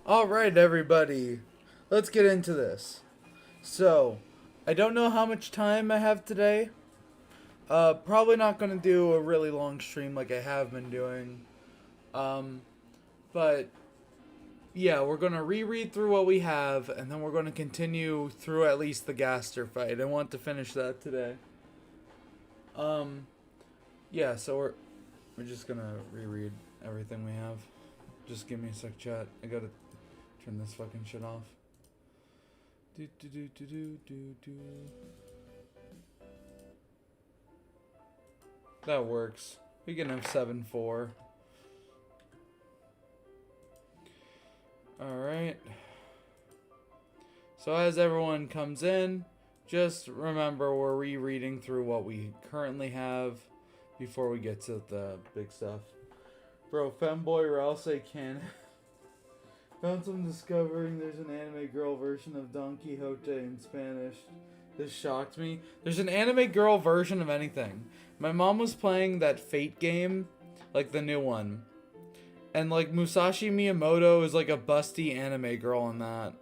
Alright, everybody. Let's get into this. So, I don't know how much time I have today. Probably not going to do a really long stream like I have been doing. But, yeah, we're going to reread through what we have, and then we're going to continue through at least the Gaster fight. I want to finish that today. Yeah, so we're just going to reread everything we have. Just give me a sec, chat. I gotta turn this fucking shit off. Do do do do do do do. That works. We can have 7-4. Alright. So as everyone comes in, just remember we're rereading through what we currently have before we get to the big stuff. Bro, Femboy Rouse can found some discovering there's an anime girl version of Don Quixote in Spanish. This shocked me. There's an anime girl version of anything. My mom was playing that Fate game, like the new one. And like Musashi Miyamoto is like a busty anime girl in that.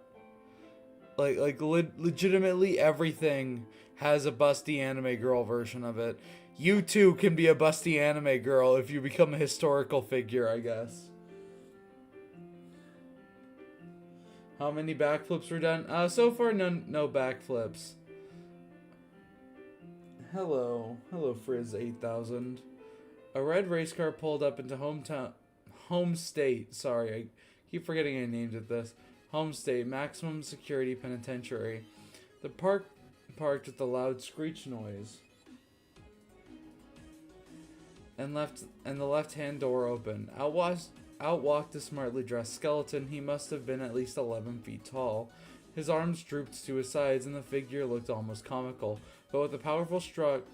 Legitimately everything has a busty anime girl version of it. You too can be a busty anime girl if you become a historical figure, I guess. How many backflips were done? So far, no backflips. Hello, Frizz 8000. A red race car pulled up into home state. Sorry, I keep forgetting I named it this. Home state, maximum security penitentiary. The parked with a loud screech noise. And the left-hand door open. Out walked a smartly dressed skeleton. He must have been at least 11 feet tall. His arms drooped to his sides, and the figure looked almost comical. But with a powerful strut,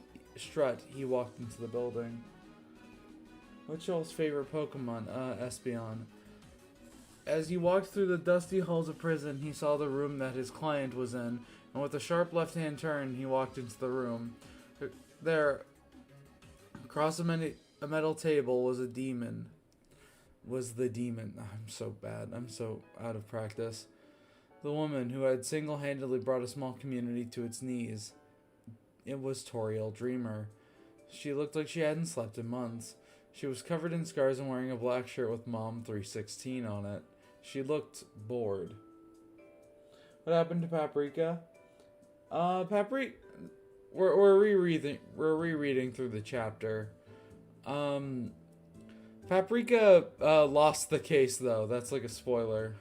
he walked into the building. What's y'all's favorite Pokemon? Espeon. As he walked through the dusty halls of prison, he saw the room that his client was in, and with a sharp left-hand turn, he walked into the room. There, across a metal table was the demon. I'm so bad. I'm so out of practice. The woman who had single-handedly brought a small community to its knees. It was Toriel Dreamer. She looked like she hadn't slept in months. She was covered in scars and wearing a black shirt with Mom 316 on it. She looked bored. What happened to Paprika? Paprika... We're rereading through the chapter. Paprika lost the case though. That's like a spoiler.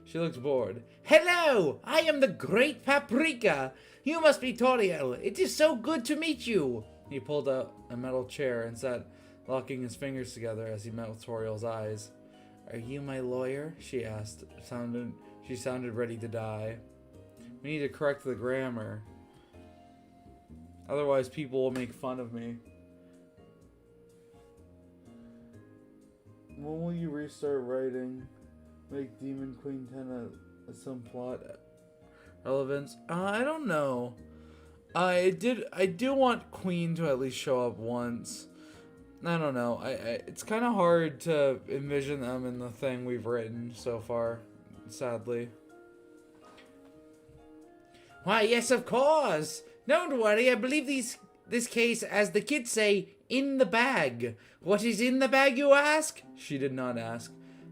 She looks bored. Hello! I am the great Paprika! You must be Toriel. It is so good to meet you! He pulled out a metal chair and sat locking his fingers together as he met with Toriel's eyes. Are you my lawyer? She asked. She sounded ready to die. We need to correct the grammar. Otherwise people will make fun of me. When will you restart writing? Make Demon Queen 10 some plot relevance? I don't know. I do want Queen to at least show up once. I don't know. It's kind of hard to envision them in the thing we've written so far, sadly. Why, yes, of course. Don't worry. I believe this case, as the kids say, in the bag. What is in the bag, you ask? She did not ask.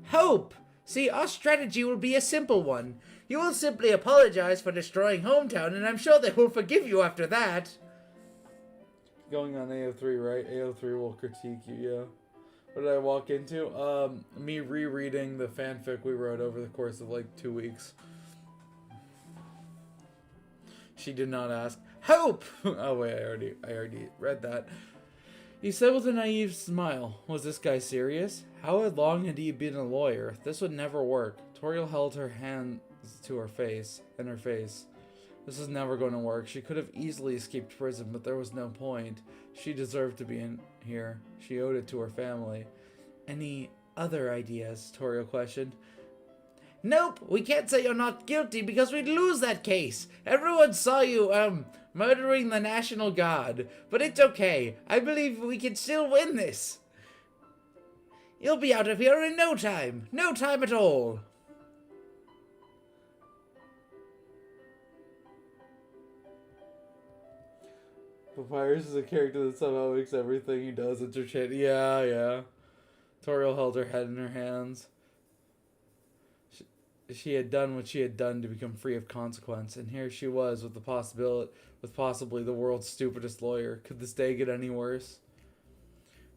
Hope. See, our strategy will be a simple one. You will simply apologize for destroying Hometown, and I'm sure they will forgive you after that. Going on AO3, right? AO3 will critique you, yeah. What did I walk into? Me rereading the fanfic we wrote over the course of like 2 weeks. She did not ask. Hope! Oh wait, I already read that. He said with a naive smile, was this guy serious? How long had he been a lawyer? This would never work. Toriel held her hands to her face. This is never going to work. She could have easily escaped prison, but there was no point. She deserved to be in here. She owed it to her family. Any other ideas? Toriel questioned. Nope, we can't say you're not guilty because we'd lose that case. Everyone saw you, murdering the National Guard. But it's okay. I believe we can still win this. You'll be out of here in no time. No time at all. Papyrus is a character that somehow makes everything he does entertaining. Yeah, yeah. Toriel held her head in her hands. She had done what she had done to become free of consequence, and here she was with possibly the world's stupidest lawyer. Could this day get any worse?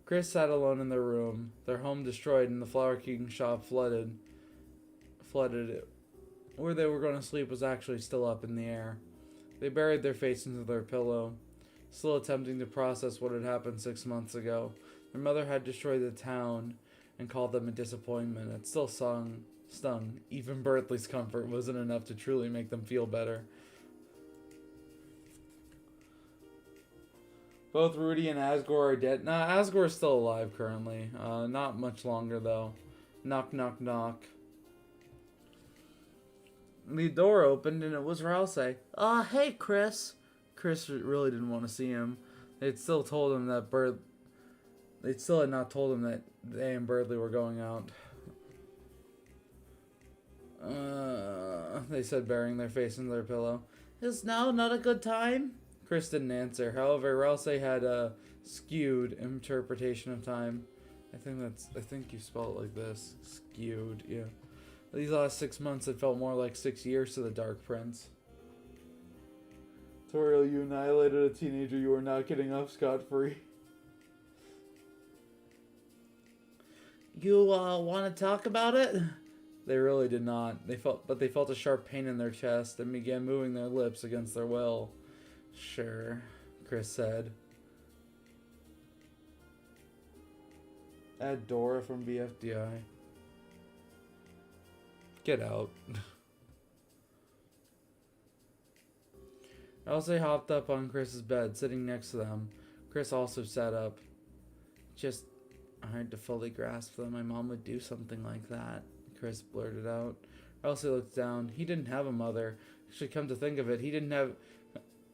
Chris sat alone in their room, their home destroyed and the Flower King shop flooded. Where they were going to sleep was actually still up in the air. They buried their face into their pillow, still attempting to process what had happened 6 months ago. Their mother had destroyed the town and called them a disappointment. It still stung. Even Berthley's comfort wasn't enough to truly make them feel better. Both Rudy and Asgore are dead. Nah, Asgore's still alive currently. Not much longer though. Knock, knock, knock. The door opened and it was Rouse. Hey, Chris. Chris really didn't want to see him. They'd still told him that They'd still had not told him that they and Birdley were going out. They said, burying their face in their pillow. Is now not a good time? Chris didn't answer. However, Rouse had a skewed interpretation of time. I think you spell it like this. Skewed, yeah. These last 6 months had felt more like 6 years to the Dark Prince. Toriel, you annihilated a teenager. You are not getting off scot-free. You, want to talk about it? They really did not. They felt a sharp pain in their chest and began moving their lips against their will. Sure, Chris said. Add Dora from BFDI. Get out. Elsie hopped up on Chris's bed, sitting next to them. Chris also sat up. Just hard to fully grasp that my mom would do something like that, Chris blurted out. Elsie looked down. He didn't have a mother. Actually, come to think of it, he didn't have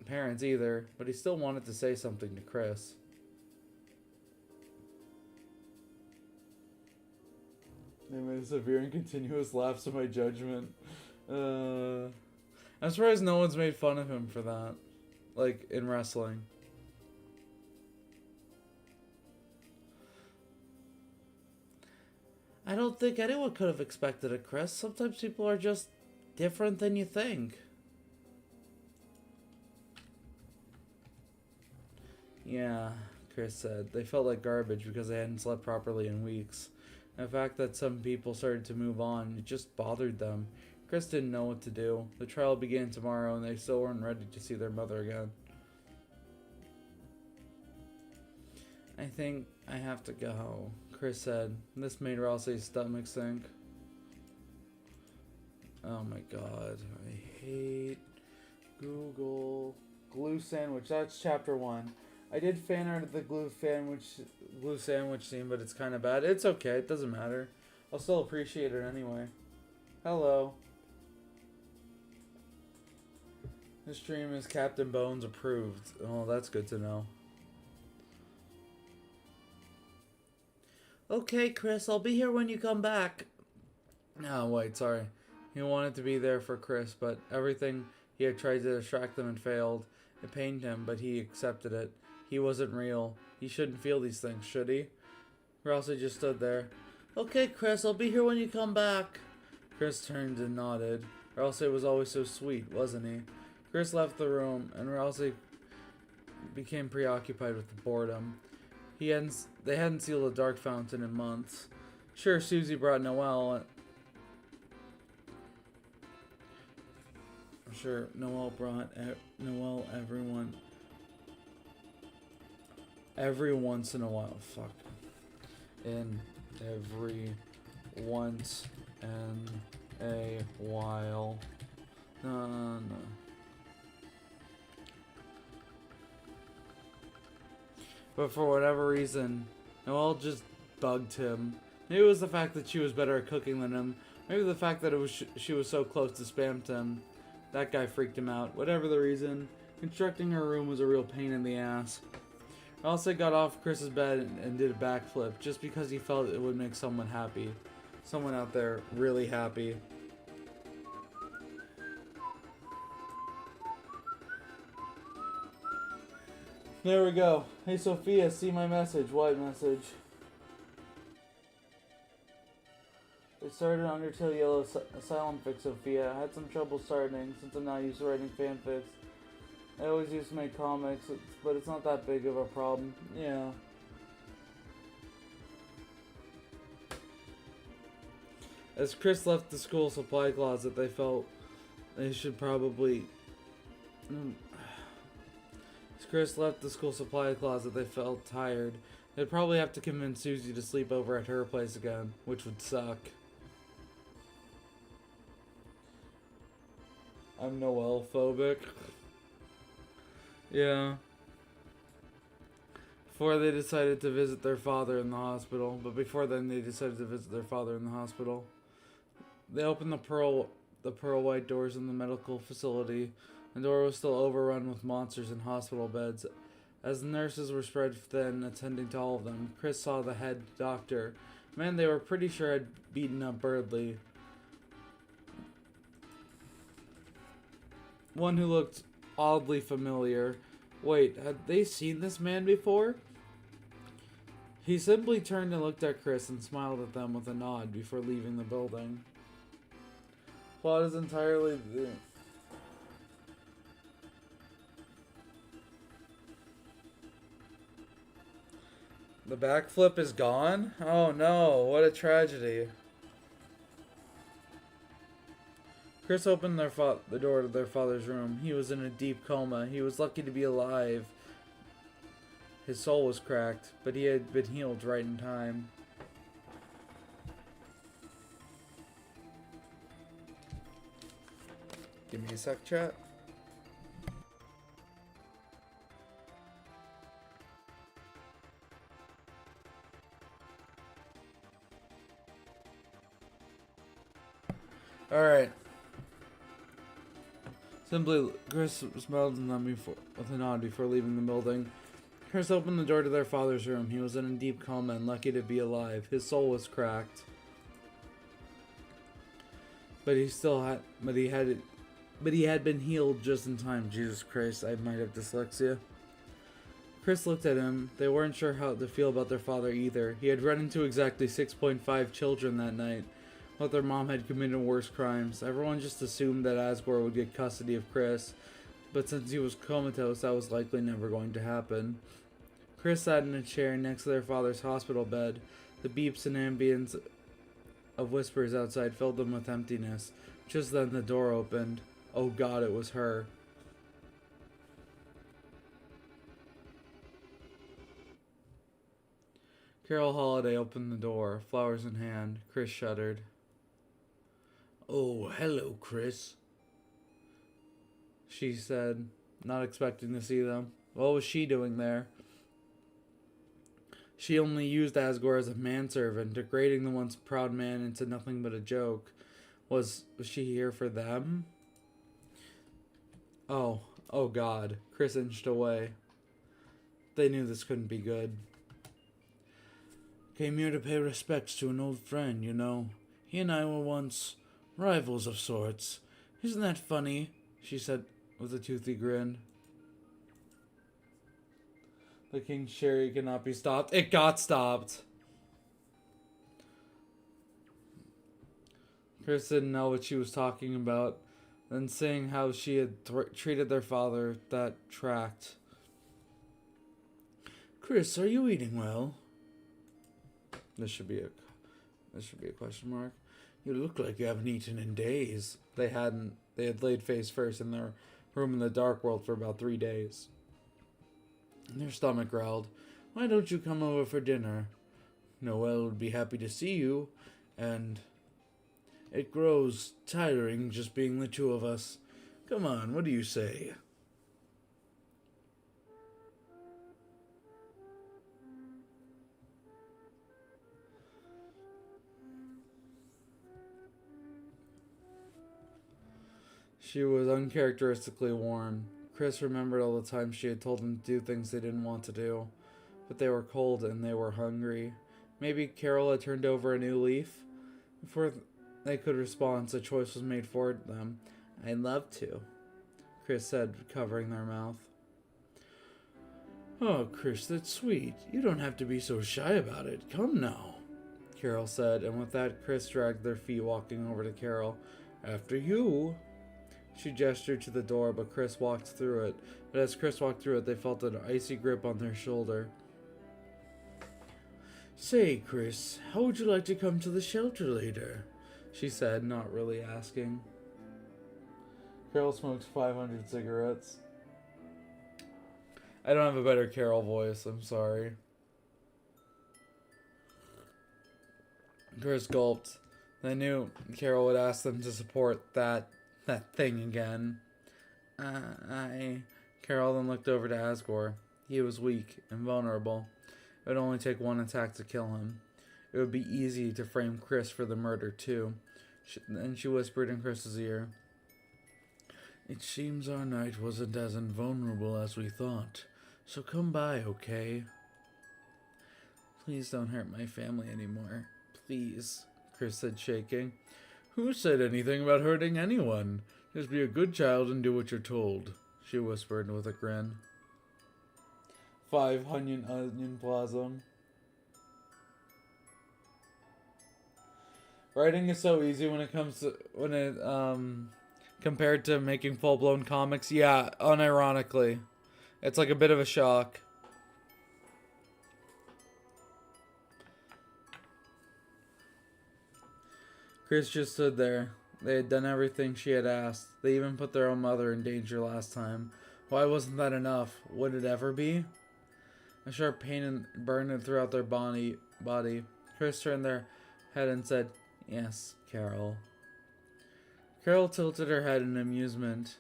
parents either, but he still wanted to say something to Chris. They made severe and continuous laughs at my judgment. I'm surprised no one's made fun of him for that. Like, in wrestling. I don't think anyone could have expected it, Chris. Sometimes people are just different than you think. Yeah, Chris said. They felt like garbage because they hadn't slept properly in weeks. And the fact that some people started to move on, it just bothered them. Chris didn't know what to do. The trial began tomorrow and they still weren't ready to see their mother again. I think I have to go, Chris said. This made Ralsei's stomach sink. Oh my god. I hate Google. Glue sandwich. That's chapter 1. I did fan art of the glue sandwich scene, but it's kind of bad. It's okay. It doesn't matter. I'll still appreciate it anyway. Hello. This stream is Captain Bones approved. Oh, that's good to know. Okay, Chris, I'll be here when you come back. Oh, wait, sorry. He wanted to be there for Chris, but everything he had tried to distract them and failed. It pained him, but he accepted it. He wasn't real. He shouldn't feel these things, should he? Rousey just stood there. Okay, Chris, I'll be here when you come back. Chris turned and nodded. Rousey was always so sweet, wasn't he? Chris left the room, and Rousey became preoccupied with the boredom. They hadn't sealed a dark fountain in months. Sure, Susie brought Noelle. Sure, Noelle brought every once in a while. Fuck. Every once in a while. No. But for whatever reason, Noelle just bugged him. Maybe it was the fact that she was better at cooking than him. Maybe the fact that she was so close to Spamton. That guy freaked him out. Whatever the reason, constructing her room was a real pain in the ass. Also got off Chris's bed and did a backflip just because he felt it would make someone happy. Someone out there really happy. There we go. Hey Sophia, see my message. What message? It started Undertale Yellow Asylum fic, Sophia. I had some trouble starting since I'm not used to writing fanfics. I always used to make comics, but it's not that big of a problem. Yeah. As Chris left the school supply closet, they felt they should probably... As Chris left the school supply closet, they felt tired. They'd probably have to convince Susie to sleep over at her place again, which would suck. I'm Noel phobic. Yeah. Before they decided to visit their father in the hospital, but before then they decided to visit their father in the hospital. They opened the pearl white doors in the medical facility. The door was still overrun with monsters and hospital beds. As the nurses were spread thin, attending to all of them, Chris saw the head doctor. A man they were pretty sure had beaten up Birdley. One who looked oddly familiar. Wait, had they seen this man before? He simply turned and looked at Chris and smiled at them with a nod before leaving the building. Plot is entirely... The backflip is gone? Oh no, what a tragedy. Chris opened the door to their father's room. He was in a deep coma. He was lucky to be alive. His soul was cracked, but he had been healed right in time. Give me a sec, chat. Alright. Simply, Chris smiled at them with a nod before leaving the building. Chris opened the door to their father's room. He was in a deep coma and lucky to be alive. His soul was cracked. But he had been healed just in time. Jesus Christ, I might have dyslexia. Chris looked at him. They weren't sure how to feel about their father either. He had run into exactly 6.5 children that night. But their mom had committed worse crimes. Everyone just assumed that Asgore would get custody of Chris, but since he was comatose, that was likely never going to happen. Chris sat in a chair next to their father's hospital bed. The beeps and ambience of whispers outside filled them with emptiness. Just then the door opened. Oh God, it was her. Carol Holiday opened the door, flowers in hand. Chris shuddered. "Oh, hello, Chris," she said, not expecting to see them. What was she doing there? She only used Asgore as a manservant, degrading the once proud man into nothing but a joke. Was she here for them? Oh God. Chris inched away. They knew this couldn't be good. "Came here to pay respects to an old friend, you know. He and I were once rivals of sorts. Isn't that funny?" she said with a toothy grin. The king's chariot cannot be stopped. It got stopped. Chris didn't know what she was talking about. Then seeing how she had treated their father, that tracked. "Chris, are you eating well?" This should be a question mark. "You look like you haven't eaten in days." They hadn't. They had laid face first in their room in the Dark World for about 3 days. Their stomach growled. "Why don't you come over for dinner? Noelle would be happy to see you, and it grows tiring just being the two of us. Come on, what do you say?" She was uncharacteristically warm. Chris remembered all the times she had told him to do things they didn't want to do. but they were cold and they were hungry. Maybe Carol had turned over a new leaf? Before they could respond, a choice was made for them. "I'd love to," Chris said, covering their mouth. "Oh, Chris, that's sweet. You don't have to be so shy about it. Come now," Carol said, and with that, Chris dragged their feet, walking over to Carol. "After you." She gestured to the door, but Chris walked through it. But as Chris walked through it, they felt an icy grip on their shoulder. "Say, Chris, how would you like to come to the shelter later?" she said, not really asking. Carol smoked 500 cigarettes. I don't have a better Carol voice, I'm sorry. Chris gulped. They knew Carol would ask them to support that thing again. Carol then looked over to Asgore. He was weak and vulnerable. It would only take one attack to kill him. It would be easy to frame Chris for the murder, too. Then she whispered in Chris's ear. "It seems our night wasn't as invulnerable as we thought, so come by, okay?" "Please don't hurt my family anymore. Please," Chris said, shaking. "Who said anything about hurting anyone? Just be a good child and do what you're told," she whispered with a grin. 5 onion blossom. Writing is so easy when it compared to making full-blown comics. Yeah, unironically. It's like a bit of a shock. Chris just stood there. They had done everything she had asked. They even put their own mother in danger last time. Why wasn't that enough? Would it ever be? A sharp pain burned throughout their body. Chris turned their head and said, "Yes, Carol." Carol tilted her head in amusement.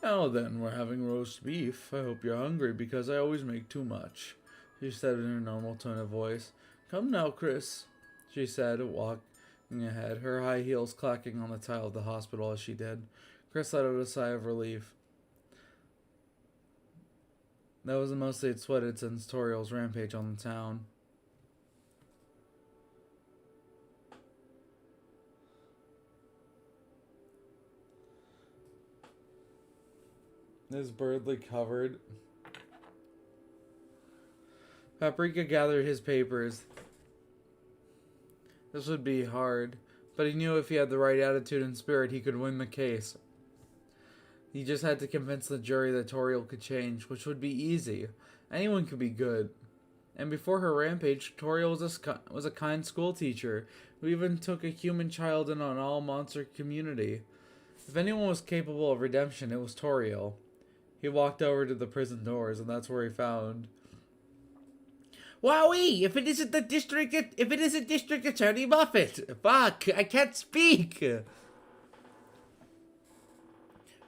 "Now then, we're having roast beef. I hope you're hungry because I always make too much," she said in her normal tone of voice. "Come now, Chris," she said, walking ahead, her high heels clacking on the tile of the hospital as she did. Chris let out a sigh of relief. That was the most they'd sweated since Toriel's rampage on the town. Is Birdly covered? Paprika gathered his papers. This would be hard, but he knew if he had the right attitude and spirit, he could win the case. He just had to convince the jury that Toriel could change, which would be easy. Anyone could be good. And before her rampage, Toriel was a kind school teacher who even took a human child in an all-monster community. If anyone was capable of redemption, it was Toriel. He walked over to the prison doors, and that's where he found... "Wowee! If it isn't District Attorney Buffett! Fuck! I can't speak!"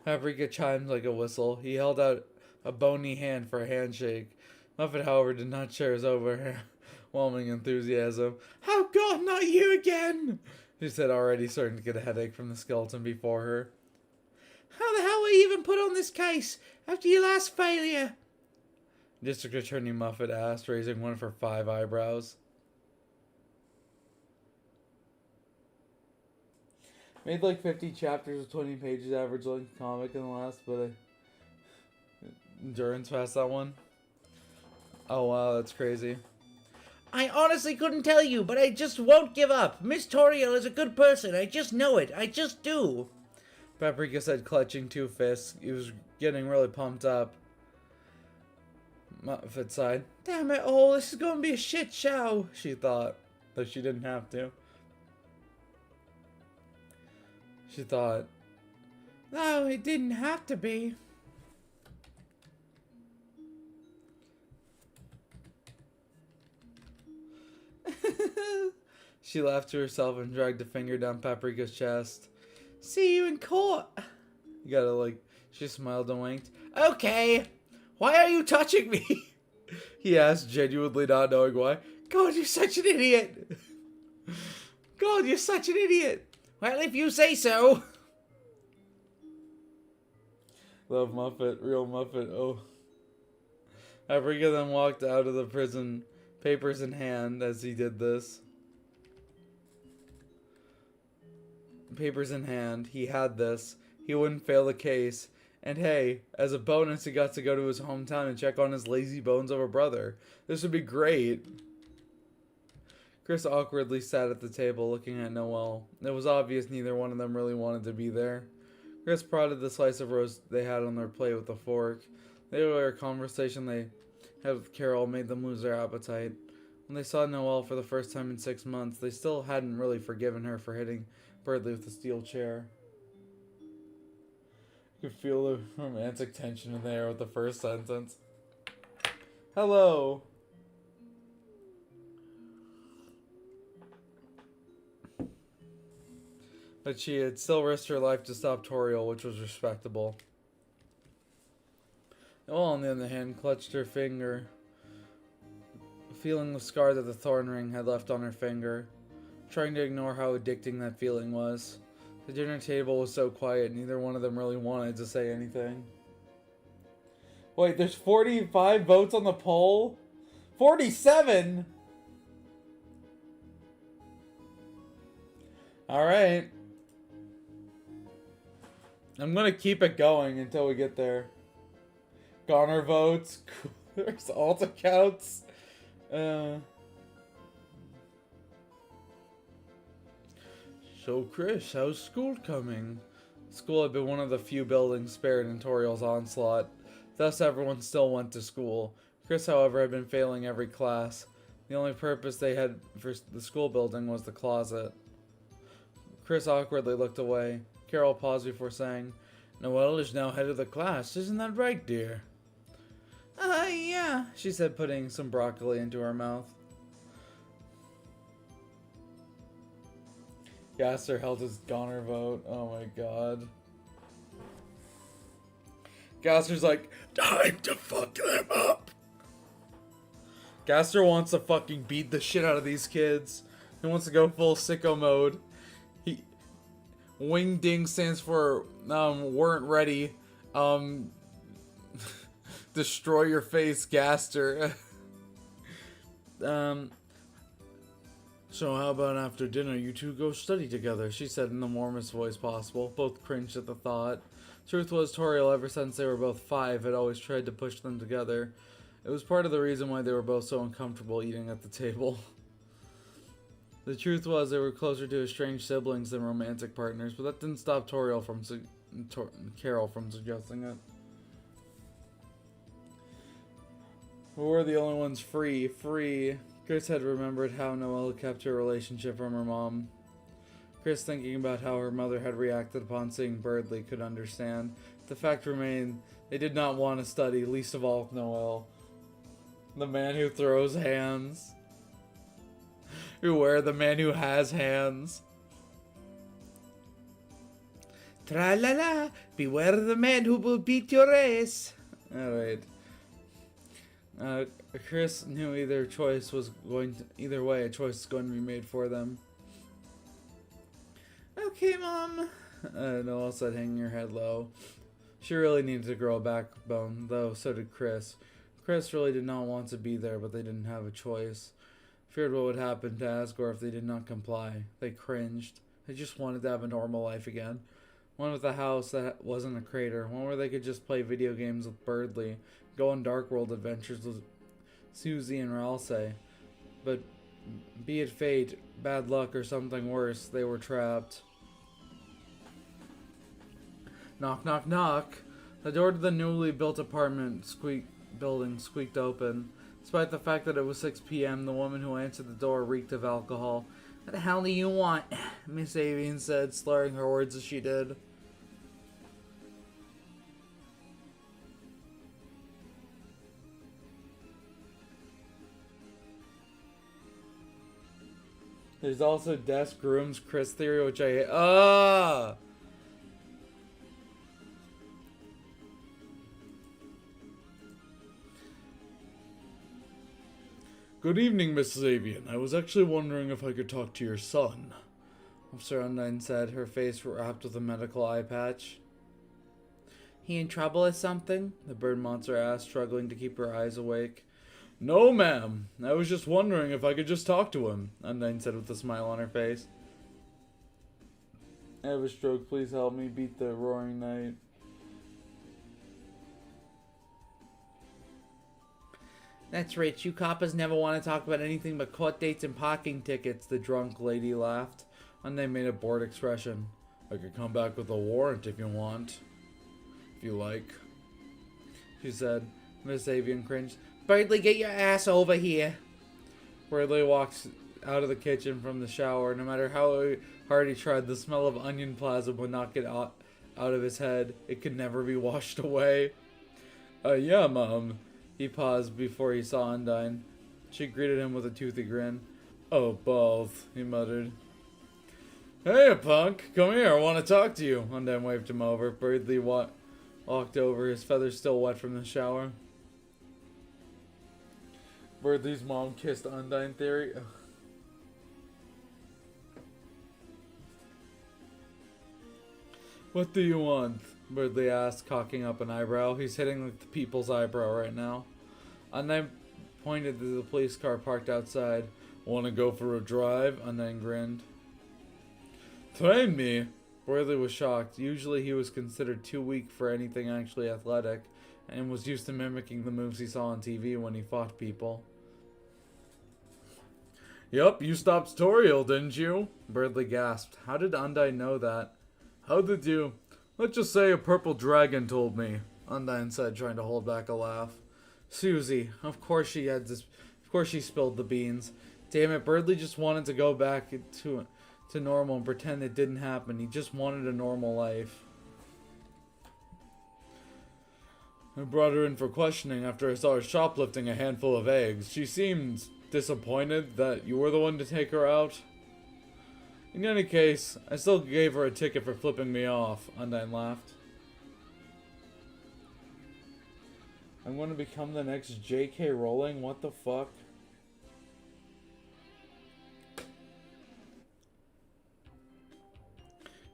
Paprika chimed like a whistle. He held out a bony hand for a handshake. Muffet, however, did not share his overwhelming enthusiasm. "Oh God, not you again!" she said, already starting to get a headache from the skeleton before her. "How the hell were you even put on this case after your last failure?" District Attorney Muffet asked, raising one of her 5 eyebrows. Made like 50 chapters of 20 pages average length comic in the last, but endurance past that one. Oh wow, that's crazy. "I honestly couldn't tell you, but I just won't give up. Miss Toriel is a good person. I just know it. I just do." Paprika said, clutching 2 fists. He was getting really pumped up. Muffet sighed. "Damn it all, this is gonna be a shit show," she thought, though she didn't have to. She thought, "No, it didn't have to be." She laughed to herself and dragged a finger down Paprika's chest. "See you in court." You gotta she smiled and winked. "Okay, why are you touching me?" he asked, genuinely not knowing why. "God, you're such an idiot." "God, you're such an idiot." "Well, if you say so." Love Muffet, real Muffet. Oh. Africa then walked out of the prison, papers in hand, as he did this. Papers in hand, he had this. He wouldn't fail the case. And hey, as a bonus, he got to go to his hometown and check on his lazy bones of a brother. This would be great. Chris awkwardly sat at the table looking at Noelle. It was obvious neither one of them really wanted to be there. Chris prodded the slice of roast they had on their plate with a fork. The earlier conversation they had with Carol made them lose their appetite. When they saw Noelle for the first time in 6 months, they still hadn't really forgiven her for hitting Birdley with a steel chair. You could feel the romantic tension in the air with the first sentence. Hello. But she had still risked her life to stop Toriel, which was respectable. Noelle, on the other hand, clutched her finger, feeling the scar that the thorn ring had left on her finger, trying to ignore how addicting that feeling was. The dinner table was so quiet, neither one of them really wanted to say anything. Wait, there's 45 votes on the poll? 47?! Alright. I'm gonna keep it going until we get there. Goner votes. There's alt accounts. So Chris, how's school coming? School had been one of the few buildings spared in Toriel's onslaught. Thus everyone still went to school. Chris, however, had been failing every class. The only purpose they had for the school building was the closet. Chris awkwardly looked away. Carol paused before saying, Noelle is now head of the class, isn't that right, dear? Yeah, she said, putting some broccoli into her mouth. Gaster held his goner vote. Oh my god. Gaster's like, time to fuck them up. Gaster wants to fucking beat the shit out of these kids. He wants to go full sicko mode. Wing ding stands for weren't ready. Destroy your face, Gaster. So how about after dinner you two go study together? She said in the warmest voice possible. Both cringed at the thought. Truth was, Toriel, ever since they were both 5, had always tried to push them together. It was part of the reason why they were both so uncomfortable eating at the table. The truth was, they were closer to estranged siblings than romantic partners, but that didn't stop Carol from suggesting it. We were the only ones free. Chris had remembered how Noelle kept her relationship from her mom. Chris, thinking about how her mother had reacted upon seeing Birdley, could understand. The fact remained, they did not want to study, least of all Noelle. The man who throws hands. Beware the man who has hands. Tra-la-la, beware the man who will beat your ass. Alright. Chris knew either way, a choice was going to be made for them. Okay, Mom. Noelle said, hanging her head low. She really needed to grow a backbone, though so did Chris. Chris really did not want to be there, but they didn't have a choice. Feared what would happen to Asgore if they did not comply. They cringed. They just wanted to have a normal life again. One with a house that wasn't a crater. One where they could just play video games with Birdley. Go on Dark World adventures with Susie and Ralsei. But be it fate, bad luck, or something worse, they were trapped. Knock, knock, knock. The door to the newly built apartment building squeaked open. Despite the fact that it was 6 p.m., the woman who answered the door reeked of alcohol. What the hell do you want? Miss Avian said, slurring her words as she did. There's also desk, rooms, Chris theory, which I hate. Good evening, Mrs. Avian. I was actually wondering if I could talk to your son, Officer Undine said, her face wrapped with a medical eye patch. He in trouble or something? The bird monster asked, struggling to keep her eyes awake. No, ma'am. I was just wondering if I could just talk to him, Undyne said with a smile on her face. I have a stroke. Please help me beat the roaring night. That's rich. You coppers never want to talk about anything but court dates and parking tickets, The drunk lady laughed. Undyne made a bored expression. I could come back with a warrant if you want. If you like, she said. Miss Avian cringed. Birdly, get your ass over here. Birdly walks out of the kitchen from the shower. No matter how hard he tried, the smell of onion plasm would not get out of his head. It could never be washed away. Yeah, Mom. He paused before he saw Undyne. She greeted him with a toothy grin. Oh, balls, he muttered. Hey, punk, come here, I want to talk to you. Undyne waved him over. Birdly walked over, his feathers still wet from the shower. Birdly's mom kissed Undyne theory. What do you want? Birdly asked, cocking up an eyebrow. He's hitting like the people's eyebrow right now. Undyne pointed to the police car parked outside. Want to go for a drive? Undyne grinned. Train me? Birdly was shocked. Usually he was considered too weak for anything actually athletic, and was used to mimicking the moves he saw on TV when he fought people. Yup, you stopped Toriel, didn't you? Birdly gasped. How did Undyne know that? How did you... Let's just say a purple dragon told me, Undyne said, trying to hold back a laugh. Susie, of course she spilled the beans. Damn it, Birdly just wanted to go back to normal and pretend it didn't happen. He just wanted a normal life. I brought her in for questioning after I saw her shoplifting a handful of eggs. She seemed disappointed that you were the one to take her out. In any case, I still gave her a ticket for flipping me off, Undyne laughed. I'm going to become the next J.K. Rowling? What the fuck?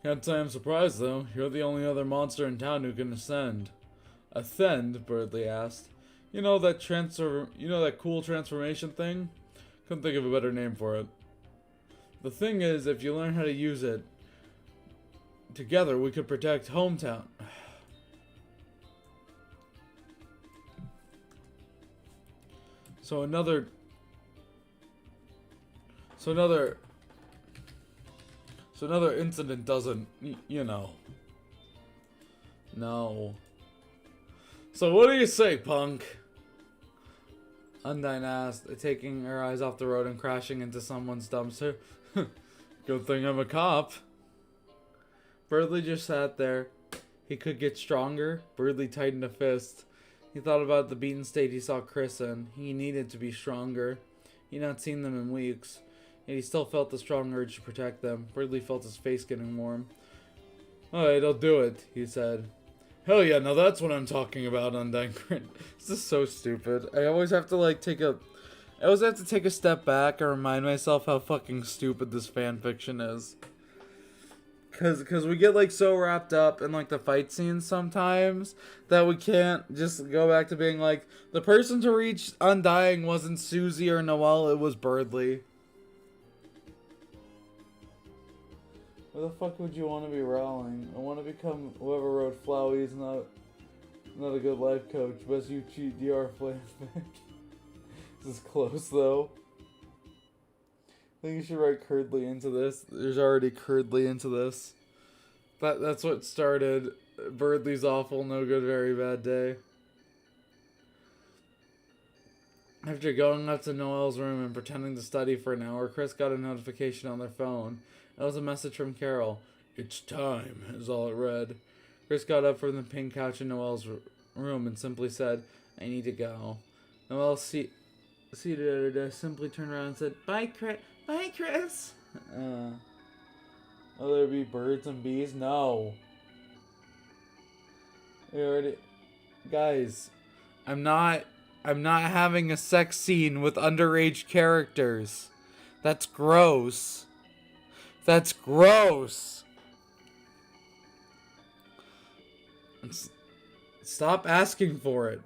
Can't say I'm surprised, though. You're the only other monster in town who can ascend. Ascend? Birdly asked. You know that cool transformation thing? Couldn't think of a better name for it. The thing is, if you learn how to use it, together we could protect hometown. So another incident doesn't, you know. No. So what do you say, punk? Undyne asked, taking her eyes off the road and crashing into someone's dumpster. Good thing I'm a cop. Birdly just sat there. He could get stronger. Birdly tightened a fist. He thought about the beaten state he saw Chris in. He needed to be stronger. He'd not seen them in weeks, and he still felt the strong urge to protect them. Birdly felt his face getting warm. Alright, I'll do it, he said. Hell yeah, now that's what I'm talking about, Undyne grinned. This is so stupid. I always have to take a step back and remind myself how fucking stupid this fanfiction is. Cause we get so wrapped up in the fight scenes sometimes that we can't just go back to being the person to reach Undying wasn't Susie or Noelle, it was Birdly. Where the fuck would you want to be Rowling? I want to become whoever wrote Flowey's not a good life coach. Best you cheat DR fanfic. This is close though. I think you should write Curdly into this. There's already Curdly into this. That's what started Birdly's awful, no good, very bad day. After going up to Noelle's room and pretending to study for an hour, Chris got a notification on their phone. It was a message from Carol. It's time, is all it read. Chris got up from the pink couch in Noelle's room and simply said, I need to go. Noelle, seated at her desk, simply turned around and said, Bye, Chris. Bye, Chris. Will there be birds and bees? No. We already... Guys, I'm not having a sex scene with underage characters. That's gross. That's gross. Stop asking for it.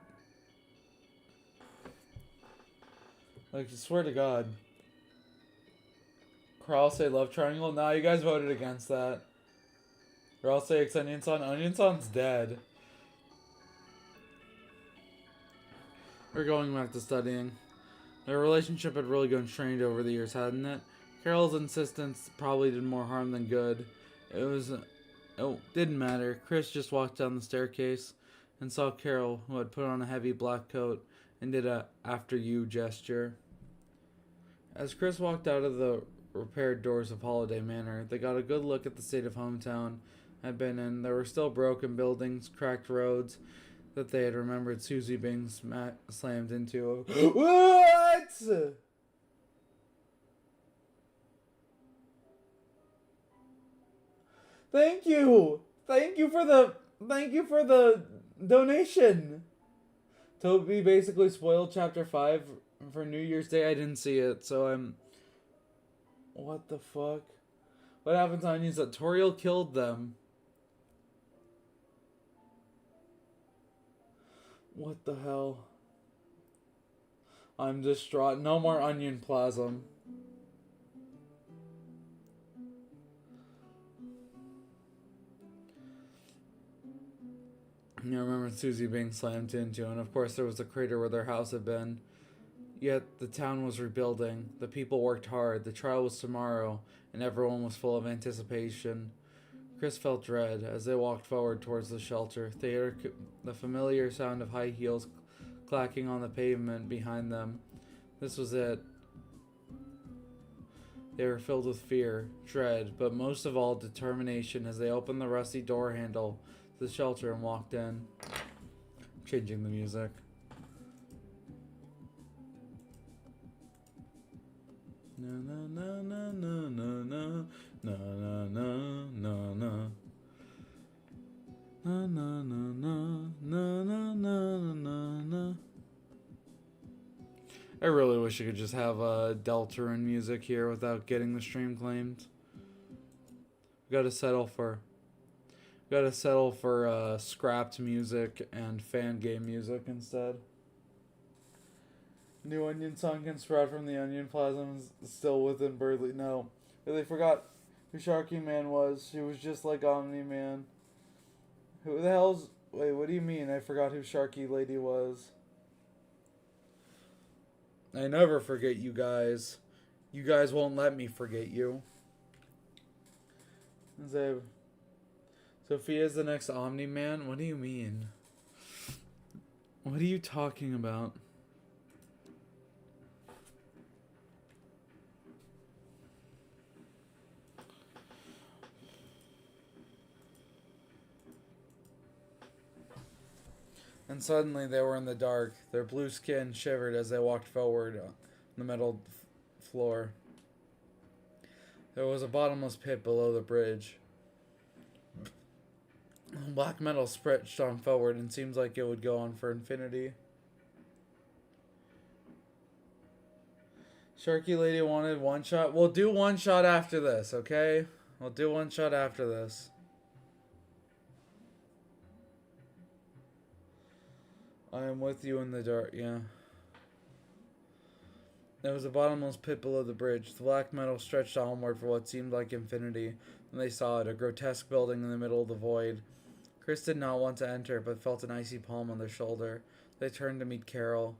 Like, I swear to God. Carl say love triangle? Nah, you guys voted against that. Carl say ex Onion Son? Onion Son's dead. We're going back to studying. Their relationship had really gone strained over the years, hadn't it? Carol's insistence probably did more harm than good. It didn't matter. Chris just walked down the staircase and saw Carol, who had put on a heavy black coat and did a after you gesture. As Chris walked out of the repaired doors of Holiday Manor, they got a good look at the state of hometown had been in. There were still broken buildings, cracked roads that they had remembered Susie being slammed into. What? Thank you. Thank you for the donation. Toby basically spoiled chapter 5 for New Year's Day. I didn't see it, so I'm... What the fuck? What happens on Onions? That Toriel killed them. What the hell? I'm distraught. No more onion plasm. You remember Susie being slammed into, and of course there was a crater where their house had been. Yet the town was rebuilding. The people worked hard. The trial was tomorrow, and everyone was full of anticipation. Chris felt dread as they walked forward towards the shelter. They heard the familiar sound of high heels clacking on the pavement behind them. This was it. They were filled with fear, dread, but most of all determination as they opened the rusty door handle to the shelter and walked in. Changing the music. Na na na na na na na na na na na. Na na na na na na na na na. I really wish I could just have Deltarune music here without getting the stream claimed. Gotta settle for scrapped music and fan game music instead. New onion song can sprout from the onion plasms still within Birdly. No. They forgot who Sharky Man was. She was just like Omni Man. Who the hell's... Wait, what do you mean? I forgot who Sharky Lady was. I never forget you guys. You guys won't let me forget you. Sophia's the next Omni Man? What do you mean? What are you talking about? And suddenly they were in the dark. Their blue skin shivered as they walked forward on the metal floor. There was a bottomless pit below the bridge. Black metal stretched on forward and seems like it would go on for infinity. Sharky Lady wanted one shot. We'll do one shot after this, okay? We'll do one shot after this. I am with you in the dark, yeah. There was a bottomless pit below the bridge. The black metal stretched onward for what seemed like infinity. And they saw it, a grotesque building in the middle of the void. Chris did not want to enter, but felt an icy palm on their shoulder. They turned to meet Carol.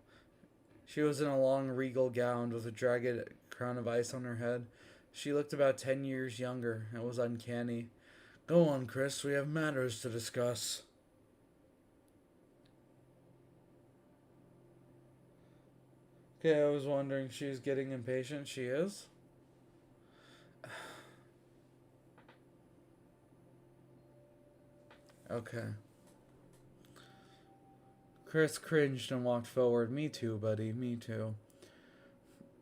She was in a long regal gown with a jagged crown of ice on her head. She looked about 10 years younger. It was uncanny. Go on, Chris. We have matters to discuss. Okay, I was wondering, she's getting impatient. She is? Okay. Chris cringed and walked forward. Me too, buddy. Me too.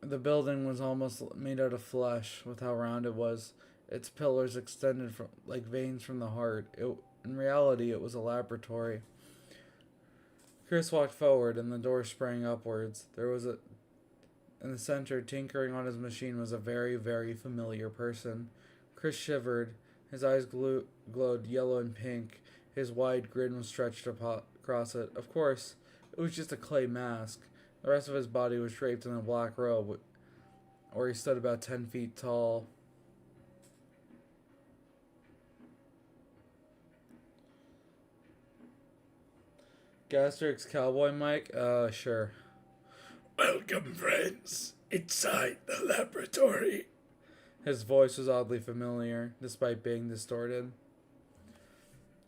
The building was almost made out of flesh with how round it was. Its pillars extended from like veins from the heart. In reality, it was a laboratory. Chris walked forward, and the door sprang upwards. In the center, tinkering on his machine, was a very, very familiar person. Chris shivered. His eyes glowed yellow and pink. His wide grin was stretched across it. Of course, it was just a clay mask. The rest of his body was draped in a black robe, where he stood about 10 feet tall. Gasterix Cowboy Mike? Sure. Welcome, friends, inside the laboratory. His voice was oddly familiar, despite being distorted.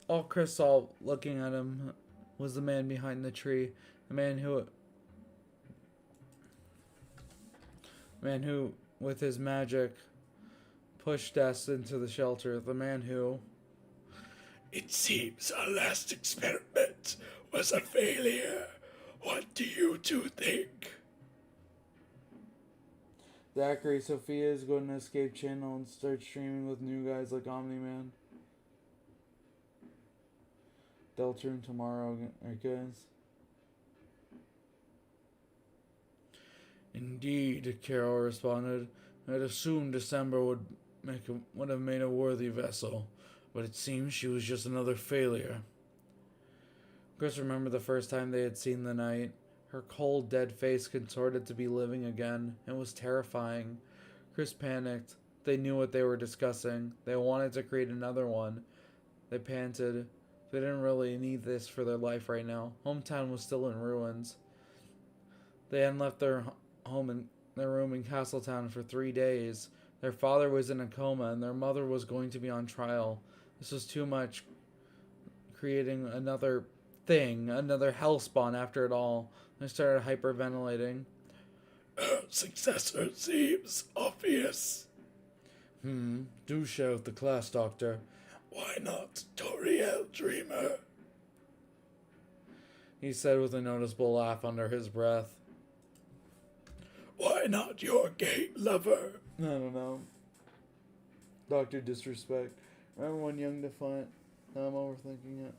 All Chris saw looking at him was the man behind the tree. The man who, with his magic, pushed us into the shelter. The man who... It seems our last experiment was a failure. What do you two think? Zachary Sophia is going to Escape Channel and start streaming with new guys like Omni-Man. Deltarune tomorrow, guys. Indeed, Carol responded. I'd assumed December would have made a worthy vessel, but it seems she was just another failure. Chris remembered the first time they had seen the night. Her cold, dead face contorted to be living again. It was terrifying. Chris panicked. They knew what they were discussing. They wanted to create another one. They panted. They didn't really need this for their life right now. Hometown was still in ruins. They hadn't left their room in Castletown for 3 days. Their father was in a coma, and their mother was going to be on trial. This was too much. Creating another thing, another hellspawn after it all. They started hyperventilating. Successor seems obvious. Do share with the class, Doctor. Why not Toriel Dreamer? He said with a noticeable laugh under his breath. Why not your gay lover? I don't know. Dr. Disrespect. Remember when Young Defiant? No, I'm overthinking it.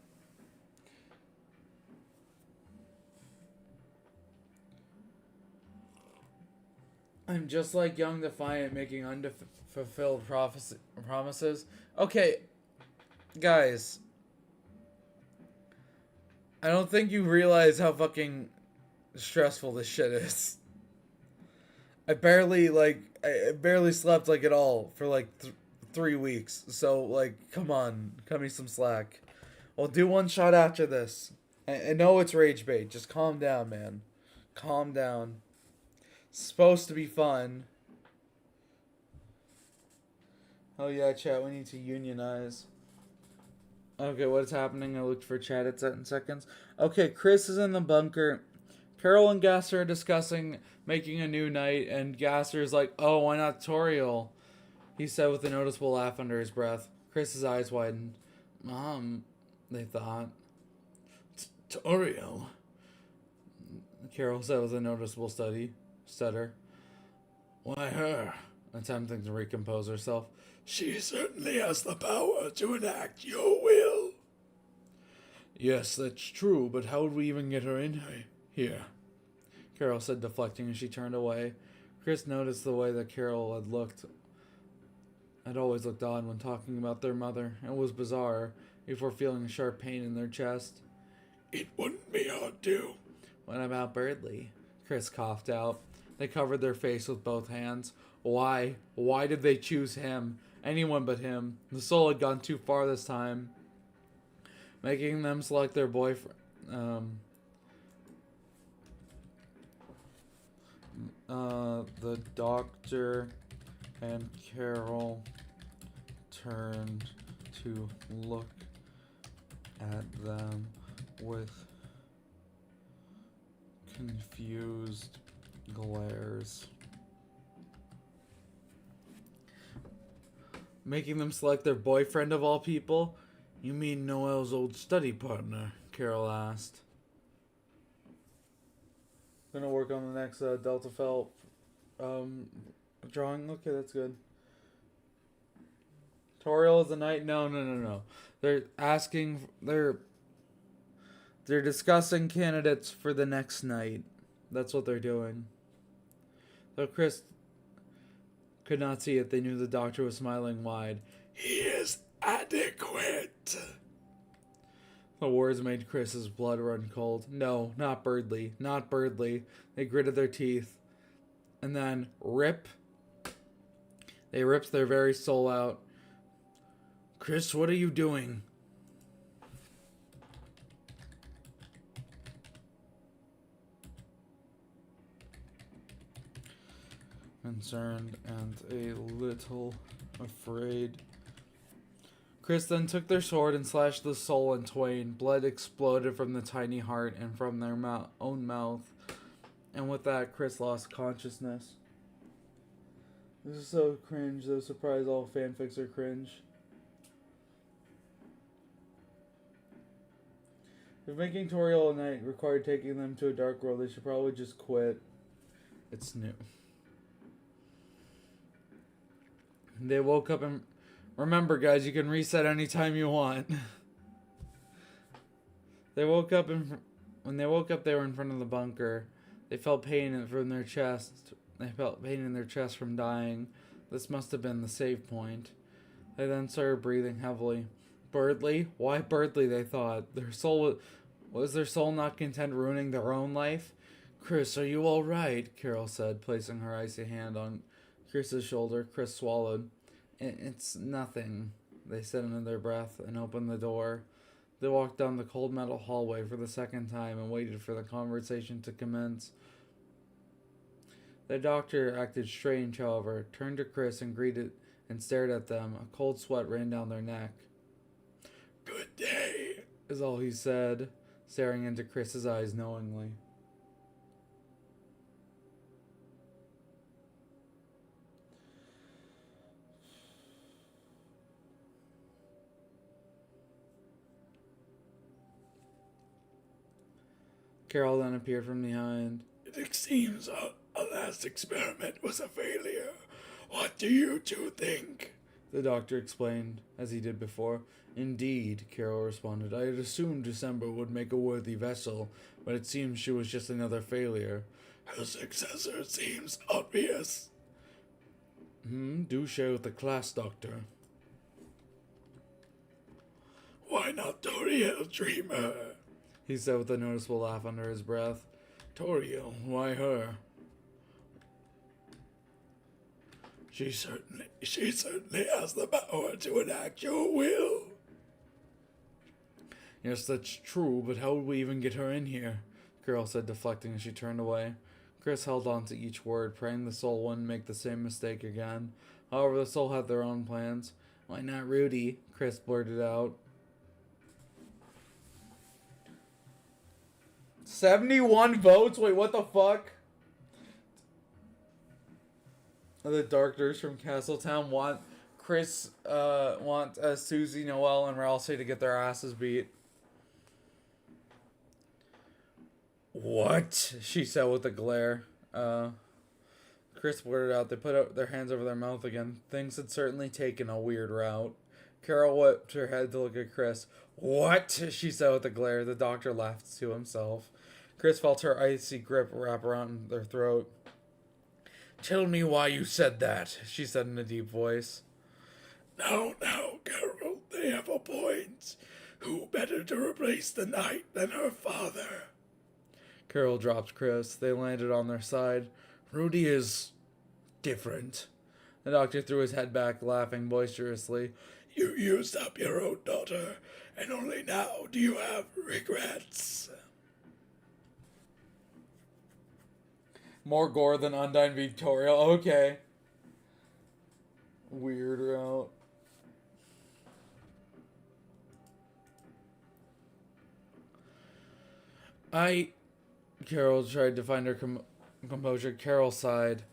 I'm just like Young Defiant making unfulfilled promises. Okay, guys. I don't think you realize how fucking stressful this shit is. I barely slept like at all for like 3 weeks. So like, come on, cut me some slack. I'll do one shot after this. I know it's rage bait. Just calm down, man. Calm down. It's supposed to be fun. Oh yeah, chat. We need to unionize. Okay, what's happening? I looked for chat in seconds. Okay, Chris is in the bunker. Carol and Gasser are discussing making a new night, and Gasser is like, "Oh, why not Toriel?" He said with a noticeable laugh under his breath. Chris's eyes widened. "Mom," they thought. Toriel? Carol said with a noticeable stutter. Why her? Attempting to recompose herself. She certainly has the power to enact your will. Yes, that's true, but how would we even get her in here? Carol said, deflecting as she turned away. Chris noticed the way that Carol had always looked odd when talking about their mother. It was bizarre, before feeling a sharp pain in their chest. It wouldn't be hard to. What about Birdley? Chris coughed out. They covered their face with both hands. Why? Why did they choose him? Anyone but him. The soul had gone too far this time, making them select their boyfriend. The doctor and Carol turned to look at them with confused glares. Making them select their boyfriend of all people? You mean Noel's old study partner? Carol asked. Gonna work on the next Delta Felt drawing. Okay, that's good. Toriel is the knight? No. They're discussing candidates for the next night. That's what they're doing. Though Chris could not see it, they knew the doctor was smiling wide. He is adequate. The words made Chris's blood run cold. No, not Birdly. Not Birdly. They gritted their teeth. And then, rip. They ripped their very soul out. Chris, what are you doing? Concerned and a little afraid. Chris then took their sword and slashed the soul in twain. Blood exploded from the tiny heart and from their own mouth. And with that, Chris lost consciousness. This is so cringe, though. Surprise, all fanfics are cringe. If making Toriel a knight required taking them to a dark world, they should probably just quit. It's new. They woke up and... Remember, guys, you can reset anytime you want. They woke up and... When they woke up, they were in front of the bunker. They felt pain from their chest. They felt pain in their chest from dying. This must have been the save point. They then started breathing heavily. Birdly? Why Birdly, they thought. Their soul... Was their soul not content ruining their own life? Chris, are you all right? Carol said, placing her icy hand on Chris's shoulder. Chris swallowed. It's nothing, they said under their breath and opened the door. They walked down the cold metal hallway for the second time and waited for the conversation to commence. The doctor acted strange, however, turned to Chris and greeted and stared at them. A cold sweat ran down their neck. Good day, is all he said, staring into Chris's eyes knowingly. Carol then appeared from behind. It seems our last experiment was a failure. What do you two think? The doctor explained, as he did before. Indeed, Carol responded. I had assumed December would make a worthy vessel, but it seems she was just another failure. Her successor seems obvious. Do share with the class, Doctor. Why not Toriel Dreamer? He said with a noticeable laugh under his breath. Toriel, why her? She certainly has the power to enact your will. Yes, that's true, but how would we even get her in here? Carol said, deflecting as she turned away. Chris held on to each word, praying the soul wouldn't make the same mistake again. However, the soul had their own plans. Why not Rudy? Chris blurted out. 71 votes? Wait, what the fuck? The doctors from Castletown want Susie, Noelle, and Ralsei to get their asses beat. What? She said with a glare. Chris blurted out. They put out their hands over their mouth again. Things had certainly taken a weird route. Carol whipped her head to look at Chris. What? She said with a glare. The doctor laughed to himself. Chris felt her icy grip wrap around their throat. Tell me why you said that, she said in a deep voice. Now, Carol, they have a point. Who better to replace the knight than her father? Carol dropped Chris. They landed on their side. Rudy is different. The doctor threw his head back, laughing boisterously. You used up your own daughter, and only now do you have regrets. More gore than Undyne Victoria. Okay. Weird route. Carol tried to find her composure. Carol sighed.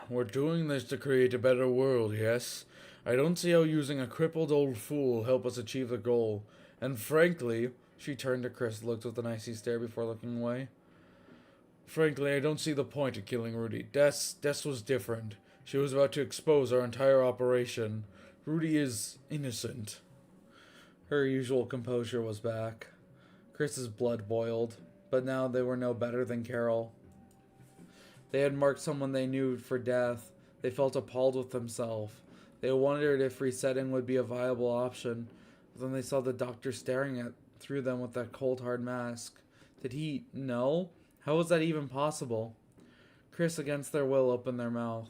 We're doing this to create a better world, yes? I don't see how using a crippled old fool will help us achieve the goal. And frankly, she turned to Chris, looked with an icy stare before looking away. Frankly, I don't see the point of killing Rudy. Des was different. She was about to expose our entire operation. Rudy is innocent. Her usual composure was back. Chris's blood boiled, but now they were no better than Carol. They had marked someone they knew for death. They felt appalled with themselves. They wondered if resetting would be a viable option. But then they saw the doctor staring at through them with that cold, hard mask. Did he know? How was that even possible? Chris, against their will, opened their mouth.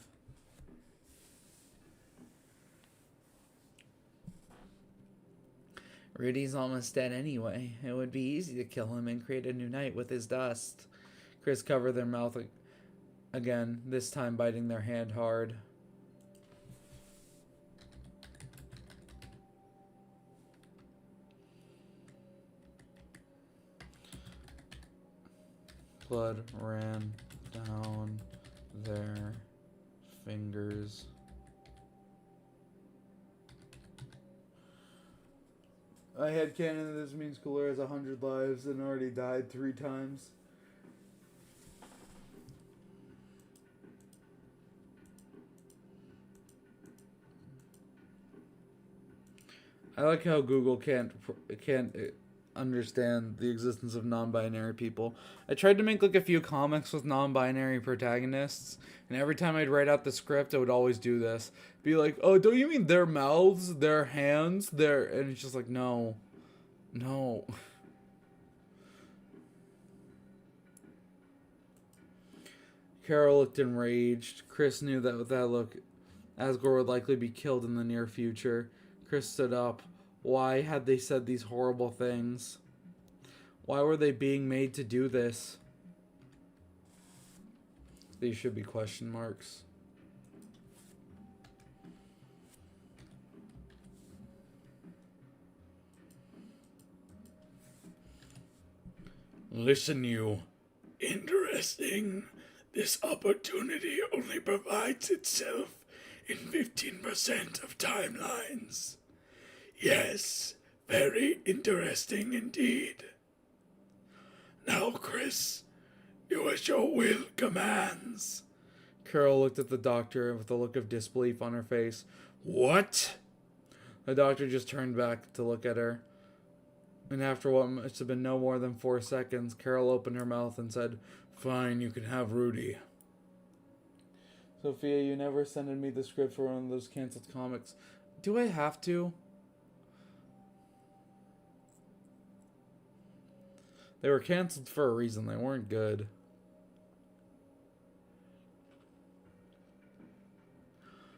Rudy's almost dead anyway. It would be easy to kill him and create a new night with his dust. Chris covered their mouth again, this time biting their hand hard. Blood ran down their fingers. I had canon that this means Cooler has 100 lives and already died 3 times. I like how Google can't understand the existence of non-binary people. I tried to make like a few comics with non-binary protagonists, and every time I'd write out the script, I would always do this. Be like, oh, don't you mean their mouths, their hands, their... And it's just like, no. No. Carol looked enraged. Chris knew that with that look, Asgore would likely be killed in the near future. Chris stood up. Why had they said these horrible things? Why were they being made to do this? These should be question marks. Listen, you. Interesting. This opportunity only provides itself in 15% of timelines. Yes, very interesting indeed. Now, Chris, do as your will commands. Carol looked at the doctor with a look of disbelief on her face. What? The doctor just turned back to look at her. And after what must have been no more than 4 seconds, Carol opened her mouth and said, Fine, you can have Rudy. Sophia, you never sent me the script for one of those canceled comics. Do I have to? They were canceled for a reason. They weren't good.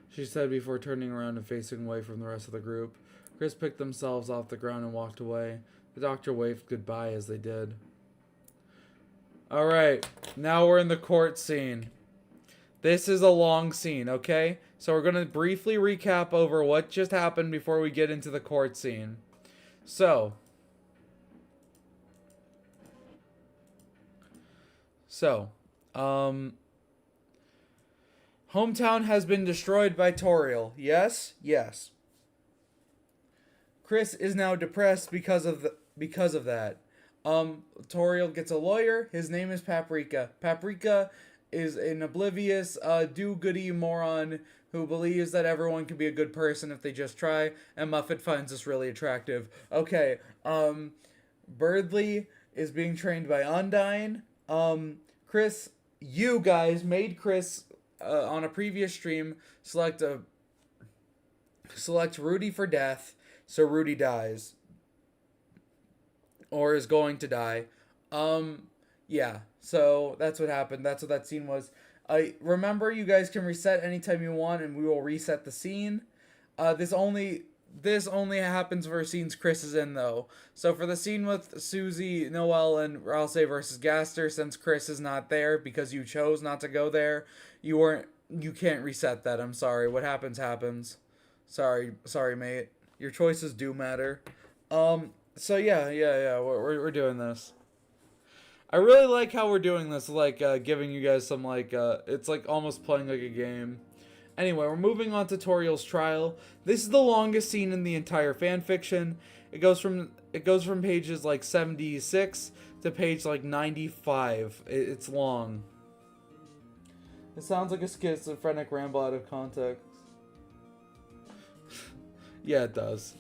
She said before turning around and facing away from the rest of the group. Chris picked themselves off the ground and walked away. The doctor waved goodbye as they did. Alright, now we're in the court scene. This is a long scene, okay? So we're going to briefly recap over what just happened before we get into the court scene. So, hometown has been destroyed by Toriel. Yes? Yes. Chris is now depressed because of that. Toriel gets a lawyer. His name is Paprika. Paprika is an oblivious, do-goody moron who believes that everyone can be a good person if they just try, and Muffet finds this really attractive. Okay, Birdley is being trained by Undyne. Chris, you guys made Chris, on a previous stream, select Rudy for death, so Rudy dies. Or is going to die. Yeah, so that's what happened. That's what that scene was. Remember, you guys can reset anytime you want, and we will reset the scene. This only happens for scenes Chris is in, though. So for the scene with Susie, Noelle, and Ralsei versus Gaster, since Chris is not there because you chose not to go there, you can't reset that. I'm sorry. What happens happens. Sorry, mate. Your choices do matter. So yeah, we're doing this. I really like how we're doing this, like, giving you guys some, like, it's like almost playing like a game. Anyway, we're moving on to Toriel's trial. This is the longest scene in the entire fanfiction. It goes from pages like 76 to page like 95. It's long. It sounds like a schizophrenic ramble out of context. Yeah, it does.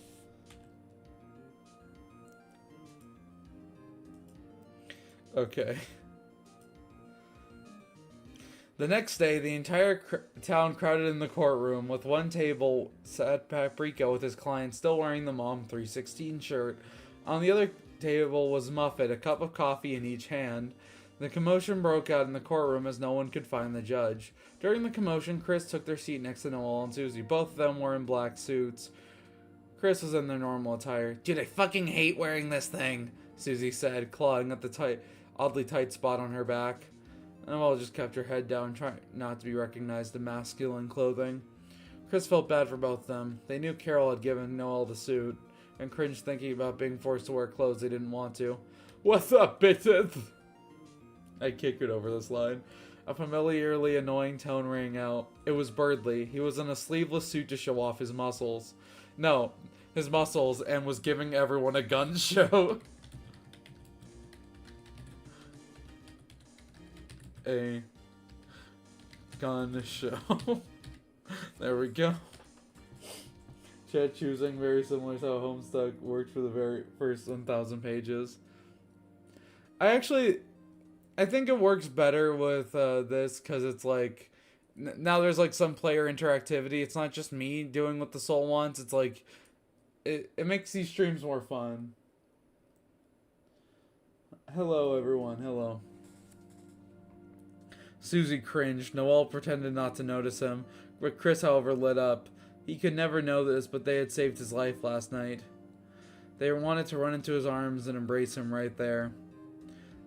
Okay. The next day, the entire town crowded in the courtroom. With one table sat Paprika with his client still wearing the Mom 316 shirt. On the other table was Muffet, a cup of coffee in each hand. The commotion broke out in the courtroom as no one could find the judge. During the commotion, Chris took their seat next to Noel and Susie. Both of them were in black suits. Chris was in their normal attire. Dude, I fucking hate wearing this thing, Susie said, clawing at the oddly tight spot on her back. Noel just kept her head down, trying not to be recognized in masculine clothing. Chris felt bad for both of them. They knew Carol had given Noel the suit, and cringed thinking about being forced to wear clothes they didn't want to. What's up, bitches? I giggled over this line. A familiarly annoying tone rang out. It was Birdley. He was in a sleeveless suit to show off his muscles. No, his muscles, and was giving everyone a gun show. A gun show. There we go. Chat choosing very similar to how Homestuck worked for the very first 1,000 pages. I think it works better with this because it's like now there's like some player interactivity. It's not just me doing what the soul wants. It's like it makes these streams more fun. Hello everyone. Hello. Susie cringed. Noel pretended not to notice him, but Chris, however, lit up. He could never know this, but they had saved his life last night. They wanted to run into his arms and embrace him right there.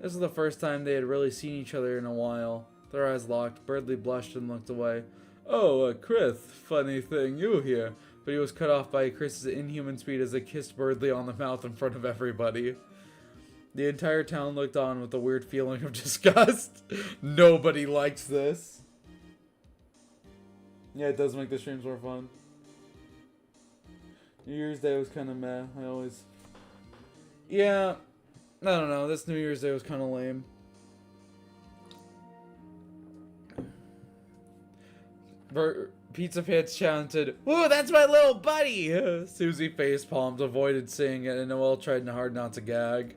This was the first time they had really seen each other in a while. Their eyes locked. Birdley blushed and looked away. Oh, Chris, funny thing, you here. But he was cut off by Chris's inhuman speed as they kissed Birdley on the mouth in front of everybody. The entire town looked on with a weird feeling of disgust. Nobody likes this. Yeah, it does make the streams more fun. New Year's Day was kind of meh. Yeah, I don't know. This New Year's Day was kind of lame. Pizza Pants chanted, "Ooh, that's my little buddy!" Susie face-palmed, avoided seeing it, and Noel tried hard not to gag.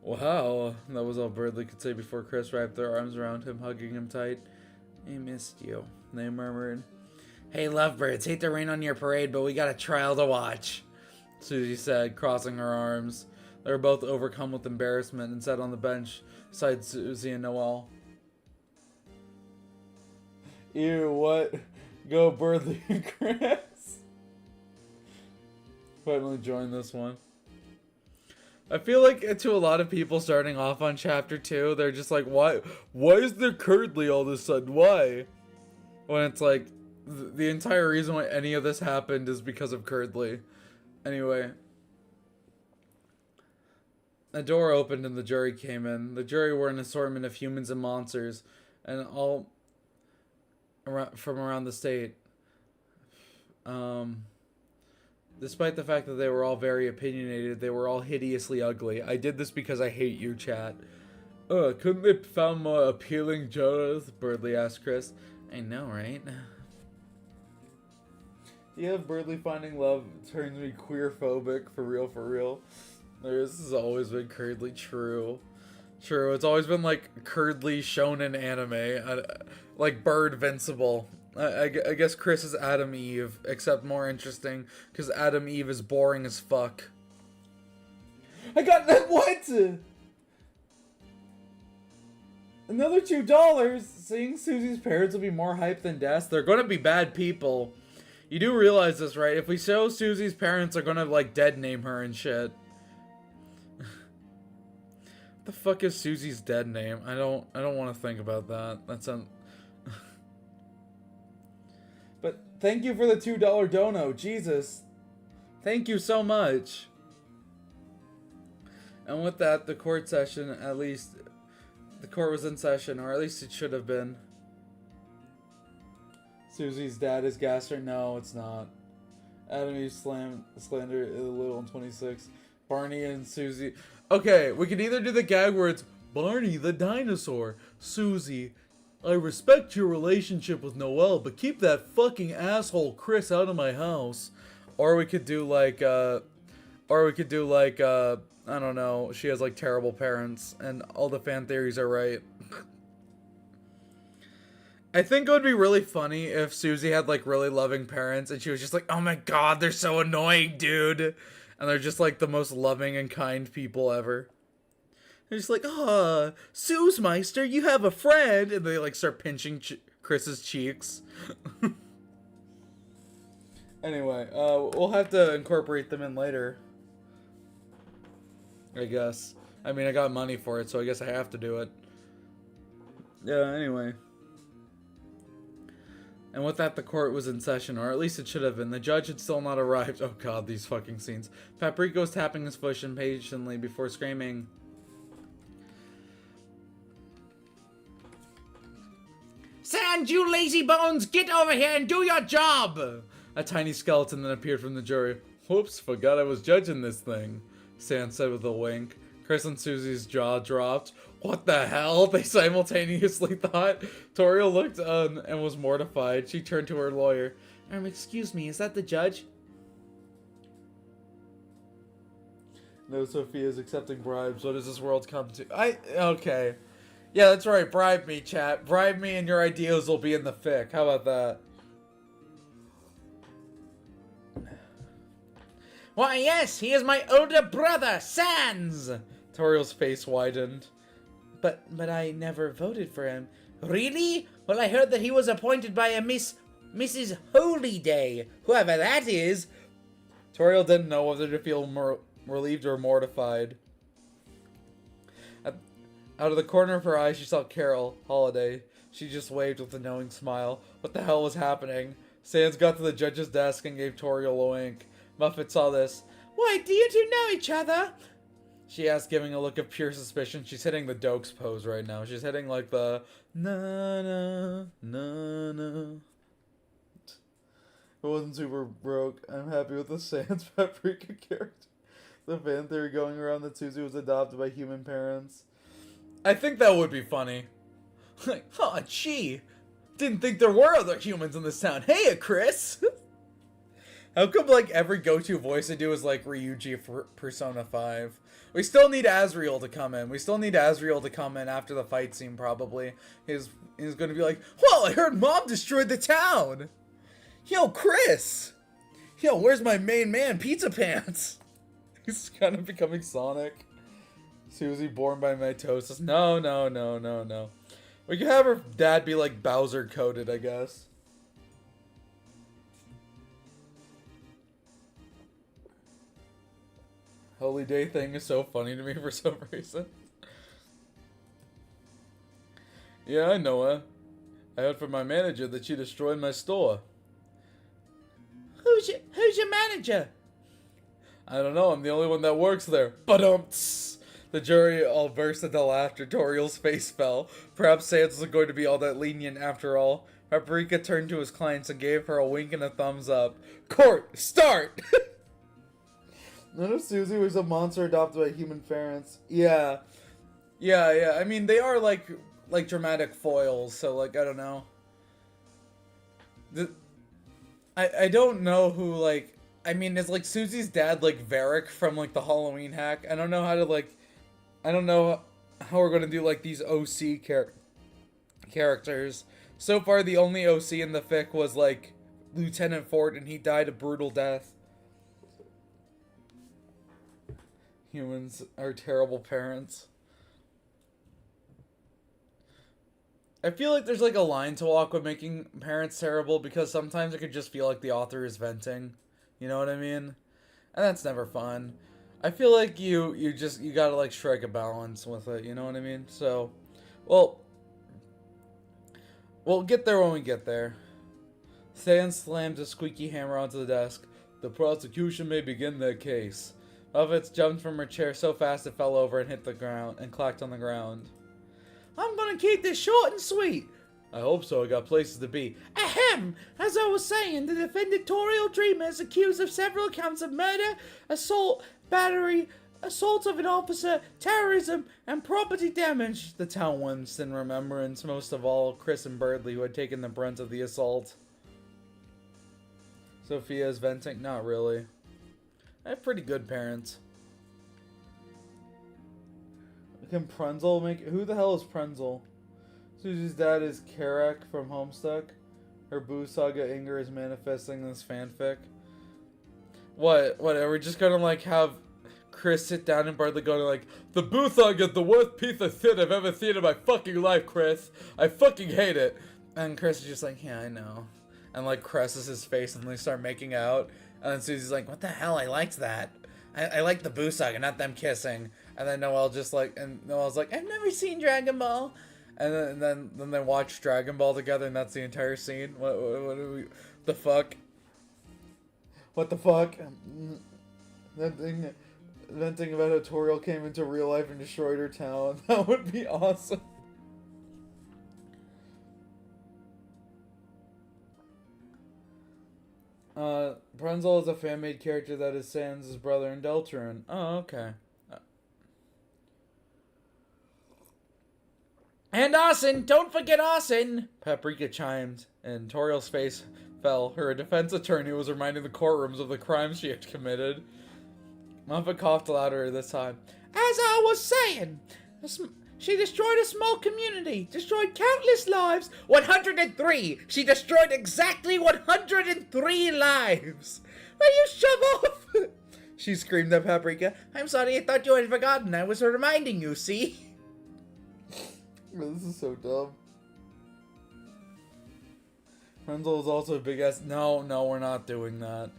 Wow, that was all Birdley could say before Chris wrapped their arms around him, hugging him tight. "I missed you," they murmured. "Hey, lovebirds, hate to rain on your parade, but we got a trial to watch," Susie said, crossing her arms. They were both overcome with embarrassment and sat on the bench beside Susie and Noel. Ew, what? Go Birdley and Chris. Finally joined this one. I feel like to a lot of people starting off on chapter 2, they're just like, why is there Curdley all of a sudden? Why? When it's like, the entire reason why any of this happened is because of Curdley. Anyway. A door opened and the jury came in. The jury were an assortment of humans and monsters, and all from around the state. Despite the fact that they were all very opinionated, they were all hideously ugly. I did this because I hate you, chat. Couldn't they found more appealing jurors? Birdley asked Chris. I know, right? Yeah, Birdley finding love turns me queer-phobic, for real. This has always been Curdley true. It's always been like Curdley shonen anime, like Bird Vincible. I guess Chris is Adam Eve, except more interesting, because Adam Eve is boring as fuck. I got that, what? Another $2. Seeing Susie's parents will be more hype than Des. They're gonna be bad people. You do realize this, right? If we show Susie's parents are gonna, like, dead name her and shit. What the fuck is Susie's dead name? I don't want to think about that. That's But thank you for the $2 dono. Jesus. Thank you so much. And with that, the court session, at least, the court was in session, or at least it should have been. Susie's dad is Gasser. No, it's not. Adam Eve slander is a little in 26. Barney and Susie. Okay, we could either do the gag where it's Barney the dinosaur, Susie, I respect your relationship with Noel, but keep that fucking asshole Chris out of my house. Or we could do like, I don't know, she has like terrible parents and all the fan theories are right. I think it would be really funny if Susie had like really loving parents and she was just like, oh my god, they're so annoying, dude. And they're just like the most loving and kind people ever. They're just like, Susemeister, you have a friend. And they like start pinching Chris's cheeks. Anyway, we'll have to incorporate them in later. I guess. I mean, I got money for it, so I guess I have to do it. Yeah, anyway. And with that, the court was in session, or at least it should have been. The judge had still not arrived. Oh god, these fucking scenes. Paprika was tapping his foot impatiently before screaming, Sans, you lazy bones, get over here and do your job! A tiny skeleton then appeared from the jury. Whoops, forgot I was judging this thing, Sans said with a wink. Chris and Susie's jaw dropped. What the hell? They simultaneously thought. Toriel looked on and was mortified. She turned to her lawyer. Excuse me, is that the judge? No, Sophia's accepting bribes. What does this world come to? Okay. Yeah, that's right. Bribe me, chat. Bribe me and your ideas will be in the fic. How about that? Why, yes, he is my older brother, Sans! Toriel's face widened. But I never voted for him. Really? Well, I heard that he was appointed by a Mrs. Holyday, whoever that is. Toriel didn't know whether to feel relieved or mortified. Out of the corner of her eye, she saw Carol Holiday. She just waved with a knowing smile. What the hell was happening? Sans got to the judge's desk and gave Toriel a wink. Muffet saw this. Why, do you two know each other? She asked, giving a look of pure suspicion. She's hitting the Dokes pose right now. She's hitting like the na. It wasn't super broke. I'm happy with the Sans Paprika character. The fan theory going around that Susie was adopted by human parents. I think that would be funny. Like, gee. Didn't think there were other humans in this town. Hey, Chris! How come, like, every go-to voice I do is, like, Ryuji for Persona 5? We still need Asriel to come in. We still need Asriel to come in after the fight scene, probably. He's gonna be like, well, I heard Mom destroyed the town! Yo, Chris! Yo, where's my main man, Pizza Pants? He's kind of becoming Sonic. Susie born by mitosis. No. We could have her dad be, like, Bowser-coded, I guess. Holy Day thing is so funny to me for some reason. Yeah, I know her. I heard from my manager that she destroyed my store. Who's your manager? I don't know, I'm the only one that works there. Ba-dumps! The jury all burst into laughter. Toriel's face fell. Perhaps Sans wasn't going to be all that lenient after all. Paprika turned to his clients and gave her a wink and a thumbs up. Court, start! None of Susie was a monster adopted by human parents. Yeah. I mean, they are like dramatic foils, so like, I don't know. I don't know who, like, I mean, is like Susie's dad like Varric from like the Halloween hack? I don't know how to like, I don't know how we're gonna do like these OC characters. So far, the only OC in the fic was like Lieutenant Ford, and he died a brutal death. Humans are terrible parents. I feel like there's like a line to walk with making parents terrible, because sometimes it could just feel like the author is venting. You know what I mean? And that's never fun. I feel like you gotta like strike a balance with it, you know what I mean? So, we'll get there when we get there. Stan slammed a squeaky hammer onto the desk. The prosecution may begin their case. Muffets jumped from her chair so fast it fell over and hit the ground and clacked on the ground. I'm gonna keep this short and sweet. I hope so. I got places to be. Ahem! As I was saying, the defendant Toriel Dreamer is accused of several counts of murder, assault, battery, assault of an officer, terrorism, and property damage. The town winced in remembrance, most of all Chris and Birdley, who had taken the brunt of the assault. Sophia is venting? Not really. I have pretty good parents. Can Prenzel make... Who the hell is Prenzel? Susie's dad is Karak from Homestuck. Her Boo Saga anger is manifesting in this fanfic. What? Are we just gonna like have Chris sit down and Bradley go to like, the Boothog is the worst piece of shit I've ever seen in my fucking life, Chris. I fucking hate it. And Chris is just like, yeah, I know. And like caresses his face and they start making out. And then Susie's like, what the hell? I liked that. I like the Boothog and not them kissing. And then Noelle's like, I've never seen Dragon Ball. And then they watch Dragon Ball together and that's the entire scene. What do we, the fuck? What the fuck? That thing about how Toriel came into real life and destroyed her town. That would be awesome. Brunzel is a fan-made character that is Sans' brother in Deltarune. Oh, okay. And Austin! Don't forget Austin! Paprika chimed, and Toriel's face fell. Her defense attorney was reminding the courtrooms of the crimes she had committed. Muffet coughed louder this time. As I was saying, she destroyed a small community, destroyed countless lives. 103! She destroyed exactly 103 lives! Will you shove off? She screamed at Paprika. I'm sorry, I thought you had forgotten. I was reminding you, see? This is so dumb. Renzel is also a big ass. No, we're not doing that.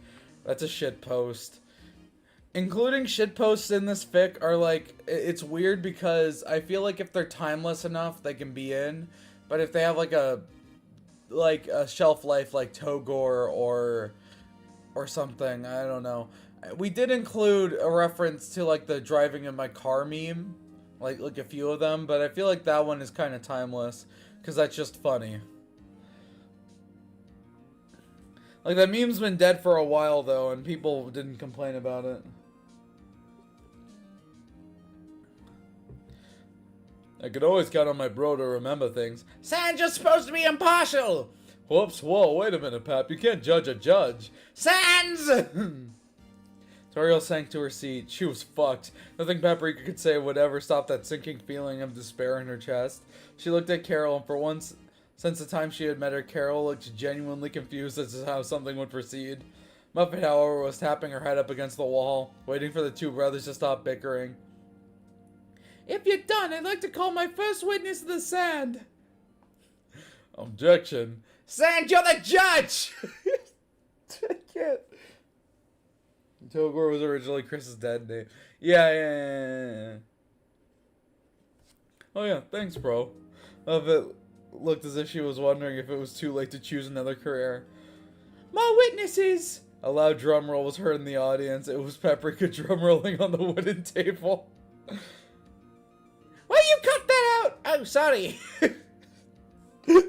That's a shit post. Including shit posts in this fic are like, it's weird because I feel like if they're timeless enough, they can be in. But if they have like a shelf life like Togor or something, I don't know. We did include a reference to like the driving in my car meme, like a few of them, but I feel like that one is kind of timeless because that's just funny. Like, that meme's been dead for a while, though, and people didn't complain about it. I could always count on my bro to remember things. Sans, you're supposed to be impartial! Whoops, whoa, wait a minute, Pap. You can't judge a judge. Sans! Toriel sank to her seat. She was fucked. Nothing Paprika could say would ever stop that sinking feeling of despair in her chest. She looked at Carol, and for once, since the time she had met her, Carol looked genuinely confused as to how something would proceed. Muffet, however, was tapping her head up against the wall, waiting for the two brothers to stop bickering. If you're done, I'd like to call my first witness to the sand. Objection. Sand, you're the judge! I can't. Togor was originally Chris's dead name. Yeah. Oh yeah, thanks, bro. Muffet looked as if she was wondering if it was too late to choose another career. My witnesses! A loud drum roll was heard in the audience. It was Paprika drum rolling on the wooden table. Why you cut that out? Oh, sorry. This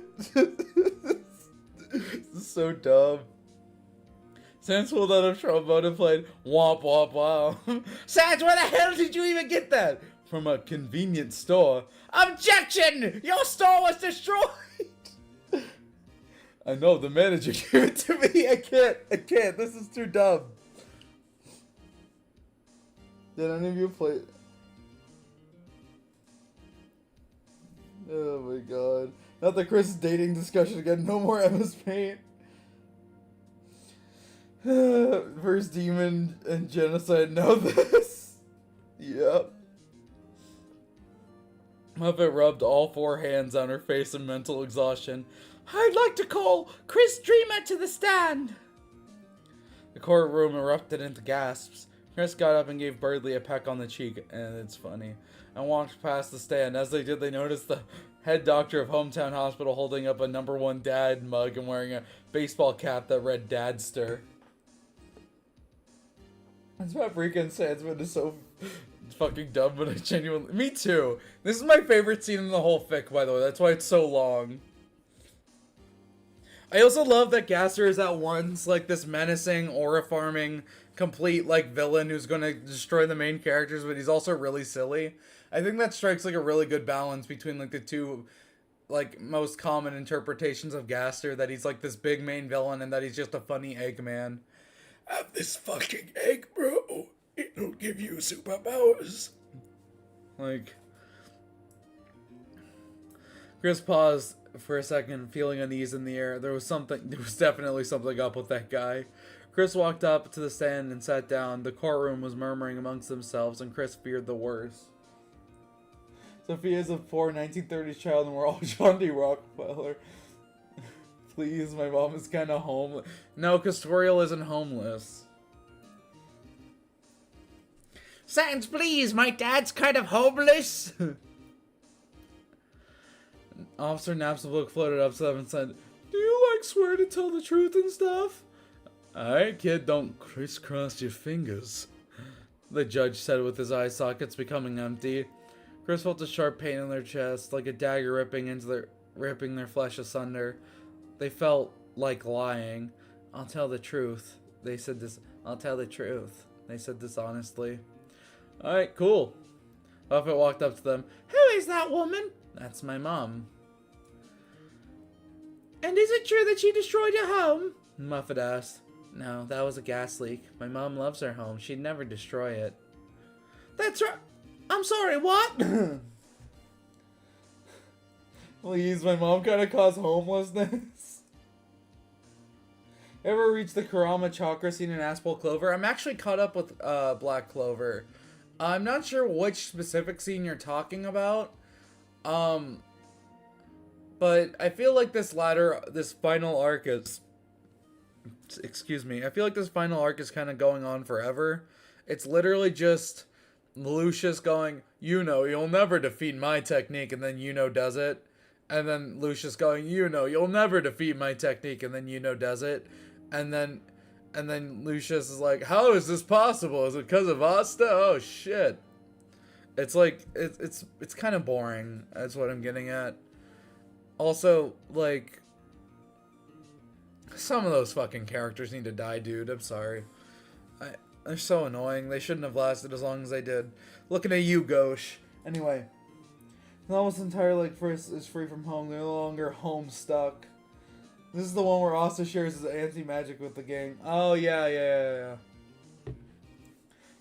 is so dumb. Sans pulled out a trombone and played womp womp wow. Sans, where the hell did you even get that? From a convenience store. Objection! Your store was destroyed! I know, the manager gave it to me. I can't. This is too dumb. Did any of you play? Oh my god. Not the Chris dating discussion again. No more Emma's Paint. First demon and genocide. Know this. Yep. Muffet rubbed all four hands on her face in mental exhaustion. I'd like to call Chris Dreamer to the stand. The courtroom erupted into gasps. Chris got up and gave Birdley a peck on the cheek, and it's funny, and walked past the stand. As they did, they noticed the head doctor of Hometown Hospital holding up a #1 dad mug and wearing a baseball cap that read Dadster. That's Paprika and Sandsman is so fucking dumb, but I genuinely... Me too. This is my favorite scene in the whole fic, by the way. That's why it's so long. I also love that Gaster is at once, like, this menacing, aura-farming, complete, like, villain who's gonna destroy the main characters, but he's also really silly. I think that strikes, like, a really good balance between, like, the two, like, most common interpretations of Gaster, that he's, like, this big main villain and that he's just a funny Eggman. Have this fucking egg, bro. It'll give you superpowers. Like, Chris paused for a second, feeling unease in the air. There was definitely something up with that guy. Chris walked up to the stand and sat down. The courtroom was murmuring amongst themselves, and Chris feared the worst. Sophia's a poor 1930s child, and we're all John D. Rockefeller. Please, my mom is kind of homeless. No, because Toriel isn't homeless. Sans, please, my dad's kind of homeless. Officer Knapp's book floated up to them and said, "Do you, like, swear to tell the truth and stuff?" "Alright, kid, don't crisscross your fingers," the judge said with his eye sockets becoming empty. Chris felt a sharp pain in their chest, like a dagger ripping their flesh asunder. They felt like lying. "I'll tell the truth," they said this. "I'll tell the truth," they said this honestly. "Alright, cool." Buffett walked up to them. "Who is that woman?" "That's my mom." "And is it true that she destroyed your home?" Muffet asked. "No, that was a gas leak. My mom loves her home. She'd never destroy it." "That's right. I'm sorry, what?" Please, my mom kind of caused homelessness. Ever reached the Kurama chakra scene in Aspel Clover? I'm actually caught up with Black Clover. I'm not sure which specific scene you're talking about. But I feel like this final arc is... Excuse me. I feel like this final arc is kind of going on forever. It's literally just Lucius going, you'll never defeat my technique, and then does it. And then Lucius going, you'll never defeat my technique, and then does it. And then Lucius is like, how is this possible? Is it because of Asta? Oh shit. It's like, it's kind of boring. That's what I'm getting at. Also, like, some of those fucking characters need to die, dude. I'm sorry. They're so annoying. They shouldn't have lasted as long as they did. Looking at you, Gauche. Anyway. The almost entire lake first is free from home. They're no longer home stuck. This is the one where Asta shares his anti-magic with the gang. Oh, yeah.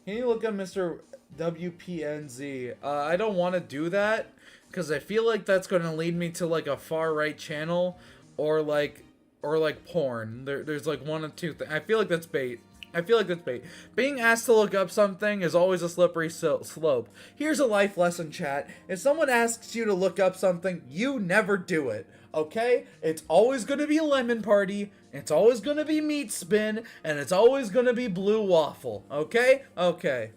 Can you look at Mr. WPNZ? I don't want to do that, because I feel like that's going to lead me to, like, a far-right channel, or like porn. There's, like, one of two things. I feel like that's bait. Being asked to look up something is always a slippery slope. Here's a life lesson, chat. If someone asks you to look up something, you never do it. Okay? It's always going to be Lemon Party, it's always going to be Meat Spin, and it's always going to be Blue Waffle. Okay? Okay.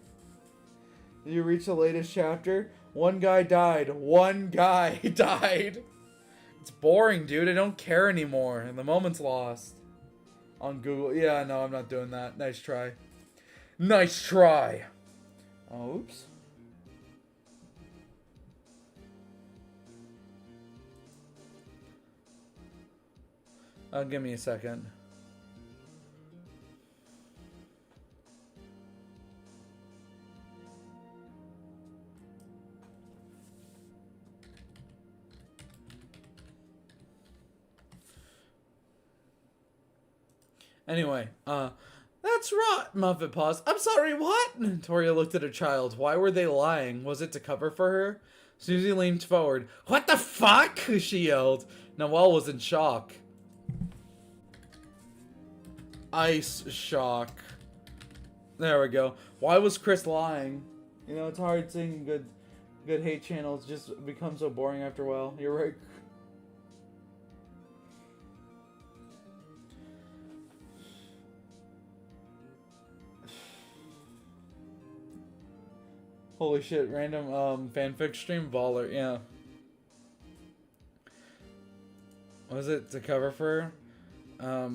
Did you reach the latest chapter? One guy died. It's boring, dude. I don't care anymore, and the moment's lost. On Google. Yeah, no, I'm not doing that. Nice try. Oh, oops. Give me a second. Anyway, that's right, Muffet paused. I'm sorry, what? Toria looked at her child. Why were they lying? Was it to cover for her? Susie leaned forward. What the fuck? She yelled. Noelle was in shock. Ice shock. There we go. Why was Chris lying? It's hard seeing good hate channels just become so boring after a while. You're right. Holy shit, random fanfic stream baller, yeah. Was it to cover for her?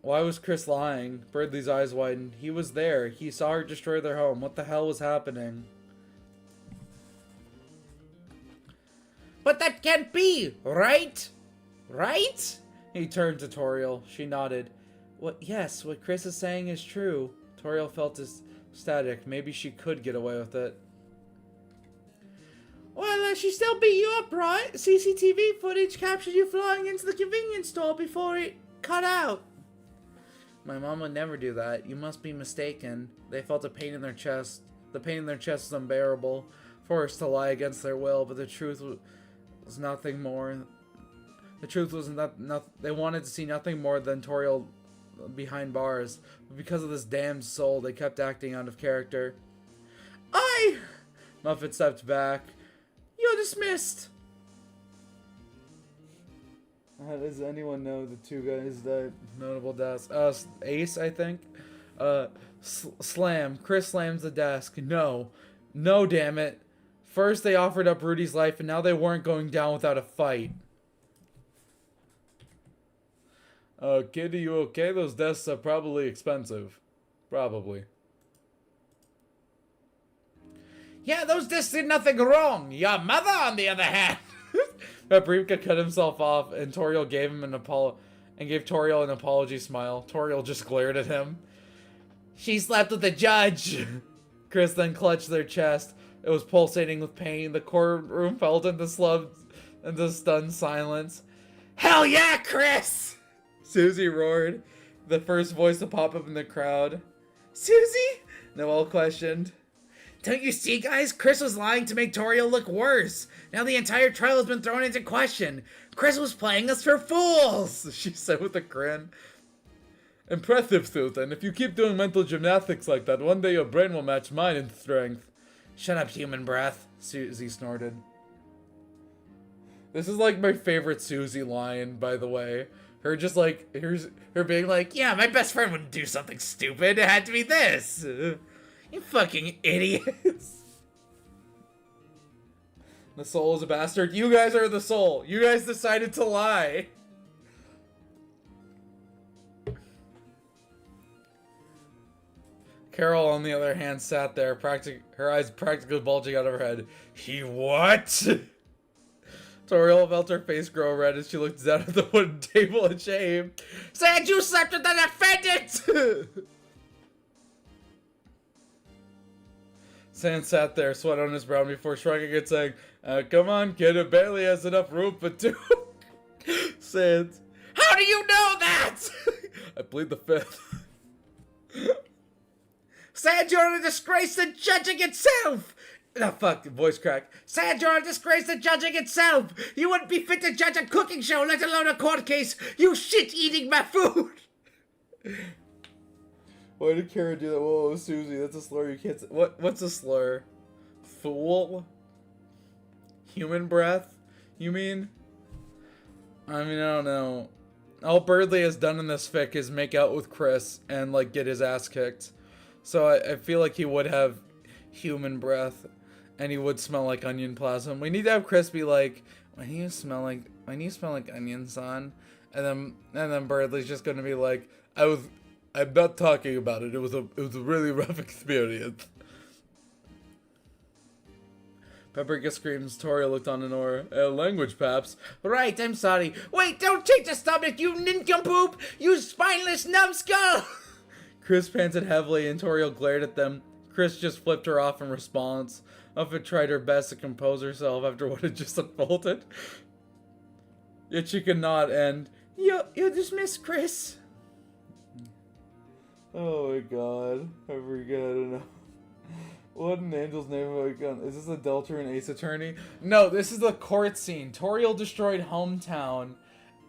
Why was Chris lying? Birdley's eyes widened. He was there. He saw her destroy their home. What the hell was happening? But that can't be, right? Right? He turned to Toriel. She nodded. Yes, what Chris is saying is true. Toriel felt ecstatic. Maybe she could get away with it. Well, she still beat you up, right? CCTV footage captured you flying into the convenience store before it cut out. My mom would never do that. You must be mistaken. They felt a pain in their chest. The pain in their chest was unbearable, forced to lie against their will, but the truth was nothing more. The truth was they wanted to see nothing more than Toriel behind bars. But because of this damned soul, they kept acting out of character. Muffet stepped back. You're dismissed. Does anyone know the two guys that notable deaths? Ace, I think. Slam. Chris slams the desk. No, damn it. First they offered up Rudy's life, and now they weren't going down without a fight. Kid, are you okay? Those desks are probably expensive. Probably. Yeah, those discs did nothing wrong. Your mother, on the other hand. Paprika cut himself off, and Toriel gave him gave Toriel an apology smile. Toriel just glared at him. She slept with the judge. Chris then clutched their chest. It was pulsating with pain. The courtroom fell into stunned silence. Hell yeah, Chris! Susie roared, the first voice to pop up in the crowd. Susie? Noelle questioned. Don't you see, guys? Chris was lying to make Toriel look worse. Now the entire trial has been thrown into question. Chris was playing us for fools, she said with a grin. Impressive, Susan. If you keep doing mental gymnastics like that, one day your brain will match mine in strength. Shut up, human breath, Susie snorted. This is like my favorite Susie line, by the way. Her just like, here's her being like, yeah, my best friend wouldn't do something stupid. It had to be this. You fucking idiots. The soul is a bastard. You guys are the soul. You guys decided to lie. Carol, on the other hand, sat there, her eyes practically bulging out of her head. He what? Toriel felt her face grow red as she looked down at the wooden table in shame. Said you slept with the defendant! Sand sat there, sweat on his brow before shrugging and saying, come on, kid, it barely has enough room for two. Sand. How do you know that? I plead the fifth. Sad you're a disgrace to judging itself! Ah, fuck, voice crack. Sad you're a disgrace to judging itself! You wouldn't be fit to judge a cooking show, let alone a court case! You shit-eating buffoon! Why did Kara do that? Whoa, Susie, that's a slur you can't say. What's a slur? Fool? Human breath? You mean? I don't know. All Birdley has done in this fic is make out with Chris and, like, get his ass kicked. So I feel like he would have human breath, and he would smell like onion plasm. We need to have Chris be like, when you smell like onion, son? And then Birdley's just gonna be like, I'm not talking about it. It was a really rough experience. Paprika screams. Toriel looked on in awe. Language, paps. Right, I'm sorry. Wait, don't take the stomach, you nincompoop! You spineless numbskull! Chris panted heavily and Toriel glared at them. Chris just flipped her off in response. Muffet tried her best to compose herself after what had just unfolded. Yet she could not end. You're dismissed, Chris. Oh my god. I forget, I don't know. What an angel's name have I got? Is this a Deltarune Ace attorney? No, this is the court scene. Toriel destroyed Hometown,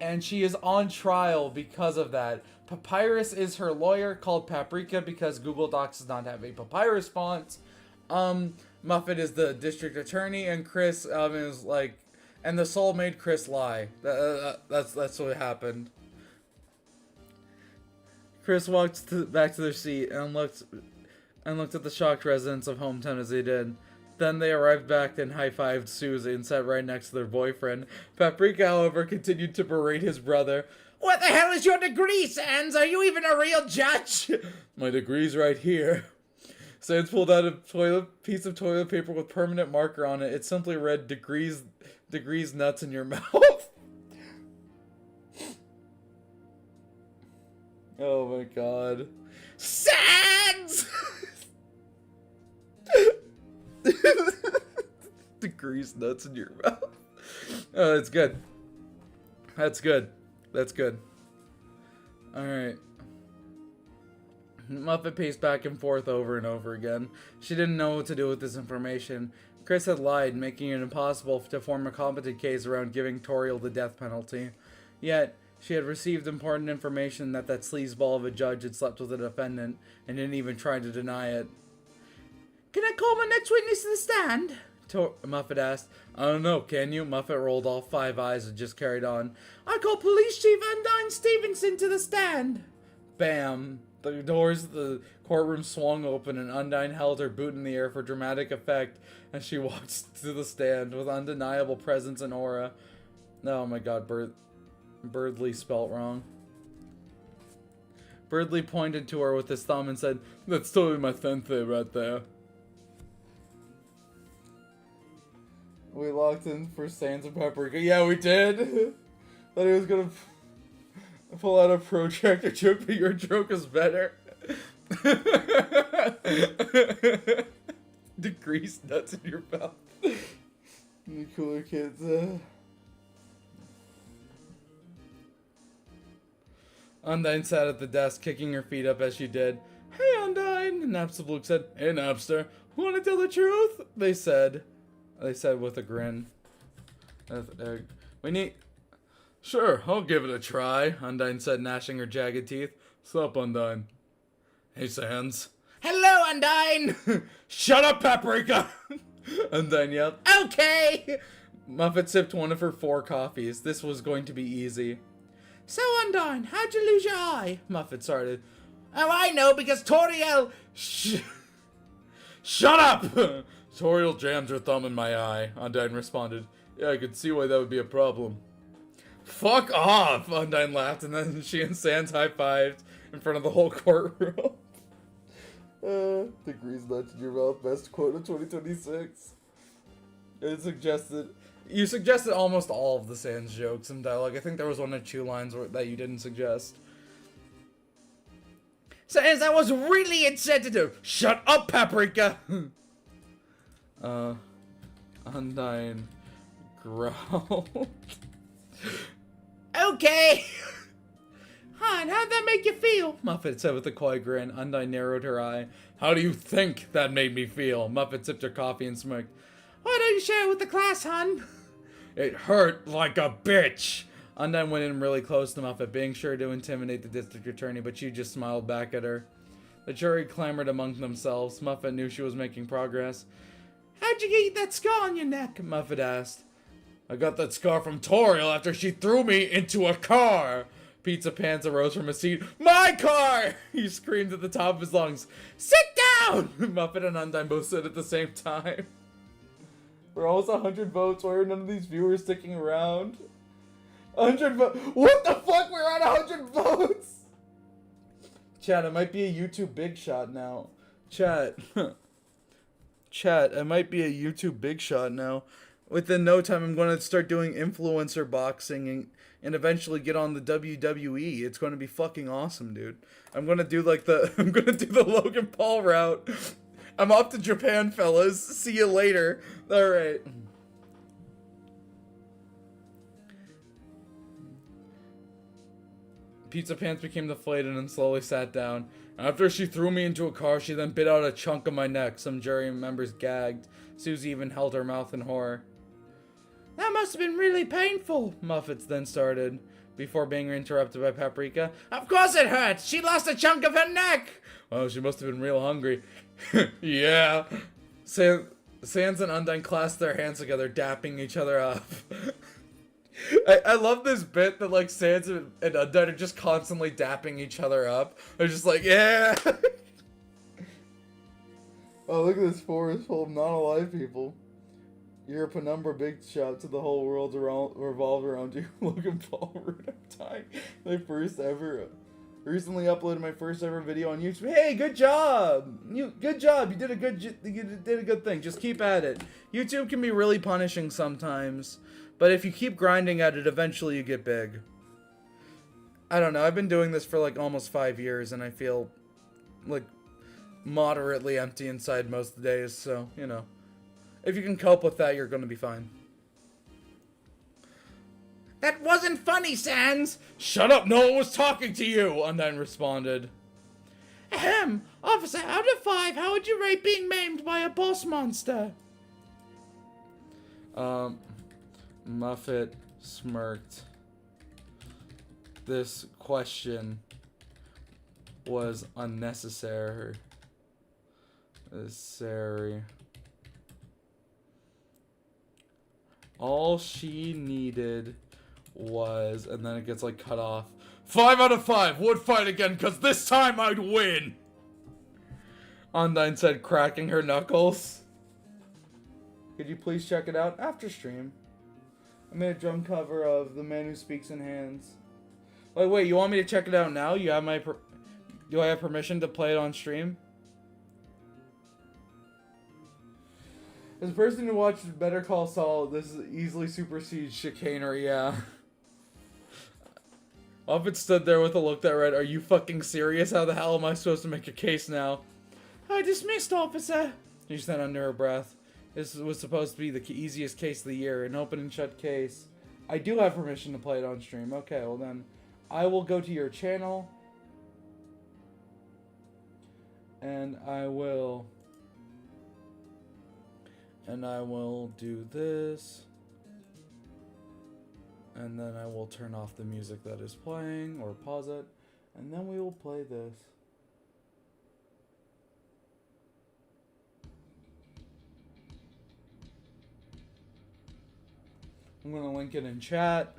and she is on trial because of that. Papyrus is her lawyer, called Paprika because Google Docs does not have a papyrus font. Muffet is the district attorney, and Chris is like, and the soul made Chris lie. That's what happened. Chris walked back to their seat and looked at the shocked residents of Hometown as they did. Then they arrived back and high-fived Susie and sat right next to their boyfriend. Paprika, however, continued to berate his brother. What the hell is your degree, Sans? Are you even a real judge? My degree's right here. Sans pulled out a piece of toilet paper with permanent marker on it. It simply read, degrees nuts in your mouth. Oh my god. Sans! Degrees nuts in your mouth. Oh, that's good. That's good. That's good. Alright. Muffet paced back and forth over and over again. She didn't know what to do with this information. Chris had lied, making it impossible to form a competent case around giving Toriel the death penalty. Yet, She had received important information that sleazeball of a judge had slept with a defendant and didn't even try to deny it. Can I call my next witness to the stand? Muffet asked. I don't know, can you? Muffet rolled all 5 eyes and just carried on. I call Police Chief Undyne Stevenson to the stand. Bam! The doors of the courtroom swung open and Undyne held her boot in the air for dramatic effect as she walked to the stand with undeniable presence and aura. Oh my god, Birdley spelt wrong. Birdley pointed to her with his thumb and said, "That's totally my sensei right there." We locked in for Sans and Paprika. Yeah, we did. Thought he was gonna pull out a protractor joke, but your joke is better. The grease nuts in your mouth. The cooler kids. Undyne sat at the desk, kicking her feet up as she did. Hey, Undyne, Napstablook said. Hey, Napster. Want to tell the truth? They said with a grin. We need... Sure, I'll give it a try, Undyne said, gnashing her jagged teeth. Sup, Undyne? Hey, Sans. Hello, Undyne! Shut up, Paprika! Undyne yelled. Okay! Muffet sipped one of her 4 coffees. This was going to be easy. So, Undyne, how'd you lose your eye? Muffet started. Oh, I know, because Toriel... Shut up! Toriel jammed her thumb in my eye, Undyne responded. Yeah, I could see why that would be a problem. Fuck off! Undyne laughed, and then she and Sans high-fived in front of the whole courtroom. The grease nuts in your mouth, best quote of 2026. You suggested almost all of the Sans jokes in dialogue. I think there was 1 or 2 lines that you didn't suggest. Sans, that was really insensitive! Shut up, Paprika! Undyne growled. Okay! Hon, how'd that make you feel? Muffet said with a coy grin. Undyne narrowed her eye. How do you think that made me feel? Muffet sipped her coffee and smirked. Why don't you share it with the class, hon? It hurt like a bitch! Undyne went in really close to Muffet, being sure to intimidate the district attorney, but she just smiled back at her. The jury clamored among themselves. Muffet knew she was making progress. How'd you get that scar on your neck? Muffet asked. I got that scar from Toriel after she threw me into a car! Pizza Pants arose from his seat. My car! He screamed at the top of his lungs. Sit down! Muffet and Undyne both said at the same time. We're almost 100 votes. Why are none of these viewers sticking around? 100 votes. What the fuck? We're at 100 votes! Chat, it might be a YouTube big shot now. Chat. Chat, it might be a YouTube big shot now. Within no time, I'm going to start doing influencer boxing and eventually get on the WWE. It's going to be fucking awesome, dude. I'm going to do the Logan Paul route. I'm off to Japan, fellas. See you later. All right. Pizza Pants became deflated and slowly sat down. After she threw me into a car, she then bit out a chunk of my neck. Some jury members gagged. Susie even held her mouth in horror. That must have been really painful, Muffets then started, before being interrupted by Paprika. Of course it hurts! She lost a chunk of her neck! Oh, she must have been real hungry. Yeah. Sans and Undyne clasped their hands together, dapping each other up. I love this bit that, like, Sans and Undyne are just constantly dapping each other up. They're just like, yeah! Oh, look at this forest full of non-alive people. You're a penumbra big shot to the whole world revolved around you. Logan Paul rude up time. My first ever. Recently uploaded my first ever video on YouTube. Hey, good job! Good job. You did a good thing. Just keep at it. YouTube can be really punishing sometimes, but if you keep grinding at it, eventually you get big. I don't know. I've been doing this for like almost 5 years, and I feel like moderately empty inside most of the days. So you know, if you can cope with that, you're going to be fine. That wasn't funny, Sans! Shut up! No one was talking to you! Undyne responded. Ahem! Officer, out of 5, how would you rate being maimed by a boss monster? Muffet smirked. this question was unnecessary. All she needed was, and then it gets like cut off. 5 out of 5 would fight again, cause this time I'd win. Undyne said, cracking her knuckles. Could you please check it out after stream? I made a drum cover of The Man Who Speaks in Hands. Wait, you want me to check it out now? You have my do I have permission to play it on stream? As a person who watched Better Call Saul, this easily supersedes chicanery, yeah. Offit stood there with a look that read, are you fucking serious? How the hell am I supposed to make a case now? Dismissed, officer. She said under her breath. This was supposed to be the easiest case of the year, an open and shut case. I do have permission to play it on stream. Okay, well then, I will go to your channel. And I will do this. And then I will turn off the music that is playing, or pause it. And then we will play this. I'm going to link it in chat.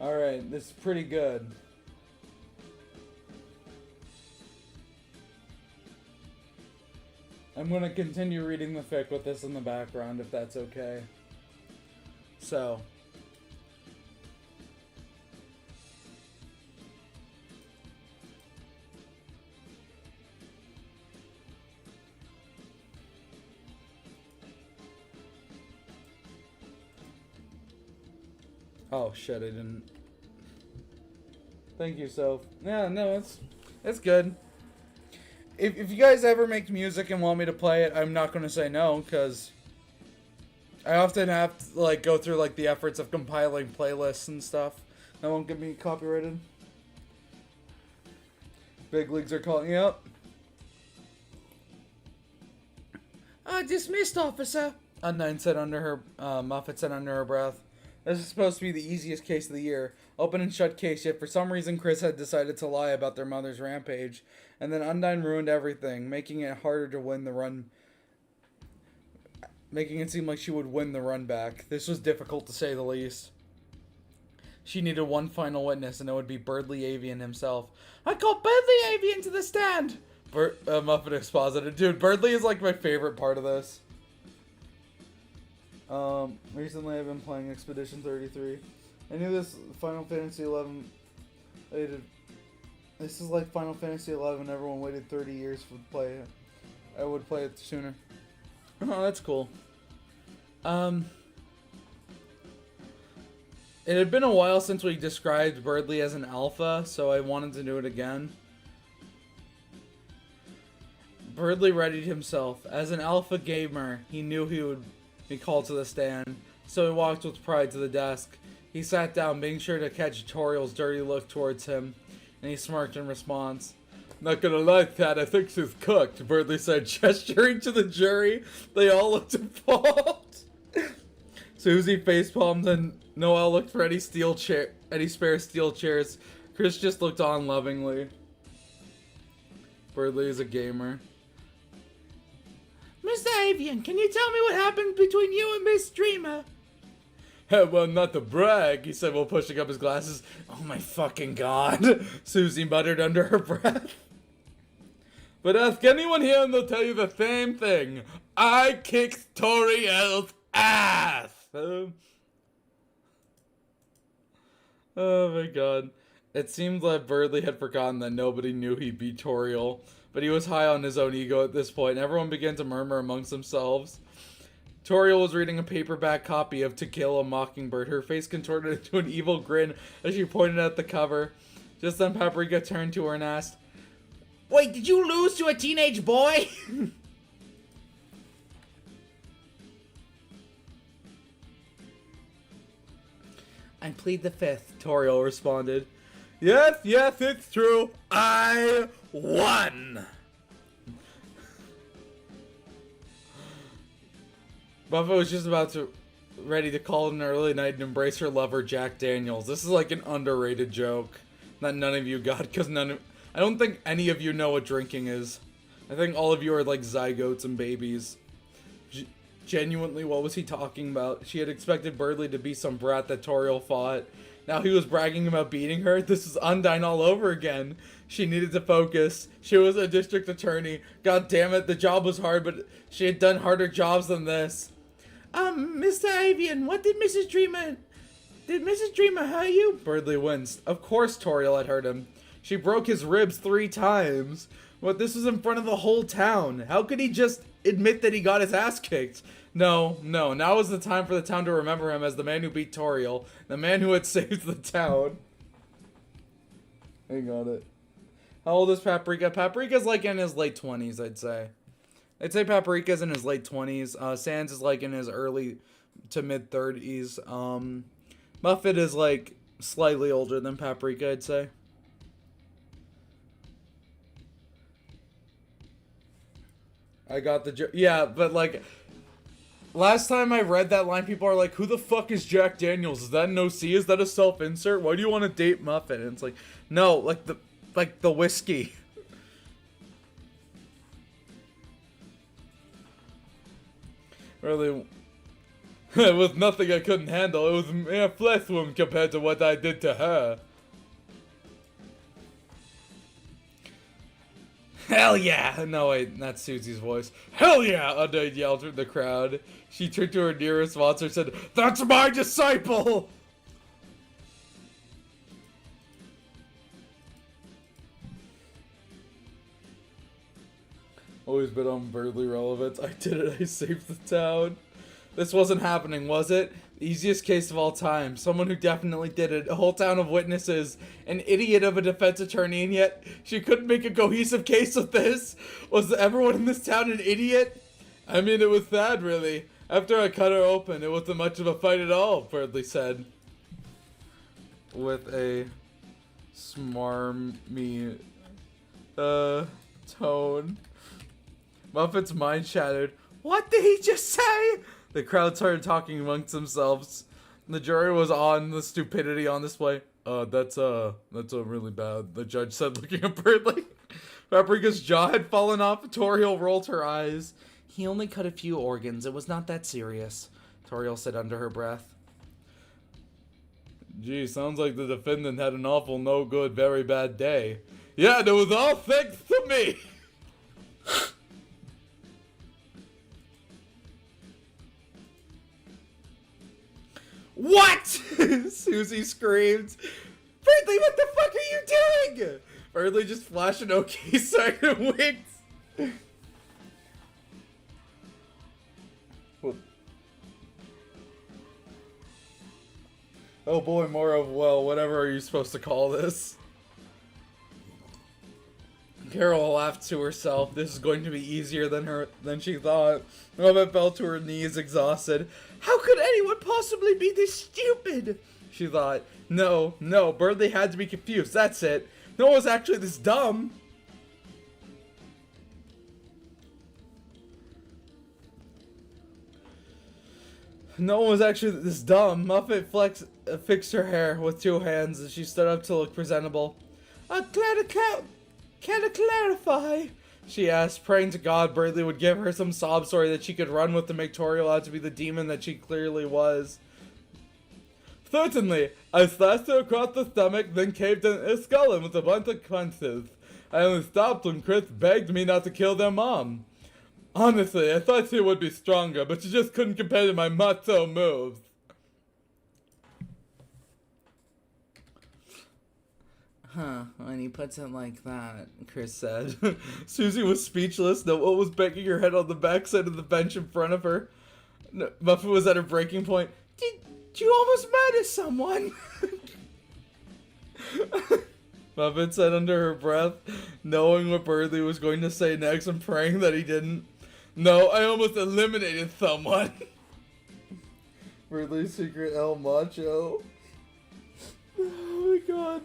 Alright, this is pretty good. I'm going to continue reading the fic with this in the background, if that's okay. So. Oh shit, I didn't. Thank you, Soph. Yeah, no, it's good. If you guys ever make music and want me to play it, I'm not going to say no, because I often have to, like, go through, like, the efforts of compiling playlists and stuff. That won't get me copyrighted. Big leagues are calling you up. Dismissed, officer. Undyne said under her, Muffet said under her breath. This is supposed to be the easiest case of the year. Open and shut case, yet for some reason Chris had decided to lie about their mother's rampage. And then Undyne ruined everything, making it harder to win the run. Making it seem like she would win the run back. This was difficult to say the least. She needed one final witness, and it would be Birdly Avian himself. I called Birdly Avian to the stand. Muffet exposited. Dude, Birdly is like my favorite part of this. Recently I've been playing Expedition 33. I knew this Final Fantasy 11 waited. This is like Final Fantasy 11. Everyone waited 30 years to play it. I would play it sooner. Oh, that's cool. It had been a while since we described Birdly as an alpha, so I wanted to do it again. Birdly readied himself. As an alpha gamer, he knew he would be called to the stand, so he walked with pride to the desk. He sat down, being sure to catch Toriel's dirty look towards him, and he smirked in response. Not gonna lie, Thad, I think she's cooked, Birdly said, gesturing to the jury. They all looked appalled. Susie facepalmed, and Noelle looked for any spare steel chairs. Chris just looked on lovingly. Birdly is a gamer. Mr. Avian, can you tell me what happened between you and Miss Dreamer? Well, not to brag, he said while pushing up his glasses. Oh my fucking god, Susie muttered under her breath. But ask anyone here and they'll tell you the same thing. I kicked Toriel's ass! Oh my god. It seemed like Birdly had forgotten that nobody knew he beat Toriel, but he was high on his own ego at this point, and everyone began to murmur amongst themselves. Toriel was reading a paperback copy of To Kill a Mockingbird, her face contorted into an evil grin as she pointed at the cover. Just then Paprika turned to her and asked, Wait, did you lose to a teenage boy? I plead the fifth, Toriel responded. Yes, it's true. I won. Buffett was just ready to call it an early night and embrace her lover, Jack Daniels. This is like an underrated joke that none of you got, because I don't think any of you know what drinking is. I think all of you are like zygotes and babies. Genuinely, what was he talking about? She had expected Birdley to be some brat that Toriel fought. Now he was bragging about beating her? This is Undyne all over again. She needed to focus. She was a district attorney. God damn it, the job was hard, but she had done harder jobs than this. Mr. Avian, what did Mrs. Dreamer... Did Mrs. Dreamer hurt you? Birdley winced. Of course Toriel had hurt him. She broke his ribs 3 times. But this was in front of the whole town. How could he just admit that he got his ass kicked? No. Now is the time for the town to remember him as the man who beat Toriel. The man who had saved the town. I got it. How old is Paprika? Paprika's like in his late 20s, I'd say. I'd say Paprika's in his late 20s. Sans is like in his early to mid 30s. Muffet is like slightly older than Paprika, I'd say. I got the joke. Yeah, but like, last time I read that line, people are like, who the fuck is Jack Daniels? Is that an OC? Is that a self-insert? Why do you want to date Muffet? And it's like, no, like the whiskey. Really, it was nothing I couldn't handle. It was a mere flesh wound compared to what I did to her. Hell yeah! No, wait, that's Susie's voice. Hell yeah! Undyne yelled at the crowd. She turned to her nearest monster and said, that's my disciple! Always been on Birdley relevance. I did it, I saved the town. This wasn't happening, was it? The easiest case of all time. Someone who definitely did it. A whole town of witnesses. An idiot of a defense attorney, and yet she couldn't make a cohesive case of this. Was everyone in this town an idiot? I mean, it was sad, really. After I cut her open, it wasn't much of a fight at all, Birdley said. With a smarmy, tone. Muffet's mind shattered. What did he just say? The crowd started talking amongst themselves. The jury was on the stupidity on display. That's really bad, the judge said, looking at Birdley. Paprika's jaw had fallen off. Toriel rolled her eyes. He only cut a few organs. It was not that serious, Toriel said under her breath. Gee, sounds like the defendant had an awful, no good, very bad day. Yeah, and it was all thanks to me. What? Susie screamed. Birdley, what the fuck are you doing? Birdley just flashed an okay sign and winked. Oh boy, more of, well, whatever are you supposed to call this? Carol laughed to herself. This is going to be easier than she thought. Muffet fell to her knees, exhausted. How could anyone possibly be this stupid? She thought. No, Birdley had to be confused. That's it. No one was actually this dumb. No one was actually this dumb. Muffet fixed her hair with 2 hands as she stood up to look presentable. Can I clarify? She asked, praying to God Birdley would give her some sob story that she could run with to make Toriel out to be the demon that she clearly was. Certainly. I slashed her across the stomach, then caved in her skull in with a bunch of punches. I only stopped when Chris begged me not to kill their mom. Honestly, I thought she would be stronger, but she just couldn't compare to my macho moves. Huh, when he puts it like that, Chris said. Susie was speechless. Noah was banging her head on the backside of the bench in front of her. Muffet was at her breaking point. Did you almost murder someone? Muffet said under her breath, knowing what Birdley was going to say next and praying that he didn't. No, I almost eliminated someone. Birdley's secret El Macho. my god.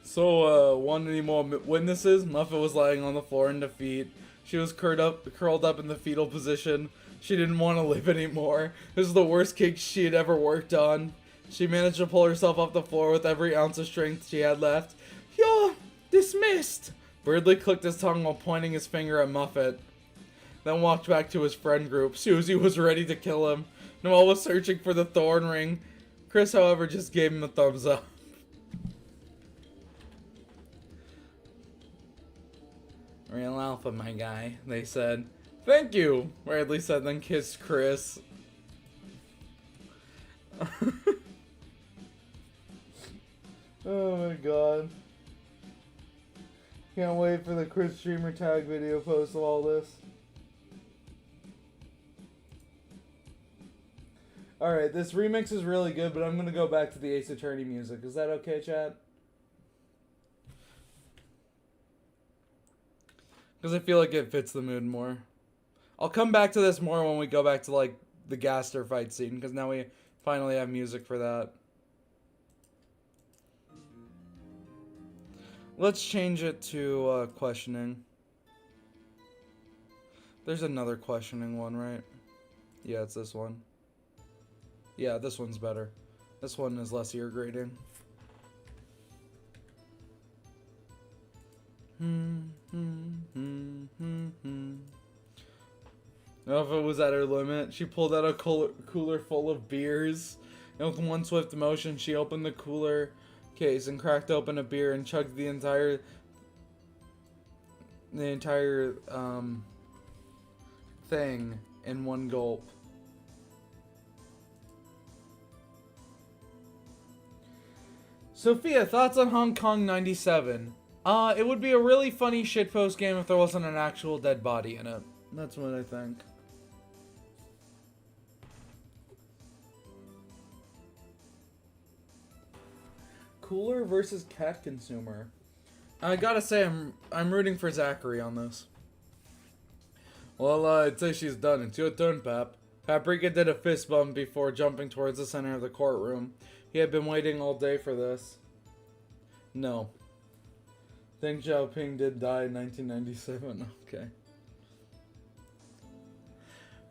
So, want any more witnesses? Muffet was lying on the floor in defeat. She was curled up in the fetal position. She didn't want to live anymore. This was the worst cake she had ever worked on. She managed to pull herself off the floor with every ounce of strength she had left. You're dismissed. Birdley clicked his tongue while pointing his finger at Muffet. Then walked back to his friend group. Susie was ready to kill him. Noelle was searching for the thorn ring. Chris, however, just gave him a thumbs up. Real alpha, my guy, they said. Thank you, Bradley said, then kissed Chris. Oh my god. Can't wait for the Chris Streamer tag video post of all this. Alright, this remix is really good, but I'm gonna go back to the Ace Attorney music. Is that okay, chat? Because I feel like it fits the mood more. I'll come back to this more when we go back to, like, the Gaster fight scene, because now we finally have music for that. Let's change it to questioning. There's another questioning one, right? Yeah, it's this one. Yeah, this one's better. This one is less irritating. If it was at her limit, she pulled out a cooler full of beers. And with one swift motion, she opened the cooler case and cracked open a beer and chugged the entire thing in one gulp. Sophia, thoughts on Hong Kong 97? It would be a really funny shitpost game if there wasn't an actual dead body in it. That's what I think. Cooler versus cat consumer. I gotta say, I'm rooting for Zachary on this. Well, I'd say she's done. It's your turn, Pap. Paprika did a fist bump before jumping towards the center of the courtroom. He had been waiting all day for this. No. Deng Xiaoping did die in 1997. Okay.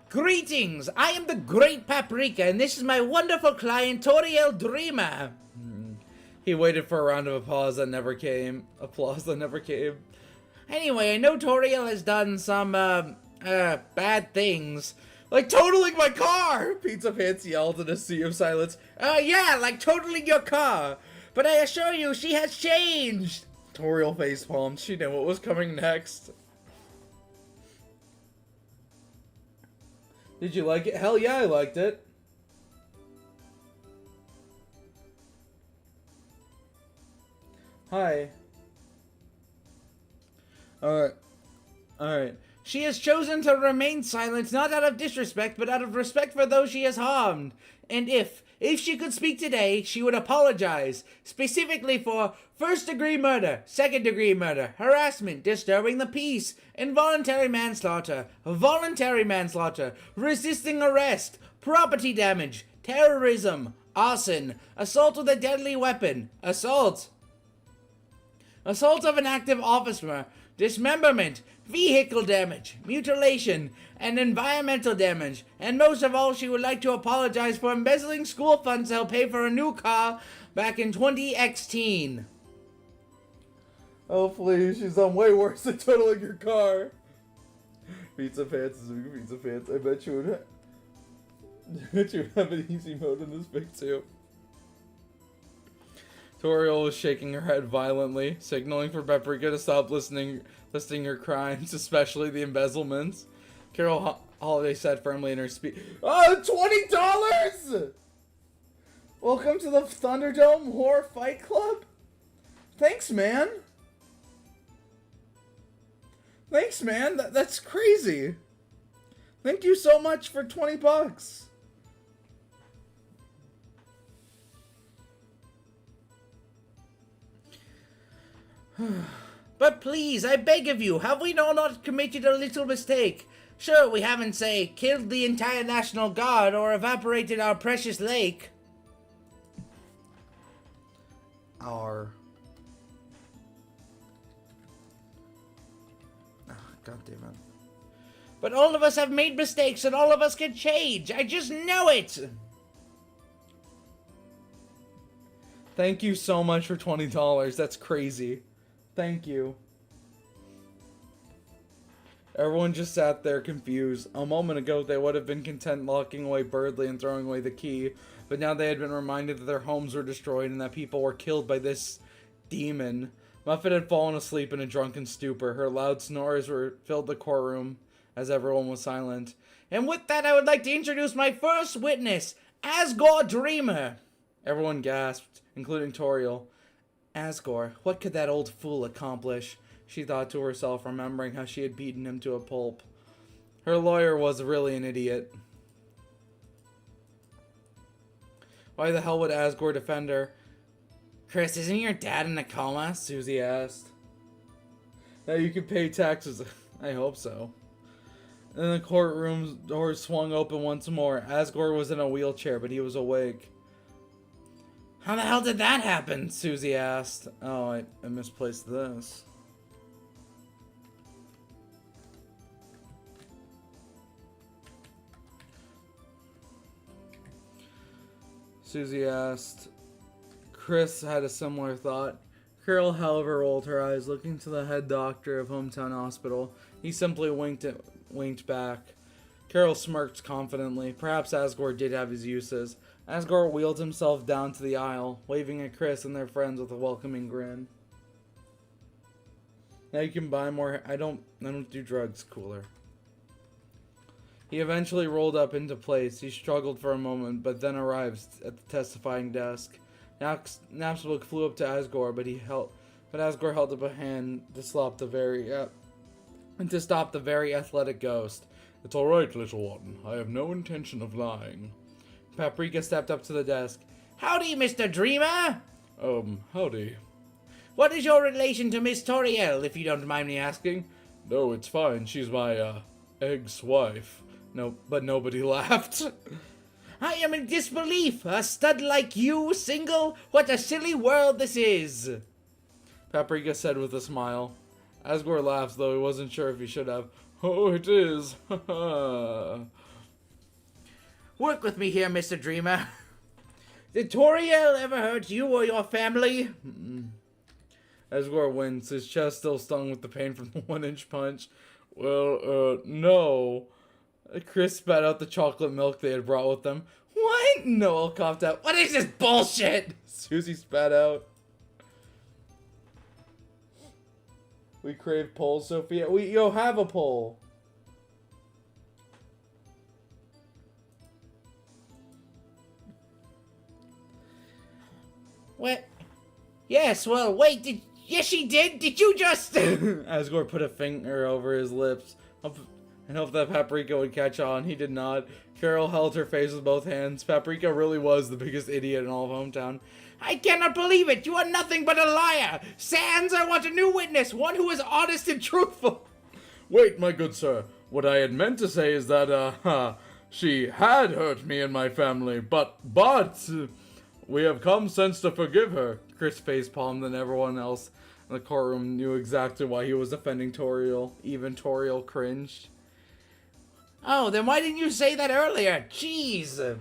Greetings! I am the Great Paprika, and this is my wonderful client, Toriel Dreamer. He waited for a round of applause that never came. Anyway, I know Toriel has done some, bad things. Like totaling my car! Pizza Pants yelled in a sea of silence. Yeah, like totaling your car. But I assure you, she has changed. Toriel facepalmed. She knew what was coming next. Did you like it? Hell yeah, I liked it. Hi. Alright. She has chosen to remain silent, not out of disrespect, but out of respect for those she has harmed. And if she could speak today, she would apologize, specifically for first-degree murder, second-degree murder, harassment, disturbing the peace, involuntary manslaughter, voluntary manslaughter, resisting arrest, property damage, terrorism, arson, assault with a deadly weapon, assault of an active officer, dismemberment, vehicle damage, mutilation, and environmental damage. And most of all, she would like to apologize for embezzling school funds to help pay for a new car back in 2016. Oh, please, she's done way worse than totaling your car. Pizza Pants is doing Pizza Pants. I bet you would have an easy mode in this big too. Toriel was shaking her head violently, signaling for Paprika to stop listing her crimes, especially the embezzlements. Carol Holiday said firmly in her speech, $20! Welcome to the Thunderdome Horror Fight Club? Thanks, man. That's crazy. Thank you so much for $20. But please, I beg of you, have we not committed a little mistake? Sure, we haven't, say, killed the entire National Guard or evaporated our precious lake. our... God damn it. But all of us have made mistakes and all of us can change. I just know it. Thank you so much for $20. That's crazy. Thank you. Everyone just sat there confused. A moment ago, they would have been content locking away Birdley and throwing away the key, but now they had been reminded that their homes were destroyed and that people were killed by this demon. Muffet had fallen asleep in a drunken stupor. Her loud snores filled the courtroom as everyone was silent. And with that, I would like to introduce my first witness, Asgore Dreamer. Everyone gasped, including Toriel. Asgore, what could that old fool accomplish? She thought to herself, remembering how she had beaten him to a pulp. Her lawyer was really an idiot. Why the hell would Asgore defend her? Chris, isn't your dad in a coma? Susie asked. Now you can pay taxes. I hope so. Then the courtroom door swung open once more. Asgore was in a wheelchair, but he was awake. How the hell did that happen? Susie asked. Oh, I misplaced this. Susie asked. Chris had a similar thought. Carol, however, rolled her eyes, looking to the head doctor of Hometown Hospital. He simply winked back. Carol smirked confidently. Perhaps Asgore did have his uses. Asgore wheeled himself down to the aisle, waving at Chris and their friends with a welcoming grin. Now you can buy more. I don't do drugs, cooler. He eventually rolled up into place. He struggled for a moment, but then arrived at the testifying desk. Napsbook flew up to Asgore, but Asgore held up a hand to stop the very athletic ghost. It's all right, little one. I have no intention of lying. Paprika stepped up to the desk. Howdy, Mr. Dreamer. Howdy. What is your relation to Miss Toriel, if you don't mind me asking? No, it's fine. She's my, ex-wife. No, but nobody laughed. I am in disbelief. A stud like you, single? What a silly world this is. Paprika said with a smile. Asgore laughed, though he wasn't sure if he should have. Oh, it is. Work with me here, Mr. Dreamer. Did Toriel ever hurt you or your family? Asgore winced, his chest still stung with the pain from the 1-inch punch. Well, no. Chris spat out the chocolate milk they had brought with them. What? Noel coughed out. What is this bullshit? Susie spat out. We crave polls, Sophia. Yo, have a poll. What? Yes, well, wait, yes, she did? Did you just... Asgore put a finger over his lips and hoped that Paprika would catch on. He did not. Carol held her face with both hands. Paprika really was the biggest idiot in all of Hometown. I cannot believe it. You are nothing but a liar. Sans, I want a new witness, one who is honest and truthful. Wait, my good sir. What I had meant to say is that, she had hurt me and my family, but, we have come since to forgive her. Chris facepalmed, and everyone else in the courtroom knew exactly why he was offending Toriel. Even Toriel cringed. Oh, then why didn't you say that earlier? Jeez.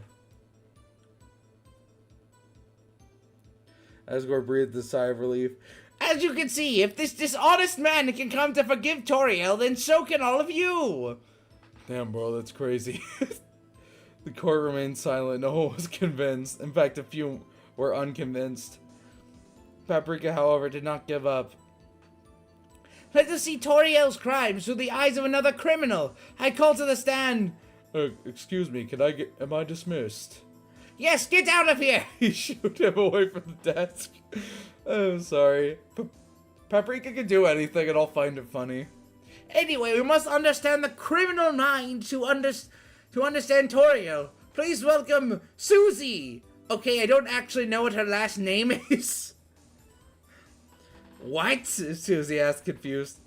Asgore breathed a sigh of relief. As you can see, if this dishonest man can come to forgive Toriel, then so can all of you. Damn, bro, that's crazy. The court remained silent. No one was convinced. In fact, a few were unconvinced. Paprika, however, did not give up. Let us see Toriel's crimes through the eyes of another criminal. I call to the stand. Excuse me, am I dismissed? Yes, get out of here! He shooed him away from the desk. I'm sorry. Paprika can do anything and I'll find it funny. Anyway, we must understand the criminal mind to understand Toriel. Please welcome Susie. Okay, I don't actually know what her last name is. What? Susie asked, confused.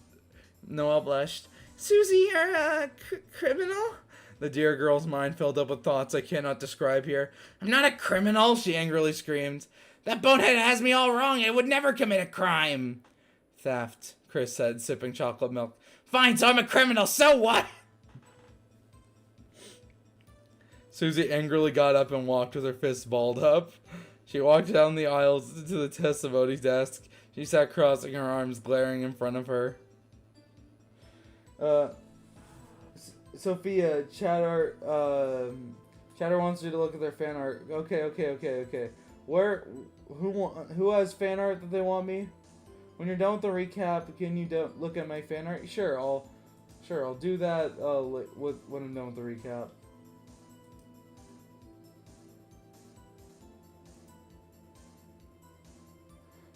Noelle blushed. Susie, you're a criminal? The dear girl's mind filled up with thoughts I cannot describe here. I'm not a criminal, she angrily screamed. That bonehead has me all wrong. I would never commit a crime. Theft, Chris said, sipping chocolate milk. Fine, so I'm a criminal. So what? Susie angrily got up and walked with her fists balled up. She walked down the aisles to the testimony desk. She sat crossing her arms, glaring in front of her. Sophia, Chatter wants you to look at their fan art. Okay. Who has fan art that they want me? When you're done with the recap, can you look at my fan art? Sure, I'll do that when I'm done with the recap.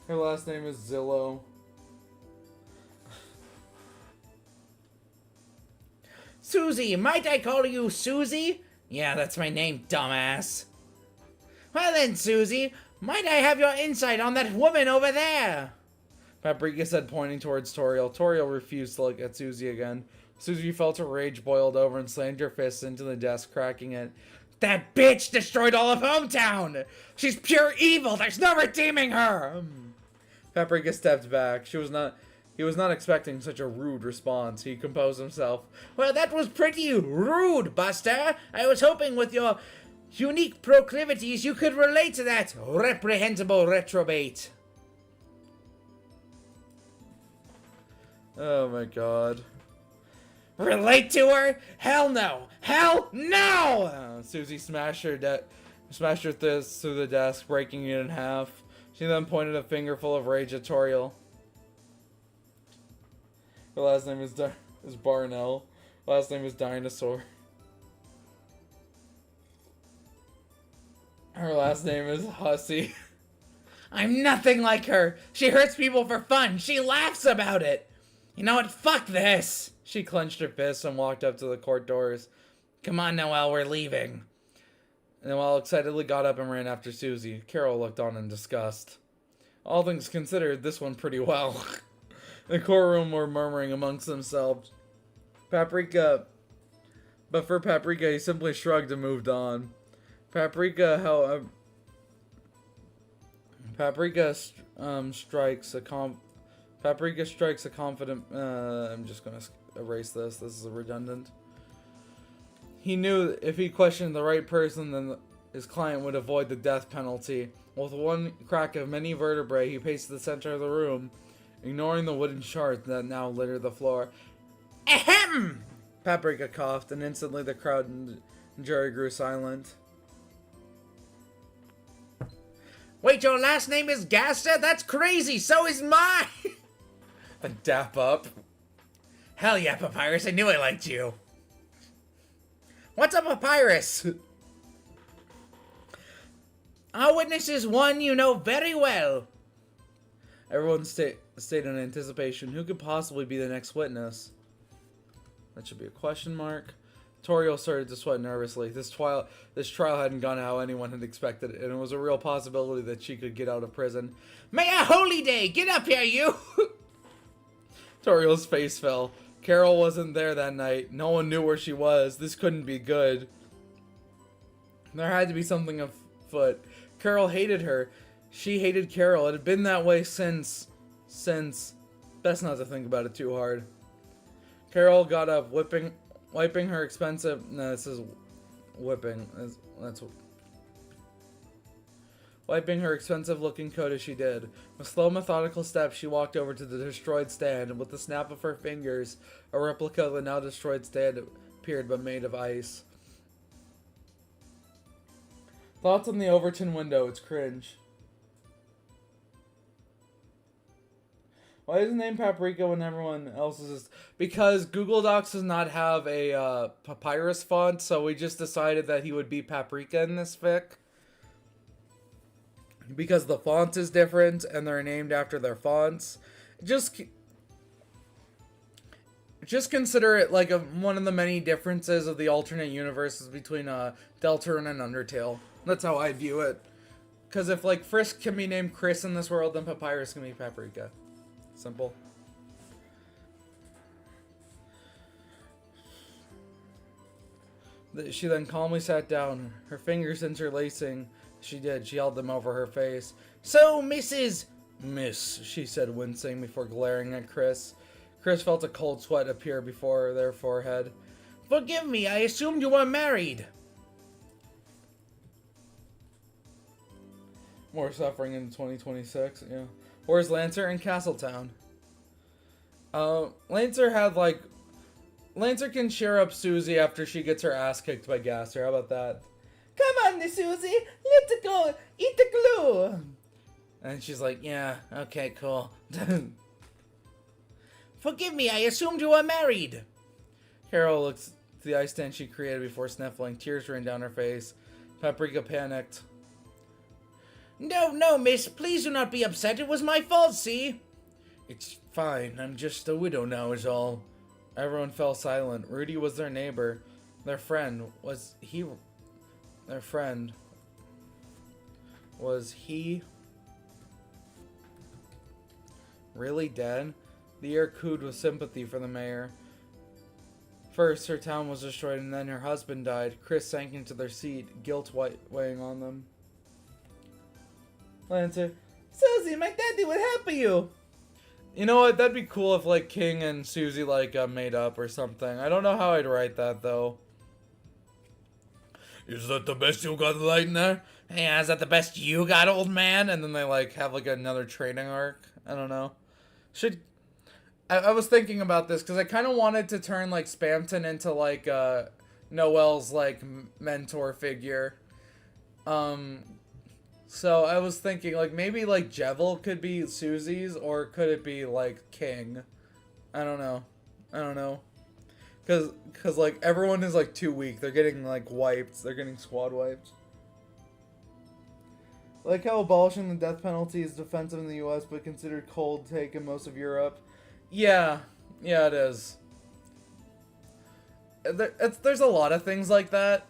Her last name is Zillow. Susie, might I call you Susie? Yeah, that's my name, dumbass. Well then, Susie, might I have your insight on that woman over there? Paprika said, pointing towards Toriel. Toriel refused to look at Susie again. Susie felt her rage boiled over and slammed her fists into the desk, cracking it. That bitch destroyed all of hometown! She's pure evil! There's no redeeming her! Paprika stepped back. He was not expecting such a rude response. He composed himself. Well, that was pretty rude, Buster. I was hoping with your unique proclivities you could relate to that reprehensible reprobate. Oh my god. Relate to her? Hell no! Hell no! Susie smashed her fist through the desk, breaking it in half. She then pointed a finger full of rage at Toriel. Her last name is Barnell. Last name is Dinosaur. Her last name is Hussy. I'm nothing like her. She hurts people for fun. She laughs about it. You know what? Fuck this. She clenched her fists and walked up to the court doors. Come on, Noelle, we're leaving. And Noelle excitedly got up and ran after Susie. Carol looked on in disgust. All things considered, this went pretty well. The courtroom were murmuring amongst themselves. But for Paprika, he simply shrugged and moved on. Paprika strikes a confident. I'm just gonna erase this. This is redundant. He knew if he questioned the right person, then his client would avoid the death penalty. With one crack of many vertebrae, he paced to the center of the room, ignoring the wooden shards that now littered the floor. Ahem! Paprika coughed, and instantly the crowd and jury grew silent. Wait, your last name is Gaster? That's crazy! So is mine! A dap up. Hell yeah, Papyrus, I knew I liked you. What's up, Papyrus? Our witness is one you know very well. Everyone stayed in anticipation. Who could possibly be the next witness? That should be a question mark. Toriel started to sweat nervously. This trial hadn't gone how anyone had expected it, and it was a real possibility that she could get out of prison. May a holy day! Get up here, you! Toriel's face fell. Carol wasn't there that night. No one knew where she was. This couldn't be good. There had to be something afoot. Carol hated her. She hated Carol. It had been that way since... Best not to think about it too hard. Carol got up, wiping her expensive... No, this is whipping. That's wiping her expensive-looking coat as she did. With slow, methodical steps, she walked over to the destroyed stand, and with the snap of her fingers, a replica of the now destroyed stand appeared, but made of ice. Thoughts on the Overton window. It's cringe. Why is his name Paprika when everyone else is... Because Google Docs does not have a papyrus font, so we just decided that he would be Paprika in this fic. Because the font is different, and they're named after their fonts. Just consider it like one of the many differences of the alternate universes between Deltarune and Undertale. That's how I view it. Because if like Frisk can be named Chris in this world, then Papyrus can be Paprika. Simple. She then calmly sat down, her fingers interlacing. She held them over her face. So, Mrs. Miss, she said, wincing before glaring at Chris. Chris felt a cold sweat appear before their forehead. Forgive me, I assumed you were married. More suffering in 2026, yeah. Where's Lancer? In Castletown. Lancer can cheer up Susie after she gets her ass kicked by Gasser. How about that? Come on, Susie, let's go eat the glue. And she's like, yeah, okay, cool. Forgive me, I assumed you were married. Carol looks at the ice stand she created before sniffling. Tears ran down her face. Paprika panicked. No, miss, please do not be upset. It was my fault, see? It's fine. I'm just a widow now is all. Everyone fell silent. Rudy was their neighbor. Their friend. Was he really dead? The air cooed with sympathy for the mayor. First, her town was destroyed, and then her husband died. Chris sank into their seat, guilt weighing on them. Lancer, Susie, my daddy would help you. you know what? That'd be cool if, like, King and Susie, like, made up or something. I don't know how I'd write that, though. Is that the best you got right there? Yeah, is that the best you got, old man? And then they, like, have, like, another training arc. I don't know. I was thinking about this, because I kind of wanted to turn, like, Spamton into, like, Noel's, like, mentor figure. So I was thinking, like, maybe, like, Jevil could be Susie's, or could it be, like, King? I don't know. Because, like, everyone is, like, too weak. They're getting, like, wiped. They're getting squad wiped. Like how abolishing the death penalty is defensive in the U.S., but considered cold take in most of Europe. Yeah, it is. There's a lot of things like that.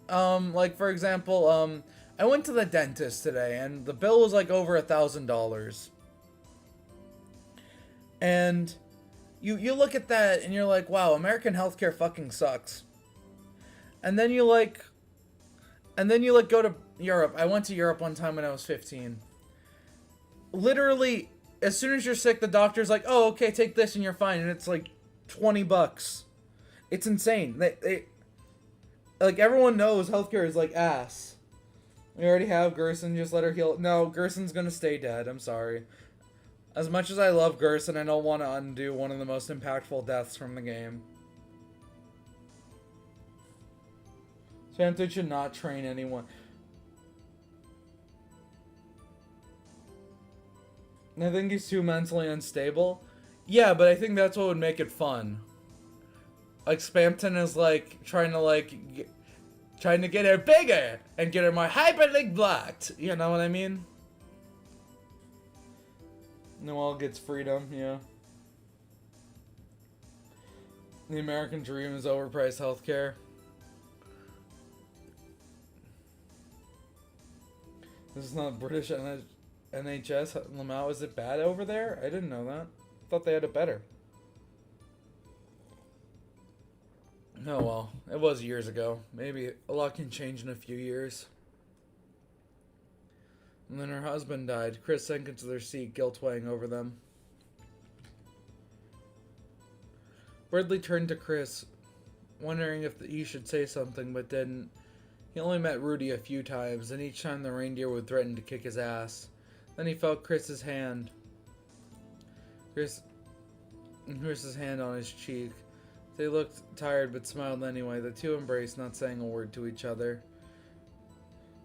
Like, for example, I went to the dentist today, and the bill was, like, over $1,000. And you look at that, and you're like, wow, American healthcare fucking sucks. And then you go to Europe. I went to Europe one time when I was 15. Literally, as soon as you're sick, the doctor's like, oh, okay, take this and you're fine. And it's like $20. It's insane. They like, everyone knows healthcare is like ass. We already have Gerson, just let her heal. No, Gerson's gonna stay dead. I'm sorry. As much as I love Gerson, I don't want to undo one of the most impactful deaths from the game. Spamton should not train anyone. I think he's too mentally unstable. Yeah, but I think that's what would make it fun. Like, Spamton is, like, trying to get her bigger and get her more hyperlink blocked. You know what I mean? Noel gets freedom, yeah. The American dream is overpriced healthcare. This is not British NHS. Lamau, is it bad over there? I didn't know that. I thought they had it better. Oh well, it was years ago. Maybe a lot can change in a few years. And then her husband died. Chris sank into their seat, guilt weighing over them. Bradley turned to Chris, wondering if he should say something, but didn't. He only met Rudy a few times, and each time the reindeer would threaten to kick his ass. Then he felt Chris's hand. Chris's hand on his cheek. They looked tired but smiled anyway. The two embraced, not saying a word to each other.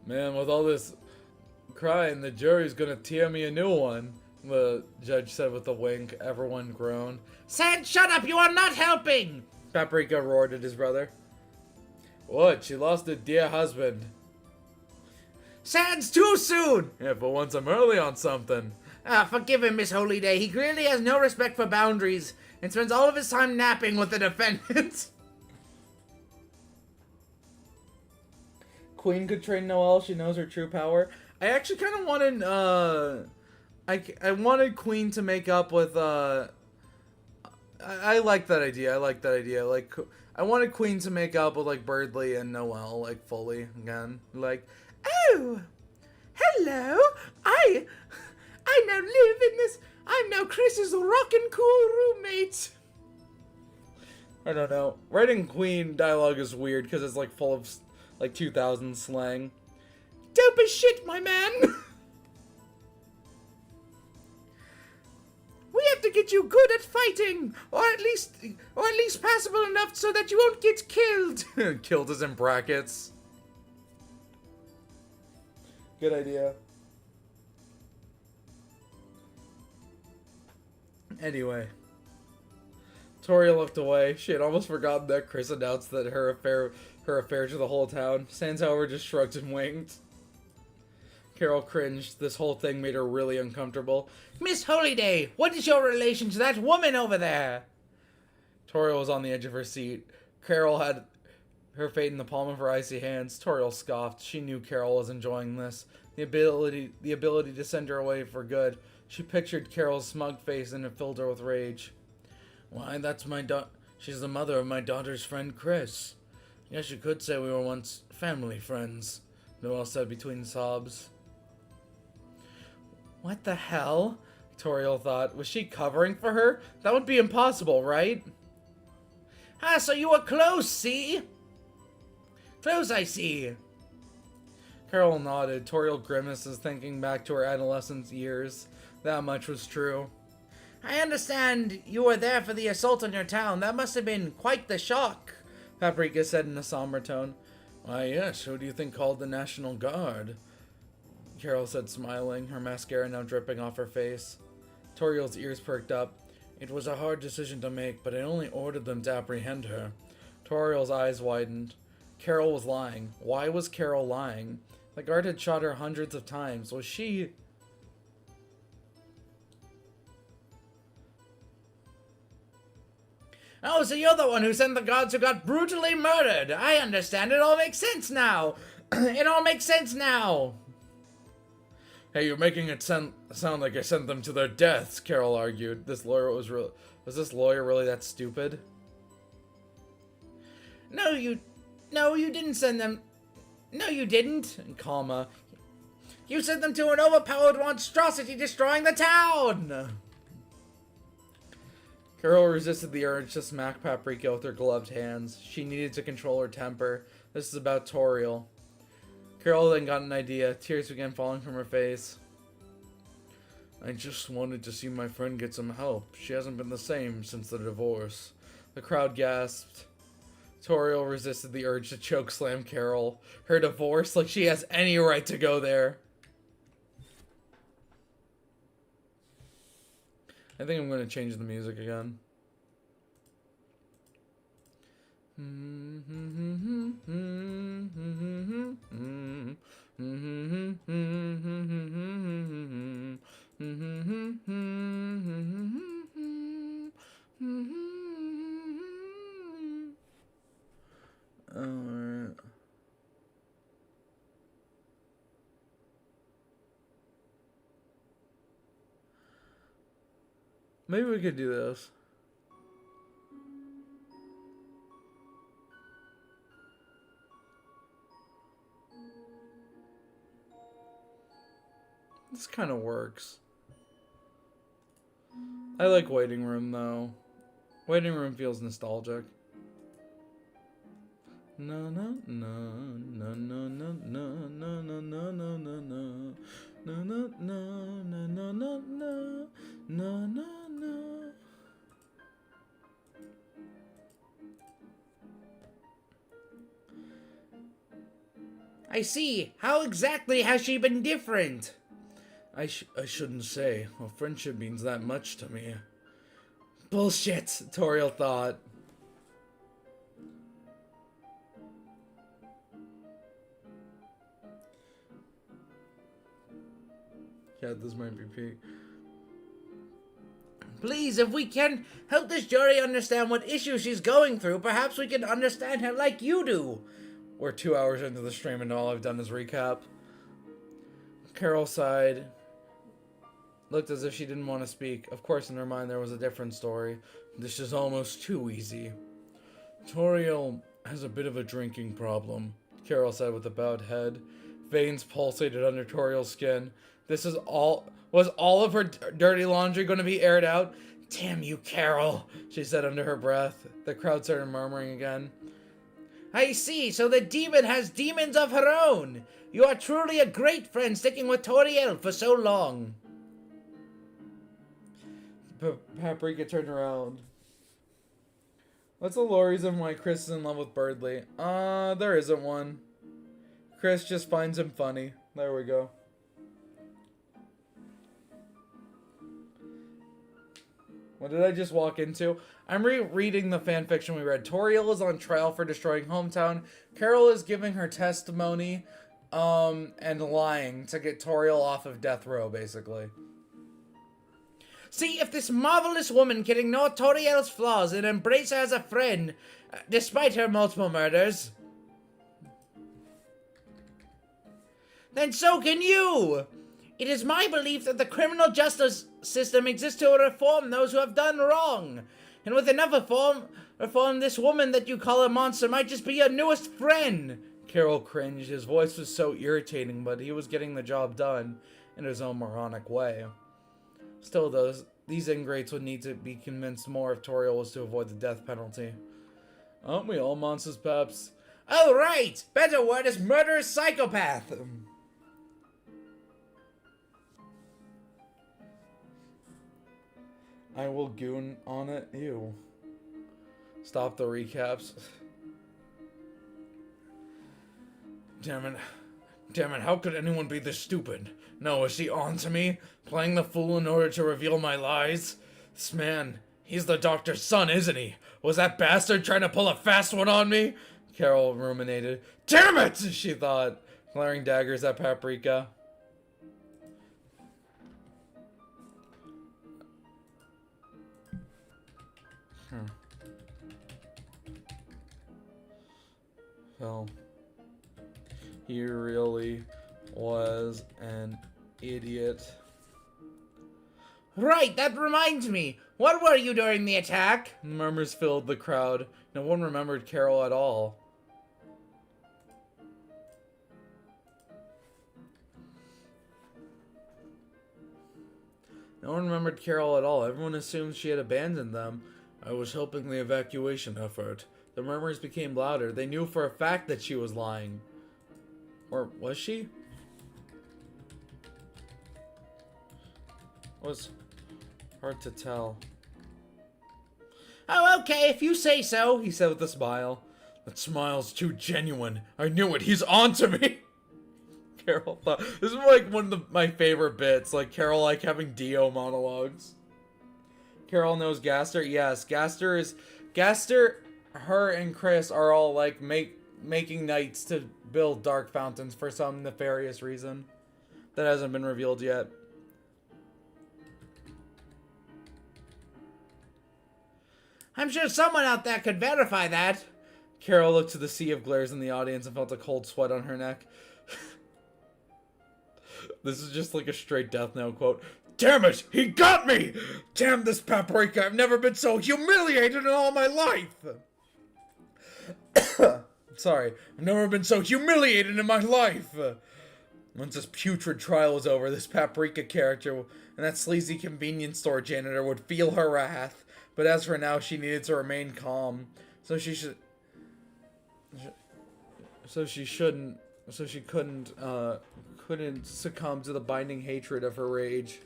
Man, with all this crying, the jury's gonna tear me a new one, the judge said with a wink. Everyone groaned. Sand, shut up! You are not helping! Paprika roared at his brother. What? She lost her dear husband. Sans, too soon! Yeah, for once I'm early on something. Forgive him, Miss Holyday. He clearly has no respect for boundaries and spends all of his time napping with the defendants. Queen could train Noelle. She knows her true power. I actually kind of wanted, I wanted Queen to make up with, I like that idea. Like, I wanted Queen to make up with, like, Birdley and Noelle, like, fully again. Like, oh, Hello, I now live in this. I'm now Chris's rockin' cool roommate. I don't know. Writing Queen dialogue is weird because it's like full of like 2000 slang. Dope as shit, my man. We have to get you good at fighting, or at least passable enough so that you won't get killed. Killed is in brackets. Good idea. Anyway. Toriel looked away. She had almost forgotten that Chris announced that her affair to the whole town. Sans, however, just shrugged and winked. Carol cringed. This whole thing made her really uncomfortable. Miss Holyday, what is your relation to that woman over there? Toriel was on the edge of her seat. Carol had her fate in the palm of her icy hands. Toriel scoffed. She knew Carol was enjoying this. The ability to send her away for good. She pictured Carol's smug face and it filled her with rage. Why, that's my she's the mother of my daughter's friend Chris. Guess you could say we were once family friends, Noelle said between sobs. What the hell? Toriel thought. Was she covering for her? That would be impossible, right? Ah, so you were close, see? Close, I see. Carol nodded. Toriel grimaced, thinking back to her adolescent years. That much was true. I understand you were there for the assault on your town. That must have been quite the shock, Paprika said in a somber tone. Why, yes, who do you think called the National Guard? Carol said, smiling, her mascara now dripping off her face. Toriel's ears perked up. It was a hard decision to make, but I only ordered them to apprehend her. Toriel's eyes widened. Carol was lying. Why was Carol lying? The guard had shot her hundreds of times. Was she... Oh, so you're the one who sent the guards who got brutally murdered. I understand. It all makes sense now. It all makes sense now. Hey, you're making it sound like I sent them to their deaths, Carol argued. Was this lawyer really that stupid? No, you didn't send them. No, you didn't. Comma. You sent them to an overpowered monstrosity destroying the town. Carol resisted the urge to smack Paprika with her gloved hands. She needed to control her temper. This is about Toriel. Carol then got an idea. Tears began falling from her face. I just wanted to see my friend get some help. She hasn't been the same since the divorce. The crowd gasped. Toriel resisted the urge to chokeslam Carol. Her divorce? Like she has any right to go there. I think I'm going to change the music again. Alright. Maybe we could do this. This kind of works. I like Waiting Room though. Waiting Room feels nostalgic. No no no no no no no no no no no no no no no no no no no no. I see. How exactly has she been different? I shouldn't say. Well, friendship means that much to me. Bullshit, Toriel thought. Yeah, this might be peak. Please, if we can help this jury understand what issue she's going through, perhaps we can understand her like you do. We're 2 hours into the stream and all I've done is recap. Carol sighed. Looked as if she didn't want to speak. Of course, in her mind there was a different story. This is almost too easy. Toriel has a bit of a drinking problem, Carol said with a bowed head. Veins pulsated under Toriel's skin. Was all of her dirty laundry going to be aired out? Damn you, Carol, she said under her breath. The crowd started murmuring again. I see, so the demon has demons of her own. You are truly a great friend sticking with Toriel for so long. Paprika turned around. What's the lore reason why Chris is in love with Birdley? There isn't one. Chris just finds him funny. There we go. What did I just walk into? I'm rereading the fanfiction we read. Toriel is on trial for destroying Hometown. Carol is giving her testimony, and lying to get Toriel off of death row, basically. See, if this marvelous woman can ignore Toriel's flaws and embrace her as a friend, despite her multiple murders, then so can you! It is my belief that the criminal justice system exists to reform those who have done wrong. And with enough reform, this woman that you call a monster might just be your newest friend. Carol cringed. His voice was so irritating, but he was getting the job done in his own moronic way. Still, these ingrates would need to be convinced more if Toriel was to avoid the death penalty. Aren't we all monsters, Paps? Oh, right! Better word is murderous psychopath! I will goon on it. Ew. Stop the recaps. Damn it, how could anyone be this stupid? No, is she on to me? Playing the fool in order to reveal my lies? This man, he's the doctor's son, isn't he? Was that bastard trying to pull a fast one on me? Carol ruminated. Damn it, she thought, glaring daggers at Paprika. Well, he really was an idiot. Right, that reminds me. What were you during the attack? Murmurs filled the crowd. No one remembered Carol at all. No one remembered Carol at all. Everyone assumed she had abandoned them. I was helping the evacuation effort. The murmurs became louder. They knew for a fact that she was lying. Or was she? It was hard to tell. Oh, okay, if you say so, he said with a smile. That smile's too genuine. I knew it. He's on to me. Carol thought. This is like one of my favorite bits. Like Carol having Dio monologues. Carol knows Gaster. Yes, Gaster, her and Chris are all like making knights to build dark fountains for some nefarious reason that hasn't been revealed yet. I'm sure someone out there could verify that. Carol looked to the sea of glares in the audience and felt a cold sweat on her neck. This is just like a straight Death Note quote. Damn it! He got me! Damn this Paprika! I've never been so humiliated in all my life! Sorry. I've never been so humiliated in my life! Once this putrid trial was over, this Paprika character and that sleazy convenience store janitor would feel her wrath. But as for now, she needed to remain calm. So she couldn't succumb to the binding hatred of her rage.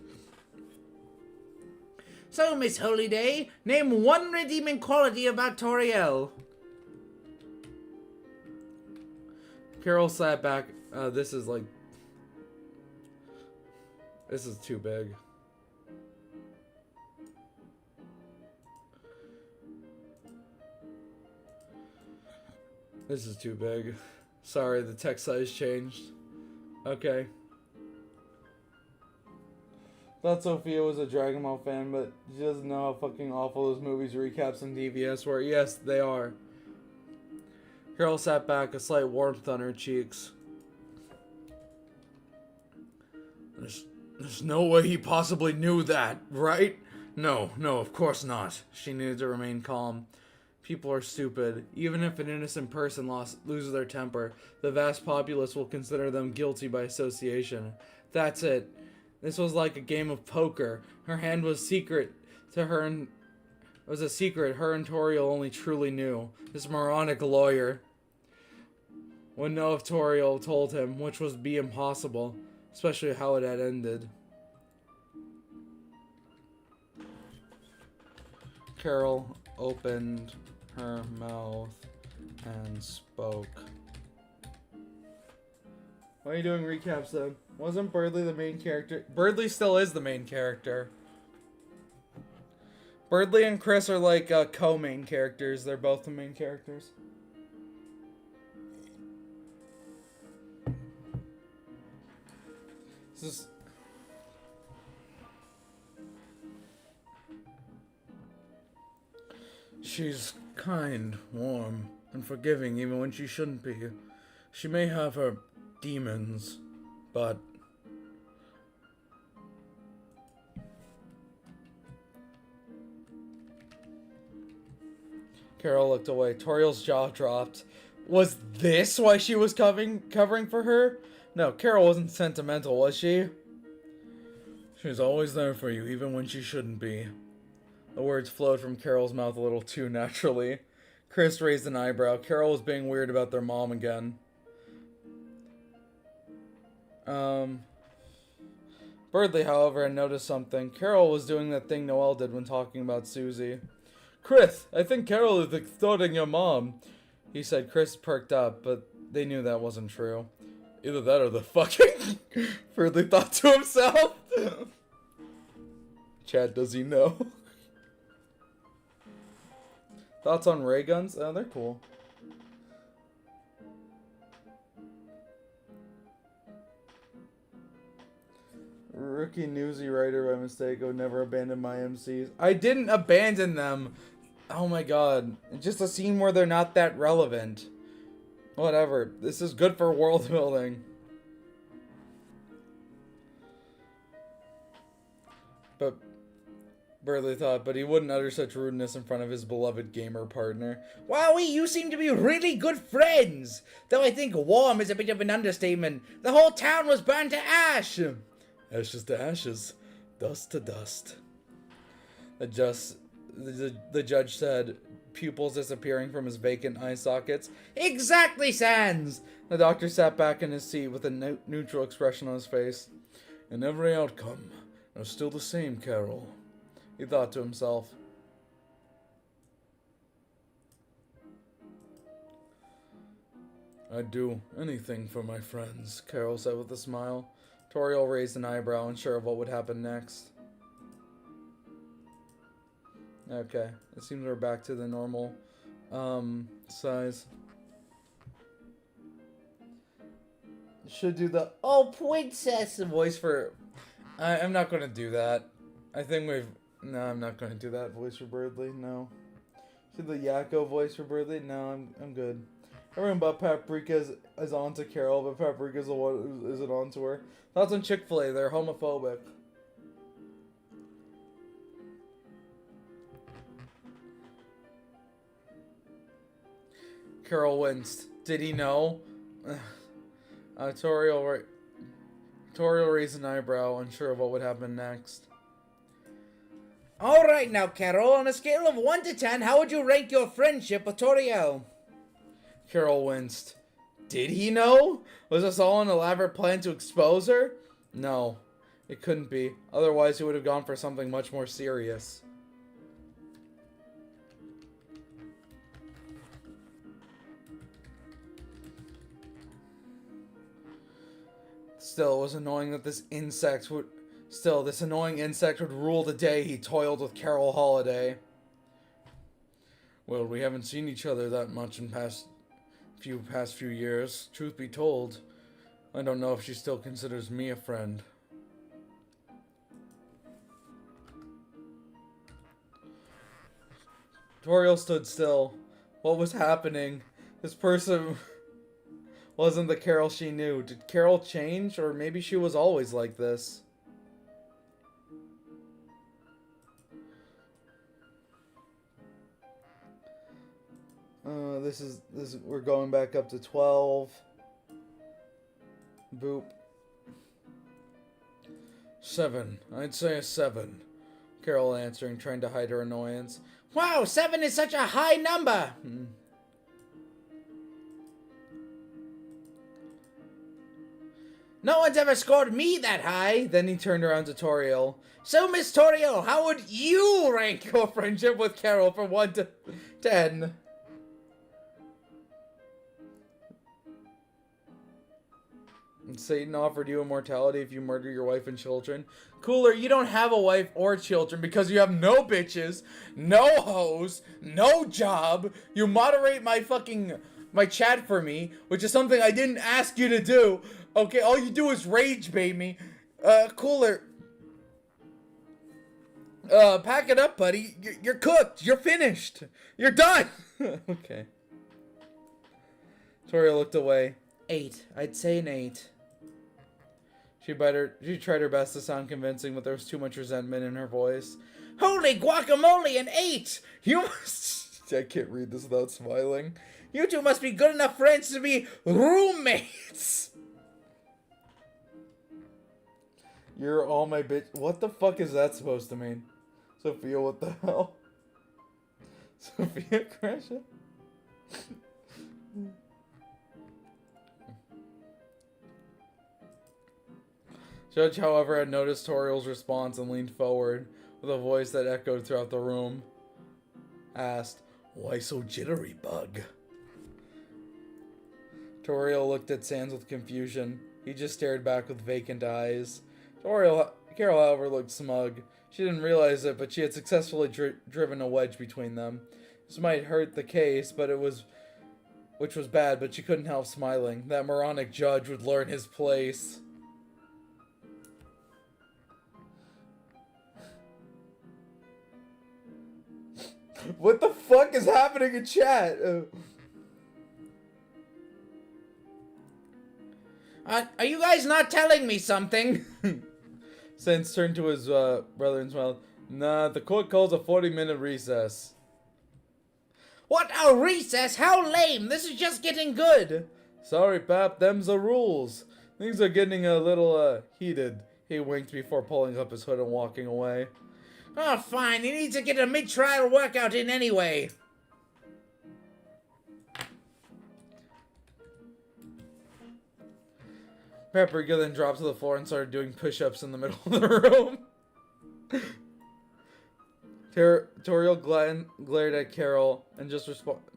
So, Miss Holyday, name one redeeming quality about Toriel. Carol sat back. This is too big. This is too big. Sorry, the text size changed. Okay. Thought Sophia was a Dragon Ball fan, but she doesn't know how fucking awful those movies recaps on DVS were. Yes, they are. Carol sat back, a slight warmth on her cheeks. There's no way he possibly knew that, right? No, of course not. She needed to remain calm. People are stupid. Even if an innocent person loses their temper, the vast populace will consider them guilty by association. That's it. This was like a game of poker. Her hand was secret to her, and it was a secret her and Toriel only truly knew. This moronic lawyer would know if Toriel told him, which would be impossible, especially how it had ended. Carol opened her mouth and spoke. Why are you doing recaps then? Wasn't Birdley the main character? Birdley still is the main character. Birdley and Chris are like co-main characters. They're both the main characters. This is... She's kind, warm, and forgiving even when she shouldn't be. She may have her demons, but... Carol looked away. Toriel's jaw dropped. Was this why she was covering for her? No, Carol wasn't sentimental, was she? She's always there for you, even when she shouldn't be. The words flowed from Carol's mouth a little too naturally. Chris raised an eyebrow. Carol was being weird about their mom again. Birdley, however, had noticed something. Carol was doing that thing Noelle did when talking about Susie. Chris, I think Carol is extorting your mom, he said. Chris perked up, but they knew that wasn't true. Either that or the fucking... Birdley thought to himself. Chad, does he know? Thoughts on ray guns? Oh, they're cool. Rookie newsy writer by mistake. I would never abandon my MCs. I didn't abandon them. Oh my god. Just a scene where they're not that relevant. Whatever. This is good for world building. But Birdley thought, but he wouldn't utter such rudeness in front of his beloved gamer partner. Wowie, you seem to be really good friends. Though I think warm is a bit of an understatement. The whole town was burned to ash. Ashes to ashes, dust to dust. The judge said, pupils disappearing from his vacant eye sockets. Exactly, Sans! The doctor sat back in his seat with a neutral expression on his face. In every outcome, are still the same, Carol, he thought to himself. I'd do anything for my friends, Carol said with a smile. Toriel raised an eyebrow, unsure of what would happen next. Okay, it seems we're back to the normal size. Should do the "Oh, princess" voice for... I'm not going to do that. I think we've... No, I'm not going to do that voice for Birdley, no. Should the Yakko voice for Birdley? No, I'm good. Everyone but Paprika is on to Carol, but Paprika's the one who isn't on to her. Thoughts on Chick-fil-A, they're homophobic. Carol winced. Did he know? Toriel raised an eyebrow, unsure of what would happen next. Alright now, Carol, on a scale of 1 to 10, how would you rank your friendship with Toriel? Carol winced. Did he know? Was this all an elaborate plan to expose her? No, it couldn't be. Otherwise, he would have gone for something much more serious. Still, it was annoying that this annoying insect would rule the day he toiled with Carol Holiday. Well, we haven't seen each other that much in past few years. Truth be told, I don't know if she still considers me a friend. Toriel stood still. What was happening? This person wasn't the Carol she knew. Did Carol change? Or maybe she was always like this? We're going back up to 12. Boop. 7. I'd say a 7. Carol answering, trying to hide her annoyance. Wow, 7 is such a high number. No one's ever scored me that high. Then he turned around to Toriel. So, Miss Toriel, how would you rank Your friendship with Carol from 1 to 10. Satan offered you immortality if you murder your wife and children. Cooler, you don't have a wife or children because you have no bitches, no hoes, no job. You moderate my chat for me, which is something I didn't ask you to do. Okay, all you do is rage bait me. Cooler. Pack it up, buddy. You're cooked. You're finished. You're done. Okay. Toriel looked away. 8. I'd say an 8. She tried her best to sound convincing, but there was too much resentment in her voice. Holy guacamole, an 8! You must... I can't read this without smiling. You two must be good enough friends to be roommates! You're all my bitch... What the fuck is that supposed to mean? Sophia, what the hell? Sophia Crasher? Judge, however, had noticed Toriel's response and leaned forward with a voice that echoed throughout the room. Asked, "Why so jittery, bug?" Toriel looked at Sans with confusion. He just stared back with vacant eyes. Carol, however, looked smug. She didn't realize it, but she had successfully driven a wedge between them. This might hurt the case, which was bad, but she couldn't help smiling. That moronic judge would learn his place. What the fuck is happening in chat? Are you guys not telling me something? Sans turned to his brother and smiled. Nah, the court calls a 40-minute recess. What, a recess? How lame! This is just getting good! Sorry, Pap, them's the rules. Things are getting a little, heated. He winked before pulling up his hood and walking away. Oh, fine. He needs to get a mid-trial workout in anyway. Paprika then dropped to the floor and started doing push-ups in the middle of the room. Toriel glared at Carol,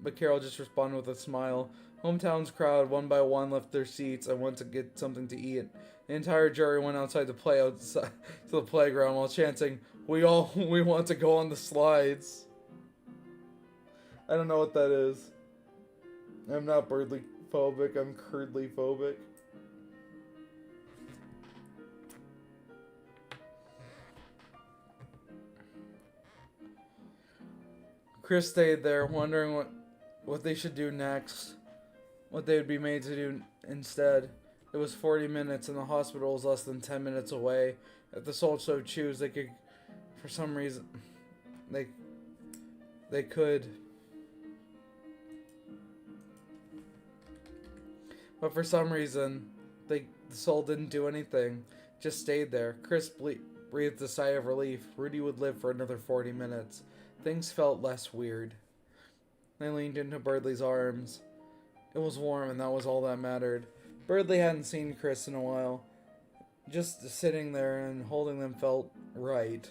but Carol just responded with a smile. Hometown's crowd, one by one, left their seats and went to get something to eat. The entire jury went outside to the playground while chanting, We want to go on the slides." I don't know what that is. I'm not birdly phobic, I'm curdly phobic. Chris stayed there, wondering what they should do next. What they would be made to do instead. It was 40 minutes and the hospital was less than 10 minutes away. If the Soul so choose, they could, for some reason, they could. But for some reason, the Soul didn't do anything. Just stayed there. Chris breathed a sigh of relief. Rudy would live for another 40 minutes. Things felt less weird. They leaned into Birdley's arms. It was warm and that was all that mattered. Birdley hadn't seen Chris in a while. Just sitting there and holding them felt right.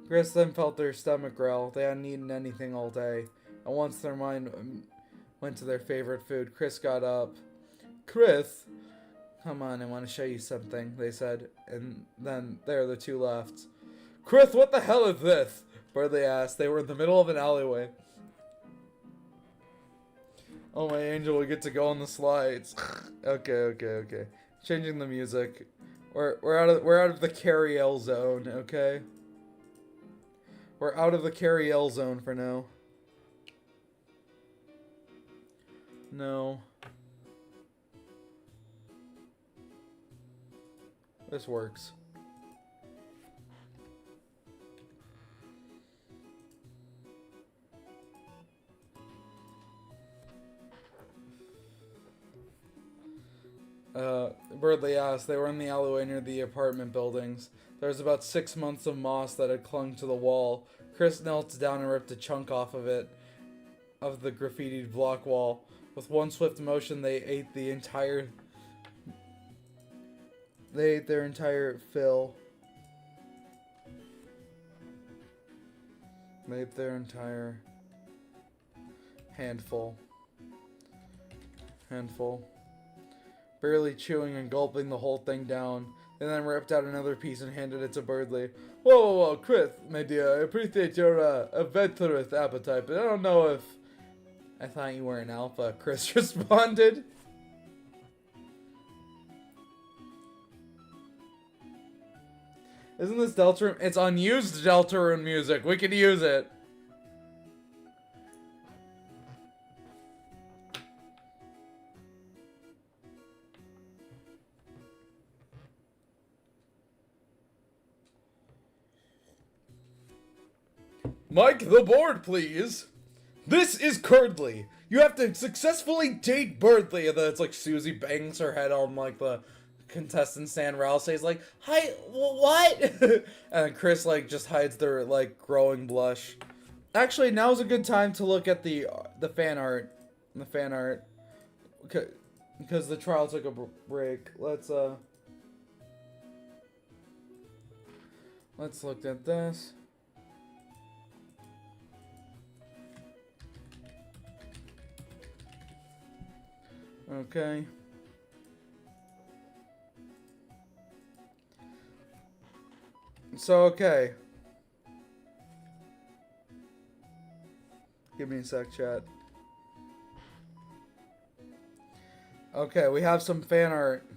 Chris then felt their stomach growl. They hadn't eaten anything all day. And once their mind went to their favorite food, Chris got up. "Chris, come on, I want to show you something," they said. And then there the two left. "Chris, what the hell is this?" Birdley asked. They were in the middle of an alleyway. "Oh, my angel, we get to go on the slides." Okay. Changing the music. We're out of the Carrie-L zone, okay? We're out of the Carrie-L zone for now. No. This works. Birdley asked. They were in the alleyway near the apartment buildings. There was about 6 months of moss that had clung to the wall. Chris knelt down and ripped a chunk off of it, of the graffitied block wall. With one swift motion, they ate their entire fill. They ate their entire handful. Barely chewing and gulping the whole thing down. And then ripped out another piece and handed it to Birdley. Whoa, Chris, my dear, I appreciate your adventurous appetite, but I don't know if... I thought you were an alpha, Chris responded. Isn't this Deltarune? It's unused Deltarune music. We could use it. Mike, the board, please. This is Curdley. You have to successfully date Birdley. And then it's like Susie bangs her head on like the contestant stand. Ralph says like, "Hi, what?" And Chris like just hides their like growing blush. Actually, now's a good time to look at the fan art. The fan art. Because the trial took a break. Let's look at this. Okay. So, okay. Give me a sec, chat. Okay, we have some fan art.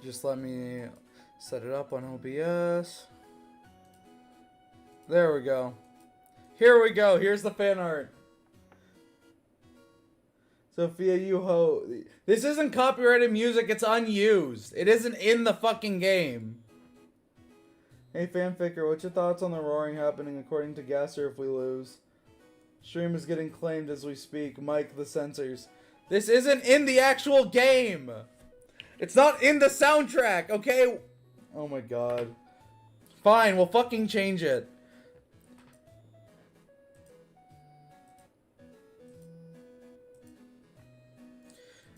Just let me set it up on OBS. There we go. Here we go. Here's the fan art. Sophia Yuho. This isn't copyrighted music. It's unused. It isn't in the fucking game. Hey, fanficker, what's your thoughts on the roaring happening according to Gasser if we lose? Stream is getting claimed as we speak. Mike, the censors. This isn't in the actual game. It's not in the soundtrack, okay? Oh my god. Fine, we'll fucking change it.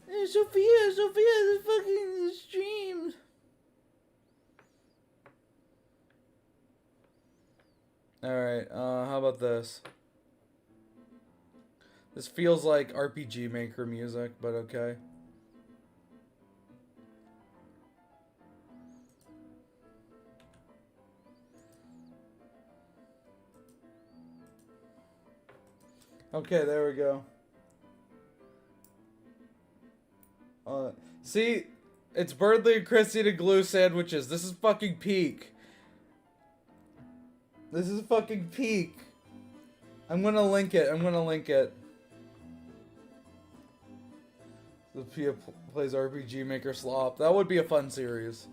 Hey, Sophia, the fucking stream. Alright, how about this? This feels like RPG Maker music, but okay. Okay, there we go. See? It's Birdley and Chrissy to glue sandwiches. This is fucking peak. This is fucking peak. I'm gonna link it. Sophia plays RPG Maker Slop. That would be a fun series.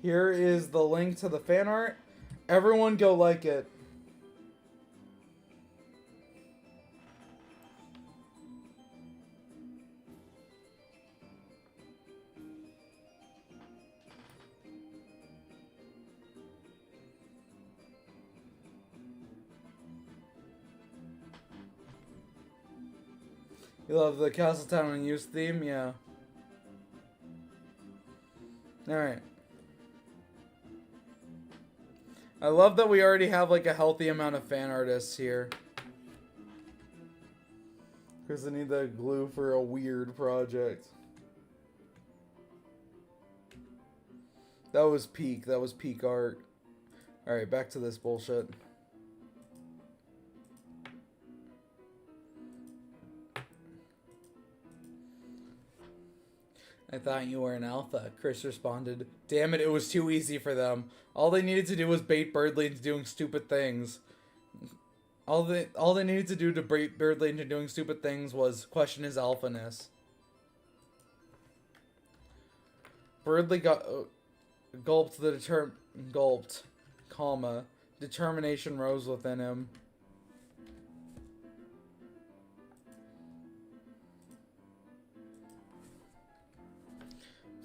Here is the link to the fan art. Everyone go like it. You love the Castletown and Youth theme? Yeah. Alright. I love that we already have like a healthy amount of fan artists here. Because I need the glue for a weird project. That was peak art. Alright, back to this bullshit. I thought you were an alpha, Chris responded. Damn it, it was too easy for them. All they needed to do was bait Birdley into doing stupid things. All they needed to do to bait Birdley into doing stupid things was question his alphaness. Birdley gulped, comma. Determination rose within him.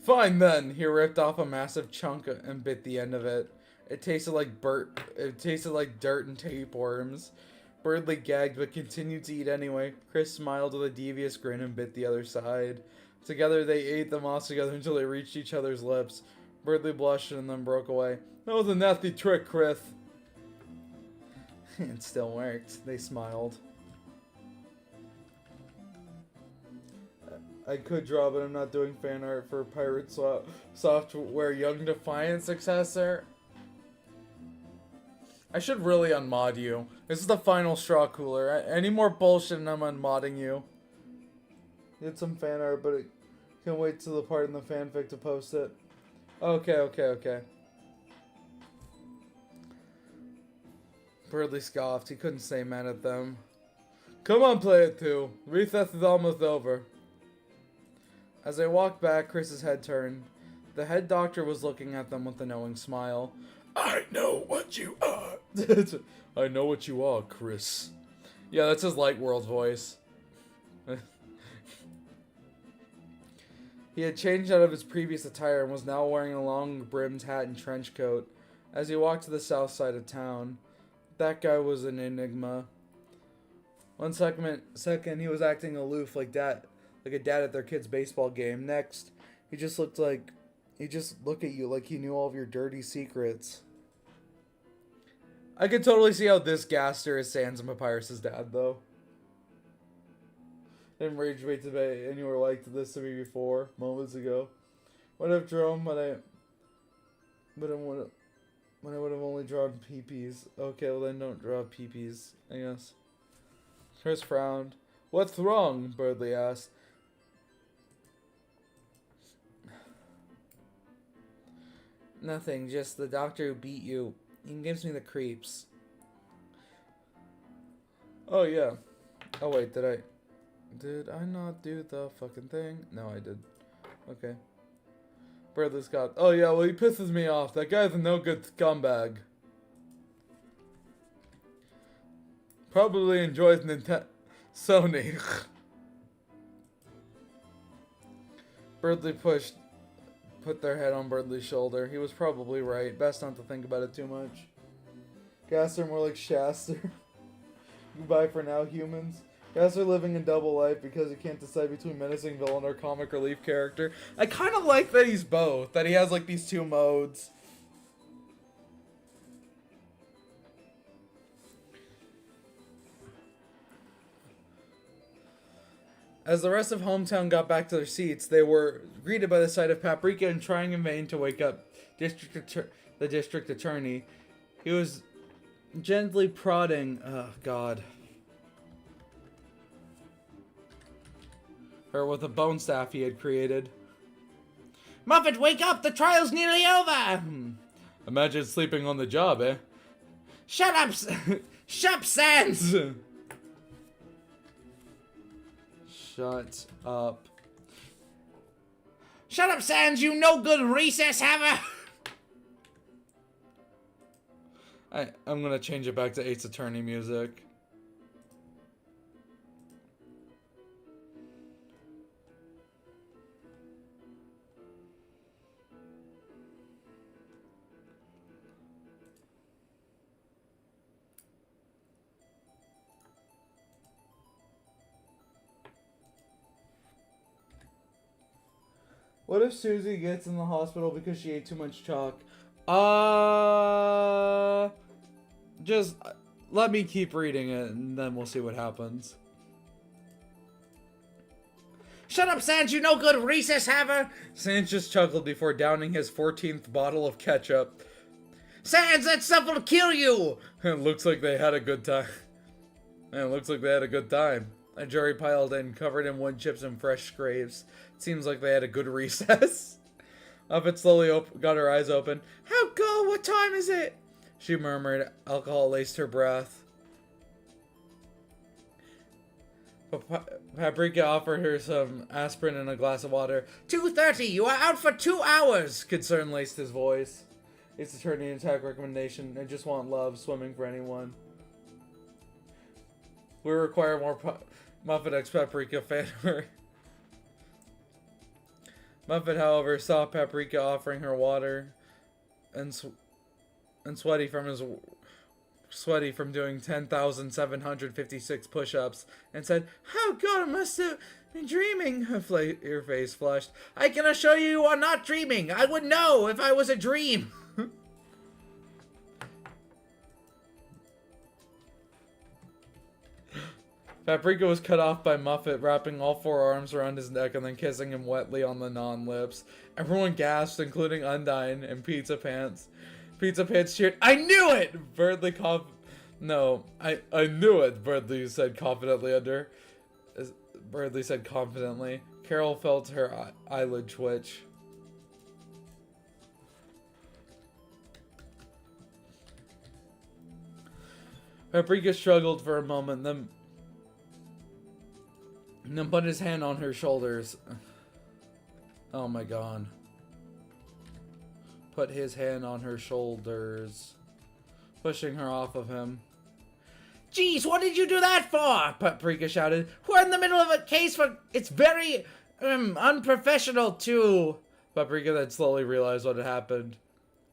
Fine then. He ripped off a massive chunk and bit the end of it. It tasted like dirt and tapeworms. Birdley gagged but continued to eat anyway. Chris smiled with a devious grin and bit the other side. Together they ate the moss together until they reached each other's lips. Birdley blushed and then broke away. That was a nasty trick, Chris. It still worked. They smiled. I could draw, but I'm not doing fan art for Pirate Software Young Defiant successor. I should really unmod you. This is the final straw cooler. Any more bullshit and I'm unmodding you. Did some fan art, but I can't wait till the part in the fanfic to post it. Okay. Birdley scoffed. He couldn't stay mad at them. Come on, play it too. Recess is almost over. As they walked back, Chris's head turned. The head doctor was looking at them with a knowing smile. I know what you are. I know what you are, Chris. Yeah, that's his Light World voice. He had changed out of his previous attire and was now wearing a long-brimmed hat and trench coat. As he walked to the south side of town, that guy was an enigma. One second, he was acting aloof like a dad at their kid's baseball game. Next, he just looked at you like he knew all of your dirty secrets. I could totally see how this Gaster is Sans and Papyrus' dad, though. In Rage Bait Debate, and you were like this to me before, moments ago. What if Jerome, when I would have only drawn peepees. Okay, well then don't draw peepees, I guess. Chris frowned. What's wrong? Birdley asked. Nothing, just the doctor who beat you. He gives me the creeps. Oh, yeah. Oh, wait, did I not do the fucking thing? No, I did. Okay. Birdley Scott. Oh, yeah, well, he pisses me off. That guy's a no-good scumbag. Probably enjoys Sony. Birdley put their head on Birdley's shoulder. He was probably right. Best not to think about it too much. Gaster more like Shaster. Goodbye for now, humans. Gaster living a double life because he can't decide between menacing villain or comic relief character. I kind of like that he's both. That he has like these two modes. As the rest of Hometown got back to their seats, they were greeted by the sight of Paprika and trying in vain to wake up the district attorney. He was gently prodding, her with a bone staff he had created. Muffet, wake up! The trial's nearly over! Imagine sleeping on the job, eh? Shut up! Shut up, Sans! Shut up. Shut up, Sans, you no-good recess haver! I'm gonna change it back to Ace Attorney music. What if Susie gets in the hospital because she ate too much chalk? Just let me keep reading it and then we'll see what happens. Shut up, Sans, you no good recess haver! Sans just chuckled before downing his 14th bottle of ketchup. Sans, that stuff will kill you! It looks like they had a good time. A jury piled in, covered in wood chips and fresh scrapes. Seems like they had a good recess. Muffet slowly got her eyes open. Oh God, what time is it? She murmured. Alcohol laced her breath. Paprika offered her some aspirin and a glass of water. 2:30. You are out for 2 hours. Concern laced his voice. It's a turning attack recommendation. I just want love, swimming for anyone. We require more Muffet X Paprika fan art. Muffet, however, saw Paprika offering her water and sweaty from doing 10,756 push-ups and said, Oh God, I must have been dreaming. Her face flushed. I can assure you are not dreaming. I would know if I was a dream. Paprika was cut off by Muffet, wrapping all 4 arms around his neck and then kissing him wetly on the non-lips. Everyone gasped, including Undine and Pizza Pants. Pizza Pants cheered, I knew it! Birdly No, I knew it, Birdly said confidently Birdly said confidently. Carol felt her eyelid twitch. Paprika struggled for a moment, then put his hand on her shoulders. Oh my God. Put his hand on her shoulders, pushing her off of him. Jeez, what did you do that for? Paprika shouted. We're in the middle of a case for... It's very, unprofessional to... Paprika then slowly realized what had happened.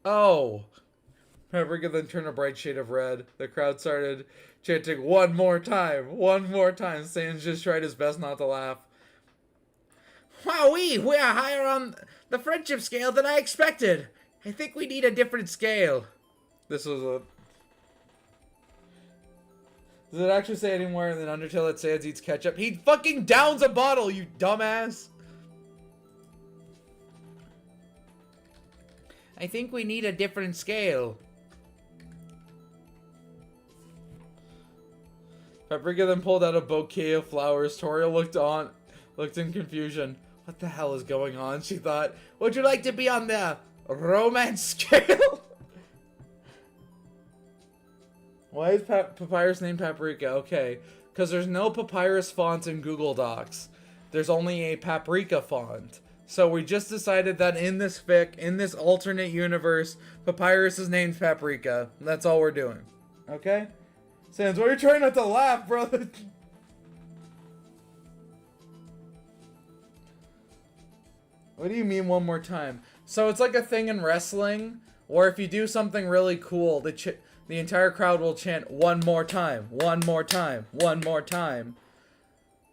Oh. Paprika then turned a bright shade of red. The crowd started chanting, one more time, one more time. Sans just tried his best not to laugh. Wowee, we are higher on the friendship scale than I expected. I think we need a different scale. This was a... Does it actually say anywhere in Undertale that Sans eats ketchup? He fucking downs a bottle, you dumbass! I think we need a different scale. Paprika then pulled out a bouquet of flowers. Toriel looked in confusion. What the hell is going on? She thought. Would you like to be on the romance scale? Why is Papyrus named Paprika? Okay, because there's no Papyrus font in Google Docs. There's only a Paprika font. So we just decided that in this fic, in this alternate universe, Papyrus is named Paprika. That's all we're doing. Okay? Sans, why are you trying not to laugh, brother? What do you mean one more time? So it's like a thing in wrestling, where if you do something really cool, the entire crowd will chant one more time, one more time, one more time.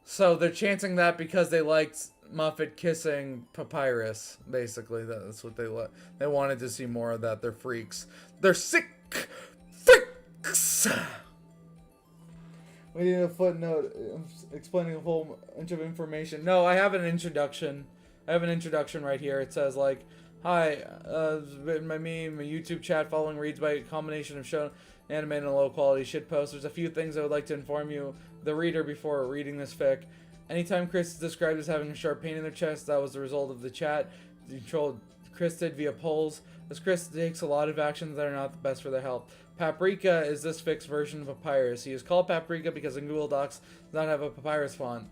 So they're chanting that because they liked Muffet kissing Papyrus, basically. That's what they wanted to see more of that. They're freaks. They're sick freaks! We need a footnote explaining a whole bunch of information. No, I have an introduction. I have an introduction right here. It says, like, hi, my YouTube chat following reads by a combination of shown, animated, and low quality shitposts. There's a few things I would like to inform you, the reader, before reading this fic. Anytime Chris is described as having a sharp pain in their chest, that was the result of the chat controlled Chris did via polls, as Chris takes a lot of actions that are not the best for their health. Paprika is this fixed version of Papyrus. He is called Paprika because in Google Docs does not have a Papyrus font.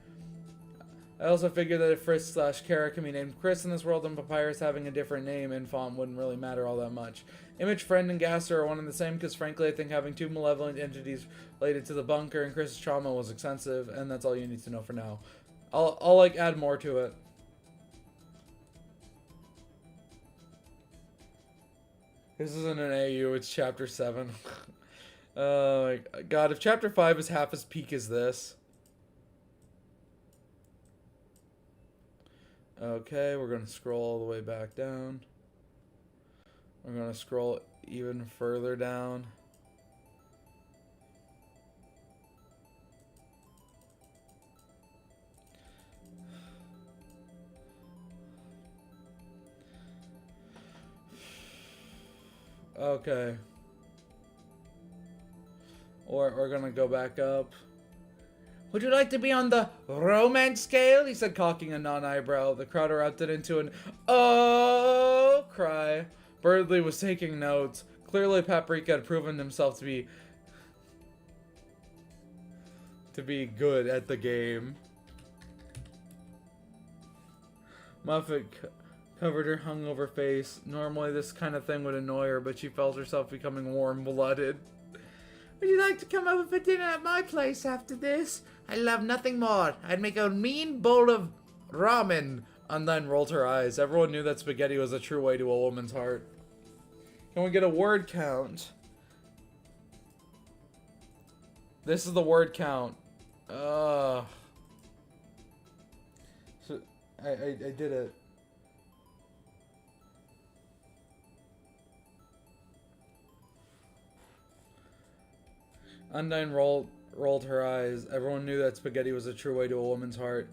I also figured that if Frisk/Kara can be named Chris in this world, then Papyrus having a different name and font wouldn't really matter all that much. Image, Friend, and Gaster are one and the same because frankly I think having two malevolent entities related to the bunker and Chris's trauma was extensive, and that's all you need to know for now. I'll like add more to it. This isn't an AU, it's chapter 7. Oh my god, if chapter 5 is half as peak as this. Okay, we're going to scroll all the way back down. We're going to scroll even further down. Okay. We're going to go back up. Would you like to be on the romance scale? He said, cocking a non-eyebrow. The crowd erupted into an oh cry. Birdley was taking notes. Clearly, Paprika had proven himself to be good at the game. Muffet covered her hungover face. Normally, this kind of thing would annoy her, but she felt herself becoming warm-blooded. Would you like to come over for dinner at my place after this? I love nothing more. I'd make a mean bowl of ramen. Undyne rolled her eyes. Everyone knew that spaghetti was a true way to a woman's heart. Can we get a word count? This is the word count. So I did it. Undyne rolled her eyes. Everyone knew that spaghetti was a true way to a woman's heart.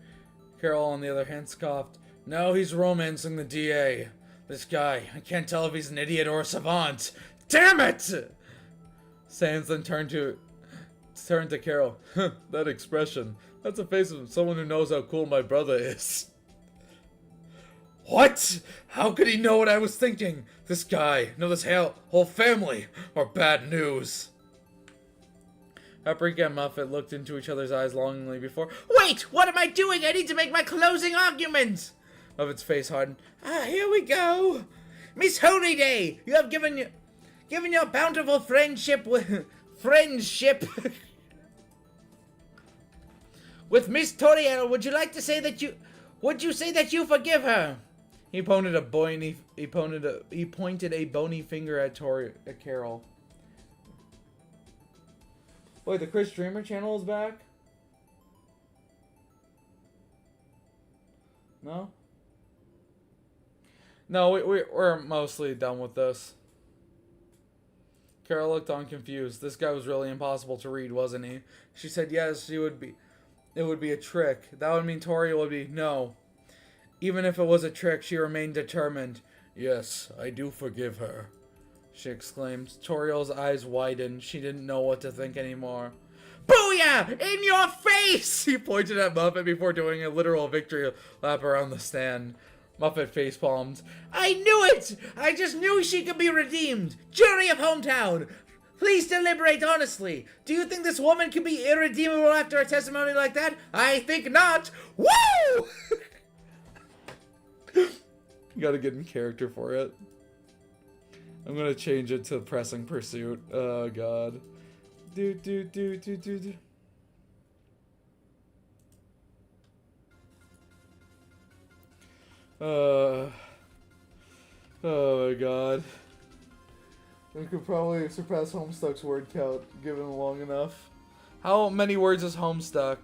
Carol, on the other hand, scoffed. No, he's romancing the DA. This guy, I can't tell if he's an idiot or a savant. Damn it! Sans then turned to Carol. That expression. That's the face of someone who knows how cool my brother is. What? How could he know what I was thinking? This guy, no, this whole family, are bad news. Paprika and Muffet looked into each other's eyes longingly before. Wait! What am I doing? I need to make my closing argument! Muffet's face hardened. Here we go. Miss Holyday, you have given your bountiful friendship with Miss Toriel. Would you say that you forgive her? He pointed a bony finger at Carol. Wait, the Chris Dreamer channel is back? No? No, we're mostly done with this. Carol looked on confused. This guy was really impossible to read, wasn't he? She said yes, she would be. It would be a trick. That would mean Tori would be no. Even if it was a trick, she remained determined. Yes, I do forgive her, she exclaimed. Toriel's eyes widened. She didn't know what to think anymore. Booyah! In your face! He pointed at Muffet before doing a literal victory lap around the stand. Muffet facepalmed. I knew it! I just knew she could be redeemed! Jury of Hometown! Please deliberate honestly. Do you think this woman can be irredeemable after a testimony like that? I think not! Woo! You gotta get in character for it. I'm gonna change it to Pressing Pursuit. Oh god. Do. Oh my god. We could probably surpass Homestuck's word count, given long enough. How many words is Homestuck?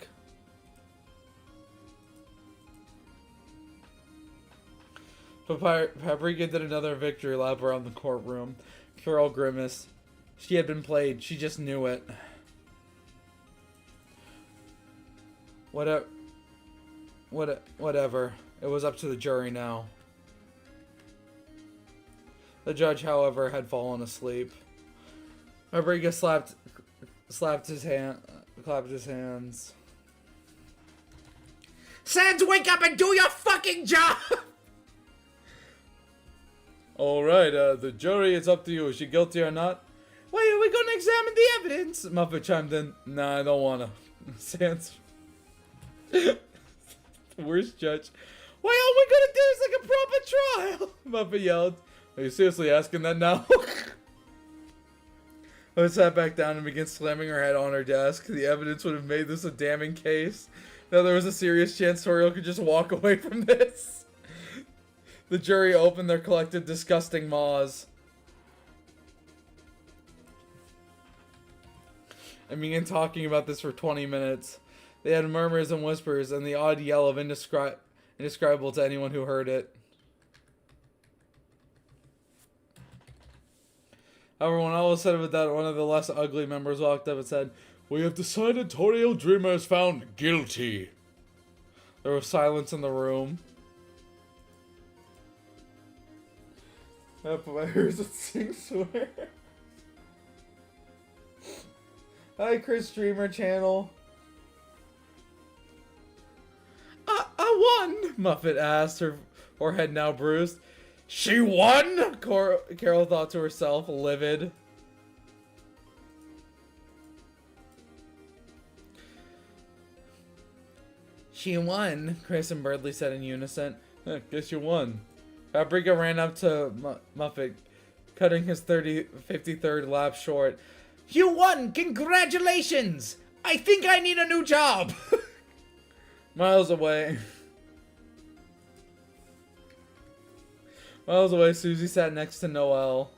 Paprika did another victory lap around the courtroom. Carol grimaced. She had been played. She just knew it. Whatever. It was up to the jury now. The judge, however, had fallen asleep. Paprika clapped his hands. Sans, wake up and do your fucking job! Alright, the jury, it's up to you. Is she guilty or not? Wait, are we gonna examine the evidence? Muffet chimed in. Nah, I don't wanna. Sans. Worst judge. Why, all we're gonna do is like a proper trial! Muffet yelled. Are you seriously asking that now? I sat back down and began slamming her head on her desk. The evidence would have made this a damning case. Now there was a serious chance Toriel could just walk away from this. The jury opened their collective disgusting maws. I began talking about this for 20 minutes. They had murmurs and whispers and the odd yell of indescribable to anyone who heard it. However, when all was said with that, one of the less ugly members walked up and said, "We have decided Toriel Dreamer is found guilty." There was silence in the room. Up my ears would sing swear. Hi, Chris Dreamer channel. Muffet asked, her forehead now bruised. She won? Carol thought to herself, livid. She won, Chris and Berdley said in unison. Guess you won. Paprika ran up to Muffet, cutting his 53rd lap short. You won! Congratulations! I think I need a new job! Miles away, Susie sat next to Noelle,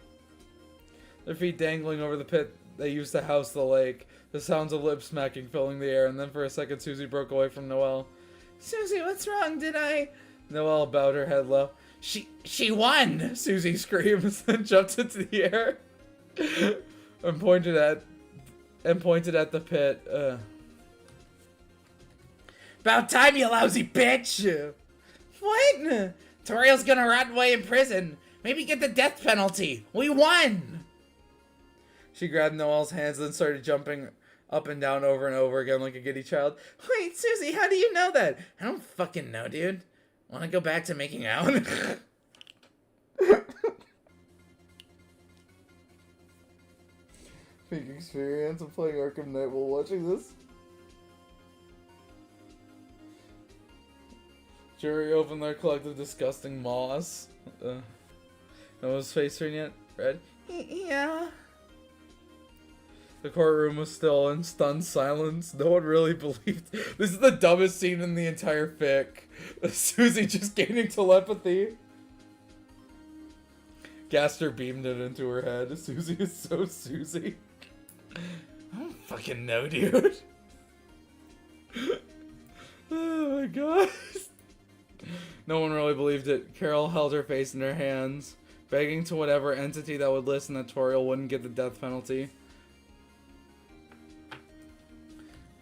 their feet dangling over the pit they used to house the lake. The sounds of lip smacking filling the air, and then for a second Susie broke away from Noelle. Susie, what's wrong? Did I... Noelle bowed her head low. She won! Susie screams, then jumped into the air and pointed at the pit. About time, you lousy bitch! What? Toriel's gonna rot away in prison. Maybe get the death penalty. We won! She grabbed Noelle's hands and then started jumping up and down over and over again like a giddy child. Wait, Susie, how do you know that? I don't fucking know, dude. Wanna go back to making out? Fake experience of playing Arkham Knight while watching this. Jury opened their collective disgusting moss. No one's face turned yet? Red? Yeah. The courtroom was still in stunned silence. No one really believed. This is the dumbest scene in the entire fic. Susie just gaining telepathy. Gaster beamed it into her head. Susie is so Susie. I don't fucking know, dude. Oh my god. No one really believed it. Carol held her face in her hands, begging to whatever entity that would listen that Toriel wouldn't get the death penalty.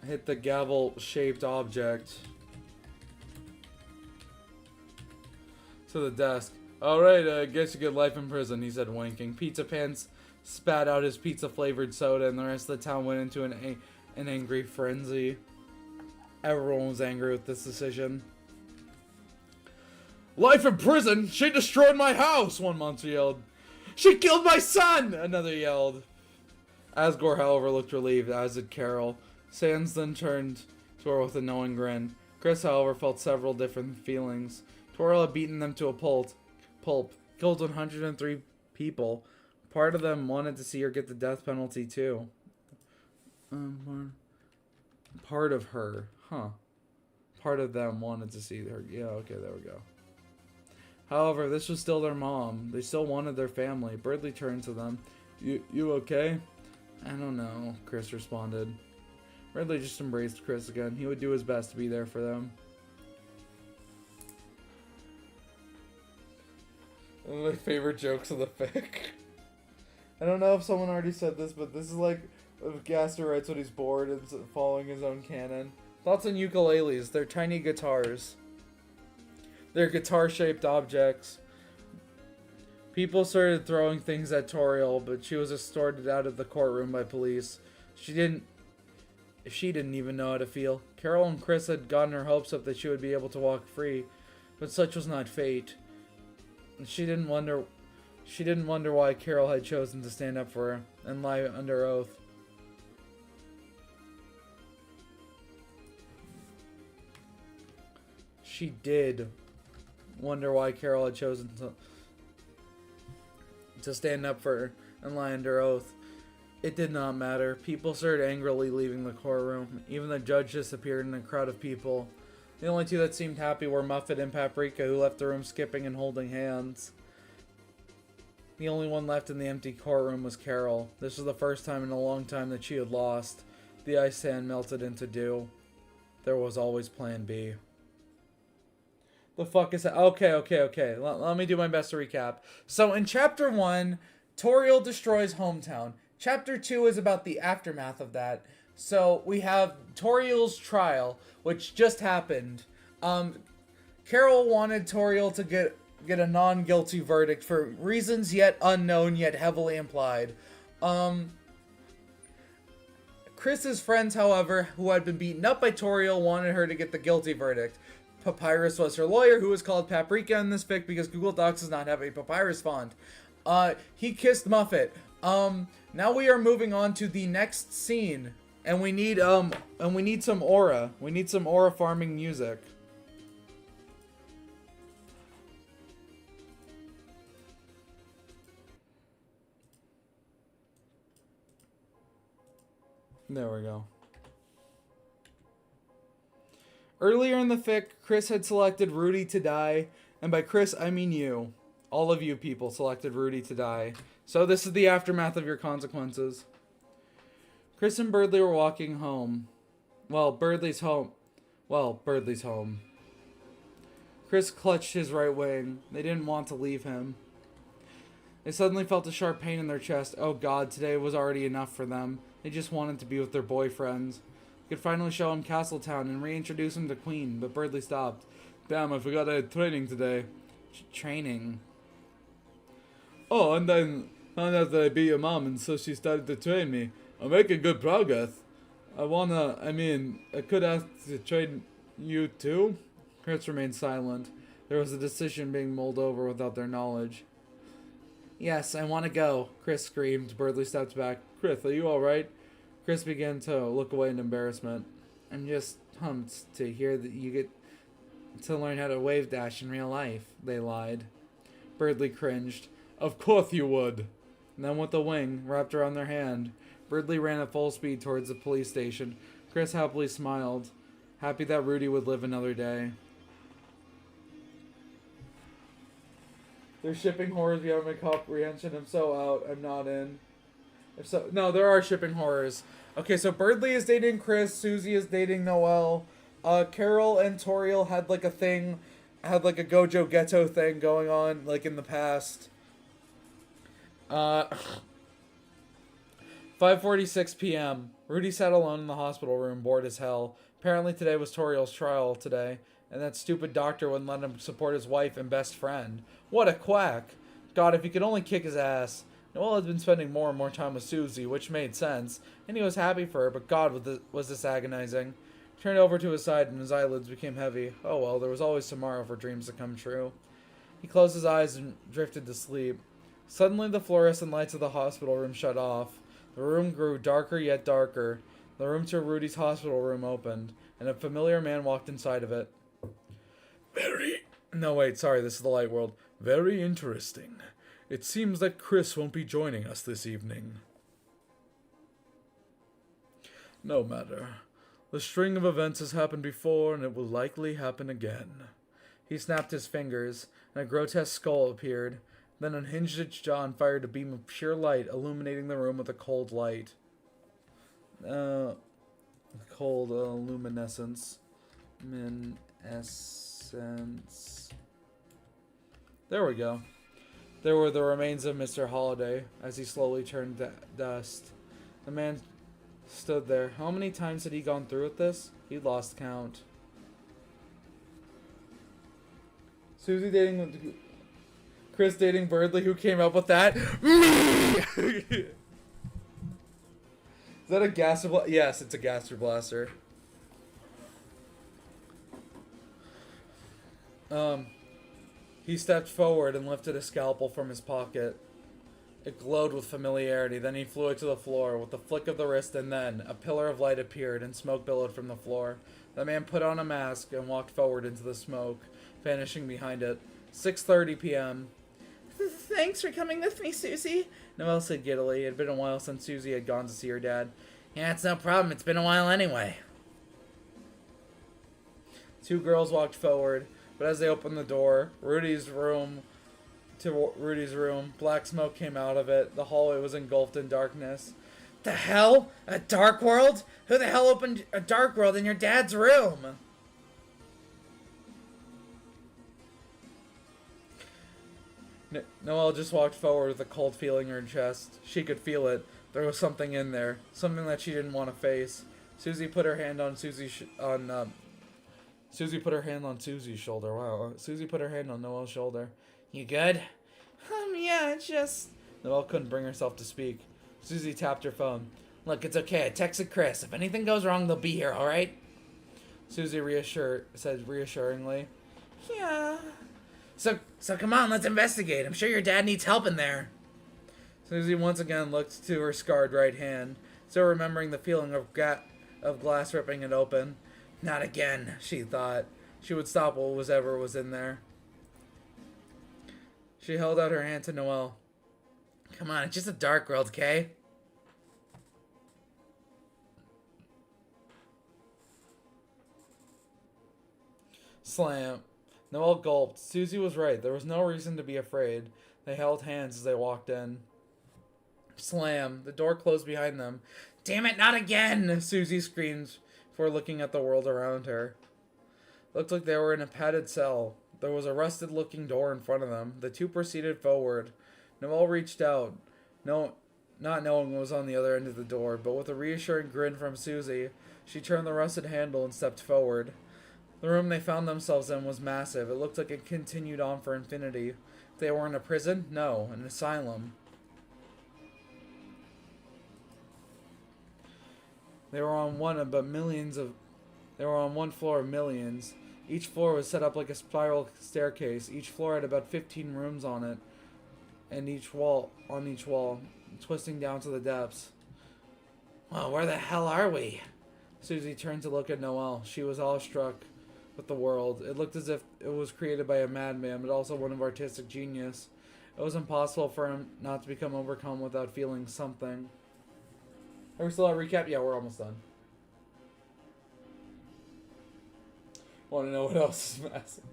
I hit the gavel-shaped object to the desk. Alright, I guess you get life in prison, he said, winking. Pizza Pants spat out his pizza-flavored soda, and the rest of the town went into an angry frenzy. Everyone was angry with this decision. Life in prison? She destroyed my house, one monster yelled. She killed my son, another yelled. Asgore, however, looked relieved, as did Carol. Sans then turned to her with a knowing grin. Chris, however, felt several different feelings. Toriel had beaten them to a pulp, killed 103 people. Part of them wanted to see her get the death penalty, too. Part of her. Huh. Part of them wanted to see her. Yeah, okay, there we go. However, this was still their mom. They still wanted their family. Berdley turned to them. You okay? I don't know, Chris responded. Berdley just embraced Chris again. He would do his best to be there for them. One of my favorite jokes of the fic. I don't know if someone already said this, but this is like if Gaster writes when he's bored and following his own canon. Thoughts on ukuleles. They're tiny guitars. They're guitar-shaped objects. People started throwing things at Toriel, but she was escorted out of the courtroom by police. She didn't even know how to feel. Carol and Chris had gotten her hopes up that she would be able to walk free, but such was not fate. She didn't wonder why Carol had chosen to stand up for her and lie under oath. She did wonder why Carol had chosen to stand up for her and lie under oath. It did not matter. People started angrily leaving the courtroom. Even the judge disappeared in a crowd of people. The only two that seemed happy were Muffet and Paprika, who left the room skipping and holding hands. The only one left in the empty courtroom was Carol. This was the first time in a long time that she had lost. The ice sand melted into dew. There was always Plan B. The fuck is that? Okay. Let me do my best to recap. So in Chapter 1, Toriel destroys Hometown. Chapter 2 is about the aftermath of that. So we have Toriel's trial, which just happened. Carol wanted Toriel to get a non-guilty verdict for reasons yet unknown, yet heavily implied. Chris's friends, however, who had been beaten up by Toriel, wanted her to get the guilty verdict. Papyrus was her lawyer, who was called Paprika in this fic because Google Docs does not have a papyrus font. He kissed Muffet. Now we are moving on to the next scene, and we need some aura. We need some aura farming music. There we go. Earlier in the fic, Chris had selected Rudy to die, and by Chris, I mean you. All of you people selected Rudy to die. So this is the aftermath of your consequences. Chris and Birdley were walking home. Birdley's home. Chris clutched his right wing. They didn't want to leave him. They suddenly felt a sharp pain in their chest. Oh God, today was already enough for them. They just wanted to be with their boyfriends. Could finally show him Castletown and reintroduce him to Queen, but Birdley stopped. Damn, I forgot I had training today. Training? Oh, and then found out that I beat your mom, and so she started to train me. I'm making good progress. I could ask to train you too? Chris remained silent. There was a decision being mulled over without their knowledge. Yes, I want to go, Chris screamed. Birdley stepped back. Chris, are you alright? Chris began to look away in embarrassment. I'm just pumped to hear that you get to learn how to wave dash in real life, they lied. Birdley cringed. Of course you would. And then with the wing wrapped around their hand, Birdley ran at full speed towards the police station. Chris happily smiled, happy that Rudy would live another day. There's shipping horrors beyond my comprehension. I'm so out. I'm not in. No, there are shipping horrors. Okay, so Birdley is dating Chris. Susie is dating Noelle. Carol and Toriel had like a Gojo Ghetto thing going on, like in the past. 5:46 p.m. Rudy sat alone in the hospital room, bored as hell. Apparently today was Toriel's trial today, and that stupid doctor wouldn't let him support his wife and best friend. What a quack! God, if he could only kick his ass. Noelle had been spending more and more time with Susie, which made sense, and he was happy for her, but God, was this agonizing. He turned over to his side and his eyelids became heavy. Oh well, there was always tomorrow for dreams to come true. He closed his eyes and drifted to sleep. Suddenly the fluorescent lights of the hospital room shut off. The room grew darker yet darker. The room to Rudy's hospital room opened, and a familiar man walked inside of it. This is the light world. Very interesting. It seems that Chris won't be joining us this evening. No matter. The string of events has happened before, and it will likely happen again. He snapped his fingers, and a grotesque skull appeared. Then unhinged its jaw and fired a beam of pure light, illuminating the room with a cold light. Cold luminescence. Minescence. There we go. There were the remains of Mr. Holliday, as he slowly turned to dust. The man stood there. How many times had he gone through with this? He lost count. Susie dating... Chris dating Birdley, who came up with that? Me! Is that a gaster blaster? Yes, it's a gaster blaster. He stepped forward and lifted a scalpel from his pocket. It glowed with familiarity. Then he flew it to the floor with a flick of the wrist, and then a pillar of light appeared and smoke billowed from the floor. The man put on a mask and walked forward into the smoke, vanishing behind it. 6:30 p.m. Thanks for coming with me, Susie, Noelle said giddily. It had been a while since Susie had gone to see her dad. Yeah, it's no problem. It's been a while anyway. Two girls walked forward, but as they opened the door, Rudy's room, black smoke came out of it. The hallway was engulfed in darkness. The hell? A dark world? Who the hell opened a dark world in your dad's room? Noelle just walked forward with a cold feeling in her chest. She could feel it. There was something in there, something that she didn't want to face. Susie put her hand on Susie's shoulder. Wow. Susie put her hand on Noelle's shoulder. You good? Yeah, it's just... Noelle couldn't bring herself to speak. Susie tapped her phone. Look, it's okay. I texted Chris. If anything goes wrong, they'll be here, alright? Susie said reassuringly. Yeah. So come on, let's investigate. I'm sure your dad needs help in there. Susie once again looked to her scarred right hand, still remembering the feeling of glass ripping it open. Not again, she thought. She would stop what was in there. She held out her hand to Noelle. Come on, it's just a dark world, okay? Slam. Noelle gulped. Susie was right. There was no reason to be afraid. They held hands as they walked in. Slam. The door closed behind them. Damn it, not again! Susie screamed before looking at the world around her. Looked like they were in a padded cell. There was a rusted-looking door in front of them. The two proceeded forward. Noelle reached out, not knowing what was on the other end of the door, but with a reassuring grin from Susie, she turned the rusted handle and stepped forward. The room they found themselves in was massive. It looked like it continued on for infinity. They were in a prison? No, an asylum. They were on one floor of millions. Each floor was set up like a spiral staircase. Each floor had about 15 rooms on it, and each wall, twisting down to the depths. Well, where the hell are we? Susie turned to look at Noelle. She was awestruck with the world. It looked as if it was created by a madman, but also one of artistic genius. It was impossible for him not to become overcome without feeling something. Are we still at recap? Yeah, we're almost done. Want to know what else is massive?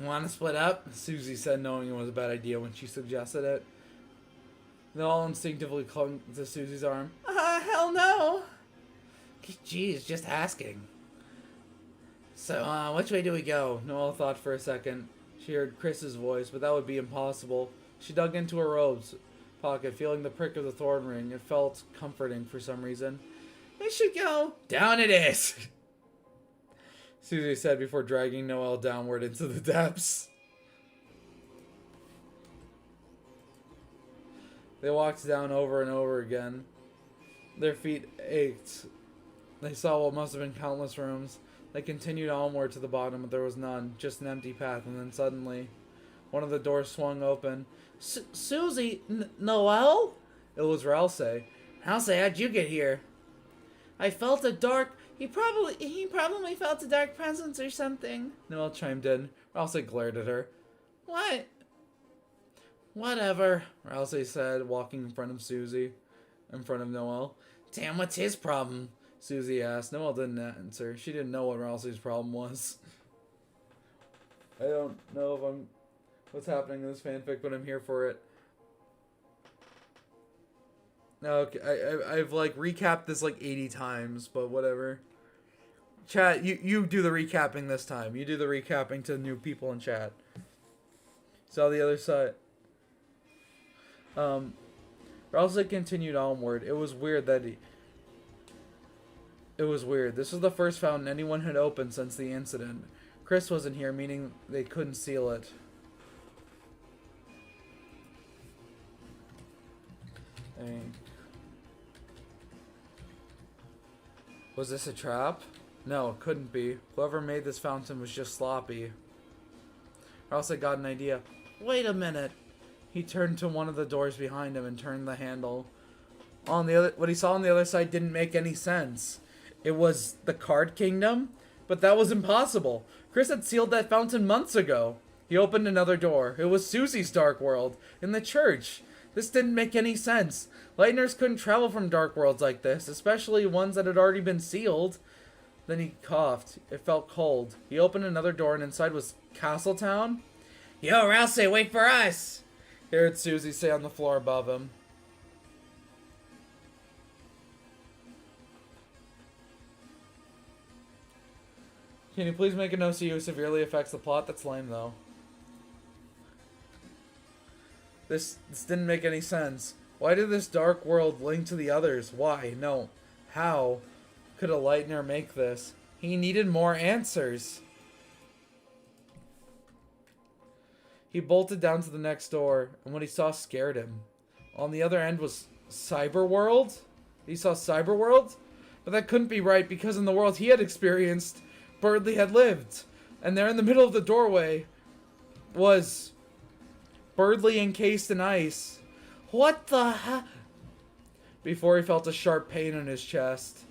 Want to split up? Susie said, knowing it was a bad idea when she suggested it. They all instinctively clung to Susie's arm. Hell no! Geez, just asking. So, which way do we go? Noelle thought for a second. She heard Chris's voice, but that would be impossible. She dug into her robe's pocket, feeling the prick of the thorn ring. It felt comforting for some reason. We should go. Down it is! Susie said before dragging Noelle downward into the depths. They walked down over and over again. Their feet ached. They saw what must have been countless rooms. They continued onward to the bottom, but there was none, just an empty path, and then suddenly, one of the doors swung open. Susie? Noelle? It was Ralsei. Ralsei, how'd you get here? I felt a dark... He probably felt a dark presence or something. Noelle chimed in. Ralsei glared at her. What? Whatever, Ralsei said, walking in front of Noelle. Damn, what's his problem? Susie asked. Noelle didn't answer. She didn't know what Ralsei's problem was. I don't know what's happening in this fanfic, but I'm here for it. No, okay, I've like recapped this like 80 times, but whatever. Chat, you do the recapping this time. You do the recapping to new people in chat. So the other side. Ralsei continued onward. It was weird. This was the first fountain anyone had opened since the incident. Chris wasn't here, meaning they couldn't seal it. Was this a trap? No, it couldn't be. Whoever made this fountain was just sloppy. Ralsei got an idea. Wait a minute. He turned to one of the doors behind him and turned the handle. What he saw on the other side didn't make any sense. It was the Card Kingdom? But that was impossible. Chris had sealed that fountain months ago. He opened another door. It was Susie's Dark World, in the church. This didn't make any sense. Lightners couldn't travel from dark worlds like this, especially ones that had already been sealed. Then he coughed. It felt cold. He opened another door and inside was Castletown? Yo, Ralsei, wait for us! He heard Susie say on the floor above him. Can you please make a note who severely affects the plot? That's lame, though. This didn't make any sense. Why did this dark world link to the others? Why? No. How could a Lightner make this? He needed more answers. He bolted down to the next door, and what he saw scared him. On the other end was Cyberworld. He saw Cyberworld, but that couldn't be right because in the world he had experienced, Birdley had lived. And there in the middle of the doorway was Birdley encased in ice. What the heck? Before he felt a sharp pain in his chest.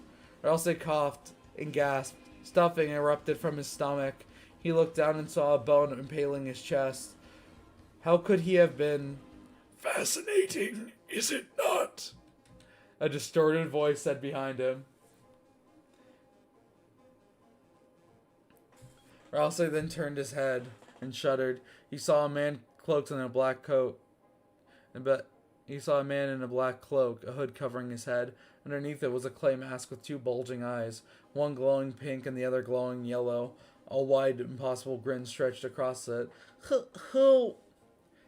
Ralsei coughed and gasped. Stuffing erupted from his stomach. He looked down and saw a bone impaling his chest. How could he have been? Fascinating, is it not? A distorted voice said behind him. Ralsei then turned his head and shuddered. He saw a man cloaked in a black coat. He saw a man in a black cloak, a hood covering his head. Underneath it was a clay mask with two bulging eyes, one glowing pink and the other glowing yellow. A wide, impossible grin stretched across it. Who?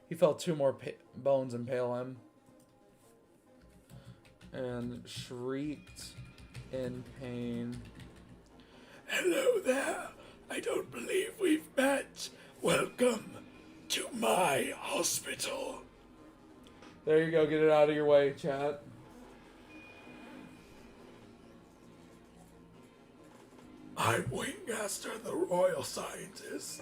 He felt two more bones impale him. And shrieked in pain. Hello there. I don't believe we've met. Welcome to my hospital. There you go. Get it out of your way, chat. I'm Wingmaster, the royal scientist.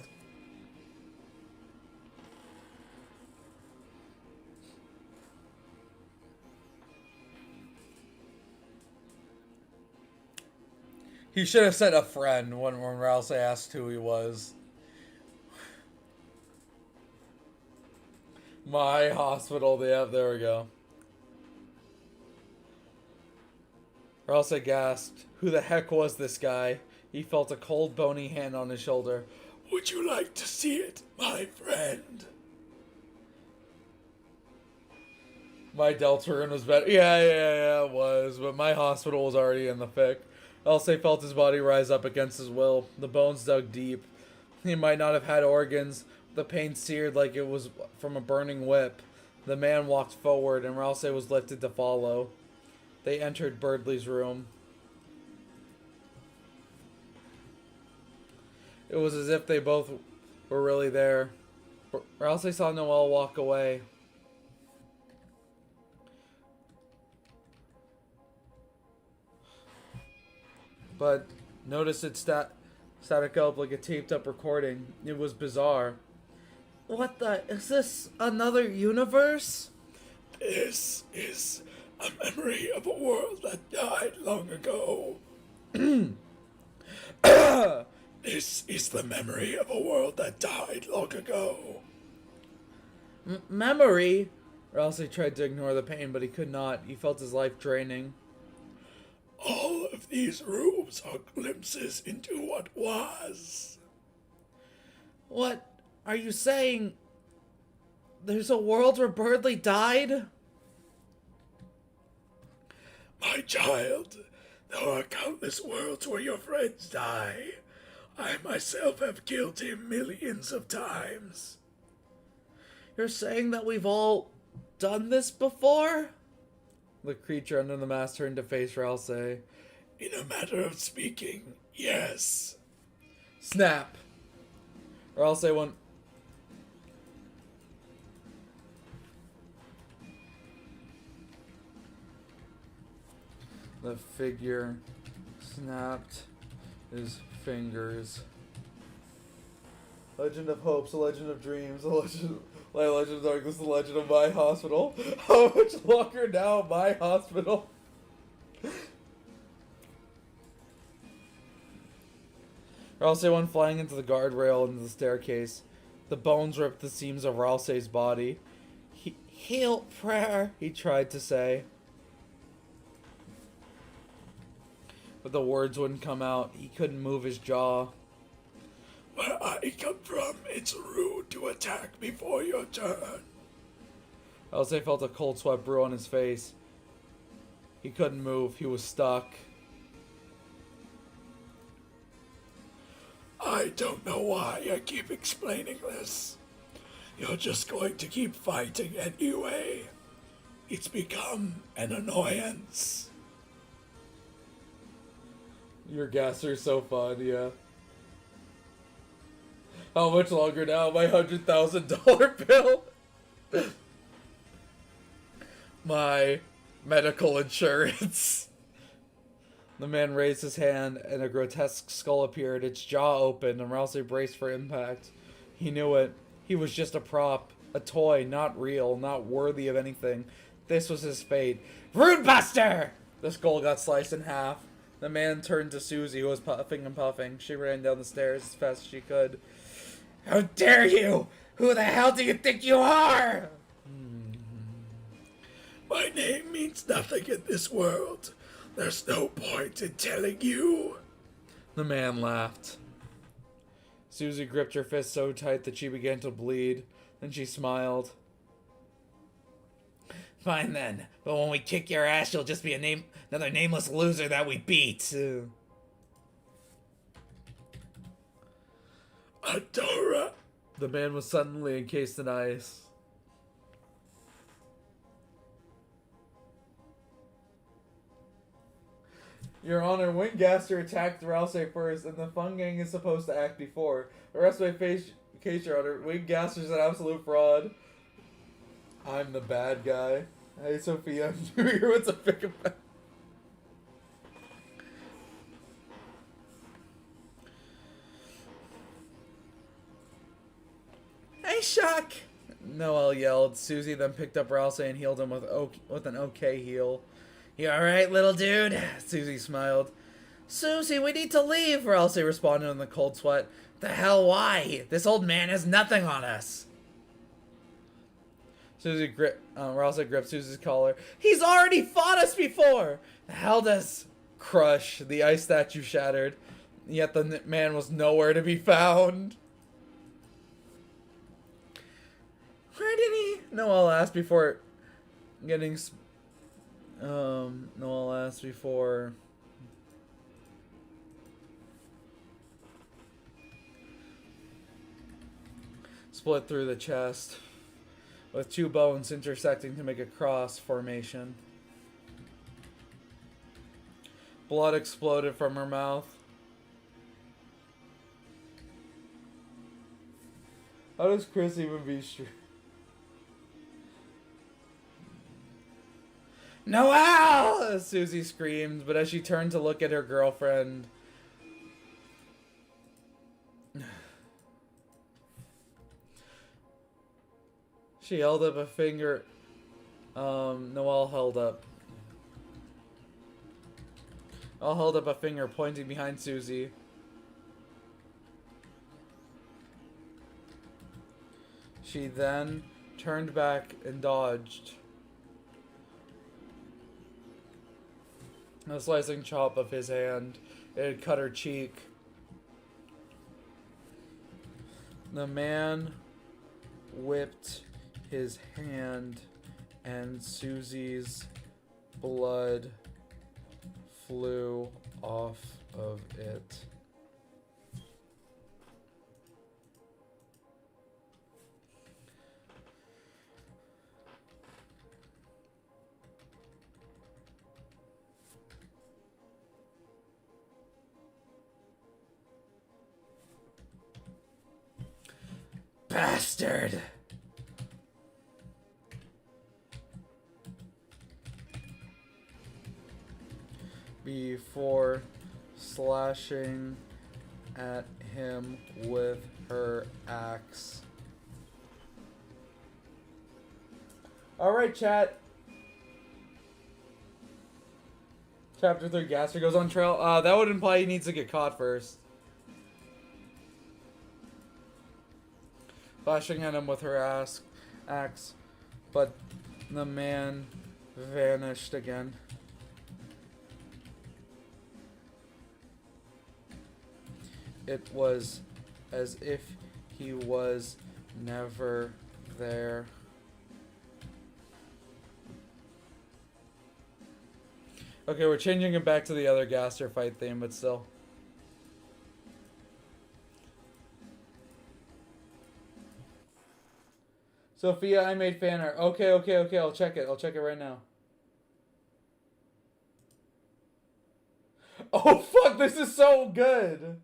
He should have said a friend when Ralsei asked who he was. My hospital, there we go. Ralsei gasped. Who the heck was this guy? He felt a cold, bony hand on his shoulder. Would you like to see it, my friend? My Deltarune was better. Yeah, it was. But my hospital was already in the thick. Ralsei felt his body rise up against his will. The bones dug deep. He might not have had organs. The pain seared like it was from a burning whip. The man walked forward, and Ralsei was lifted to follow. They entered Birdley's room. It was as if they both were really there. Ralsei saw Noelle walk away. But notice it static up like a taped up recording. It was bizarre. What the? Is this another universe? This is a memory of a world that died long ago. This is the memory of a world that died long ago. Memory? Ralsei tried to ignore the pain, but he could not. He felt his life draining. All of these rooms are glimpses into what was. What are you saying? There's a world where Birdley died? My child, there are countless worlds where your friends die. I myself have killed him millions of times. You're saying that we've all done this before? The creature under the mask turned to face Ralsei. In a matter of speaking, yes. Snap. Ralsei went. The figure snapped his fingers. Legend of hopes, a legend of dreams, a legend of darkness, a legend of my hospital. How much longer now, my hospital? Ralsei went flying into the guardrail and the staircase. The bones ripped the seams of Ralsei's body. Heal prayer, he tried to say. But the words wouldn't come out. He couldn't move his jaw. Where I come from, it's rude to attack before your turn. Ralsei felt a cold sweat brew on his face. He couldn't move. He was stuck. I don't know why I keep explaining this. You're just going to keep fighting anyway. It's become an annoyance. Your guests are so fun, yeah. How much longer now? My $100,000 bill? my medical insurance. The man raised his hand, and a grotesque skull appeared, its jaw open, and Rouse braced for impact. He knew it. He was just a prop, a toy, not real, not worthy of anything. This was his fate. Rudebuster! The skull got sliced in half. The man turned to Susie, who was puffing and puffing. She ran down the stairs as fast as she could. How dare you! Who the hell do you think you are? My name means nothing in this world. There's no point in telling you. The man laughed. Susie gripped her fist so tight that she began to bleed. Then she smiled. Fine then, but when we kick your ass, you'll just be another nameless loser that we beat. Adora. The man was suddenly encased in ice. Your Honor, Windgaster attacked Rouse first, and the Fun Gang is supposed to act before. The rest of my case, Your Honor. Windgaster's an absolute fraud. I'm the bad guy. Hey, Sophia, I'm doing here with a pick about. Hey, Shock! Noelle yelled. Susie then picked up Rouse and healed him with an okay heal. You alright, little dude? Susie smiled. Susie, we need to leave, Rouse responded in the cold sweat. The hell, why? This old man has nothing on us. Rouse gripped Susie's collar. He's already fought us before! The hell does... Crush. The ice statue shattered. Yet the man was nowhere to be found. Where did he... Noelle asked before getting... Noelle asked before... Split through the chest, with two bones intersecting to make a cross formation. Blood exploded from her mouth. How does Chris even be sure? Noelle! Susie screamed, but as she turned to look at her girlfriend... She held up a finger. Noelle held up a finger pointing behind Susie. She then turned back and dodged. A slicing chop of his hand. It had cut her cheek. The man whipped his hand, and Susie's blood flew off of it. Bastard! Before slashing at him with her axe. Alright, chat. Chapter 3, Gaster goes on trail. That would imply he needs to get caught first. Slashing at him with her axe, but the man vanished again. It was as if he was never there. Okay, we're changing it back to the other Gaster fight theme, but still. Sophia, I made fan art. Okay, I'll check it. I'll check it right now. Oh, fuck, this is so good.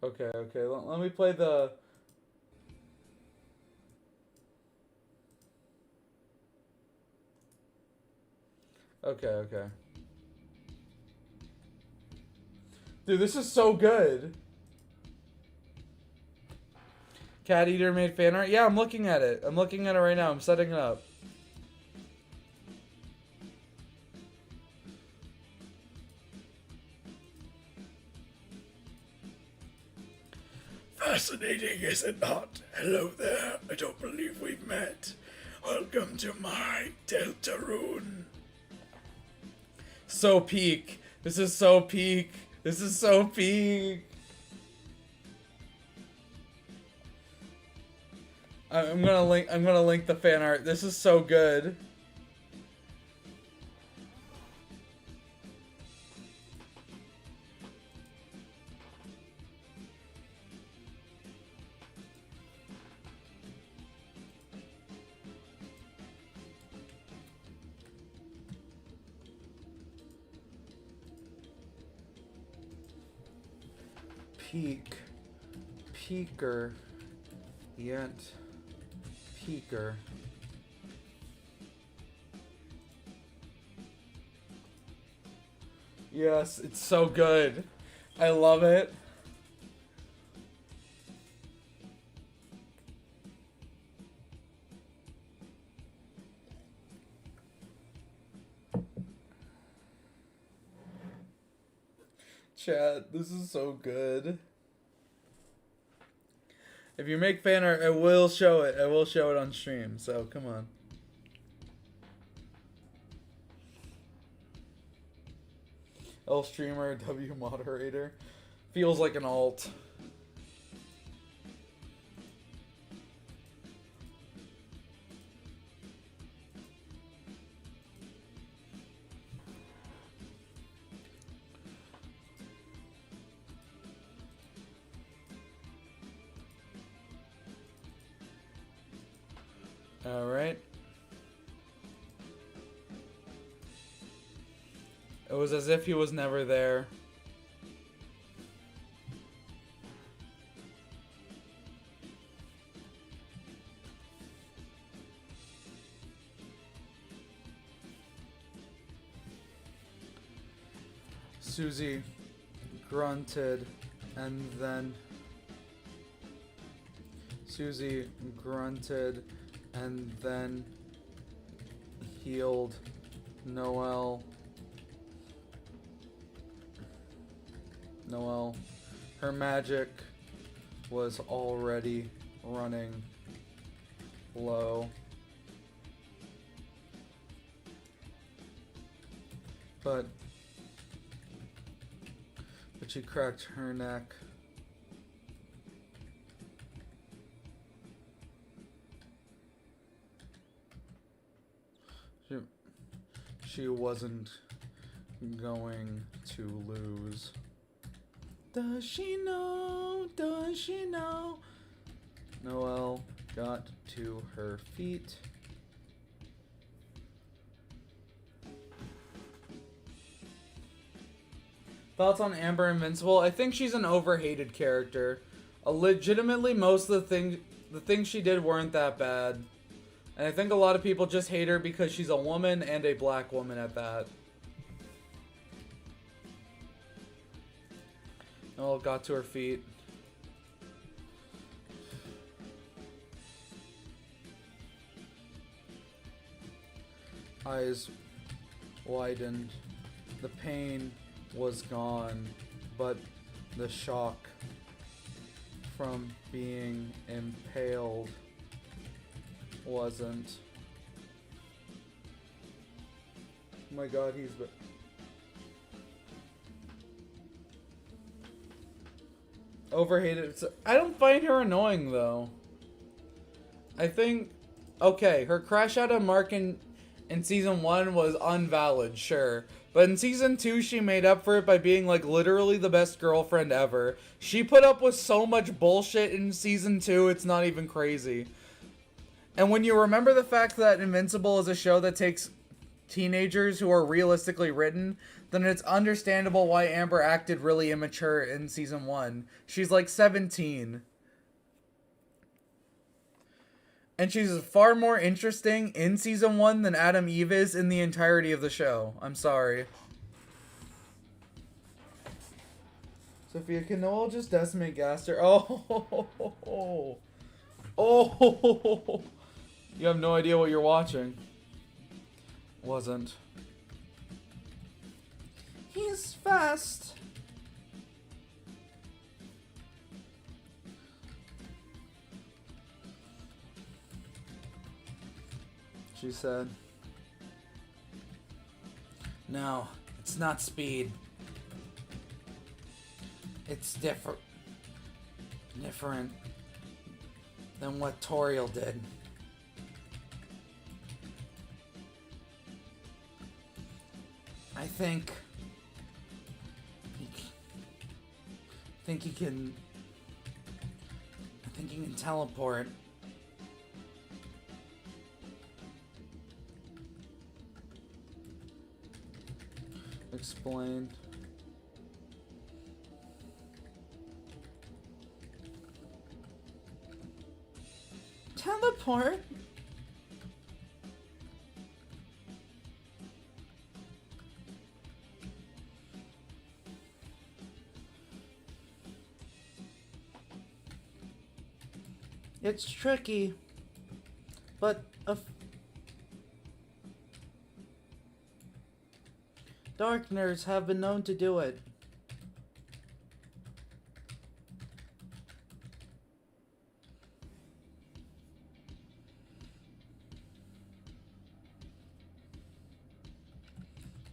Okay, okay. Let me play the... Okay, okay. Dude, this is so good. Cat Eater made fan art? Yeah, I'm looking at it. I'm looking at it right now. I'm setting it up. Fascinating, is it not? Hello there, I don't believe we've met. Welcome to my Deltarune. So peak. This is so peak. This is so peak. I'm gonna link the fan art. This is so good. Peaker, yet peaker. Yes, it's so good. I love it. Chat, this is so good. If you make fan art, I will show it. I will show it on stream, so come on. L streamer, W moderator. Feels like an alt. Alright. It was as if he was never there. Susie grunted and then Susie grunted and then healed Noel. Her magic was already running low. But she cracked her neck. She wasn't going to lose. Does she know? Does she know? Noelle got to her feet. Thoughts on Amber Invincible? I think she's an overhated character. Legitimately, most of the things she did weren't that bad. And I think a lot of people just hate her because she's a woman and a black woman at that. Noelle got to her feet. Eyes widened. The pain was gone, but the shock from being impaled wasn't. Oh my god, he's... overhated. I don't find her annoying, though. I think... okay, her crash out of Mark in Season 1 was unvalid, sure. But in Season 2, she made up for it by being, like, literally the best girlfriend ever. She put up with so much bullshit in Season 2, it's not even crazy. And when you remember the fact that Invincible is a show that takes teenagers who are realistically written, then it's understandable why Amber acted really immature in season 1. She's like 17. And she's far more interesting in season 1 than Adam Eve is in the entirety of the show. I'm sorry. Sophia, can Noel just decimate Gaster? Oh. You have no idea what you're watching. Wasn't. He's fast. She said. No, it's not speed. It's different than what Toriel did. I think he can teleport. Explained. Teleport? It's tricky, but Darkners have been known to do it.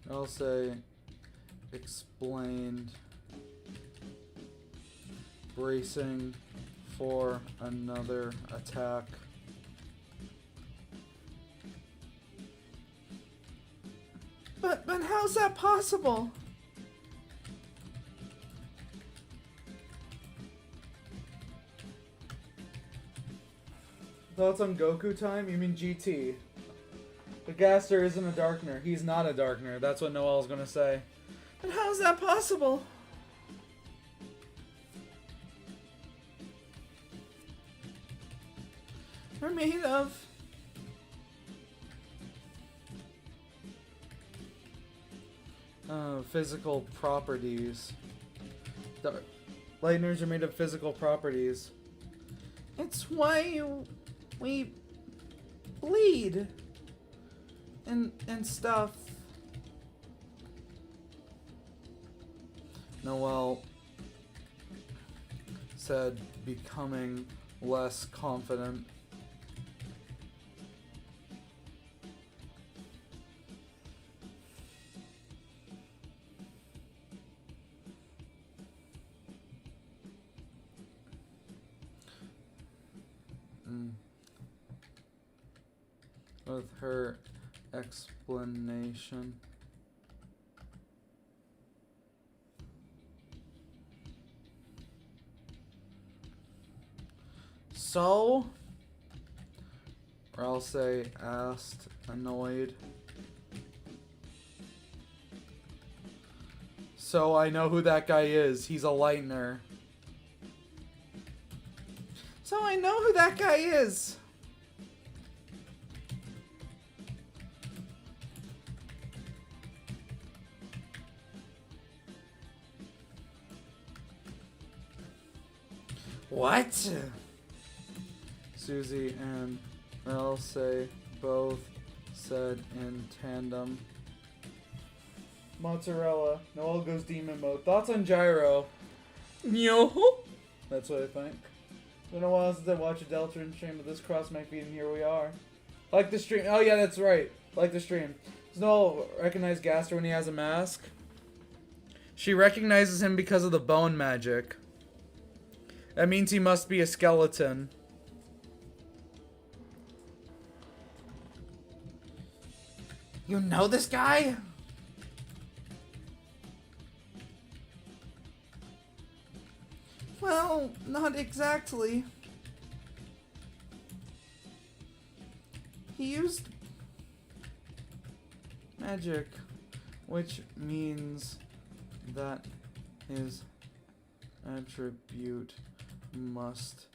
I'll say explained, bracing for another attack. But how's that possible? Thoughts on Goku time? You mean GT? The Gaster isn't a Darkner. He's not a Darkner. That's what Noel's gonna say. But how's that possible? They're made of... physical properties. Lightners are made of physical properties. It's why we bleed and stuff. Noel said, becoming less confident. With her explanation. So? Or I'll say asked, annoyed. So I know who that guy is. He's a Lightner. So I know who that guy is. What? Susie and Elsie both said in tandem. Mozzarella. Noel goes demon mode. Thoughts on Gyro? Yo. That's what I think. It's been a while since I watched a Deltarune stream, but this cross might be, and here we are. Like the stream. Oh yeah, that's right. Like the stream. Does Noel recognize Gaster when he has a mask? She recognizes him because of the bone magic. That means he must be a skeleton. You know this guy? Well, not exactly. He used magic, which means that his attribute must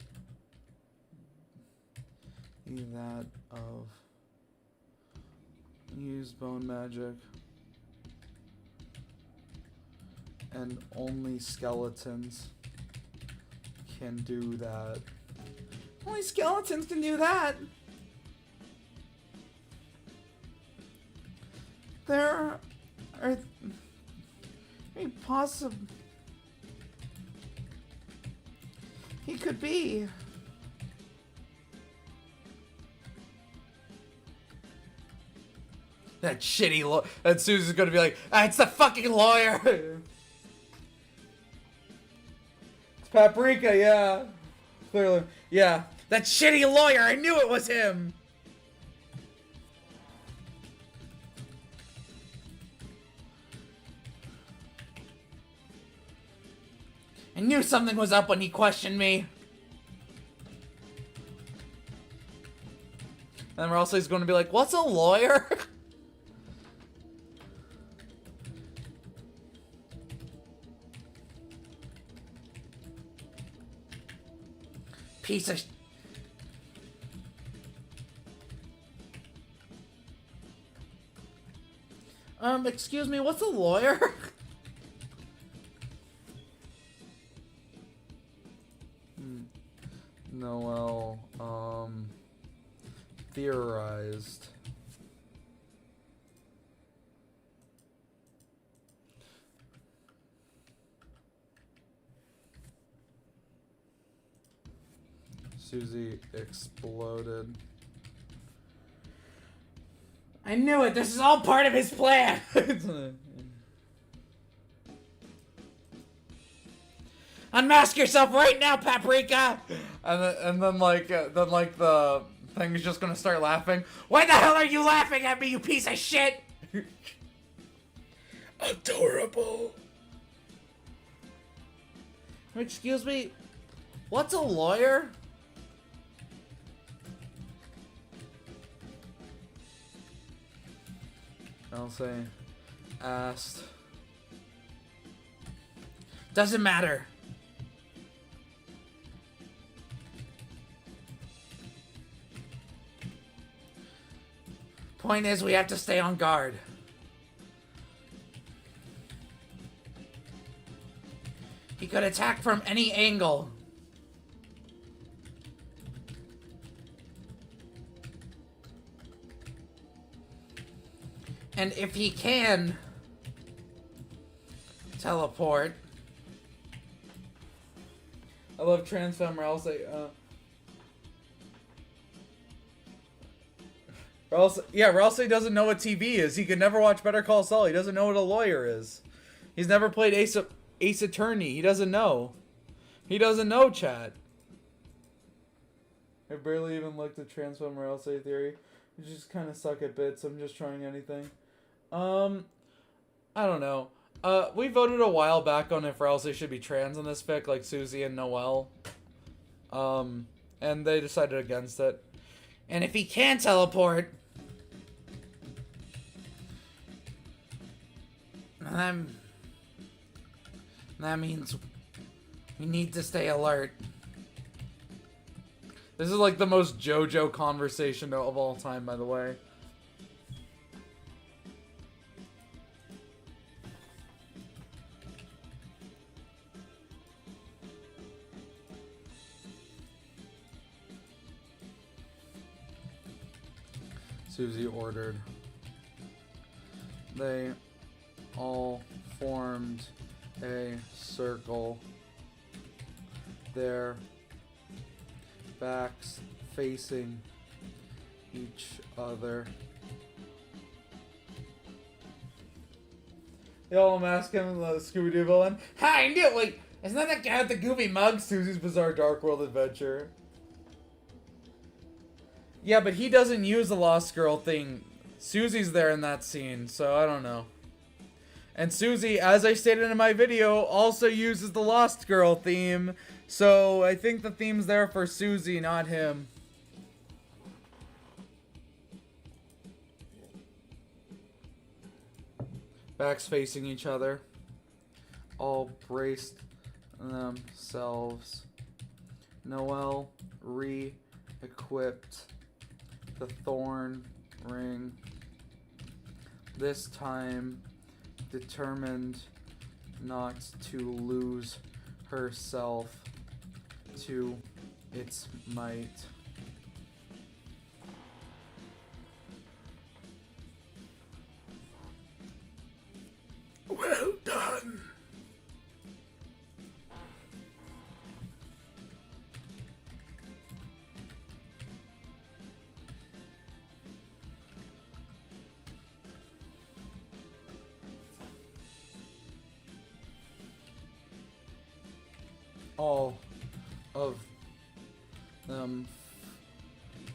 be that of use bone magic, and only skeletons can do that. Only skeletons can do that. There are very possible. He could be. That shitty and Susie's gonna be like, it's the fucking lawyer. It's Paprika, yeah. Clearly. Yeah. That shitty lawyer, I knew it was him. I knew something was up when he questioned me. And we're also going to be like, what's a lawyer? Piece of... excuse me, what's a lawyer? Noel, theorized. Susie exploded. I knew it! This is all part of his plan! Unmask yourself right now, Paprika! And then the thing is just gonna start laughing. Why the hell are you laughing at me, you piece of shit? Adorable. Excuse me? What's a lawyer? I'll say asked. Doesn't matter. Point is, we have to stay on guard. He could attack from any angle. And if he can teleport. I love Transformer. I'll say, Ralsei doesn't know what TV is. He could never watch Better Call Saul. He doesn't know what a lawyer is. He's never played Ace Attorney. He doesn't know. He doesn't know, chat. I barely even looked at Transformer Ralsei theory. You just kind of suck at bits. I'm just trying anything. I don't know. We voted a while back on if Ralsei should be trans in this fic, like Susie and Noelle. And they decided against it. And if he can teleport, that means we need to stay alert. This is like the most JoJo conversation of all time, by the way. Susie ordered. They all formed a circle, their backs facing each other. They all mask him, the Scooby-Doo villain. Ha! I knew it! Wait, isn't that the guy with the goofy mug? Susie's Bizarre Dark World Adventure. Yeah, but he doesn't use the Lost Girl thing. Susie's there in that scene, so I don't know. And Susie, as I stated in my video, also uses the Lost Girl theme. So I think the theme's there for Susie, not him. backs facing each other, all braced themselves. Noel re-equipped the thorn ring, this time determined not to lose herself to its might. Well done. All of them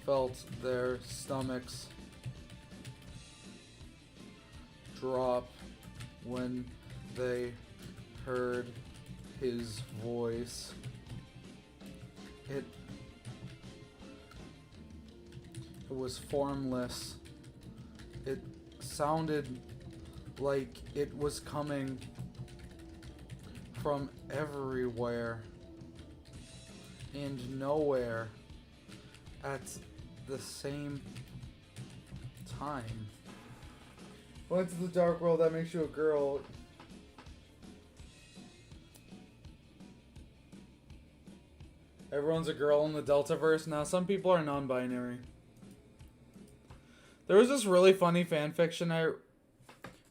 felt their stomachs drop when they heard his voice. It was formless. It sounded like it was coming from everywhere and nowhere at the same time. Went to the dark world, that makes you a girl. Everyone's a girl in the Deltaverse. Now, some people are non-binary. There was this really funny fanfiction I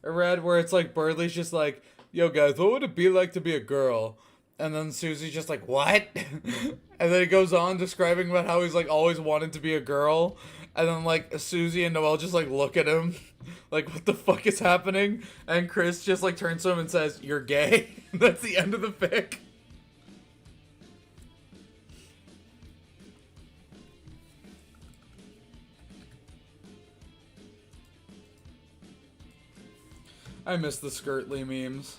read where it's like Birdley's just like, yo guys, what would it be like to be a girl? And then Susie's just like, what? And then it goes on describing about how he's like always wanted to be a girl. And then like Susie and Noelle just like look at him like, what the fuck is happening? And Chris just like turns to him and says, you're gay. That's the end of the fic. I miss the Skirtly memes.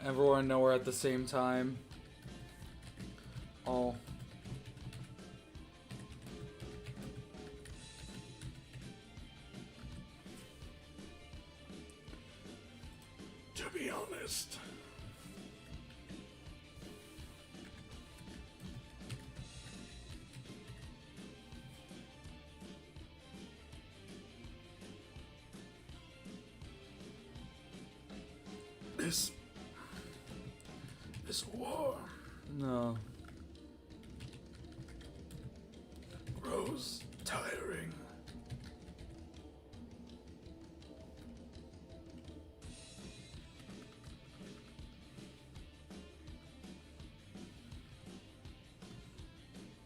Everywhere and nowhere at the same time. All. To be honest, this war No. grows tiring.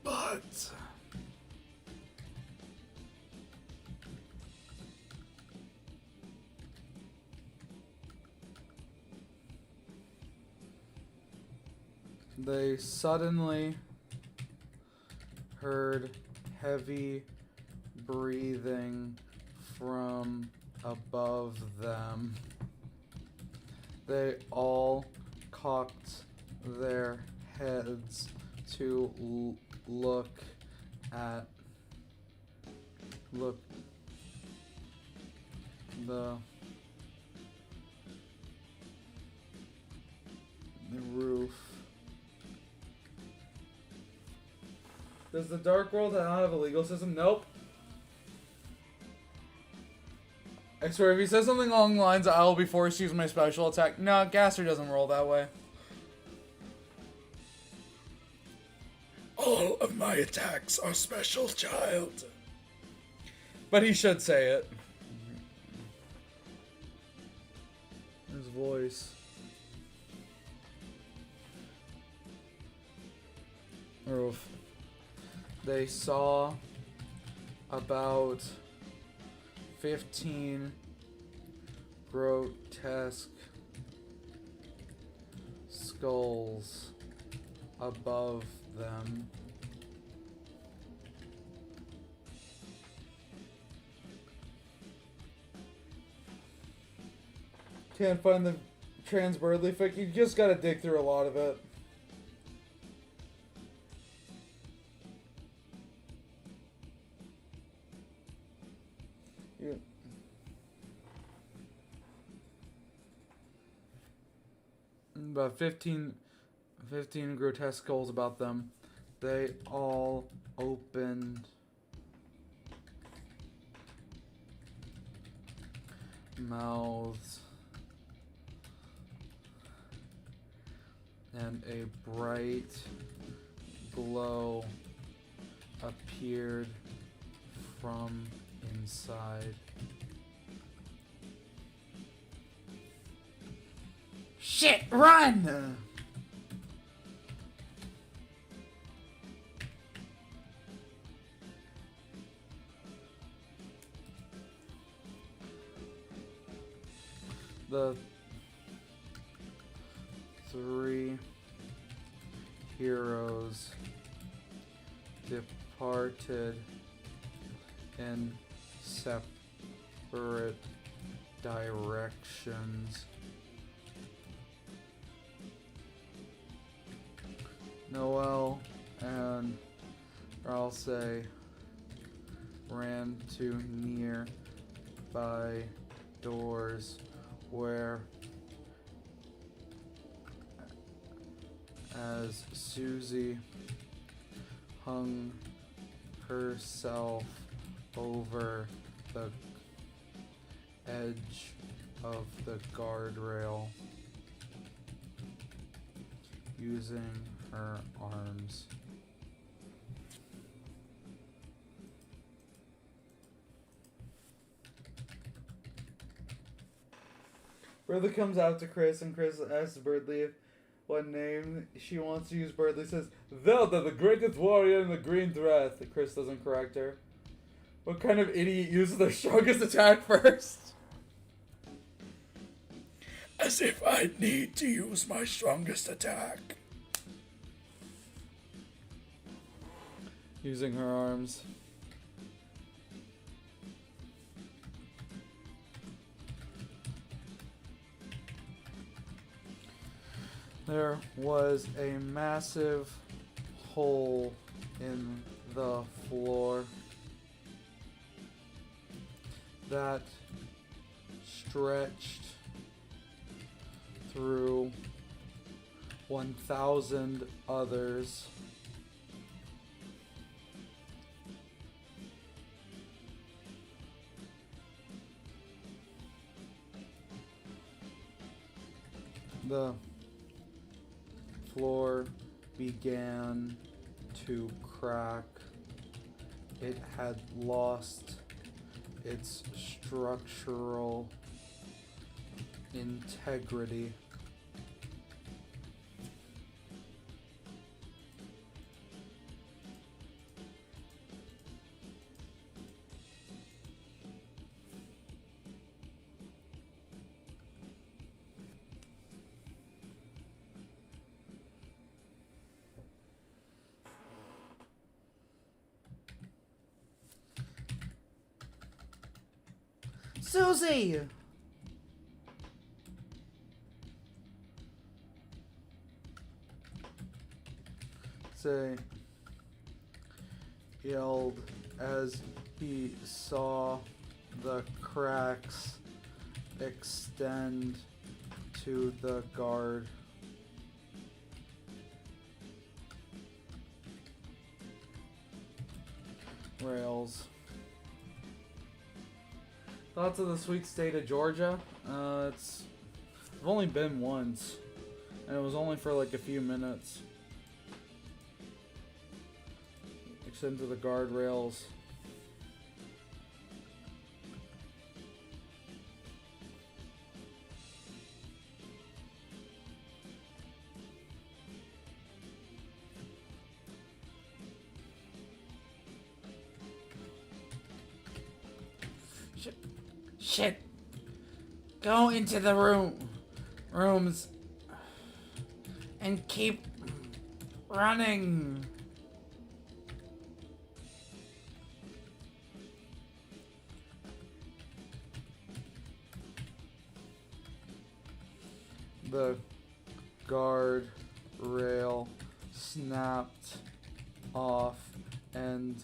But they suddenly heard heavy breathing from above them. They all cocked their heads to look the roof. Does the Dark World not have a legal system? Nope. I swear, if he says something along the lines of, I will be forced to use my special attack. No, Gasser doesn't roll that way. all of my attacks are special, child. But he should say it. His voice. Oof. They saw about 15 grotesque skulls above them. Can't find the trans Birdly fic. You just gotta dig through a lot of it. about 15 grotesque skulls about them. They all opened mouths, and a bright glow appeared from inside. Shit, run! The three heroes departed in separate directions. Noel and Ralsei ran to nearby doors where, as Susie hung herself over the edge of the guardrail using her arms. Berdly comes out to Chris, and Chris asks Berdly what name she wants to use. Berdly says, Zelda, the greatest warrior in the green dress. Chris doesn't correct her. What kind of idiot uses their strongest attack first? As if I'd need to use my strongest attack. Using her arms. There was a massive hole in the floor that stretched through 1,000 others. The floor began to crack. It had lost its structural integrity. Susie! Say, yelled as he saw the cracks extend to the guard. Rails. Thoughts of the sweet state of Georgia? I've only been once, and it was only for like a few minutes. Extend to the guardrails. Shit. Go into the rooms and keep running. The guard rail snapped off and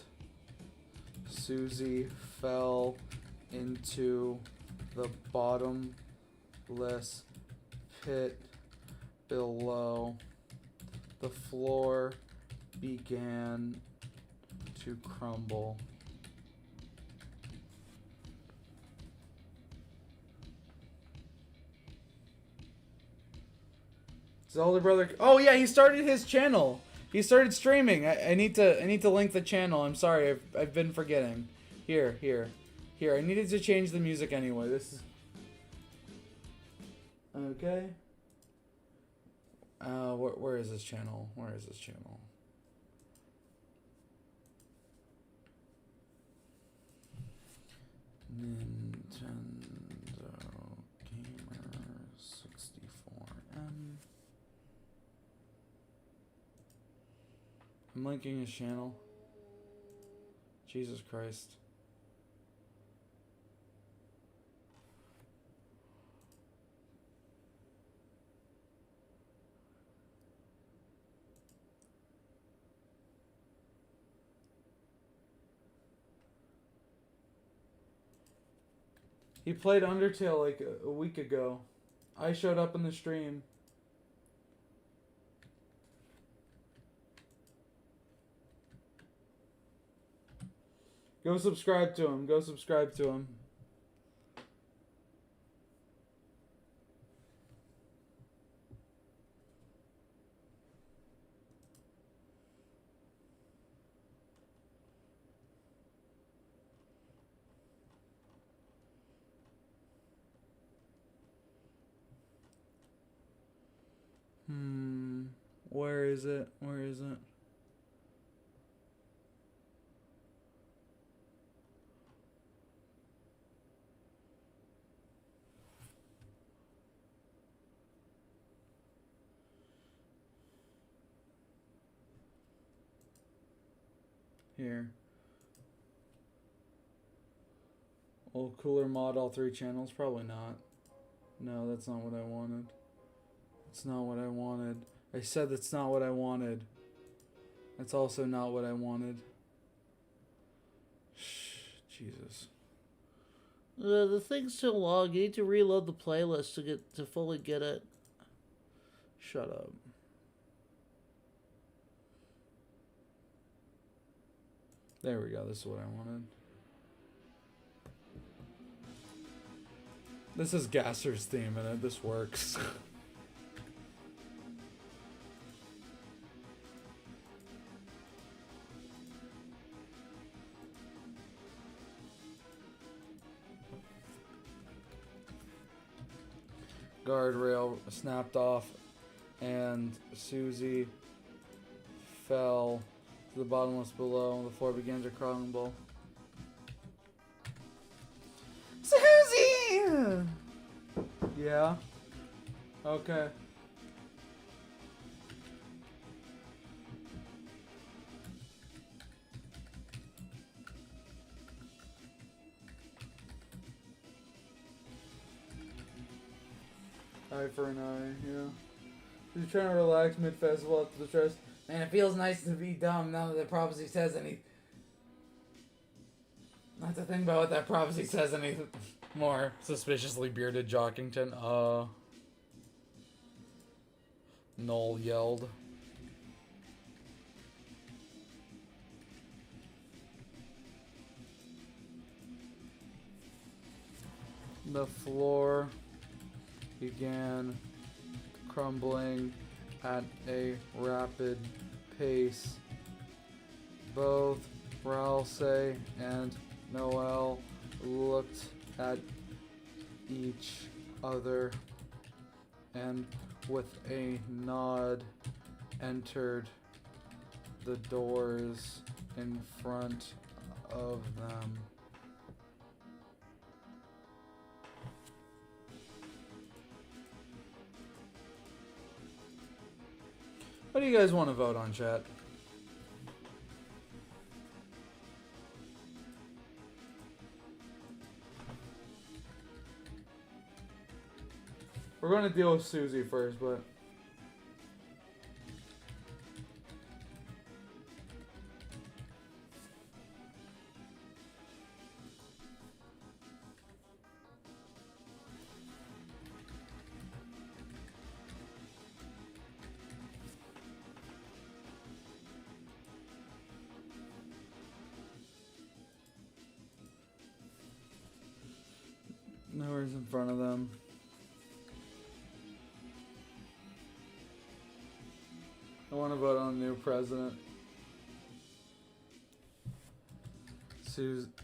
Susie fell into the bottomless pit below. The floor began to crumble. His older brother. Oh yeah, he started his channel. He started streaming. I need to link the channel. I'm sorry, I've been forgetting. Here. I needed to change the music anyway. This is okay. Where is this channel? Where is this channel? Nintendo Gamer 64M. I'm linking his channel. Jesus Christ. He played Undertale like a week ago. I showed up in the stream. Go subscribe to him. Go subscribe to him. Where is it? Where is it? Here. Old cooler mod all 3 channels? Probably not. No, that's not what I wanted. It's not what I wanted. I said that's not what I wanted. That's also not what I wanted. Shh, Jesus. The thing's too long. You need to reload the playlist to fully get it. Shut up. There we go. This is what I wanted. This is Gasser's theme in it. This works. Guardrail snapped off and Susie fell to the bottomless below. The floor began to crumble. Susie! Yeah? Okay. Eye for an eye, yeah. She's trying to relax mid-festival after the stress. Man, it feels nice to be dumb now that the prophecy says any... Not to think about what that prophecy says any more. Suspiciously bearded Jockington. Noel yelled. The floor began crumbling at a rapid pace. Both Ralsei and Noel looked at each other and with a nod entered the doors in front of them. What do you guys want to vote on, chat? We're going to deal with Susie first, but... Whoever's in front of them. I want to vote on a new president.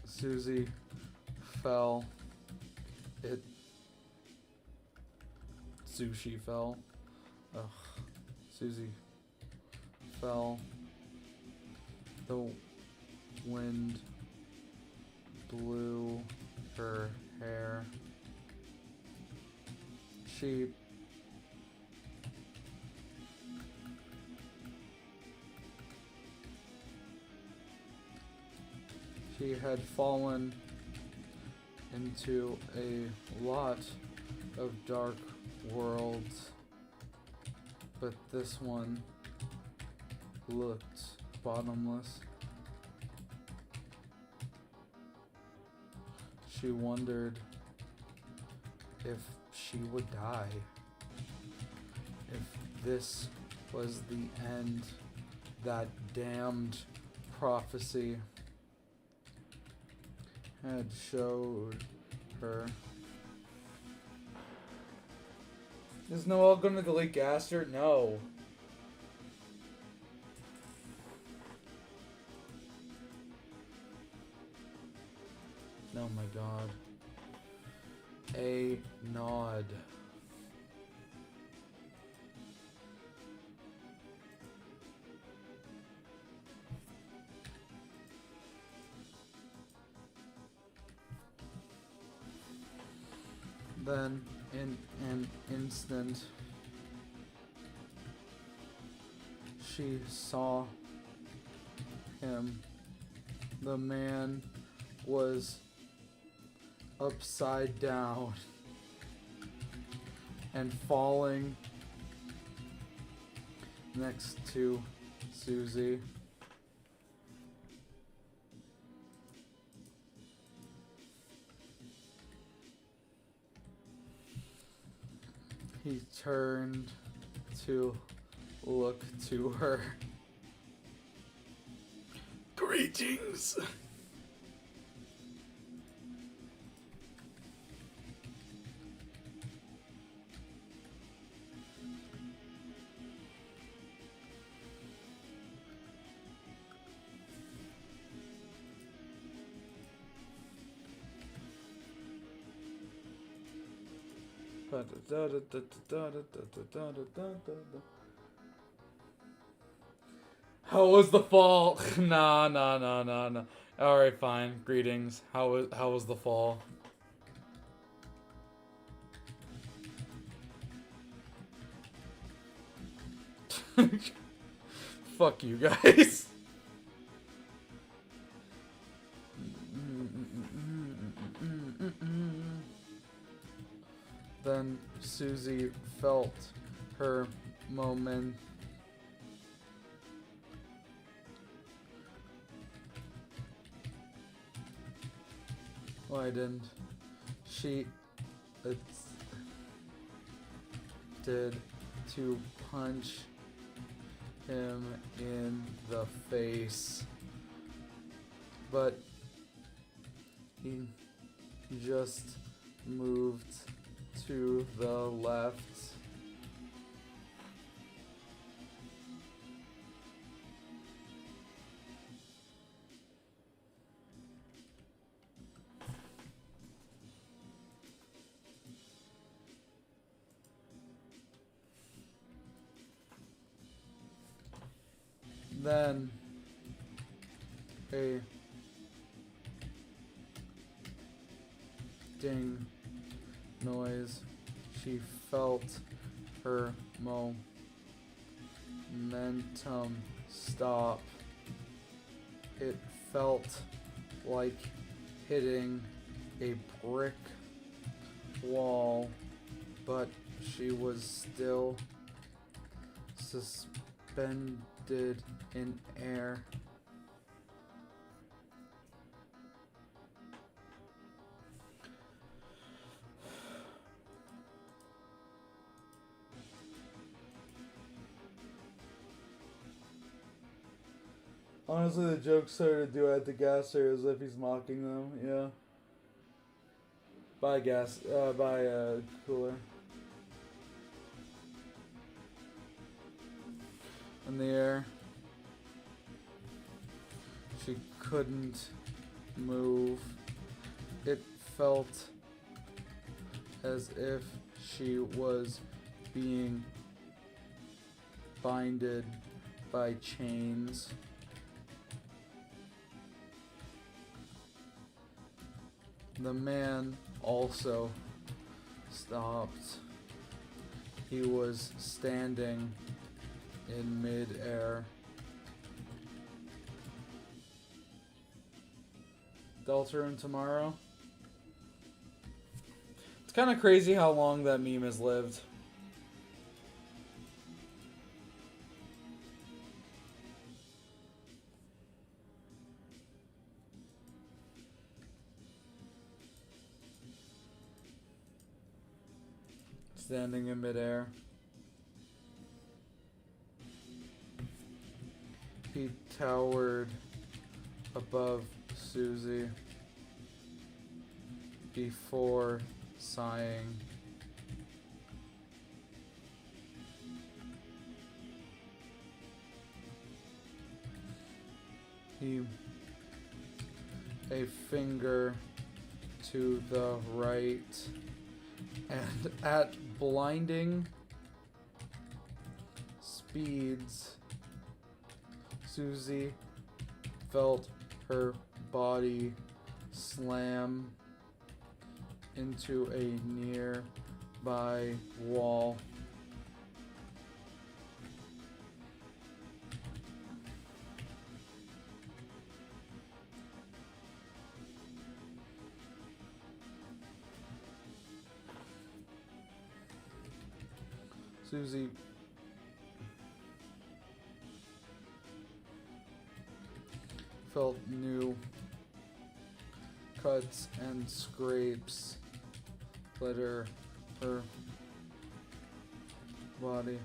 Susie fell. Sushi fell. Ugh. Susie fell. The wind blew her hair. She had fallen into a lot of dark worlds, but this one looked bottomless. She wondered if she would die, if this was the end, that damned prophecy had showed her. Is Noelle gonna delete Gaster? No. Oh my god. A nod. Then, in an instant, she saw him. The man was upside down and falling next to Susie. He turned to look to her. Greetings! How was the fall? Nah. Alright, fine. Greetings. How was the fall? Fuck you guys. Then Susie felt her moment. Why didn't she did to punch him in the face, but he just moved to the left. Then a ding noise. She felt her momentum stop. It felt like hitting a brick wall, but she was still suspended in air. Honestly, the joke started to do at the Gasser as if he's mocking them, yeah. by cooler. In the air. She couldn't move. It felt as if she was being binded by chains. The man also stopped. He was standing in mid-air. Deltarune tomorrow. It's kind of crazy how long that meme has lived. Standing in midair. He towered above Susie before sighing. A finger to the right, and at blinding speeds, Susie felt her body slam into a nearby wall. Susie felt new cuts and scrapes litter her body,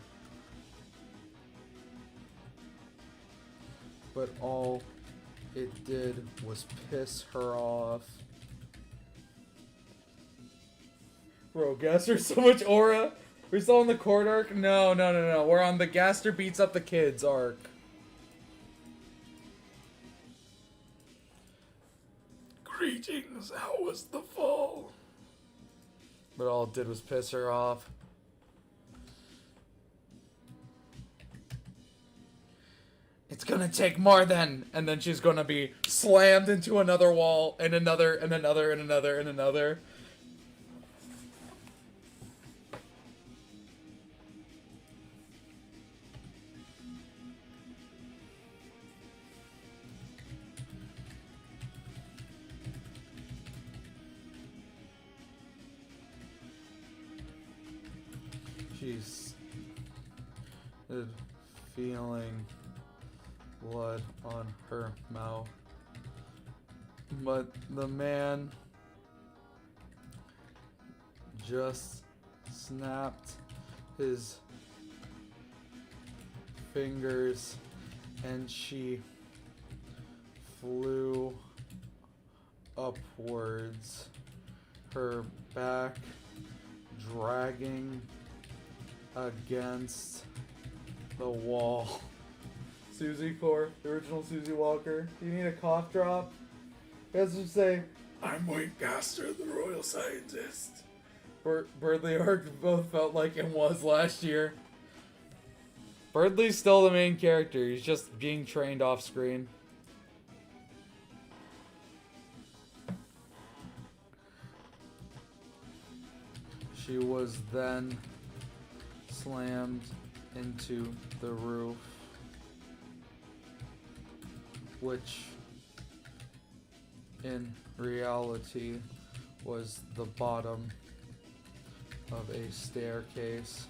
but all it did was piss her off. Bro, Gaster's so much aura. We're still on the court arc? No. We're on the Gaster beats up the kids arc. Greetings, how was the fall? But all it did was piss her off. It's gonna take more than, and then she's gonna be slammed into another wall, and another, and another, and another, and another. She's feeling blood on her mouth. But the man just snapped his fingers and she flew upwards, her back dragging against the wall. Susie Core, the original Susie Walker. Do you need a cough drop? Let's just say, I'm White Gaster, the royal scientist. Birdley arc both felt like it was last year. Birdley's still the main character. He's just being trained off screen. She was then slammed into the roof, which in reality was the bottom of a staircase.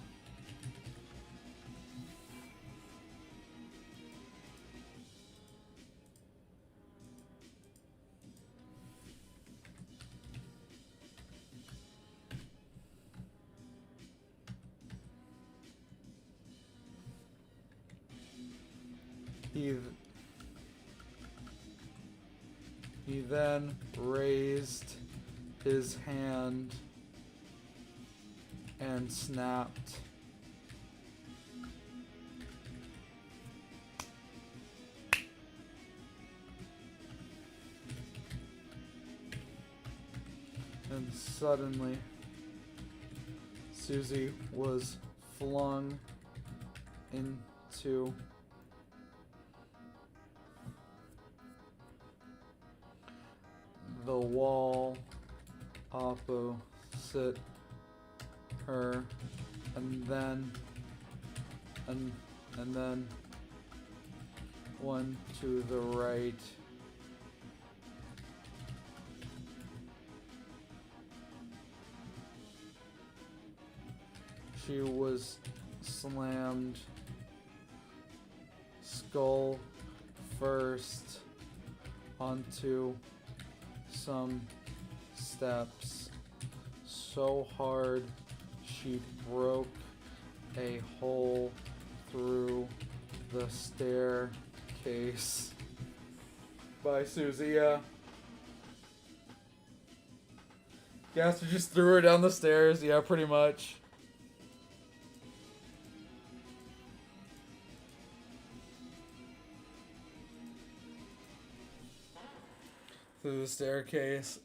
He then raised his hand and snapped. And suddenly, Susie was flung into the wall opposite her, and then one to the right. She was slammed skull first onto some steps so hard she broke a hole through the staircase. Bye, Susie. Yeah. Gaster just threw her down the stairs. Yeah, pretty much. Through the staircase.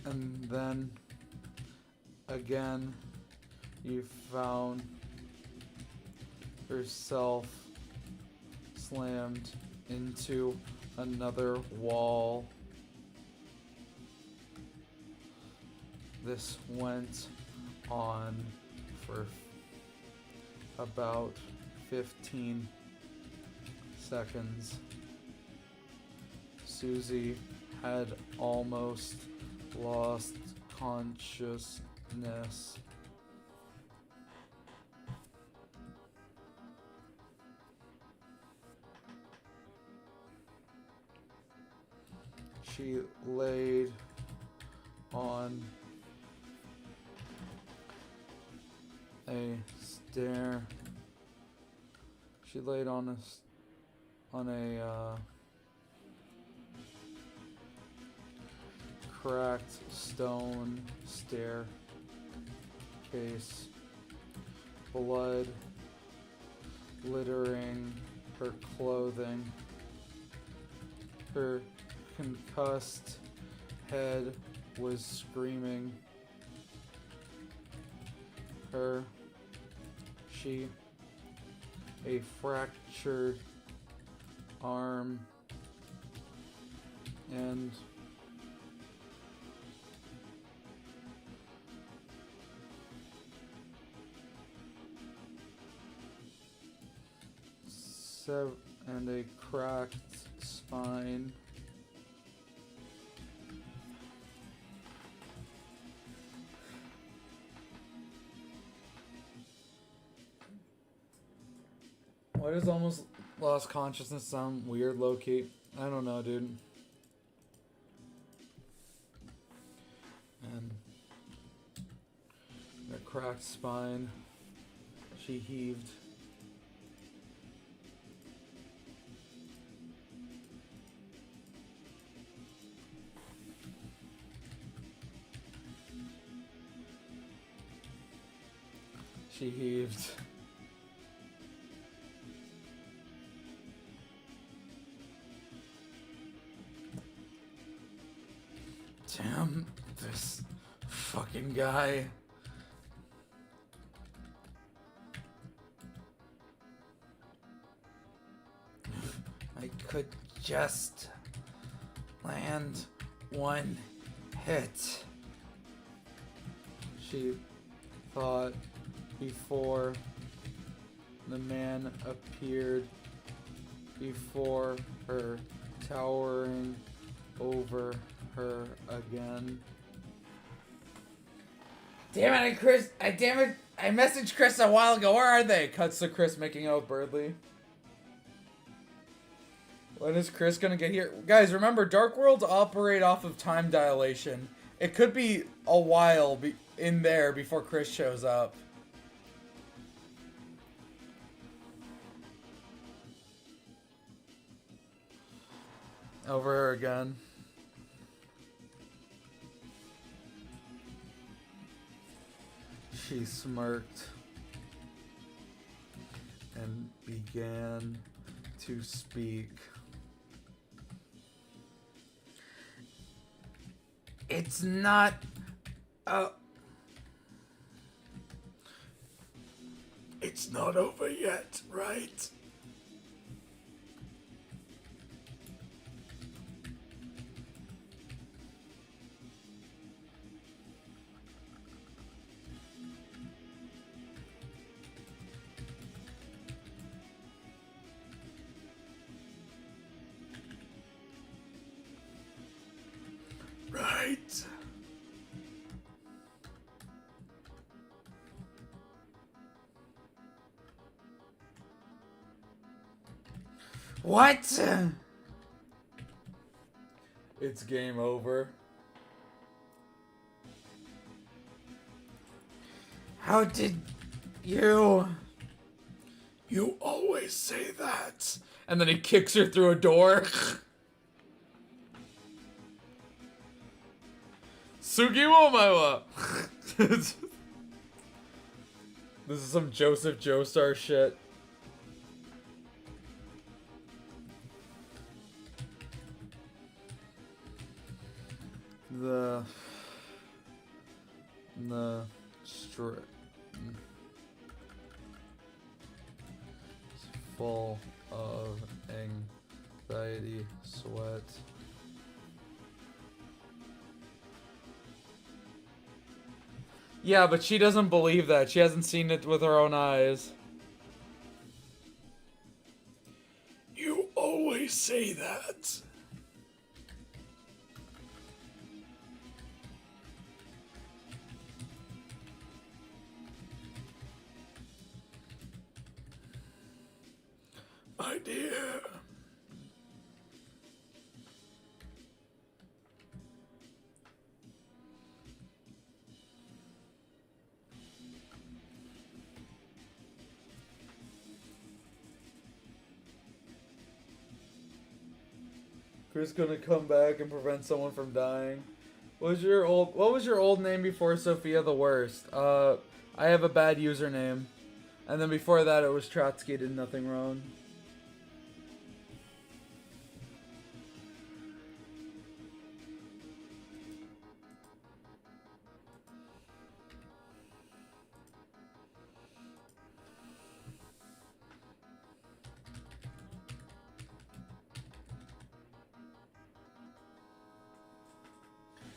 And then again, you found yourself slammed into another wall. This went on for about 15 seconds. Susie had almost lost consciousness. She laid on a stair. She laid on a cracked stone staircase, blood littering her clothing. Her concussed head was screaming. A fractured arm and a cracked spine. Why does almost lost consciousness sound weird, low-key? I don't know, dude. And a cracked spine. She heaved. She heaved. Damn, this fucking guy. I could just land one hit, she thought before the man appeared before her, towering over her again. Damn it, I messaged Chris a while ago. Where are they? Cuts to Chris making out with Birdly. When is Chris gonna get here? Guys, remember, Dark Worlds operate off of time dilation. It could be a while in there before Chris shows up. over her again. She smirked and began to speak. It's not It's not over yet, right? Right. What? It's game over. How did you? You always say that. And then he kicks her through a door. Sugiwomawa. This is some Joseph Joestar shit. The strip full of anxiety, sweat. Yeah, but she doesn't believe that. She hasn't seen it with her own eyes. You always say that. My dear. Chris gonna come back and prevent someone from dying. What was your old name before Sophia the Worst? I have a bad username. And then before that it was Trotsky did nothing wrong.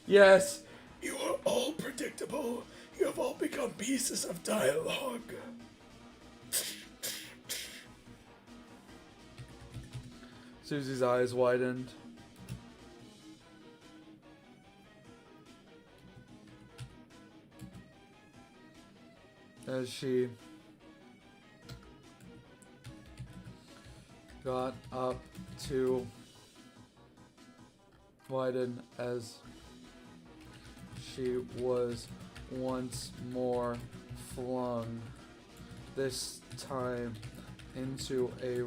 Yes. You are all predictable. You have all become pieces of dialogue. Susie's eyes widened. As she got up to widen as she was once more flung, this time into a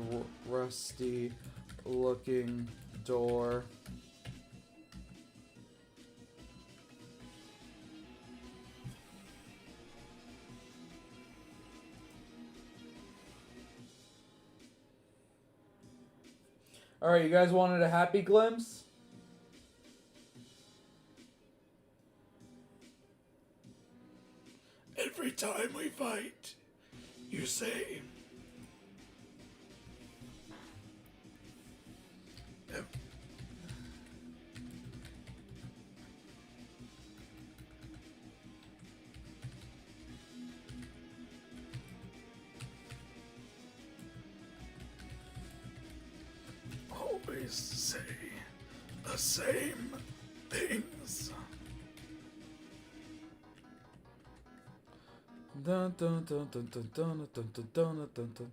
rusty looking door. Alright, you guys wanted a happy glimpse? Every time we fight, you say, always say the same things. Dun, dun, dun, dun, dun, dun, dun, dun, dun, dun, dun.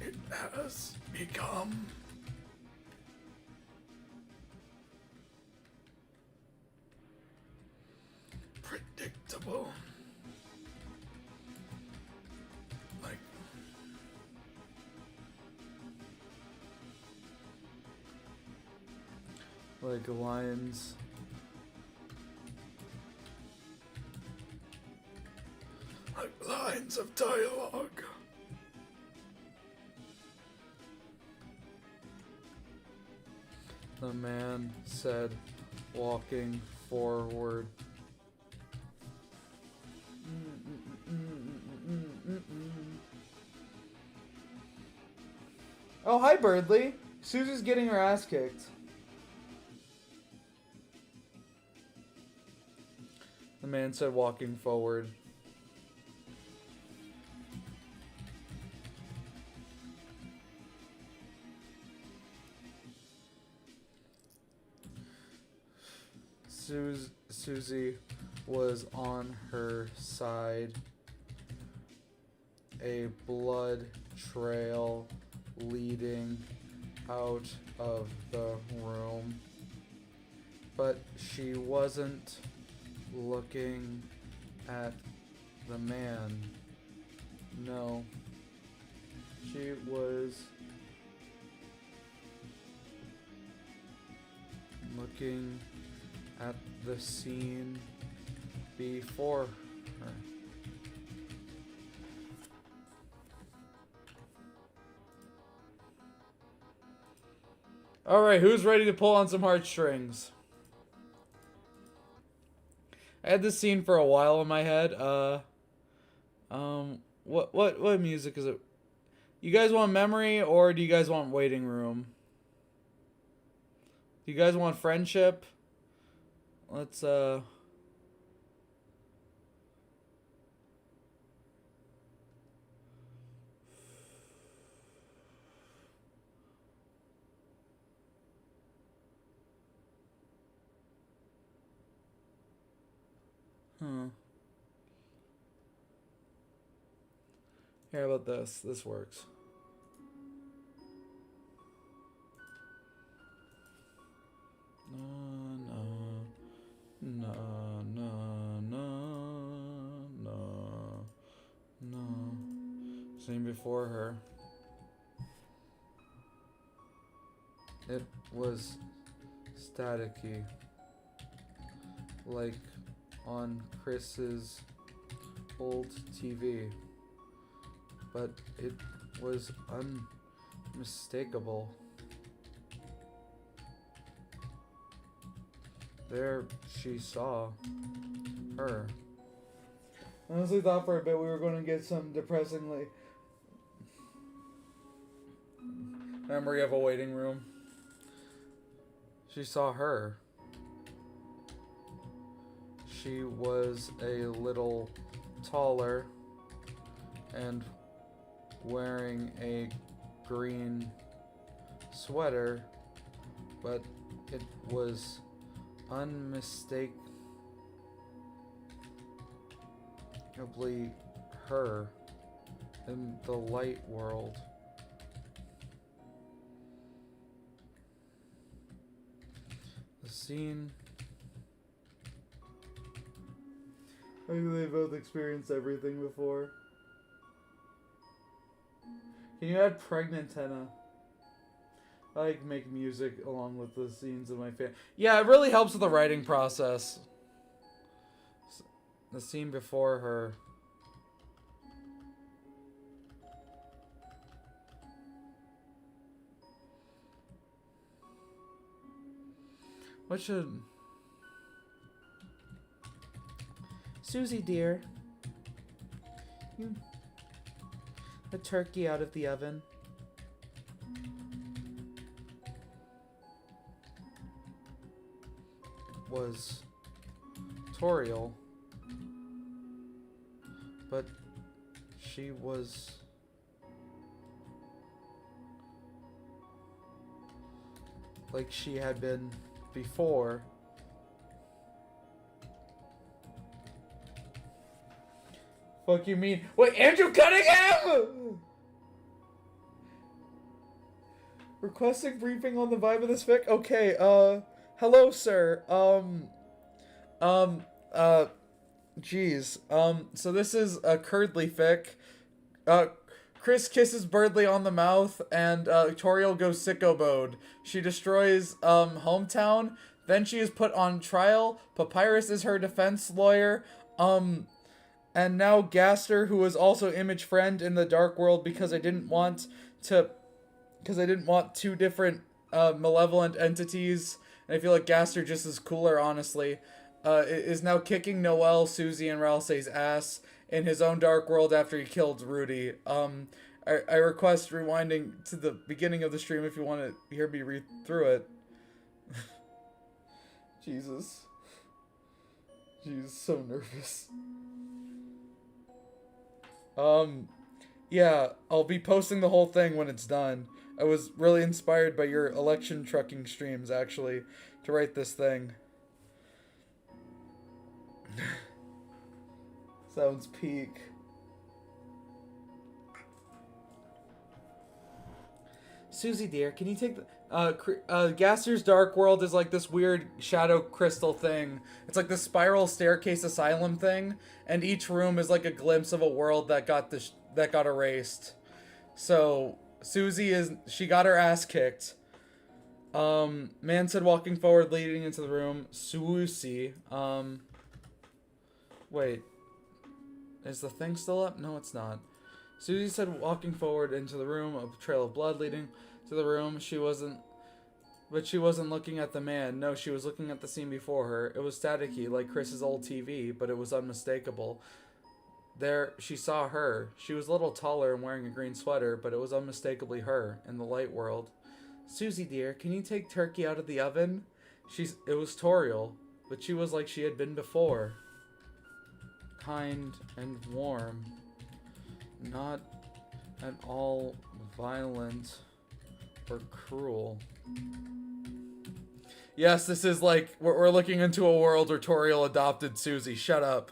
It has become predictable. like lines. Like lines of dialogue. The man said, walking forward. Oh, hi, Birdly. Susie's getting her ass kicked. The man said, walking forward. Susie was on her side. A blood trail leading out of the room. But she wasn't looking at the man. No. She was looking at the scene before her. Alright, who's ready to pull on some heartstrings? I had this scene for a while in my head. What music is it? You guys want Memory or do you guys want Waiting Room? Do you guys want Friendship? Let's How about this? This works. No. Same before her. It was staticky. Like on Chris's old TV. But it was unmistakable. There she saw her. I honestly thought for a bit we were going to get some depressingly memory of a waiting room. She saw her. She was a little taller and wearing a green sweater, but it was unmistakably her in the light world. The scene. I think they both experienced everything before. Can you add pregnant Tenna? I like make music along with the scenes of my family. Yeah, it really helps with the writing process. The scene before her. What should... Susie, dear. The turkey out of the oven. Was Toriel, but she was like she had been before. Fuck you mean? Wait, Andrew Cunningham! Requesting briefing on the vibe of this fic? Okay, hello, sir. Geez. So this is a Curdly fic. Chris kisses Birdley on the mouth, and Toriel goes sicko mode. She destroys Hometown. Then she is put on trial. Papyrus is her defense lawyer. And now Gaster, who was also Image Friend in the Dark World because I didn't want two different malevolent entities. And I feel like Gaster just is cooler, honestly. Is now kicking Noelle, Susie, and Ralsei's ass in his own Dark World after he killed Rudy. I request rewinding to the beginning of the stream if you want to hear me read through it. Jesus. She's so nervous. Yeah, I'll be posting the whole thing when it's done. I was really inspired by your election trucking streams, actually, to write this thing. Sounds peak. Susie dear, can you take the Gaster's Dark World is like this weird shadow crystal thing. It's like this spiral staircase asylum thing, and each room is like a glimpse of a world that got erased. So Susie she got her ass kicked. Man said walking forward, leading into the room. Susie. Wait. Is the thing still up? No, it's not. Susie said walking forward into the room, a trail of blood leading to the room. She wasn't looking at the man. No, she was looking at the scene before her. It was staticky, like Chris's old TV, but it was unmistakable. There, she saw her. She was a little taller and wearing a green sweater, but it was unmistakably her in the light world. Susie dear, can you take turkey out of the oven? It was Toriel, but she was like she had been before. Kind and warm. Not at all violent or cruel. Yes, this is like, we're looking into a world where Toriel adopted Susie. Shut up.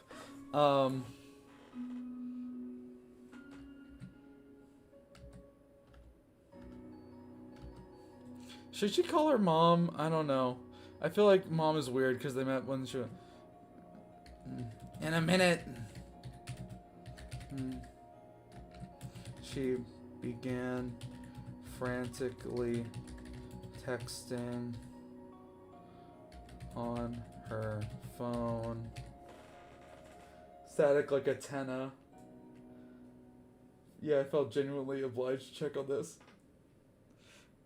Should she call her mom? I don't know. I feel like mom is weird because they met when she... In a minute. She began frantically texting on her phone. Static like a tenna. Yeah, I felt genuinely obliged to check on this.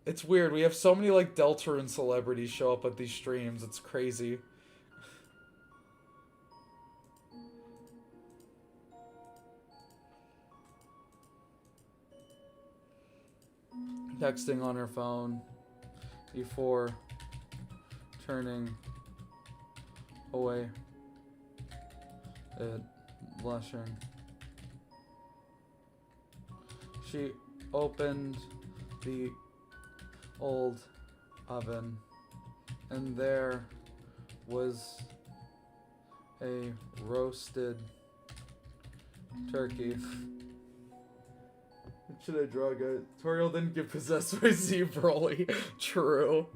It's weird. We have so many like Deltarune celebrities show up at these streams. It's crazy. Texting on her phone before turning away and blushing. She opened the old oven, and there was a roasted turkey. What should I draw, guys? Toriel didn't get possessed by Z Broly. True.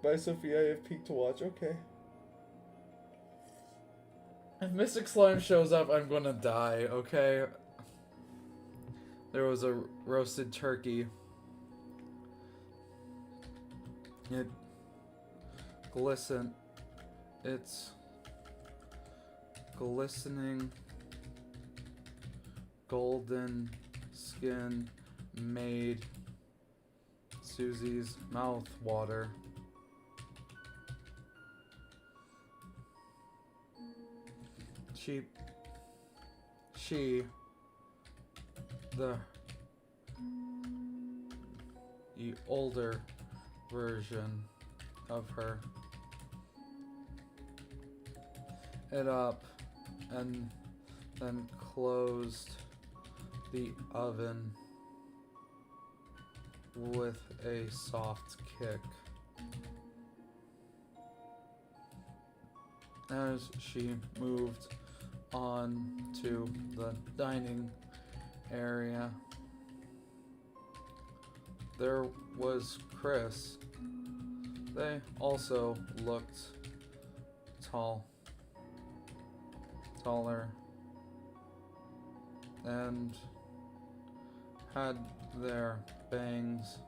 Bye, Sophia. I have Peak to watch. Okay. If Mystic Slime shows up, I'm gonna die, okay? There was a roasted turkey. It glistened. It's glistening golden skin made Susie's mouth water. The older version of her, it up and then closed the oven with a soft kick. As she moved on to the dining area, there was Chris They also looked taller, and had their bangs.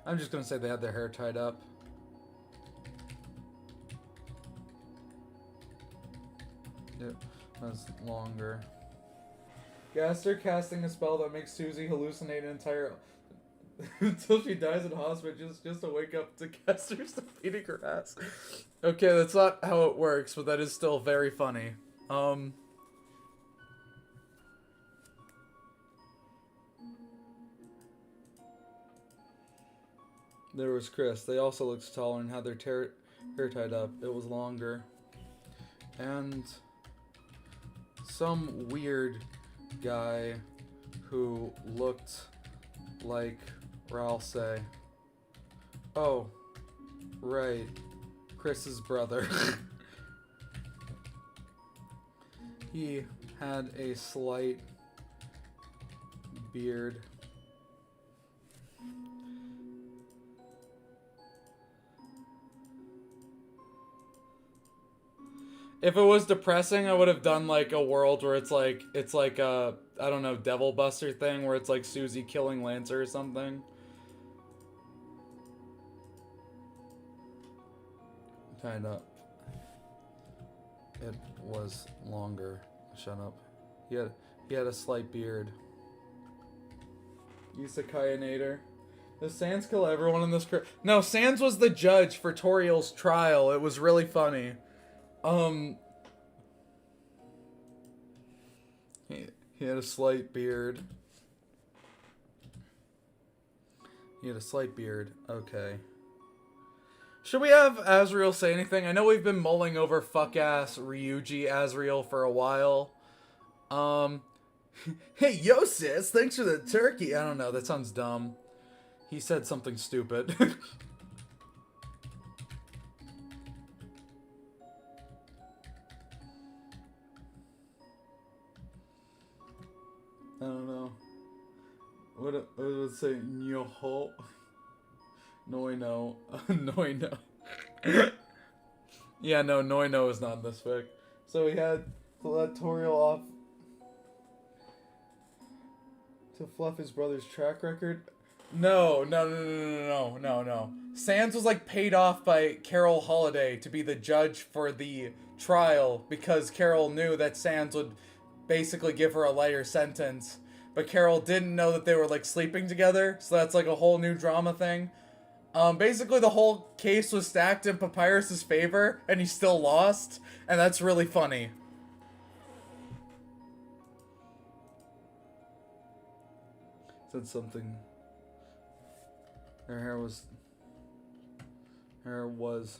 I'm just gonna say they had their hair tied up. It was longer. Gaster casting a spell that makes Susie hallucinate an entire until she dies in hospital just to wake up to Gaster's beating her ass. Okay, that's not how it works, but that is still very funny. There was Chris. They also looked taller and had their hair tied up. It was longer. And some weird guy who looked like Ralsei. Oh, right. Chris's brother. He had a slight beard. If it was depressing, I would have done like a world where it's like a, I don't know, Devil Buster thing where it's like Susie killing Lancer or something. Tied up. It was longer. Shut up. He had a slight beard. Isekaiinator. Does Sans kill everyone in this No, Sans was the judge for Toriel's trial. It was really funny. He had a slight beard. He had a slight beard. Okay. Should we have Asriel say anything? I know we've been mulling over fuck-ass Ryuji Asriel for a while. Hey, yo, sis, thanks for the turkey. I don't know, that sounds dumb. He said something stupid. I don't know. What would it say? Nyoho? Noino. Noino. Yeah, no, Noino is not in this fic. So we had to let Toriel off to fluff his brother's track record. No. Sans was like paid off by Carol Holiday to be the judge for the trial because Carol knew that Sans would basically give her a lighter sentence. But Carol didn't know that they were like sleeping together, so that's like a whole new drama thing. Basically the whole case was stacked in Papyrus's favor, and he still lost, and that's really funny. Said something. Her hair was.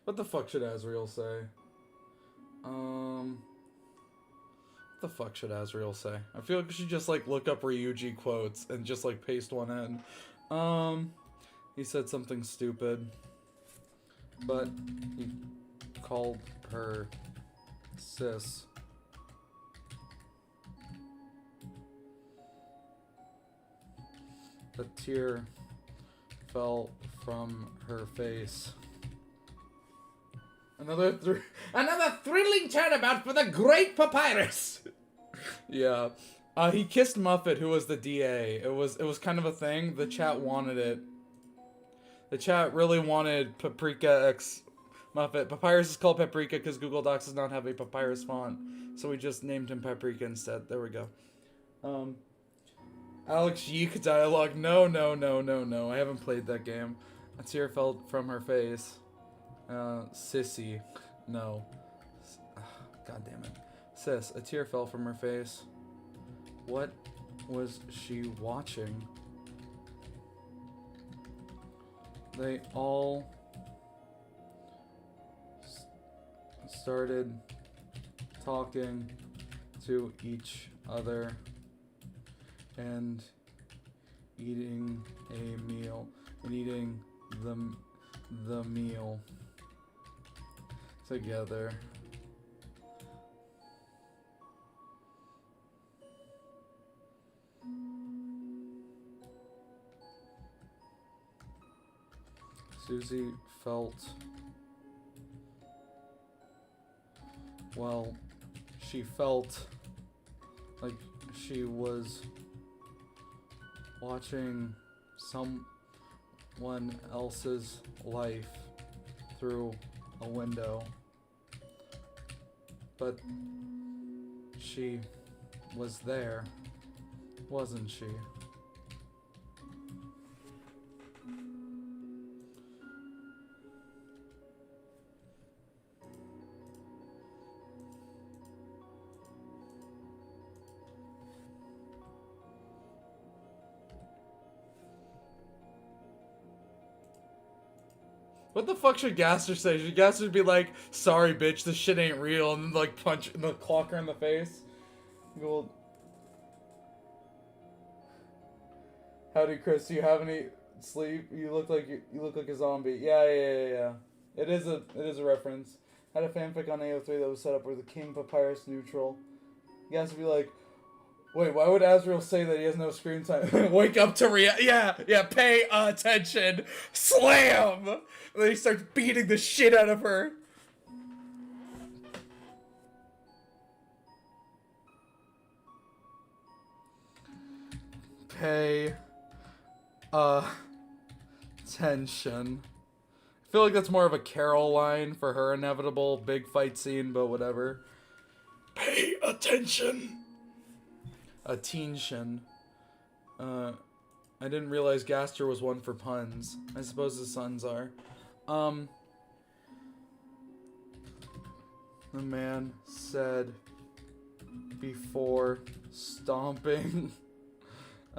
What the fuck should Asriel say? What the fuck should Asriel say? I feel like we should just like look up Ryuji quotes and just like paste one in. He said something stupid, but he called her sis. A tear fell from her face. Another thrilling turnabout for the great Papyrus. Yeah. He kissed Muffet, who was the DA. It was kind of a thing. The chat wanted it. The chat really wanted Paprika X Muffet. Papyrus is called Paprika because Google Docs does not have a Papyrus font. So we just named him Paprika instead. There we go. Alex Yeek dialogue. No. I haven't played that game. A tear fell from her face. Sissy. No. God damn it. Sis, a tear fell from her face. What was she watching? They all started talking to each other and eating a meal. And eating the meal together. Susie felt, well, she felt like she was watching someone else's life through a window. But she was there, wasn't she? What the fuck should Gaster say? Should Gaster be like, sorry bitch, this shit ain't real, and then like punch the clock her in the face? Well, howdy Chris, do you have any sleep? You look like a zombie. Yeah. It is a reference. Had a fanfic on AO3 that was set up with the King Papyrus neutral. You guys would be like, wait, why would Azrael say that he has no screen time? Wake up to yeah, pay attention. Slam! And then he starts beating the shit out of her. Pay attention. I feel like that's more of a Carol line for her inevitable big fight scene, but whatever. Pay attention. Attention. I didn't realize Gaster was one for puns. I suppose his sons are. The man said before stomping.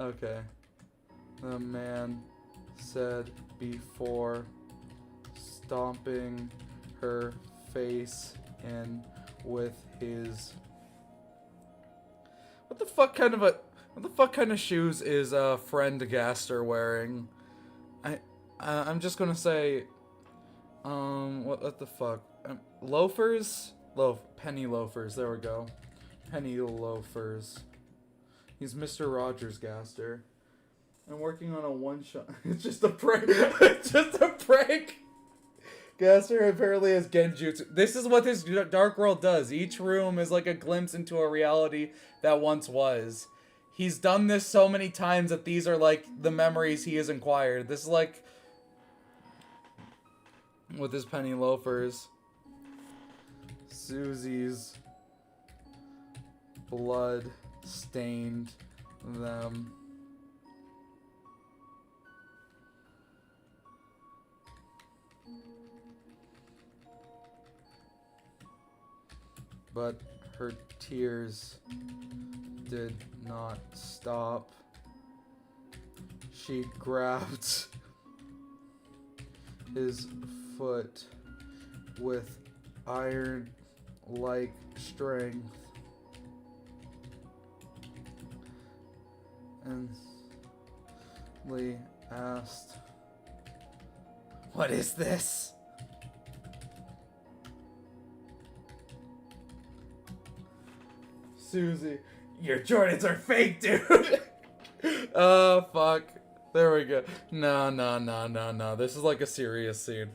Okay. The man said before stomping her face in with his... What the fuck kind of shoes is friend Gaster wearing? I'm just gonna say, what the fuck? Loafers? Penny loafers. There we go. Penny loafers. He's Mr. Rogers Gaster. I'm working on a one-shot. It's just a prank. It's just a prank. Gaster apparently has genjutsu. This is what this Dark World does. Each room is like a glimpse into a reality that once was. He's done this so many times that these are like the memories he has acquired. This is like with his penny loafers. Susie's blood stained them. But her tears did not stop. She grabbed his foot with iron-like strength and Lee asked, "What is this?" Susie, your Jordans are fake, dude. Oh, fuck. There we go. No. This is like a serious scene.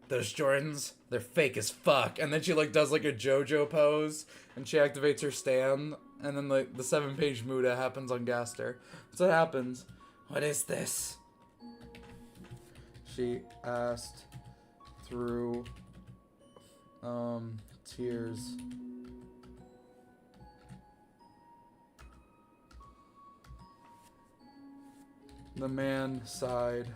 Those Jordans, they're fake as fuck. And then she like does like a JoJo pose, and she activates her stand, and then like the 7-page Muda happens on Gaster. That's what happens. What is this? She asked through tears. The man sighed.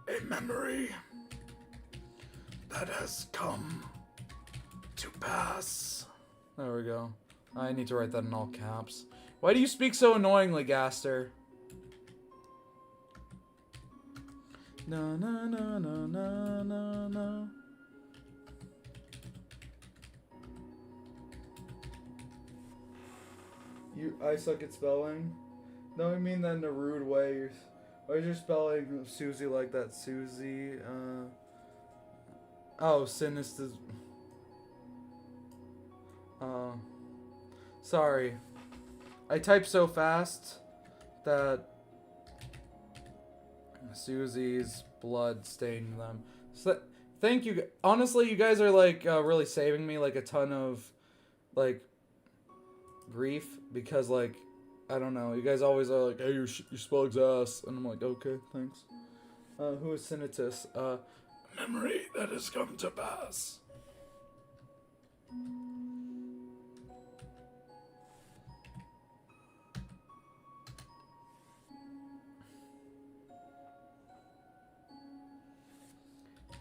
A memory that has come to pass. There we go. I need to write that in all caps. Why do you speak so annoyingly, Gaster? No. I suck at spelling. No, I mean that in a rude way. Why is your spelling Susie like that? Susie, oh, sinister. Sorry. I type so fast that Susie's blood stained them. So, thank you. Honestly, you guys are like really saving me like a ton of like grief because like I don't know. You guys always are like, hey, your spell's ass, and I'm like, okay, thanks. Who is Sinitus? Memory that has come to pass.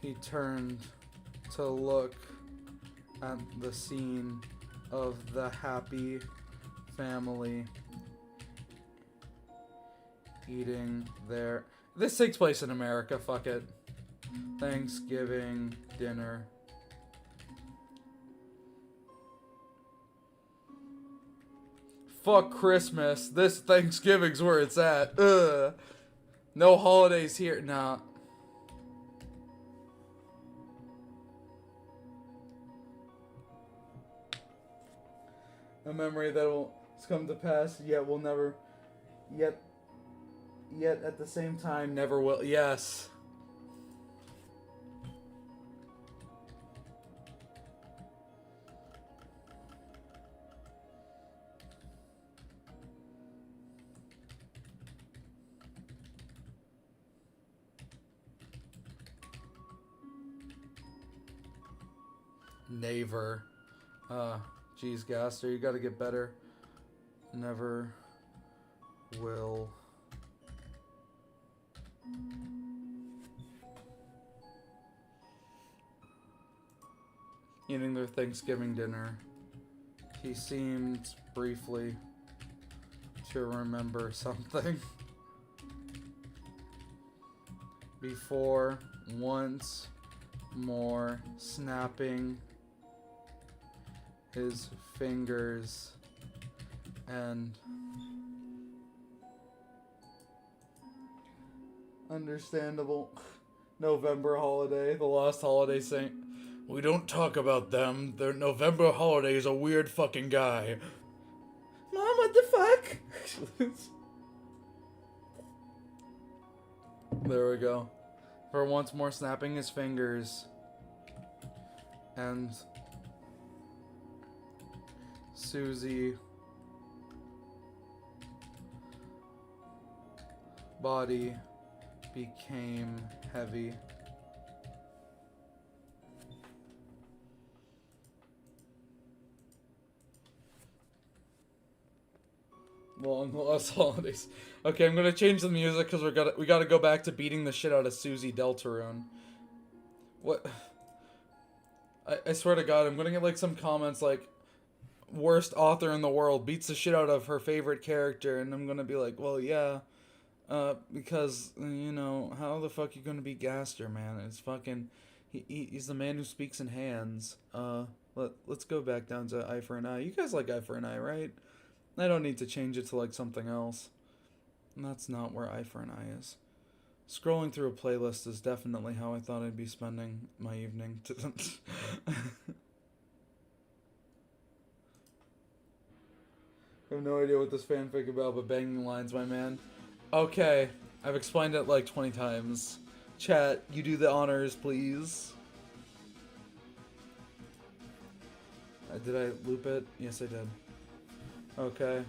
He turned to look at the scene of the happy family eating their... This takes place in America, fuck it. Thanksgiving dinner. Fuck Christmas. This Thanksgiving's where it's at. Ugh. No holidays here. Nah. A memory that will come to pass, yet will never, yet at the same time never will. Yes. Never. Geez, Gaster, you gotta get better. Never will. Eating their Thanksgiving dinner, he seemed briefly to remember something. Before once more snapping his fingers and understandable. November holiday, the lost holiday saint. We don't talk about them. Their November holiday is a weird fucking guy. Mom, what the fuck? There we go. For once more snapping his fingers and Susie body became heavy. Long lost holidays. Okay, I'm gonna change the music because we gotta go back to beating the shit out of Susie Deltarune. What? I swear to God, I'm gonna get like some comments like, worst author in the world beats the shit out of her favorite character, and I'm gonna be like, well, yeah, because you know how the fuck you gonna beat Gaster, man? It's fucking he's the man who speaks in hands. Let's go back down to Eye for an Eye. You guys like Eye for an Eye, right? I don't need to change it to like something else. And that's not where Eye for an Eye is. Scrolling through a playlist is definitely how I thought I'd be spending my evening. I have no idea what this fanfic about, but banging lines, my man. Okay, I've explained it like 20 times. Chat, you do the honors, please. Did I loop it? Yes, I did. Okay.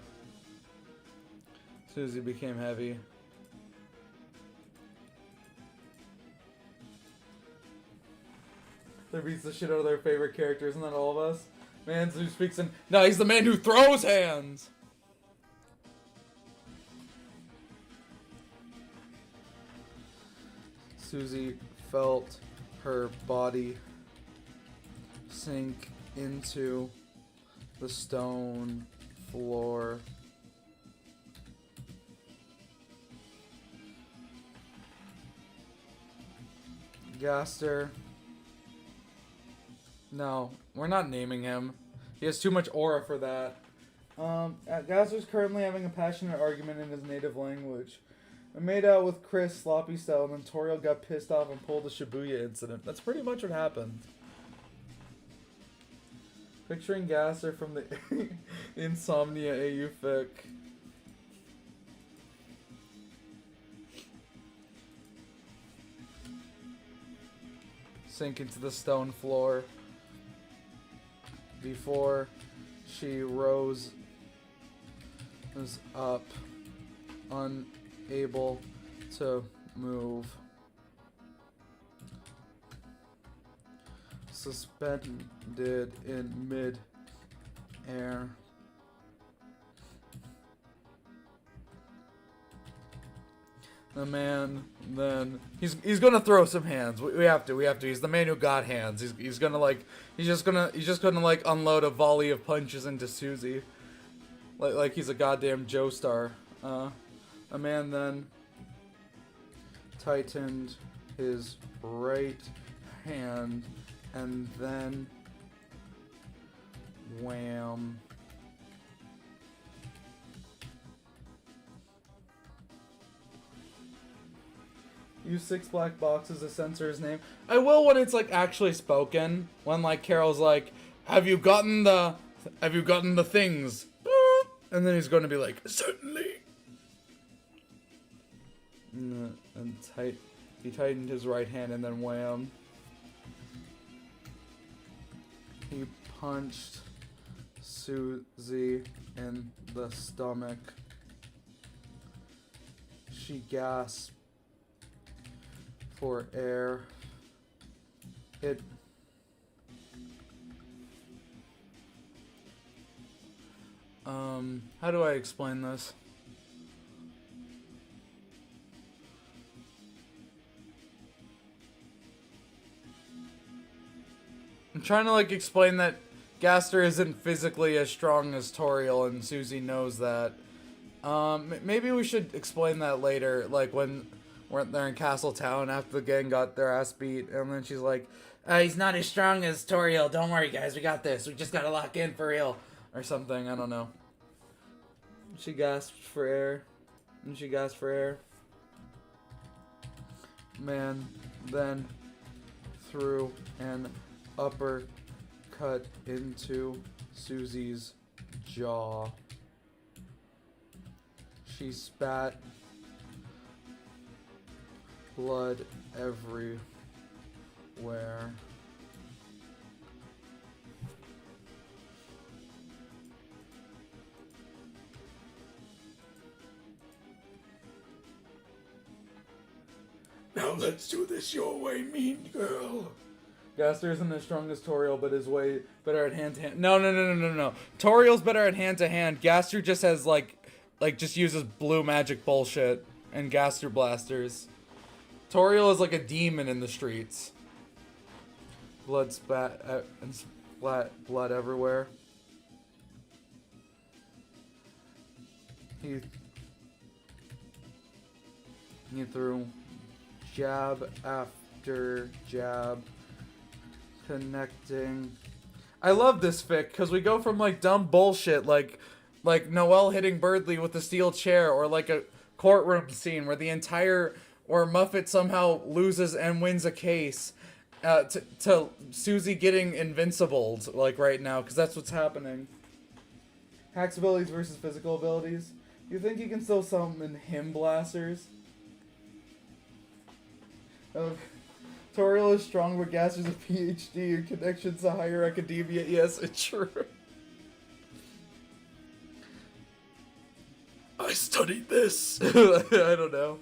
Susie became heavy. They beats the shit out of their favorite characters, isn't that all of us? Man who speaks in... No, he's the man who throws hands! Susie felt her body sink into the stone floor. Gaster. No, we're not naming him. He has too much aura for that. Gaster's currently having a passionate argument in his native language. I made out with Chris sloppy style, and then Toriel got pissed off and pulled the Shibuya incident. That's pretty much what happened. Picturing Gasser from the Insomnia AU fic. Sink into the stone floor before she rose up, unable to move. Suspended in mid-air. The man then he's gonna throw some hands. We have to. He's the man who got hands. He's just gonna like unload a volley of punches into Susie. Like he's a goddamn Joestar. A man then tightened his right hand and then wham. Use 6 black boxes to censor his name. I will when it's like actually spoken. When like Carol's like, have you gotten the things? And then he's going to be like, certainly. And he tightened his right hand and then wham. He punched Susie in the stomach. She gasped for air. How do I explain this? I'm trying to like explain that Gaster isn't physically as strong as Toriel, and Susie knows that. Maybe we should explain that later, like when they're in Castle Town after the gang got their ass beat, and then she's like, he's not as strong as Toriel, don't worry guys, we got this, we just gotta lock in for real, or something, I don't know. She gasped for air, and she gasped for air. Man then threw an uppercut into Susie's jaw. She spat blood everywhere. Now let's do this your way, mean girl. Gaster isn't as strong as Toriel, but is way better at hand-to-hand. No. Toriel's better at hand-to-hand. Gaster just has, just uses blue magic bullshit and Gaster blasters. Toriel is like a demon in the streets. Blood spat and splat blood everywhere. He threw jab after jab, connecting. I love this fic because we go from like dumb bullshit like Noelle hitting Birdley with a steel chair, or like a courtroom scene where Muffet somehow loses and wins a case, to Susie getting invincible like right now, because that's what's happening. Hacks abilities versus physical abilities. You think you can still summon him blasters? Toriel is strong, but Gaster's a PhD and connections to higher academia. Yes, it's true. I studied this. I don't know.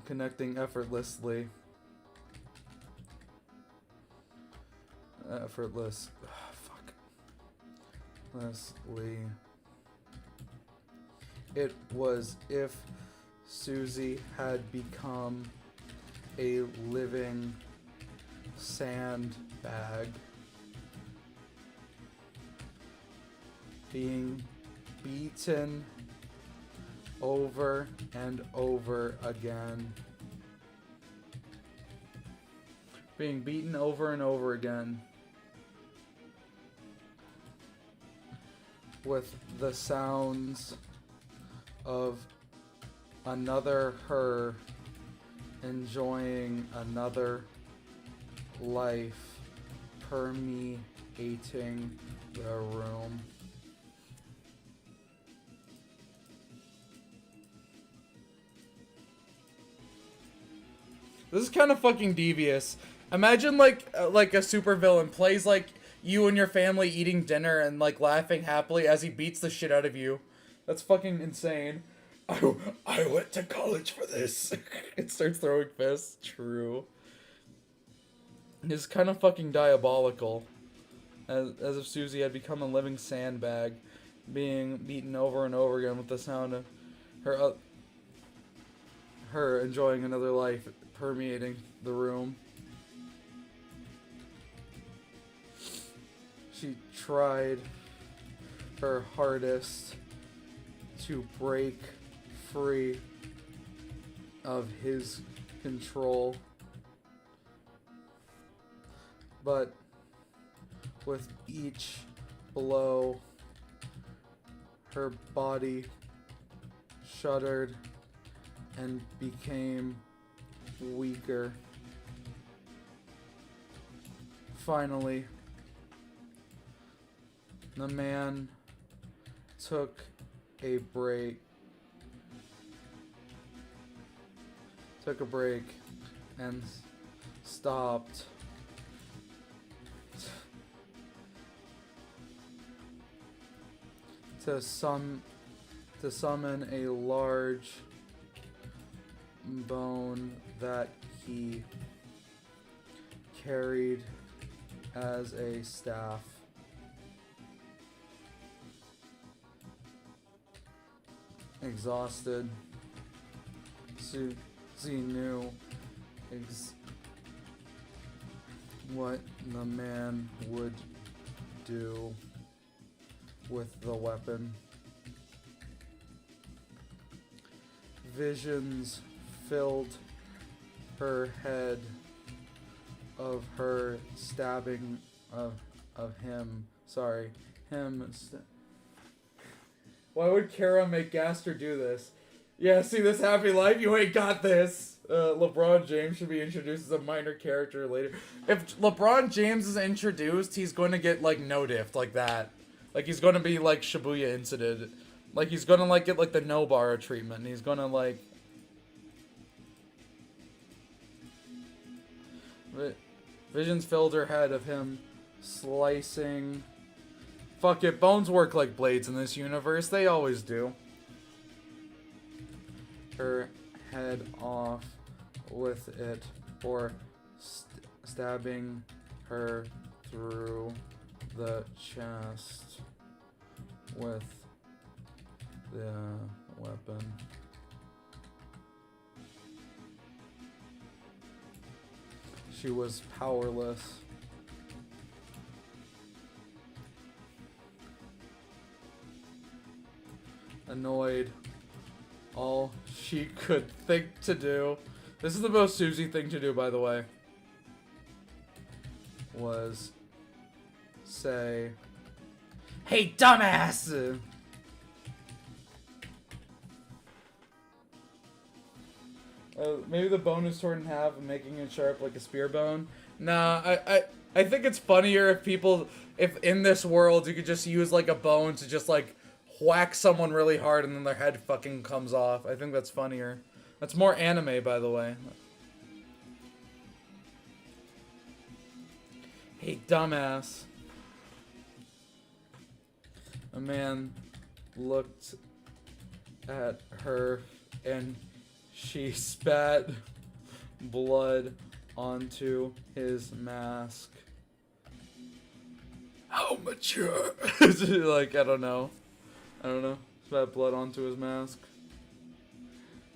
Connecting effortlessly. Leslie. It was if Susie had become a living sandbag, being beaten over and over again. Being beaten over and over again. With the sounds of another her enjoying another life permeating eating the room. This is kind of fucking devious. Imagine like a supervillain plays like you and your family eating dinner and like laughing happily as he beats the shit out of you. That's fucking insane. I went to college for this. It starts throwing fists. True. It's kind of fucking diabolical. As if Susie had become a living sandbag, being beaten over and over again with the sound of her enjoying another life permeating the room. She tried her hardest to break free of his control, but with each blow, her body shuddered and became weaker. Finally, the man took a break. And stopped. To summon a large bone that he carried as a staff. Exhausted, Susie knew what the man would do with the weapon. Visions filled her head of her stabbing of him. Sorry, him. Why would Kara make Gaster do this? Yeah, see this happy life? You ain't got this. LeBron James should be introduced as a minor character later. If LeBron James is introduced, he's going to get like no diff like that. Like he's going to be like Shibuya Incident. Like he's going to like get like the Nobara treatment. He's going to like visions filled her head of him slicing. Fuck it, bones work like blades in this universe. They always do. Her head off with it, or stabbing her through the chest with the weapon. She was powerless. Annoyed. All she could think to do, this is the most Susie thing to do, by the way, was say, "Hey, dumbass!" Maybe the bone is torn in half and making it sharp like a spear bone. Nah, I think it's funnier if in this world you could just use like a bone to just like whack someone really hard and then their head fucking comes off. I think that's funnier. That's more anime, by the way. Hey, dumbass. A man looked at her and she spat blood onto his mask. How mature? Like, I don't know. Spat blood onto his mask.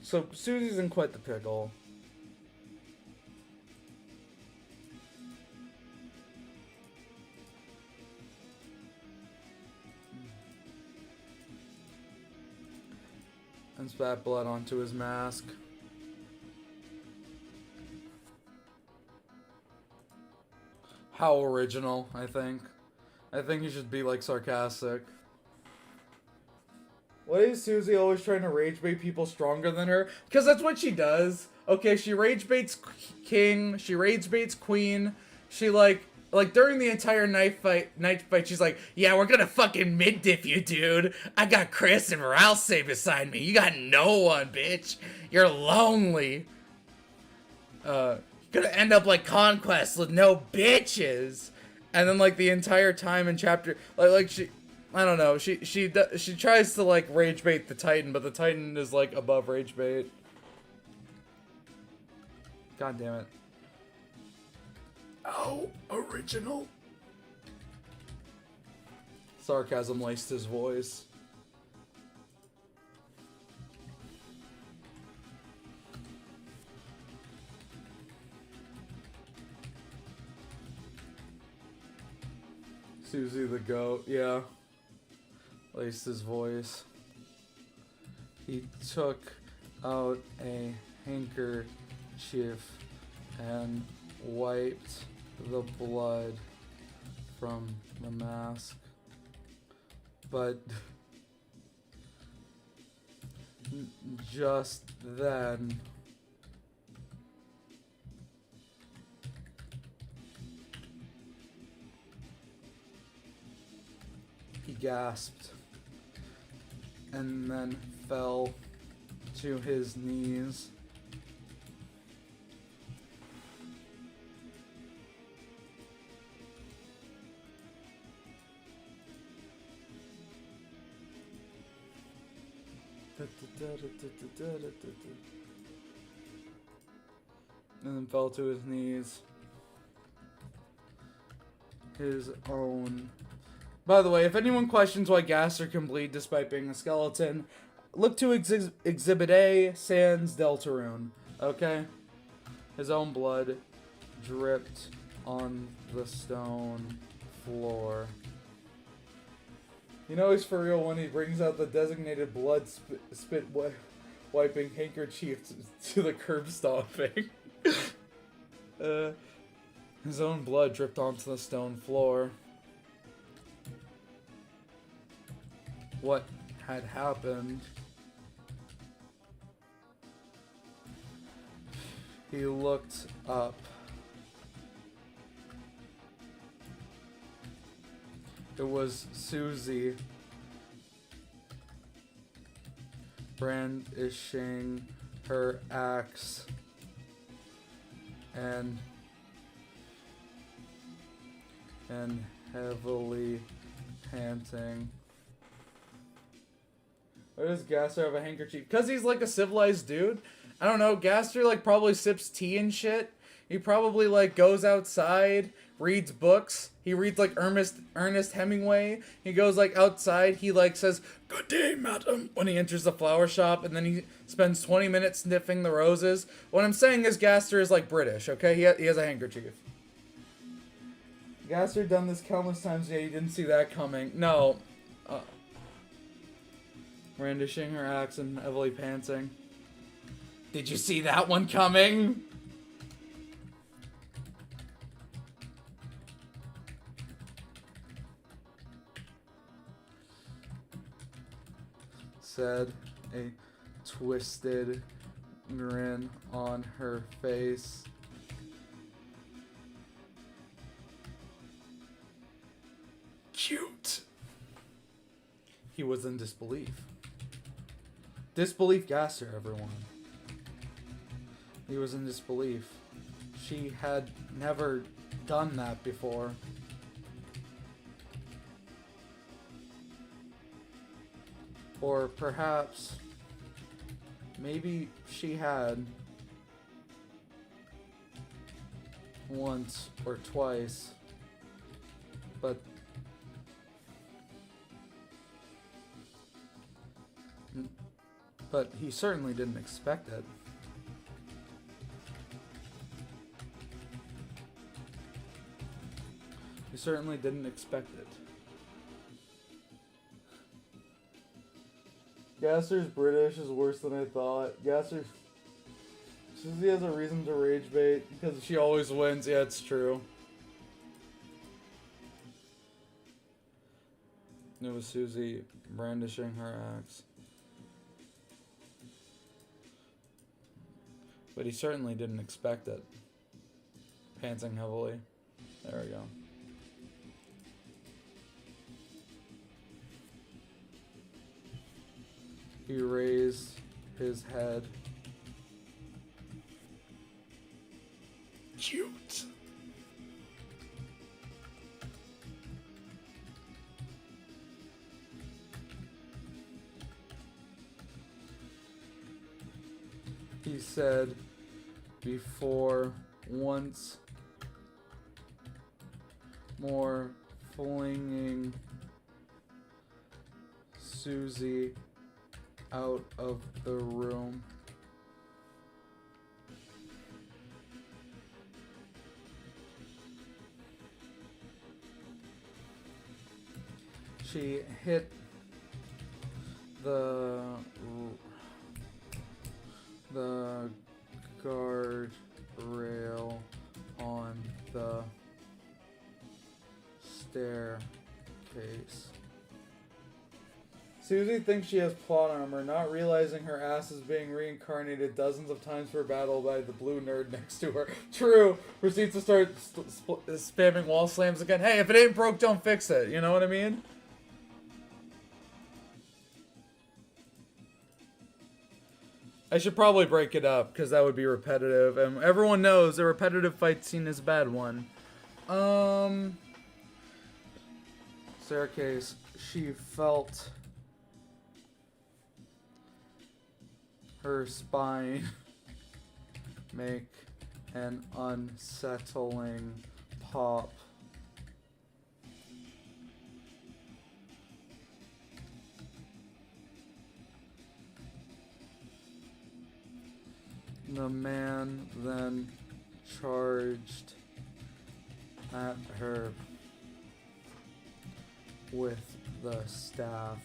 So, Susie's in quite the pickle. And spat blood onto his mask. How original, I think. I think he should be, like, sarcastic. Why is Susie always trying to rage bait people stronger than her? Because that's what she does. Okay, she rage baits King, she rage baits Queen, she, like, like during the entire night fight, she's like, "Yeah, we're gonna fucking mid-diff you, dude. I got Chris and Ralph beside me. You got no one, bitch. You're lonely. You're gonna end up like Conquest with no bitches." And then like the entire time in chapter, like she, I don't know, she tries to like rage bait the Titan, but the Titan is like above rage bait. God damn it. Oh, original. Sarcasm laced his voice. Susie the goat, yeah. Laced his voice. He took out a handkerchief and wiped the blood from the mask. But just then, he gasped and then fell to his knees. And then fell to his knees. His own. By the way, if anyone questions why Gaster can bleed despite being a skeleton, look to Exhibit A, sans Deltarune. Okay? His own blood dripped on the stone floor. You know he's for real when he brings out the designated blood spit wiping handkerchief to the curb stomping. His own blood dripped onto the stone floor. What had happened? He looked up. It was Susie brandishing her axe and heavily panting. Why does Gaster have a handkerchief? Because he's like a civilized dude. I don't know. Gaster like probably sips tea and shit. He probably like goes outside, reads books. He reads like Ernest Hemingway. He goes like outside. He like says, "Good day, madam," when he enters the flower shop, and then he spends 20 minutes sniffing the roses. What I'm saying is Gaster is like British, okay? He has a handkerchief. Gaster done this countless times. Yeah, you didn't see that coming. No. Brandishing her axe and heavily panting. Did you see that one coming? Said, a twisted grin on her face. Cute. He was in disbelief. Disbelief Gaster, everyone. He was in disbelief. She had never done that before. Or perhaps, maybe she had once or twice, but he certainly didn't expect it. He certainly didn't expect it. Gaster's British is worse than I thought. Gaster... Susie has a reason to rage bait because she always wins. Yeah, it's true. It was Susie brandishing her axe. But he certainly didn't expect it. Panting heavily. There we go. He raised his head. Cute. He said, before once more flinging Susie out of the room. She hit the guard rail on the staircase. Susie thinks she has plot armor, not realizing her ass is being reincarnated dozens of times per battle by the blue nerd next to her. True. Proceeds to start spamming wall slams again. Hey, if it ain't broke, don't fix it. You know what I mean? I should probably break it up, because that would be repetitive. And everyone knows a repetitive fight scene is a bad one. Staircase. She felt her spine make an unsettling pop. The man then charged at her with the staff.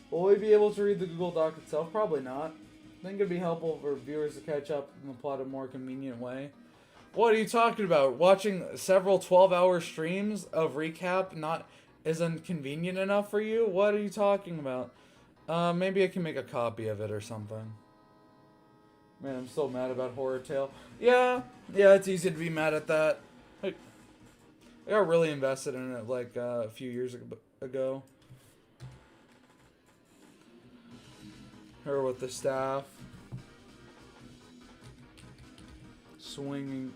Will we be able to read the Google Doc itself? Probably not. I think it'd be helpful for viewers to catch up in the plot in a more convenient way. What are you talking about? Watching several 12-hour streams of recap isn't convenient enough for you? What are you talking about? Maybe I can make a copy of it or something. Man, I'm so mad about Horror Tale. Yeah, it's easy to be mad at that. I got really invested in it like a few years ago. Her with the staff. Swinging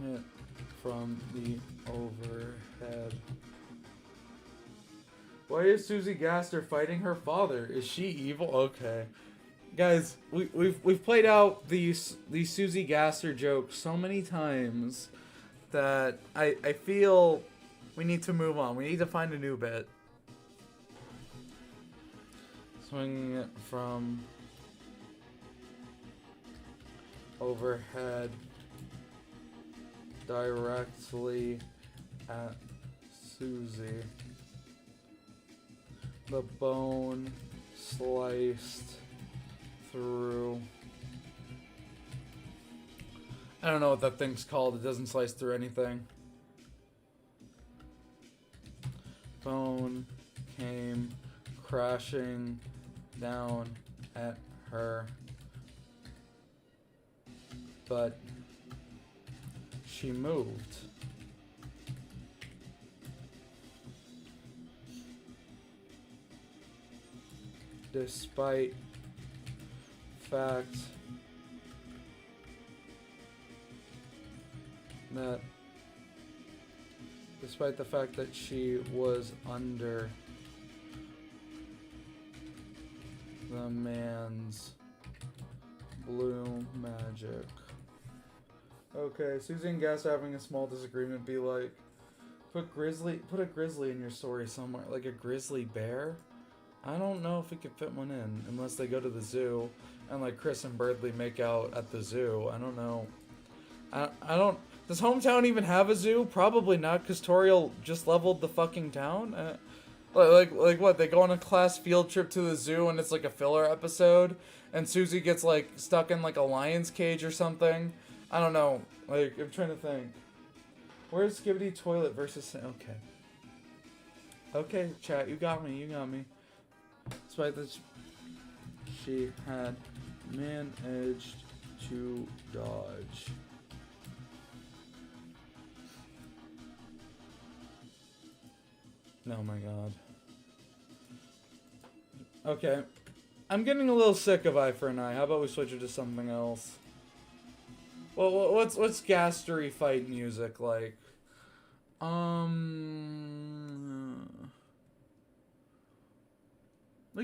it from the overhead. Why is Susie Gaster fighting her father? Is she evil? Okay. Guys, we've played out these Susie Gaster jokes so many times that I feel we need to move on. We need to find a new bit. Swinging it from overhead directly at Susie. The bone sliced through. I don't know what that thing's called. It doesn't slice through anything. Bone came crashing down at her, but she moved. Despite the fact that she was under the man's blue magic. Okay, Susie and Gas are having a small disagreement. Be like, put a grizzly in your story somewhere, like a grizzly bear. I don't know if we could fit one in unless they go to the zoo and like Chris and Birdley make out at the zoo. I don't know. I don't. Does Hometown even have a zoo? Probably not, because Toriel just leveled the fucking town. Like what? They go on a class field trip to the zoo and it's like a filler episode, and Susie gets like stuck in like a lion's cage or something. I don't know. Like, I'm trying to think. Where's Skibbity Toilet versus? Okay, chat. You got me. Despite this, she had managed to dodge. Oh my god. Okay. I'm getting a little sick of Eye for an Eye. How about we switch it to something else? Well, what's Gastery fight music like? We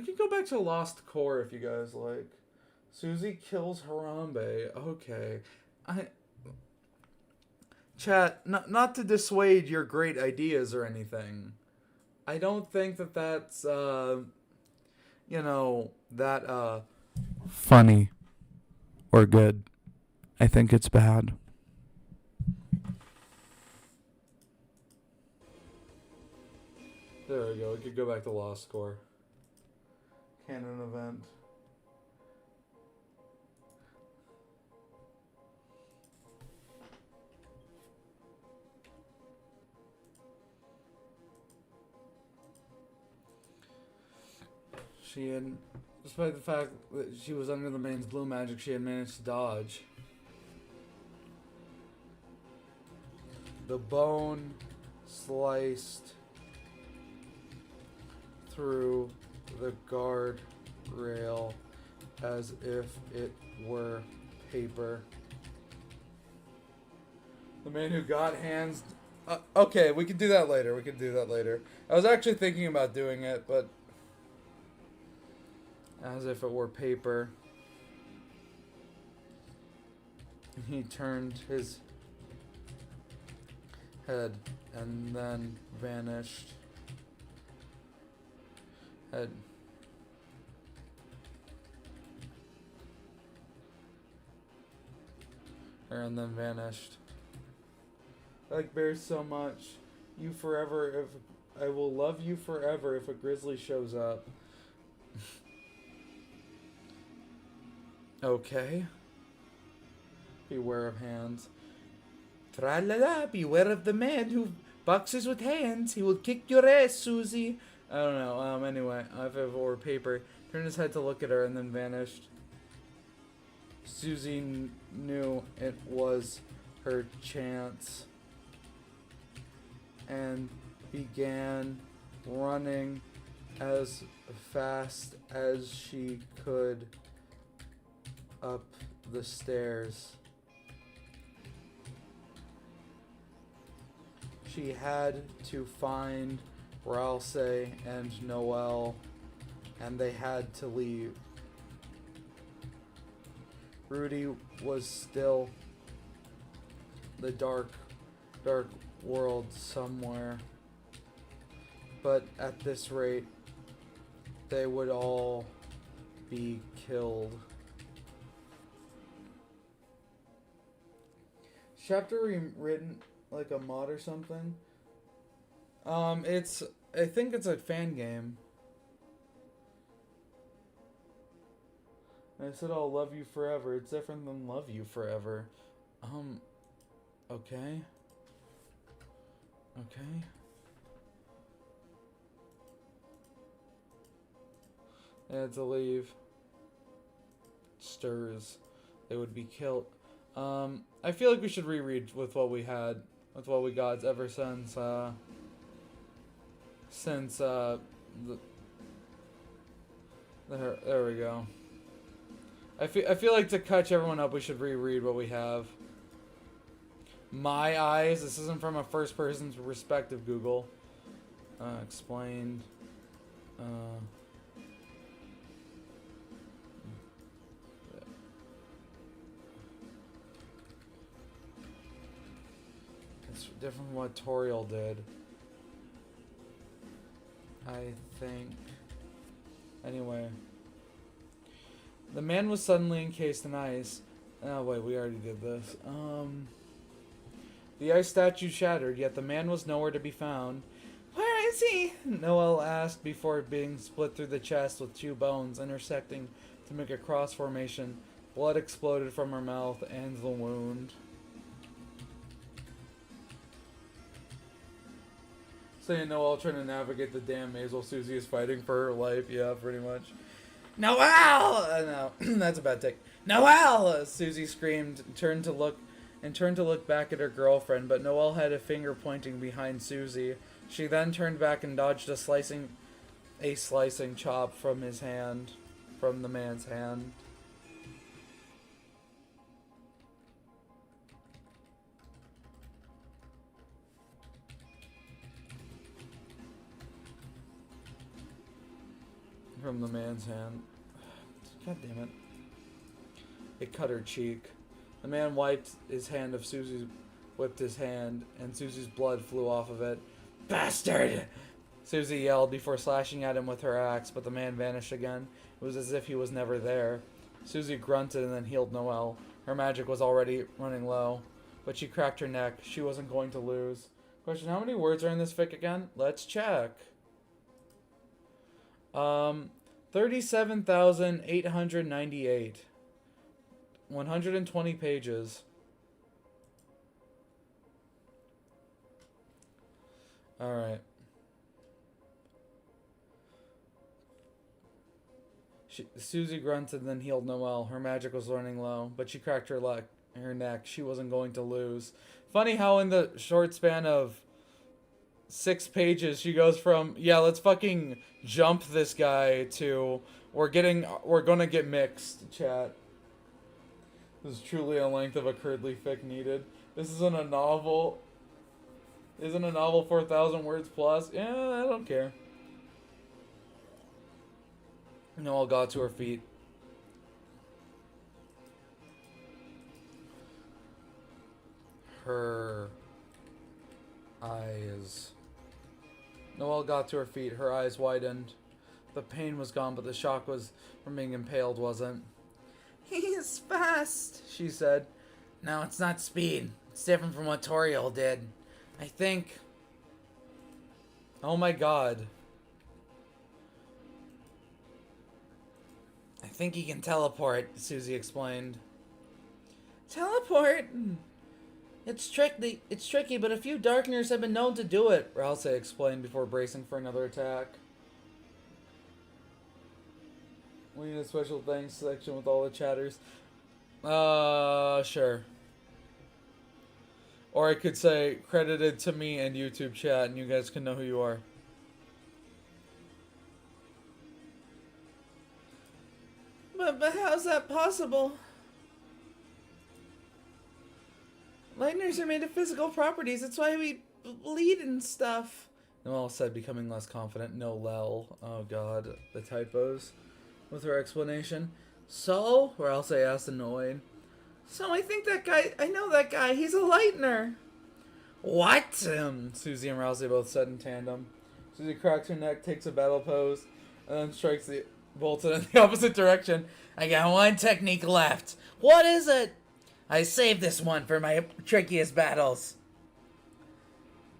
can go back to Lost Core if you guys like. Susie kills Harambe. Okay. Chat, not to dissuade your great ideas or anything. I don't think that's funny or good. I think it's bad. There we go. We could go back to Lost Core. Canon event. She had, despite the fact that she was under the man's blue magic, she had managed to dodge. The bone sliced through the guard rail as if it were paper. The man who got hands... okay, we can do that later. I was actually thinking about doing it, but... as if it were paper. He turned his head and then vanished. And then vanished. I like bears so much. You forever if I will love you forever if a grizzly shows up. Okay. Beware of hands. Tra-la-la, beware of the man who boxes with hands. He will kick your ass, Susie. I don't know. Anyway, if it were paper, turned his head to look at her and then vanished. Susie knew it was her chance and began running as fast as she could up the stairs. She had to find Ralse and Noelle, and they had to leave. Rudy was still the dark world somewhere, but at this rate, they would all be killed. Chapter written like a mod or something. I think it's a fan game. I said I'll love you forever. It's different than love you forever. Okay. They had to leave. Stirs. They would be killed. I feel like we should reread with what we had, with what we got ever since there we go. I feel like to catch everyone up, we should reread what we have. My eyes. This isn't from a first person's perspective. Google. Explained. It's different from what Toriel did, I think. Anyway. The man was suddenly encased in ice. Oh wait, we already did this. The ice statue shattered, yet the man was nowhere to be found. Where is he? Noelle asked before being split through the chest with two bones intersecting to make a cross formation. Blood exploded from her mouth and the wound. Saying Noelle trying to navigate the damn maze while Susie is fighting for her life. Yeah, pretty much. Noelle! No, that's a bad take. Noelle! Susie screamed and turned to look back at her girlfriend, but Noelle had a finger pointing behind Susie. She then turned back and dodged a slicing chop from the man's hand. From the man's hand. God damn it. It cut her cheek. The man wiped his hand of Susie's, whipped his hand, and Susie's blood flew off of it. Bastard! Susie yelled before slashing at him with her axe, but the man vanished again. It was as if he was never there. Susie grunted and then healed Noelle. Her magic was already running low, but she cracked her neck. She wasn't going to lose. Question, how many words are in this fic again? Let's check. 37,898. 120 pages. Alright. Susie grunted and then healed Noelle. Her magic was running low, but she cracked her neck. She wasn't going to lose. Funny how in the short span of 6 pages she goes from, yeah, let's fucking jump this guy to we're gonna get mixed, chat. This is truly a length of a curdly fic needed. This isn't a novel. Isn't a novel 4,000 words plus? Yeah, I don't care. Noelle got to her feet. Her eyes. Noelle got to her feet. Her eyes widened. The pain was gone, but the shock from being impaled wasn't. He is fast, she said. No, it's not speed. It's different from what Toriel did. I think... Oh my god. I think he can teleport, Susie explained. Teleport? It's tricky, but a few Darkners have been known to do it, Rouse explained before bracing for another attack. We need a special thanks section with all the chatters. Sure. Or I could say credited to me and YouTube chat, and you guys can know who you are. But how's that possible? Lightners are made of physical properties. That's why we bleed and stuff. Noelle said, becoming less confident. No, lel. Oh god, the typos. With her explanation. So? Rouse asked, annoyed. So I think that guy, I know that guy, he's a Lightner. What? Susie and Rouse both said in tandem. Susie cracks her neck, takes a battle pose, and then strikes the Bolton in the opposite direction. I got one technique left. What is it? I saved this one for my trickiest battles.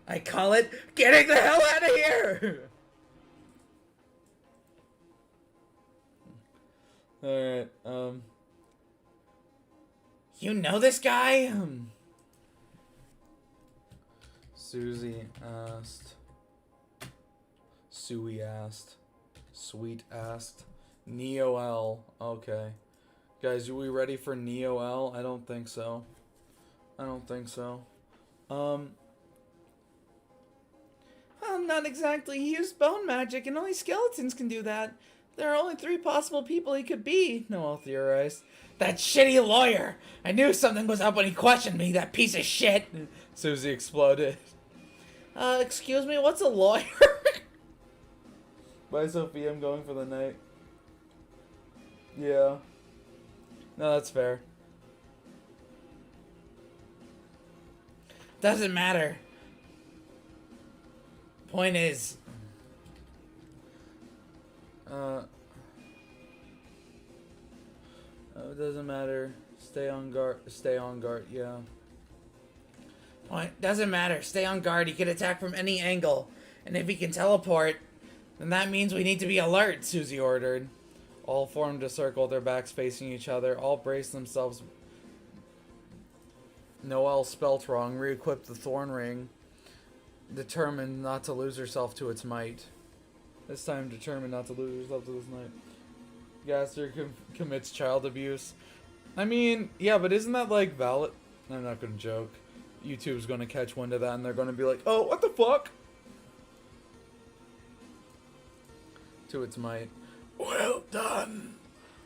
I call it getting the hell out of here! Alright, You know this guy? Susie asked. Suey asked. Sweet asked. Neo-L. Okay. Guys, are we ready for Neo-L? I don't think so. I don't think so. Well, not exactly. He used bone magic, and only skeletons can do that. There are only 3 possible people he could be, Noelle theorized. That shitty lawyer! I knew something was up when he questioned me, that piece of shit! Susie exploded. Excuse me, what's a lawyer? Bye, Sophie, I'm going for the night. Yeah. No, that's fair. Doesn't matter. Point is... it doesn't matter. Stay on guard. Stay on guard, yeah. Point, doesn't matter. Stay on guard. He can attack from any angle. And if he can teleport, then that means we need to be alert, Susie ordered. All formed a circle, their backs facing each other. All braced themselves. Noelle spelt wrong, re-equipped the thorn ring, determined not to lose herself to its might. This time determined not to lose herself to this night. Gaster commits child abuse. I mean, yeah, but isn't that like valid? I'm not gonna joke. YouTube's gonna catch wind of that and they're gonna be like, oh, what the fuck? to its might. Well done.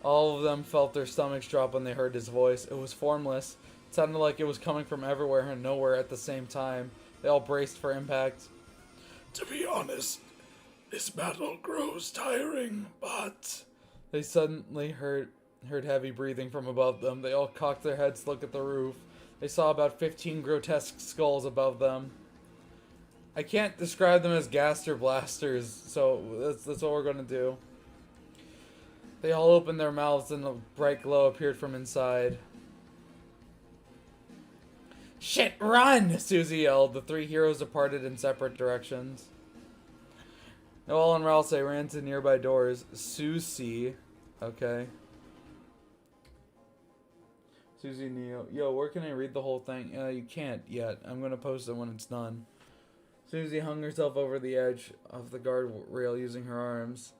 All of them felt their stomachs drop when they heard his voice. It was formless. It sounded like it was coming from everywhere and nowhere at the same time. They all braced for impact. To be honest, this battle grows tiring, but... They suddenly heard heavy breathing from above them. They all cocked their heads to look at the roof. They saw about 15 grotesque skulls above them. I can't describe them as gaster blasters, so that's what we're going to do. They all opened their mouths and a bright glow appeared from inside. Shit, run! Susie yelled. The three heroes departed in separate directions. Noel and Ralsei ran to nearby doors. Susie. Okay. Susie Neo. Yo, where can I read the whole thing? You can't yet. I'm going to post it when it's done. Susie hung herself over the edge of the guardrail using her arms.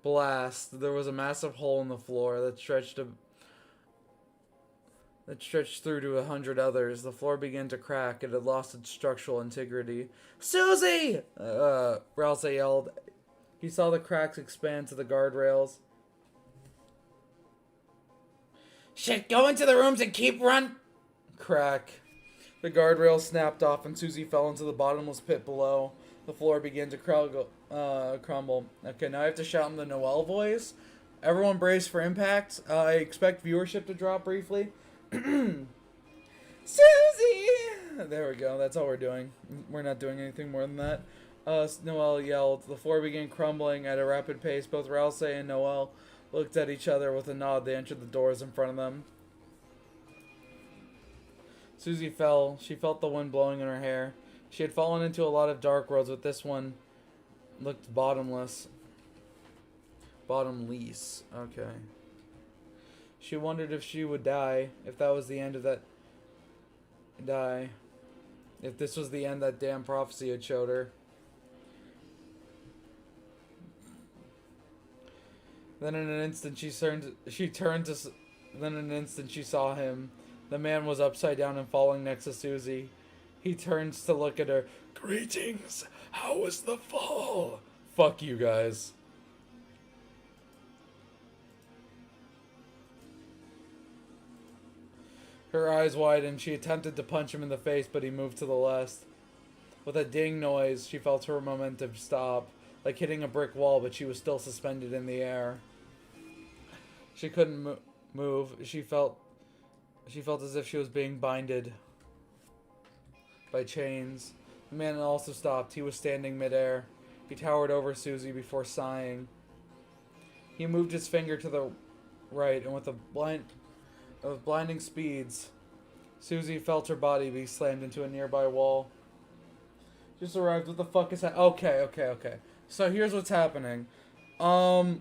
Blast. There was a massive hole in the floor that stretched through to 100 others. The floor began to crack. It had lost its structural integrity. Susie! Ralsei yelled. He saw the cracks expand to the guardrails. Shit, go into the rooms and keep run! Crack. The guardrail snapped off and Susie fell into the bottomless pit below. The floor began to crumble. Okay, now I have to shout in the Noel voice. Everyone brace for impact. I expect viewership to drop briefly. Susie! There we go. That's all we're doing. We're not doing anything more than that. Noel yelled. The floor began crumbling at a rapid pace. Both Ralsei and Noel looked at each other with a nod. They entered the doors in front of them. Susie fell. She felt the wind blowing in her hair. She had fallen into a lot of dark worlds, but this one looked bottomless. Bottomless. Okay. She wondered if she would die, if that was the end of that... Die. If this was the end that damn prophecy had showed her. Then in an instant she saw him. The man was upside down and falling next to Susie. He turns to look at her. Greetings. How was the fall? Fuck you guys. Her eyes widened. She attempted to punch him in the face, but he moved to the left. With a ding noise, she felt her momentum stop, like hitting a brick wall, but she was still suspended in the air. She couldn't move. She felt as if she was being binded by chains. The man also stopped. He was standing midair. He towered over Susie before sighing. He moved his finger to the right, and with blinding speeds, Susie felt her body be slammed into a nearby wall. Just arrived. What the fuck is that? Okay. So here's what's happening. Noel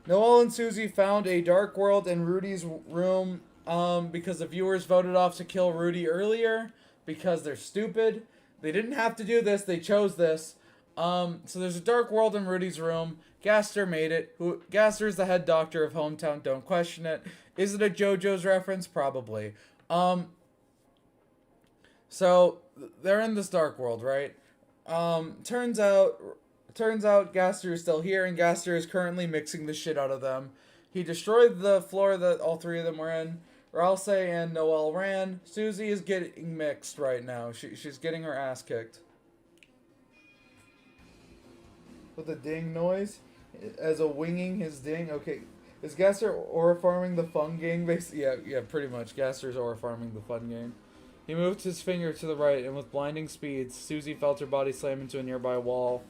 and Susie found a dark world in Rudy's room because the viewers voted off to kill Rudy earlier because they're stupid. They didn't have to do this. They chose this. So there's a dark world in Rudy's room. Gaster made it. Gaster is the head doctor of Hometown. Don't question it. Is it a JoJo's reference? Probably. So they're in this dark world, right? Turns out Gaster is still here, and Gaster is currently mixing the shit out of them. He destroyed the floor that all three of them were in. Ralsei and Noel ran. Susie is getting mixed right now. She's getting her ass kicked. With a ding noise? As a winging his ding? Okay. Is Gaster aura farming the fun game? Yeah, pretty much. Gaster's aura farming the fun game. He moved his finger to the right, and with blinding speeds, Susie felt her body slam into a nearby wall.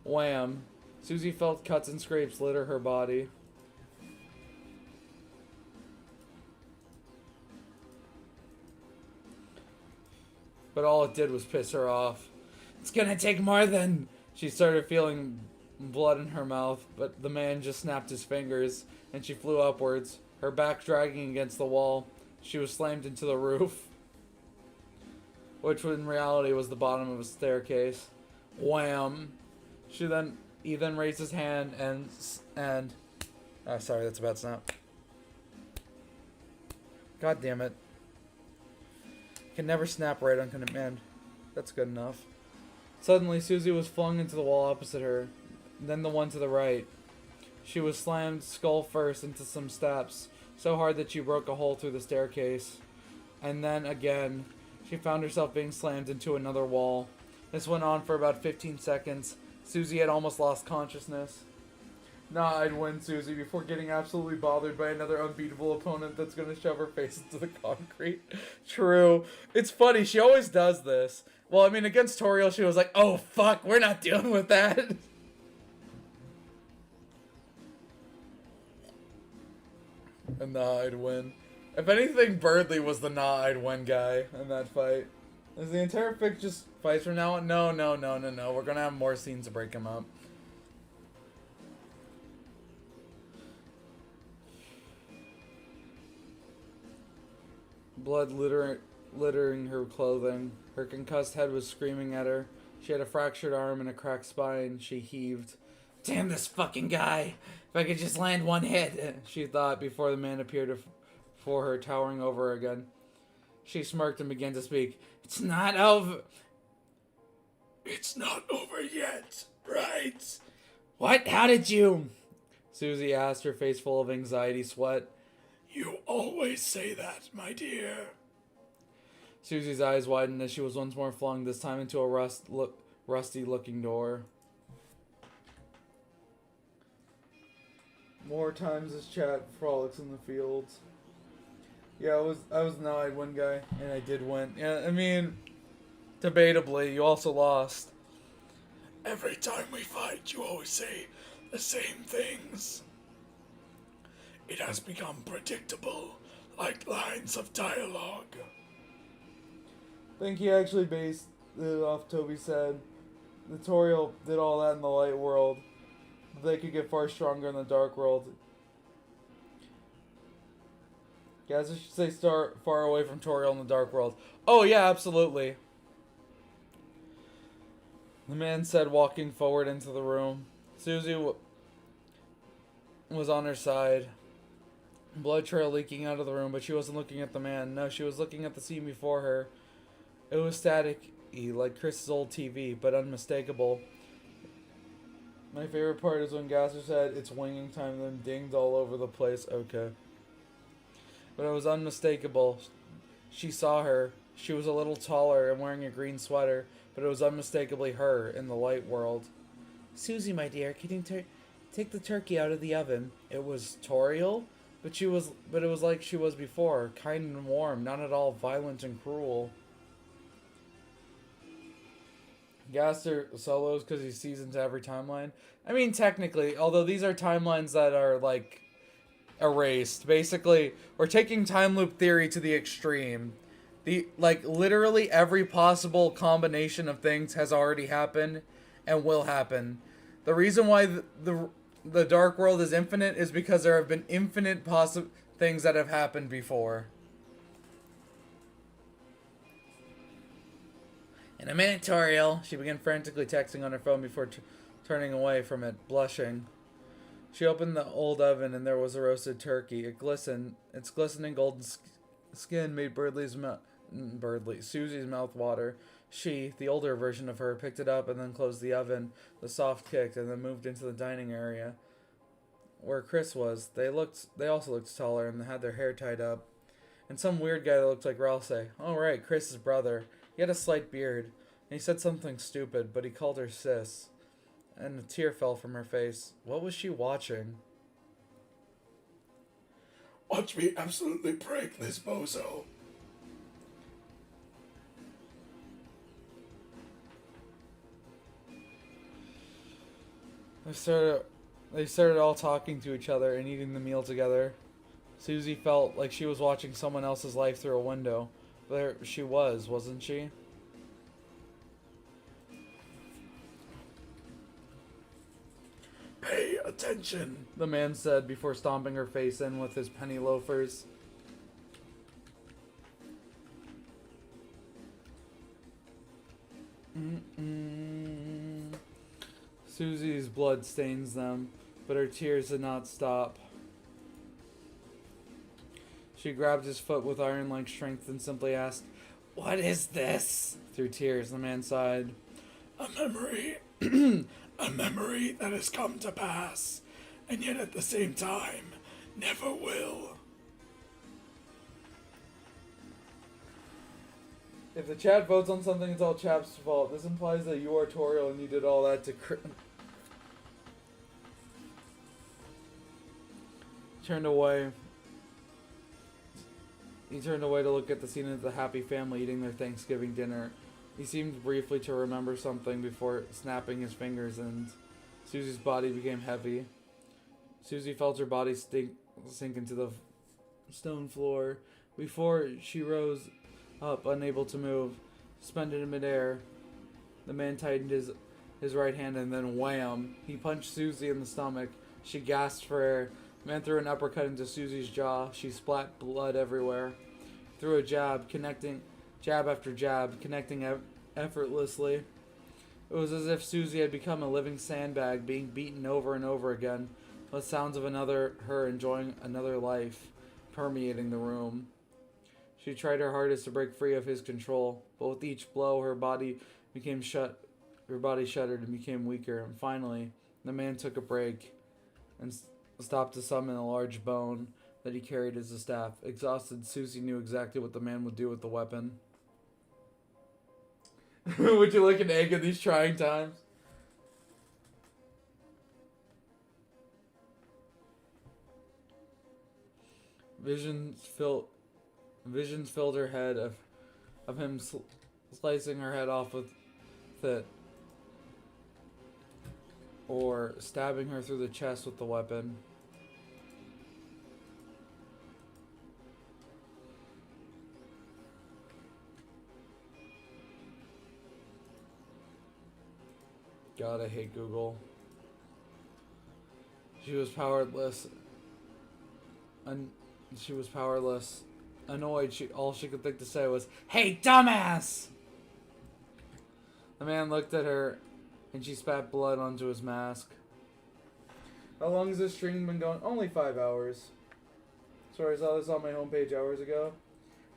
Wham. Susie felt cuts and scrapes litter her body. But all it did was piss her off. It's gonna take more than... She started feeling blood in her mouth, but the man just snapped his fingers, and she flew upwards, her back dragging against the wall. She was slammed into the roof, which in reality was the bottom of a staircase. Wham! He then raised his hand and sorry, that's a bad snap. God damn it. Can never snap right on command. That's good enough. Suddenly, Susie was flung into the wall opposite her. then the one to the right. She was slammed skull first into some steps, so hard that she broke a hole through the staircase. And then again, she found herself being slammed into another wall. This went on for about 15 seconds. Susie had almost lost consciousness. Nah, I'd win, Susie, before getting absolutely bothered by another unbeatable opponent that's gonna shove her face into the concrete. True. It's funny, she always does this. Well, I mean, against Toriel, she was like, oh, fuck, we're not dealing with that. And nah, I'd win. If anything, Birdley was the nah, I'd win guy in that fight. Is the entire fic just fights from now on? No. We're gonna have more scenes to break him up. Blood littering her clothing. Her concussed head was screaming at her. She had a fractured arm and a cracked spine. She heaved. Damn this fucking guy! If I could just land one hit, she thought before the man appeared for her, towering over her again. She smirked and began to speak. It's not over. It's not over yet, right? What? How did you? Susie asked, her face full of anxiety sweat. You always say that, my dear. Susie's eyes widened as she was once more flung, this time into a rusty-looking door. More times this chat frolics in the fields. Yeah, I was now I'd win guy, and I did win. Yeah, I mean, debatably, you also lost. Every time we fight, you always say the same things. It has become predictable, like lines of dialogue. I think he actually based it off Toby said. The Toriel did all that in the light world. They could get far stronger in the dark world. Guys, I should say start far away from Toriel in the dark world. Oh yeah, absolutely. The man said, walking forward into the room. Susie was on her side. Blood trail leaking out of the room, but she wasn't looking at the man. No, she was looking at the scene before her. It was static-y, like Chris's old TV, but unmistakable. My favorite part is when Gasser said, it's winging time, then dinged all over the place. Okay. But it was unmistakable. She saw her. She was a little taller and wearing a green sweater, but it was unmistakably her in the light world. Susie, my dear, can you take the turkey out of the oven? It was Toriel? But it was like she was before, kind and warm, not at all violent and cruel. Gasser solos because he sees into every timeline. I mean, technically, although these are timelines that are, like, erased. Basically, we're taking time loop theory to the extreme. Literally every possible combination of things has already happened and will happen. The reason why the dark world is infinite is because there have been infinite things that have happened before. In a minute, Toriel. She began frantically texting on her phone before turning away from it, blushing. She opened the old oven and there was a roasted turkey. It glistened. Its glistening golden skin made Susie's mouth water. She, the older version of her, picked it up and then closed the oven. The soft kicked and then moved into the dining area where Chris was. They also looked taller and had their hair tied up. And some weird guy that looked like Ralsei. Oh right, Chris's brother. He had a slight beard. And he said something stupid, but he called her sis. And a tear fell from her face. What was she watching? Watch me absolutely break this bozo. They started all talking to each other and eating the meal together. Susie felt like she was watching someone else's life through a window. There she was, wasn't she? Pay attention, the man said before stomping her face in with his penny loafers. Susie's blood stains them, but her tears did not stop. She grabbed his foot with iron-like strength and simply asked, "What is this?" Through tears, the man sighed. "A memory." A memory that has come to pass, and yet at the same time, never will. If the chat votes on something, it's all Chap's fault. This implies that you are Toriel and you did all that to turned away. He turned away to look at the scene of the happy family eating their Thanksgiving dinner. He seemed briefly to remember something before snapping his fingers, and Susie's body became heavy. Susie felt her body sink into the stone floor. Before she rose up, unable to move, suspended in midair, the man tightened his right hand, and then wham! He punched Susie in the stomach. She gasped for air. The man threw an uppercut into Susie's jaw. She splat blood everywhere. Threw a jab after jab, connecting effortlessly. It was as if Susie had become a living sandbag, being beaten over and over again, with sounds of her enjoying another life permeating the room. She tried her hardest to break free of his control, but with each blow, her body shuddered and became weaker. And finally, the man took a break and stopped to summon a large bone that he carried as a staff. Exhausted, Susie knew exactly what the man would do with the weapon. Would you like an egg in these trying times? Visions filled her head of him slicing her head off with it, or stabbing her through the chest with the weapon. God, I hate Google. She was powerless. Annoyed, all she could think to say was, "Hey, dumbass!" The man looked at her, and she spat blood onto his mask. How long has this stream been going? Only 5 hours. Sorry, I saw this on my homepage hours ago.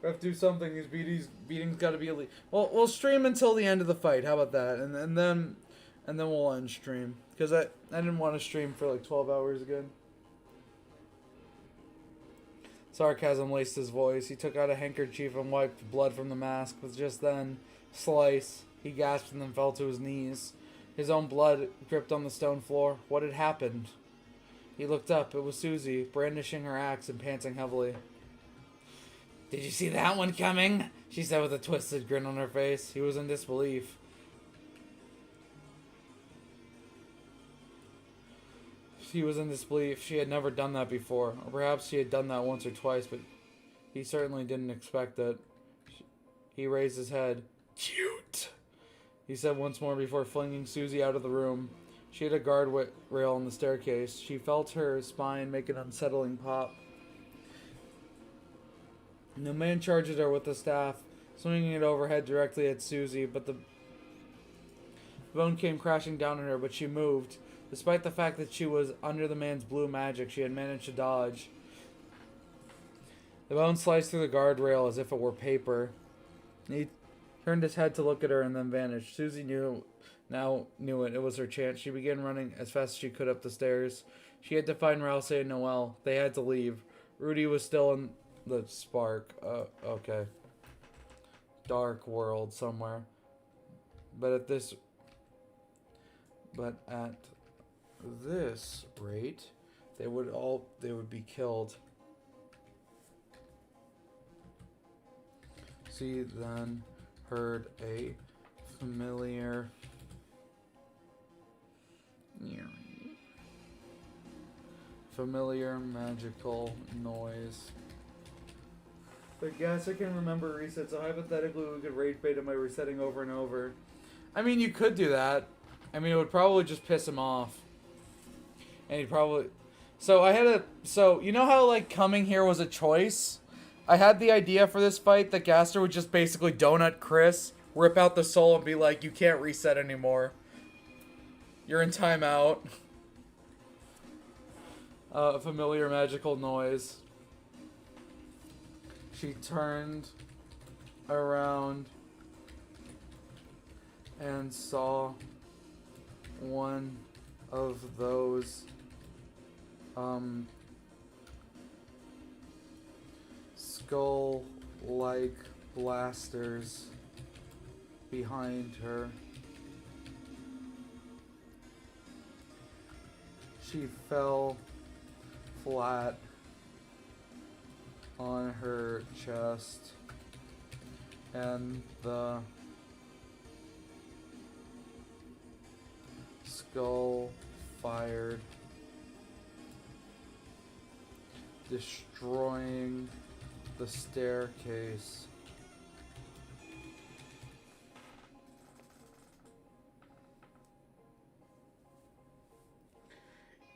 We have to do something. These beatings got to be elite. Well, we'll stream until the end of the fight. How about that? And then we'll end stream, because I didn't want to stream for like 12 hours again. Sarcasm laced his voice. He took out a handkerchief and wiped blood from the mask, but just then, slice, he gasped and then fell to his knees. His own blood dripped on the stone floor. What had happened? He looked up. It was Susie, brandishing her axe and panting heavily. "Did you see that one coming?" she said with a twisted grin on her face. He was in disbelief. She was in disbelief. She had never done that before. Or perhaps she had done that once or twice, but he certainly didn't expect it. He raised his head. "Cute," he said once more before flinging Susie out of the room. She had a guard rail on the staircase. She felt her spine make an unsettling pop. The man charged at her with the staff, swinging it overhead directly at Susie, but the bone came crashing down on her, but she moved. Despite the fact that she was under the man's blue magic, she had managed to dodge. The bone sliced through the guardrail as if it were paper. He turned his head to look at her and then vanished. Susie knew it. It was her chance. She began running as fast as she could up the stairs. She had to find Rouse and Noelle. They had to leave. Rudy was still in the spark. Okay. Dark world somewhere. But at this rate, they would be killed. She then heard a familiar magical noise. But guess I can remember reset, so hypothetically we could rage bait him by resetting over and over. I mean, you could do that. I mean, it would probably just piss him off. And he'd probably... So, you know how, like, coming here was a choice? I had the idea for this fight that Gaster would just basically donut Chris, rip out the soul, and be like, "You can't reset anymore. You're in timeout." A familiar magical noise. She turned around and saw one of those skull-like blasters behind her. She fell flat on her chest, and the skull fired, destroying the staircase.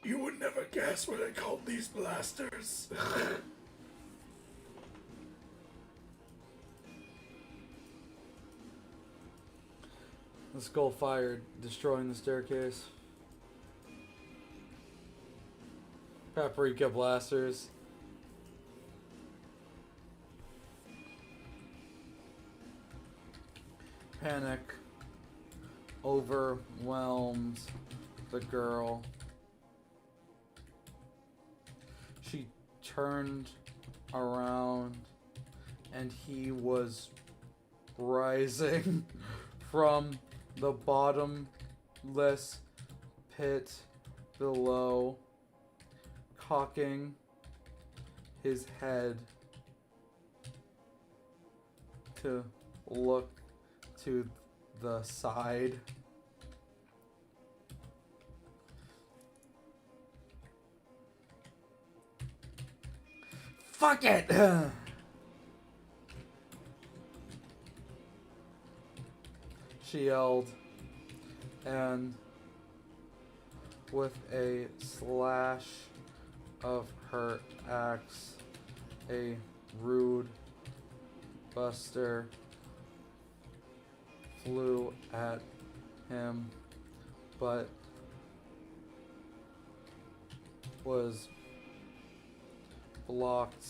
You would never guess what I called these blasters. The skull fired, destroying the staircase. Paprika blasters. Panic overwhelmed the girl. She turned around and he was rising from the bottomless pit below, cocking his head to look to the side. Fuck it! She yelled, and with a slash of her axe, a rude buster flew at him, but was blocked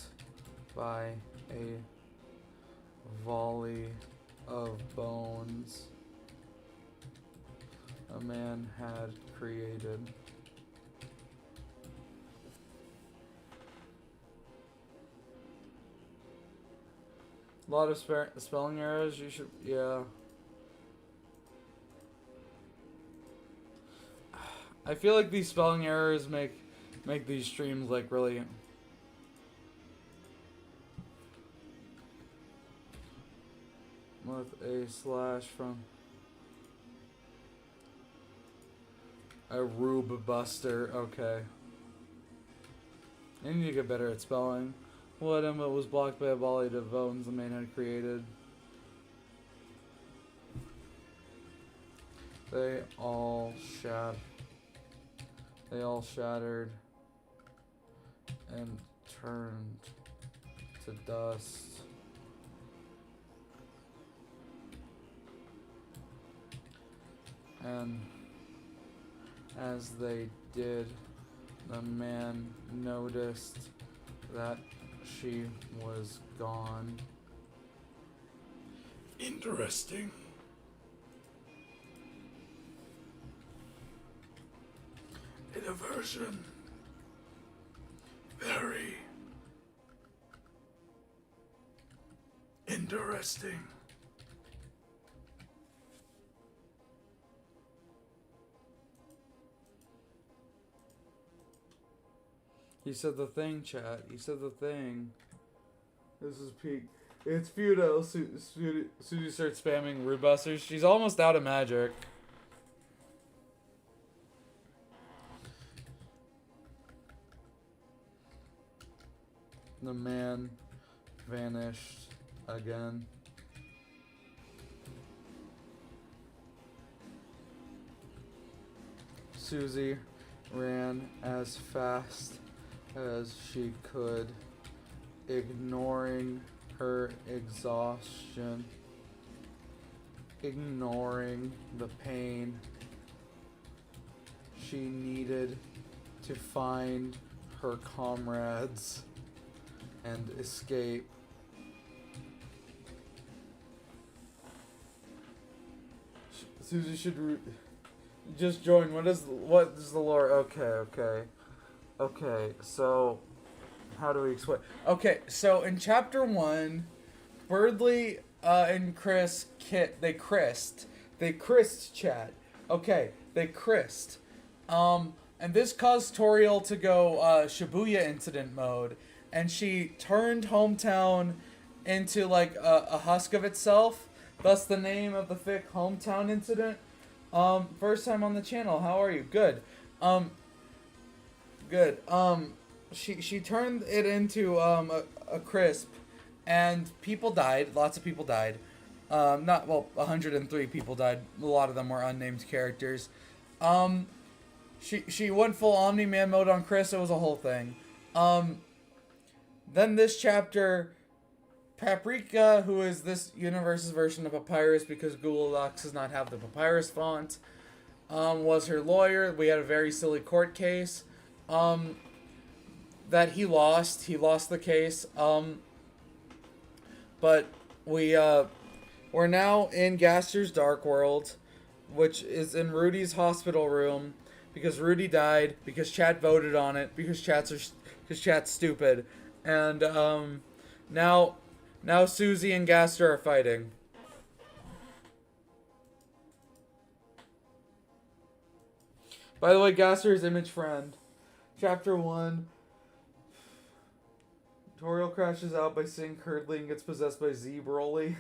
by a volley of bones a man had created. A lot of spelling errors. You should, yeah. I feel like these spelling errors make these streams like really. With a slash from a Rube Buster. Okay. I need to get better at spelling. What Emma was blocked by a volley of bones the man had created. They all shattered and turned to dust. And as they did, the man noticed that she was gone. Interesting. A diversion. Very interesting. He said the thing, chat. He said the thing. This is peak. It's futile. Susie starts spamming Rude Busters. She's almost out of magic. The man vanished again. Susie ran as fast as she could, ignoring her exhaustion, ignoring the pain. She needed to find her comrades and escape. Susie should Just join. What is the lore? Okay. So, how do we explain? Okay, so in chapter 1, Birdly and Chris they christ Chad. Okay, they christ. And this caused Toriel to go Shibuya incident mode, and she turned hometown into like a husk of itself. Thus the name of the fic Hometown Incident. First time on the channel. How are you? Good. Good. She turned it into a crisp, and people died. Lots of people died. 103 people died. A lot of them were unnamed characters. She went full Omni-Man mode on Chris. It was a whole thing. Then this chapter, Paprika, who is this universe's version of Papyrus because Google Docs does not have the Papyrus font, was her lawyer. We had a very silly court case that he lost. He lost the case. But we're now in Gaster's Dark World, which is in Rudy's hospital room because Rudy died, because chat voted on it, because chat's stupid. And now Susie and Gaster are fighting. By the way, Gaster's image friend. Chapter 1. Toriel crashes out by seeing Curdly and gets possessed by Z Broly.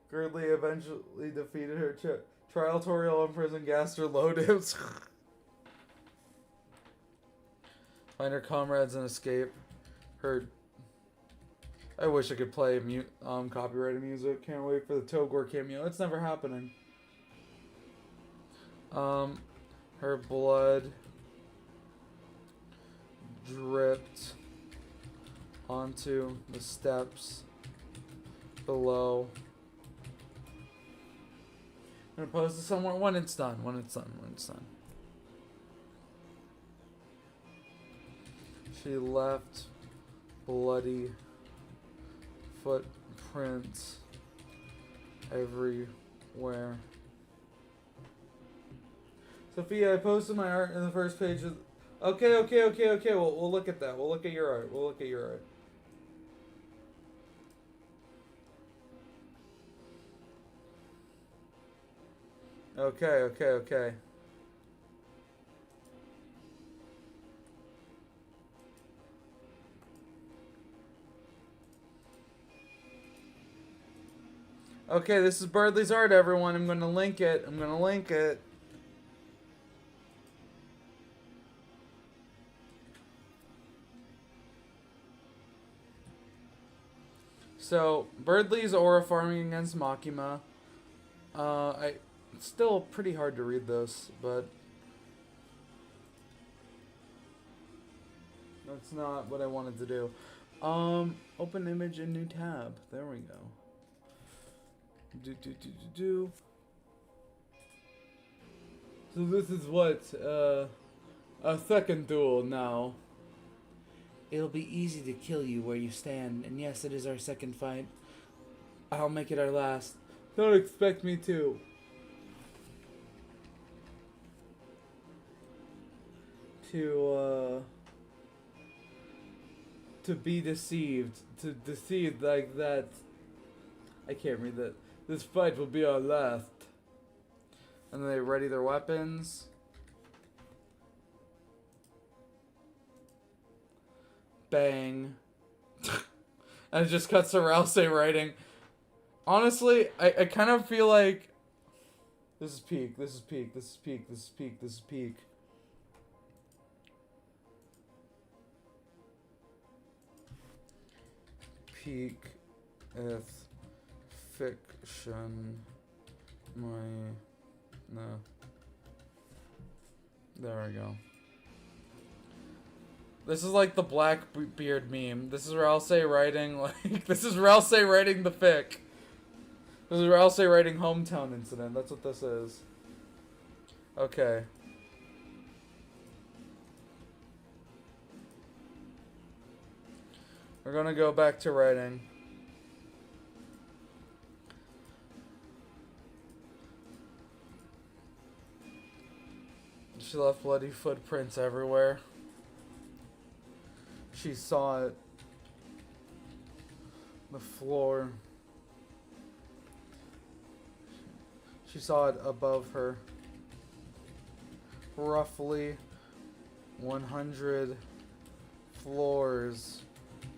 Curdly eventually defeated her trial. Toriel imprisoned Gaster Lotus. Find her comrades and escape. I wish I could play copyrighted music. Can't wait for the Togor cameo. It's never happening. Her blood dripped onto the steps below. I'm gonna post it somewhere when it's done. She left bloody footprints everywhere. Sophia, I posted my art in the first page of... Okay. We'll look at that. We'll look at your art. Okay. Okay, this is Birdly's art, everyone. I'm gonna link it. So, Birdly's aura farming against Makima. It's still pretty hard to read this, but that's not what I wanted to do. Open image in new tab. There we go. So this is what, a second duel now. It'll be easy to kill you where you stand, and yes, it is our second fight. I'll make it our last. Don't expect me to. To be deceived. To deceive like that. I can't read that. This fight will be our last. And they ready their weapons. Bang. And it just cuts to Rousey writing. Honestly, I kind of feel like this is peak. Peak if fiction there we go. This is like the Blackbeard meme. This is Rousey writing this is Rousey writing the fic. This is Rousey writing Hometown Incident. That's what this is. Okay. We're gonna go back to writing. She left bloody footprints everywhere. She saw it. The floor. She saw it above her. Roughly 100 floors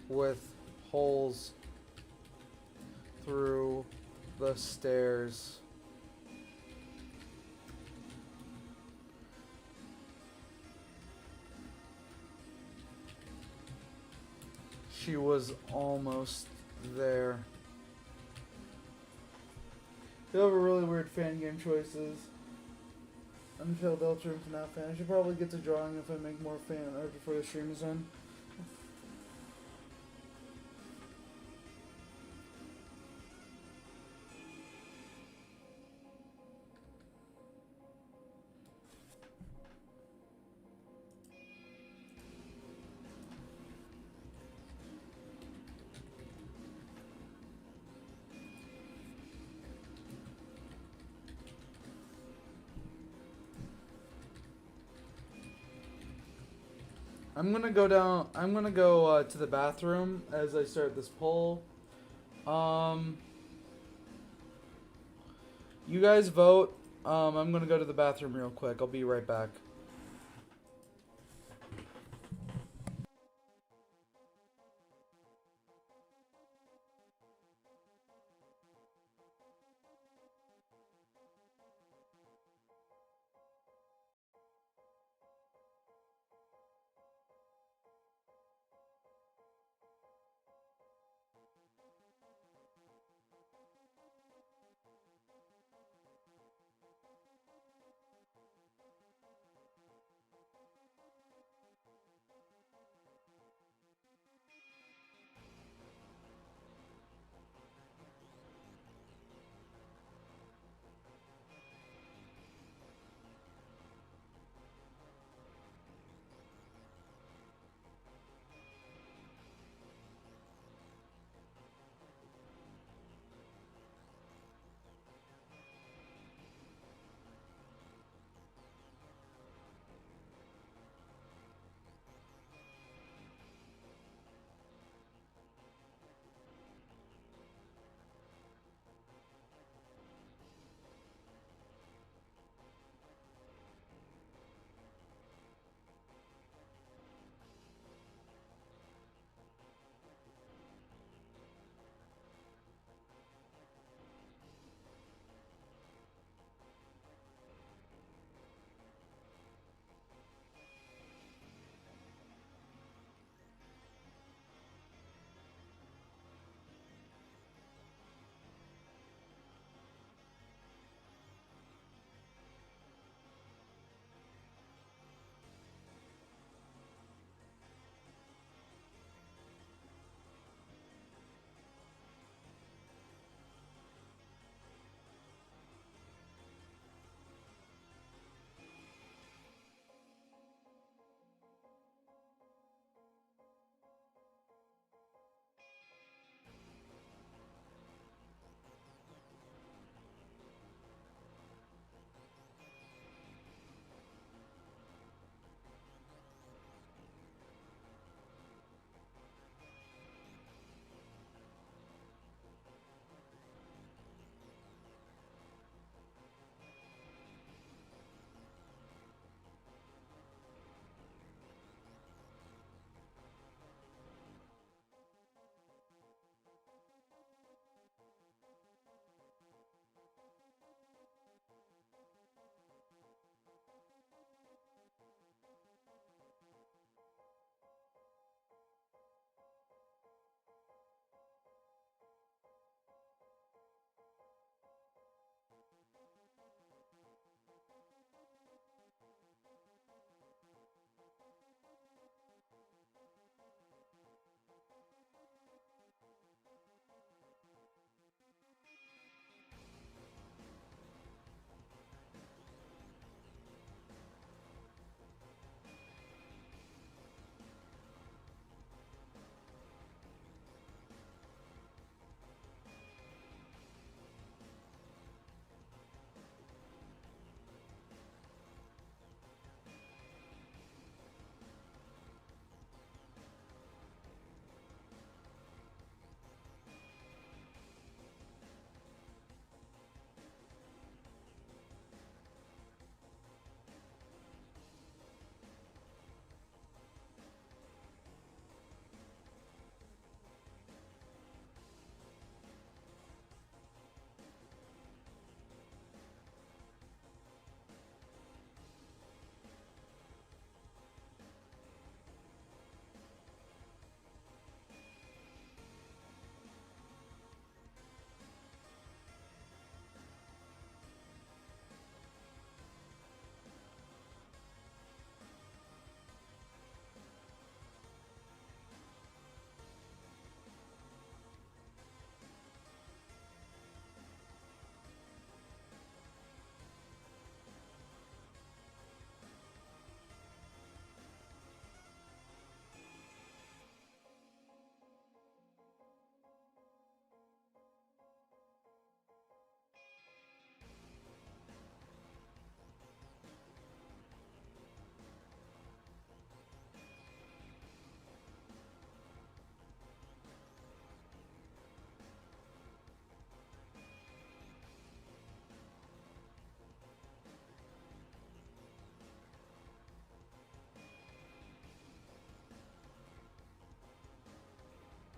with holes through the stairs. She was almost there. You have a really weird fan game choices. I'm Phil Deltarune, FNAF fan. I should probably get to drawing if I make more fan art before the stream is done. I'm gonna go to the bathroom as I start this poll. You guys vote. I'm gonna go to the bathroom real quick. I'll be right back.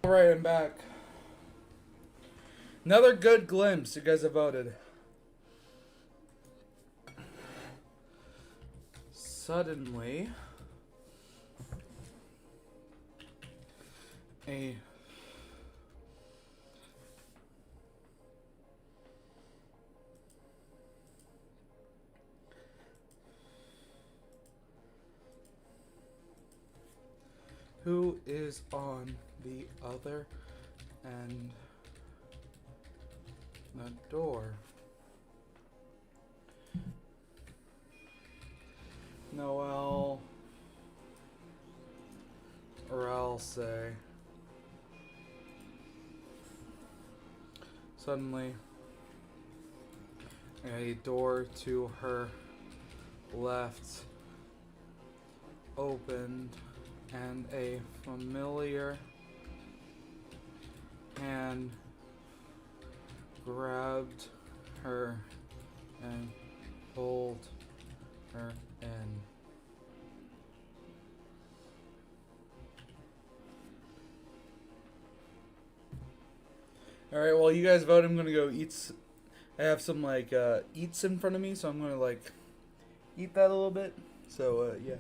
Alright, I'm back. Another good glimpse. You guys have voted. Suddenly, a who is on the other end the door? Noel, or I'll say. Suddenly, a door to her left opened, and a familiar hand grabbed her and pulled her in. Alright, while you guys vote, I'm gonna go eat. I have some like eats in front of me, so I'm gonna like eat that a little bit. So yeah.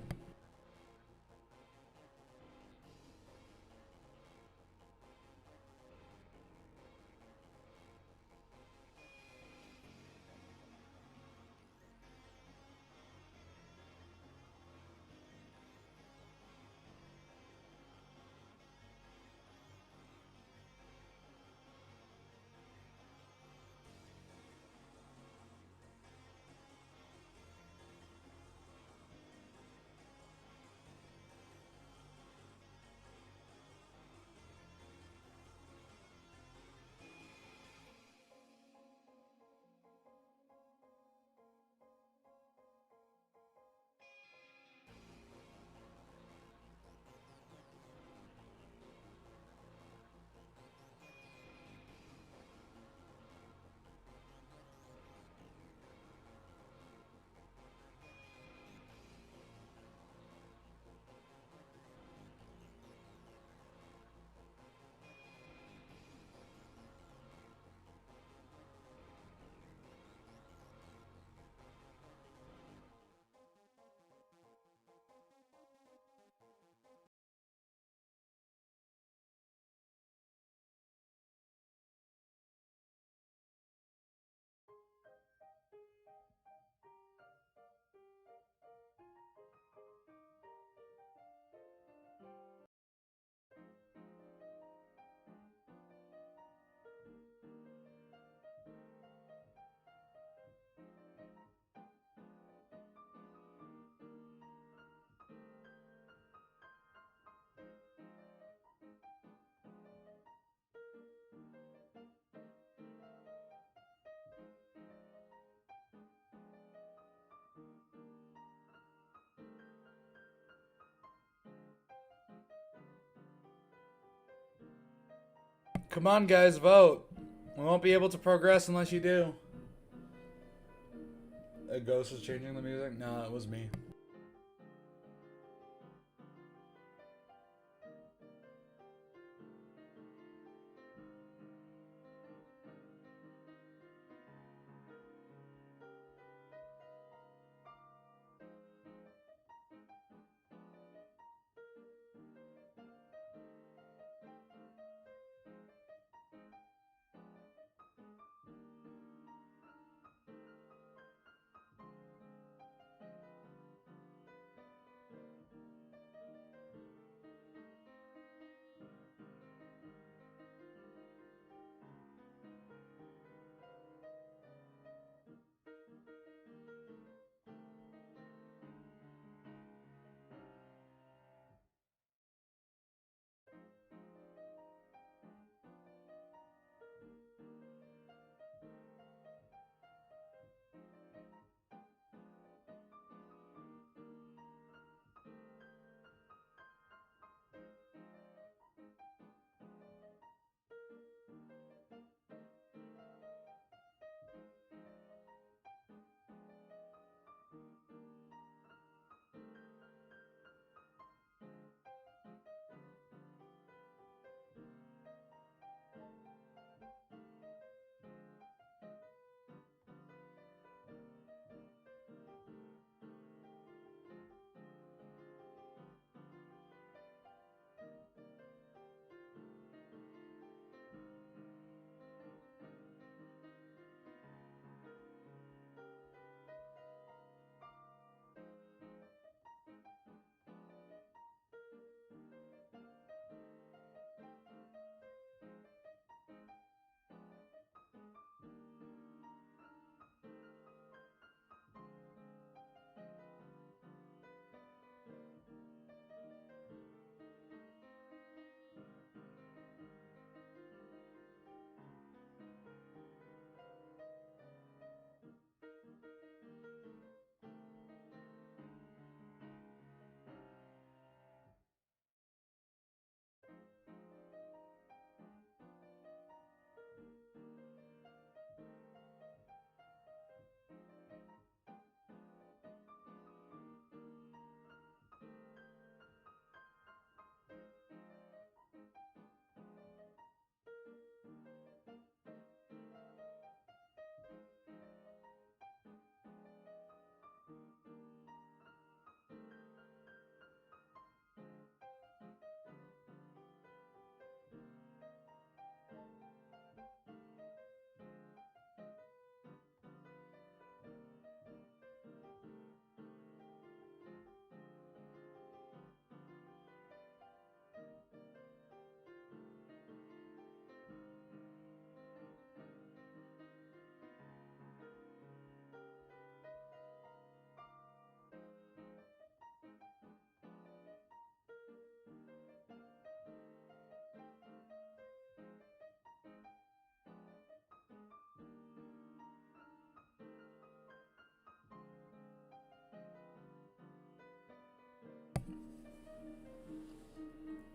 Come on, guys, vote. We won't be able to progress unless you do. A ghost is changing the music? No, it was me.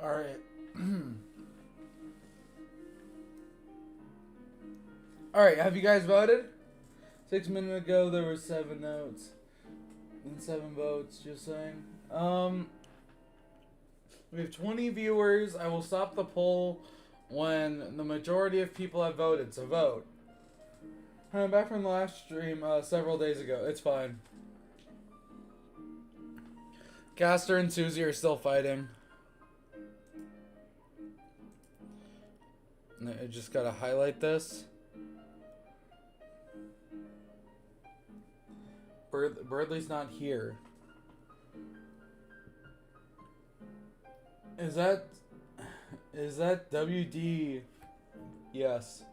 Alright. Alright, have you guys voted? 6 minutes ago there were 7 notes. And 7 votes, just saying. We have 20 viewers. I will stop the poll when the majority of people have voted, so vote. I'm back from the last stream several days ago. It's fine. Caster and Susie are still fighting. I just gotta highlight this. Birdley's not here. Is that WD? Yes.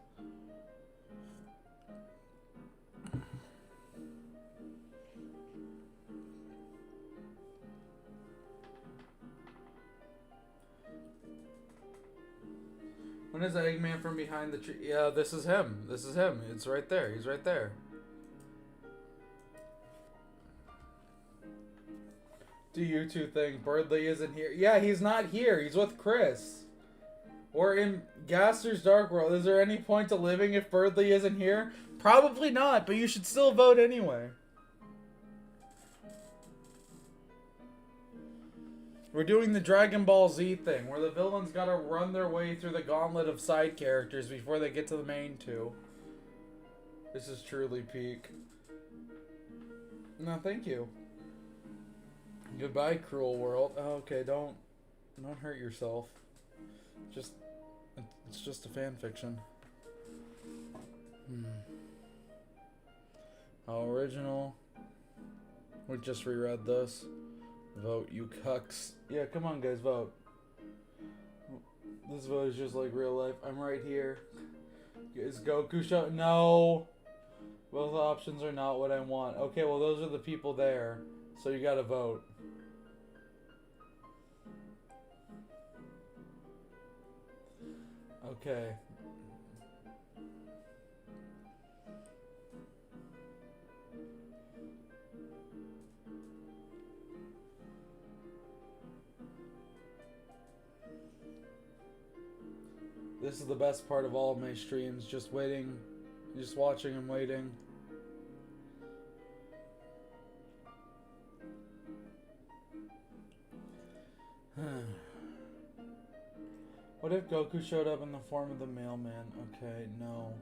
When is Eggman from behind the tree? Yeah, this is him. This is him. It's right there. He's right there. Do you two think Birdley isn't here? Yeah, he's not here. He's with Chris. We're in Gaster's Dark World. Is there any point to living if Birdley isn't here? Probably not, but you should still vote anyway. We're doing the Dragon Ball Z thing, where the villains gotta run their way through the gauntlet of side characters before they get to the main two. This is truly peak. No, thank you. Goodbye, cruel world. Oh, okay, don't hurt yourself. It's just a fan fiction. How original. We just reread this. Vote, you cucks. Yeah, come on, guys, vote. This vote is just like real life. I'm right here. Is Goku show? No. Both options are not what I want. Okay, well, those are the people there. So you gotta vote. Okay. This is the best part of all of my streams, just waiting, just watching and waiting. What if Goku showed up in the form of the mailman? Okay, no.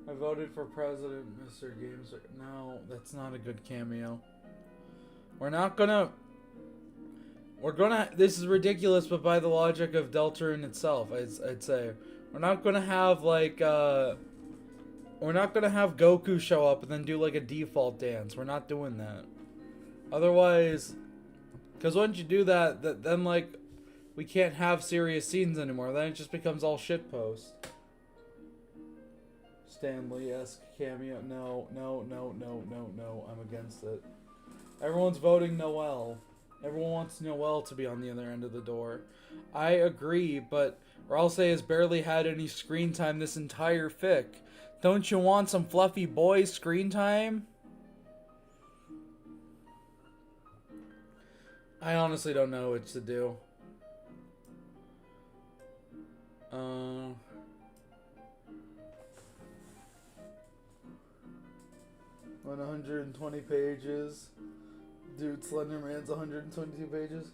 I voted for President Mr. Games. No, that's not a good cameo. We're gonna, this is ridiculous, but by the logic of Deltarune itself, I'd say. We're not gonna have, like, we're not gonna have Goku show up and then do, like, a default dance. We're not doing that. Otherwise, because once you do that, then, like, we can't have serious scenes anymore. Then it just becomes all shitpost. Stanley-esque cameo. No. I'm against it. Everyone's voting Noel. Everyone wants Noel to be on the other end of the door. I agree, but Ralse has barely had any screen time this entire fic. Don't you want some fluffy boy screen time? I honestly don't know what to do. 120 pages. Dude, Slenderman's 122 pages.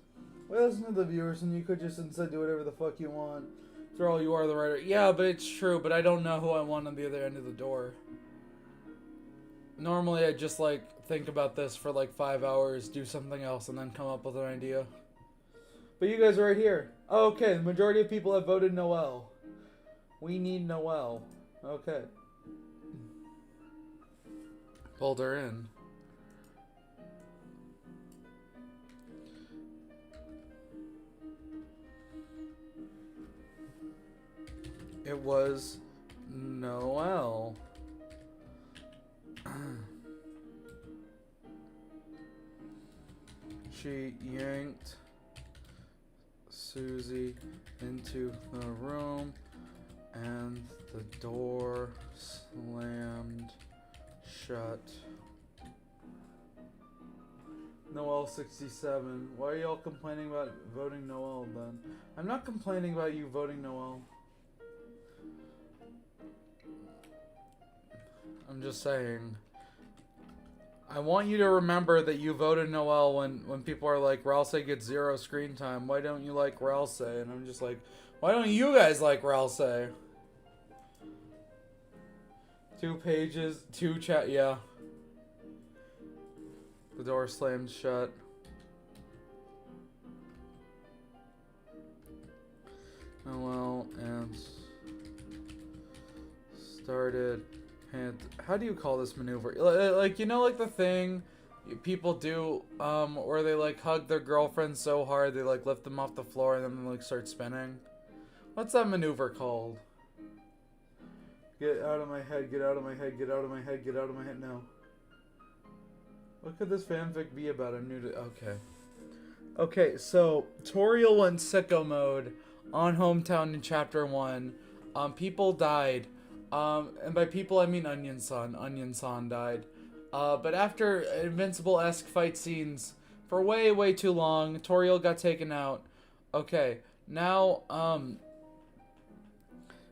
Well, listen to the viewers, and you could just instead do whatever the fuck you want. After all, you are the writer. Yeah, but it's true, but I don't know who I want on the other end of the door. Normally, I just, like, think about this for, like, 5 hours, do something else, and then come up with an idea. But you guys are right here. Oh, okay, the majority of people have voted Noel. We need Noel. Okay. Pulled her in. It was Noel. She yanked Susie into the room and the door slammed shut. Noel 67. Why are y'all complaining about voting Noel then? I'm not complaining about you voting Noel. I'm just saying. I want you to remember that you voted Noel when people are like, Ralsei gets 0 screen time. Why don't you like Ralsei? And I'm just like, why don't you guys like Ralsei? 2 pages, 2 chat, yeah. The door slammed shut. Noel and started. How do you call this maneuver? Like, you know, like the thing people do, where they like hug their girlfriend so hard they like lift them off the floor and then they like start spinning. What's that maneuver called? Get out of my head, get out of my head, get out of my head, get out of my head. No. What could this fanfic be about? I'm new to. Okay. Okay, so Toriel went sicko mode on Hometown in Chapter 1. People died. And by people I mean Onion San. Onion San died. But after Invincible-esque fight scenes for way, way too long, Toriel got taken out. Okay, now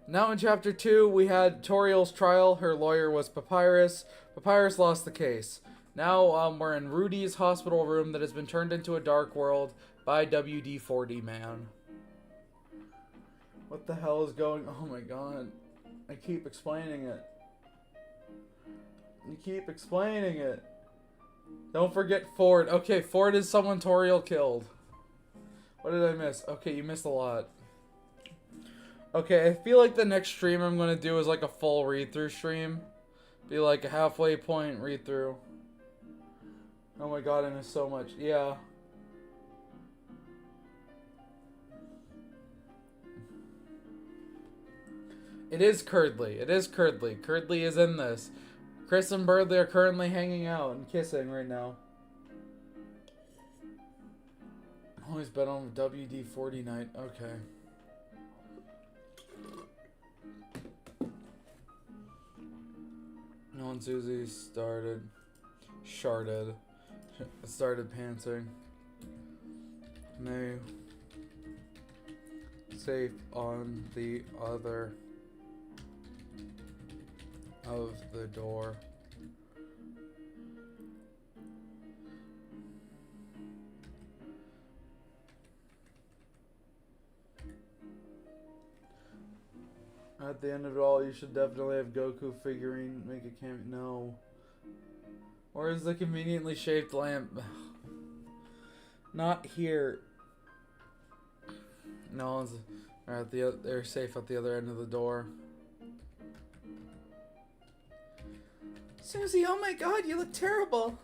in Chapter 2, we had Toriel's trial. Her lawyer was Papyrus. Papyrus lost the case. Now, we're in Rudy's hospital room that has been turned into a dark world by WD-40 Man. What the hell is going... Oh my god. I keep explaining it. You keep explaining it. Don't forget Ford. Okay, Ford is someone Toriel killed. What did I miss? Okay, you missed a lot. Okay, I feel like the next stream I'm going to do is like a full read-through stream. Be like a halfway point read-through. Oh my god, I missed so much. Yeah. It is Curdly. It is Curdly. Curdly is in this. Chris and Birdley are currently hanging out and kissing right now. Always bet on WD-40 night. Okay. No one Susie started pantsing. May safe on the other of the door. At the end of it all, you should definitely have Goku figurine, make a cameo. No. Where's the conveniently shaped lamp? Not here. No, they're safe at the other end of the door. Susie, oh my god, you look terrible.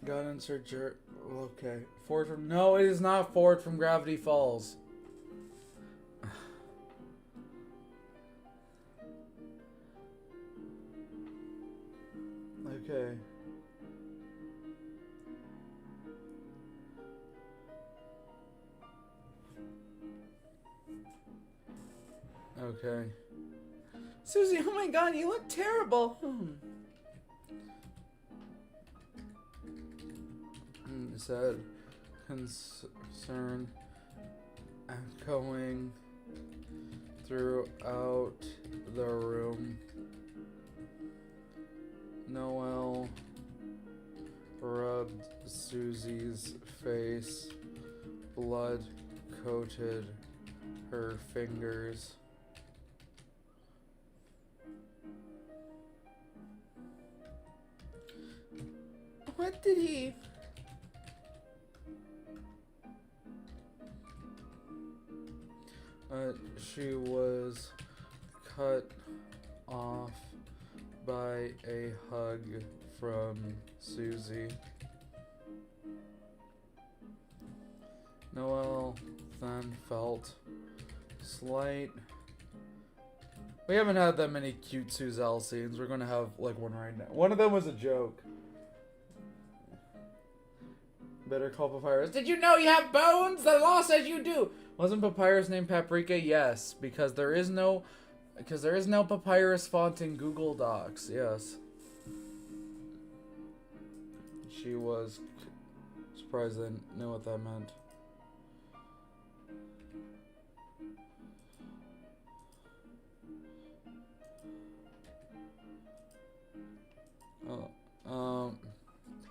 Got insert jerk. Okay. Ford from. No, it is not Ford from Gravity Falls. Okay. Okay. Susie, oh my god, you look terrible. Said concern echoing throughout the room. Noel rubbed Susie's face. Blood coated her fingers. What did he... she was cut off by a hug from Susie. Noel then felt slight. We haven't had that many cute Suzelle scenes. We're gonna have like one right now. One of them was a joke. Better call Papyrus. Did you know you have bones? The law says you do. Wasn't Papyrus named Paprika? Yes, because there is no papyrus font in Google Docs. Yes. She was surprised I knew what that meant.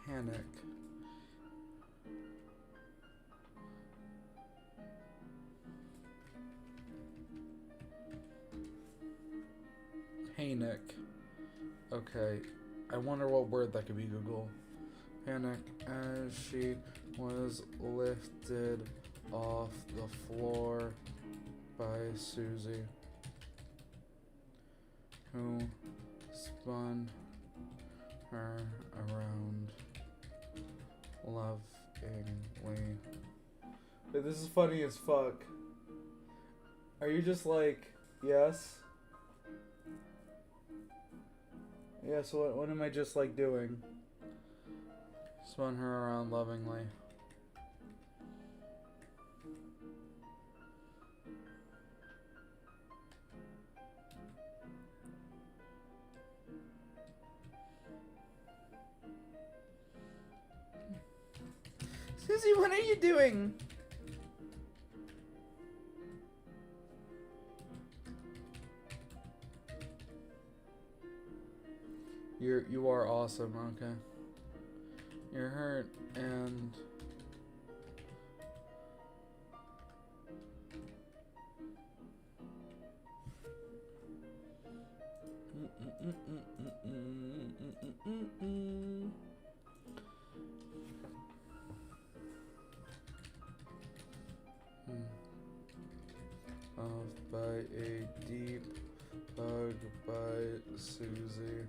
Panic. Panic. Okay. I wonder what word that could be, Google. Panic as she was lifted off the floor by Susie, who spun her around lovingly. Like, this is funny as fuck. Are you just like, yes? Yeah, so what am I just like doing? Spun her around lovingly. Susie, what are you doing? You are awesome, okay. You're hurt and off by a deep hug by Susie.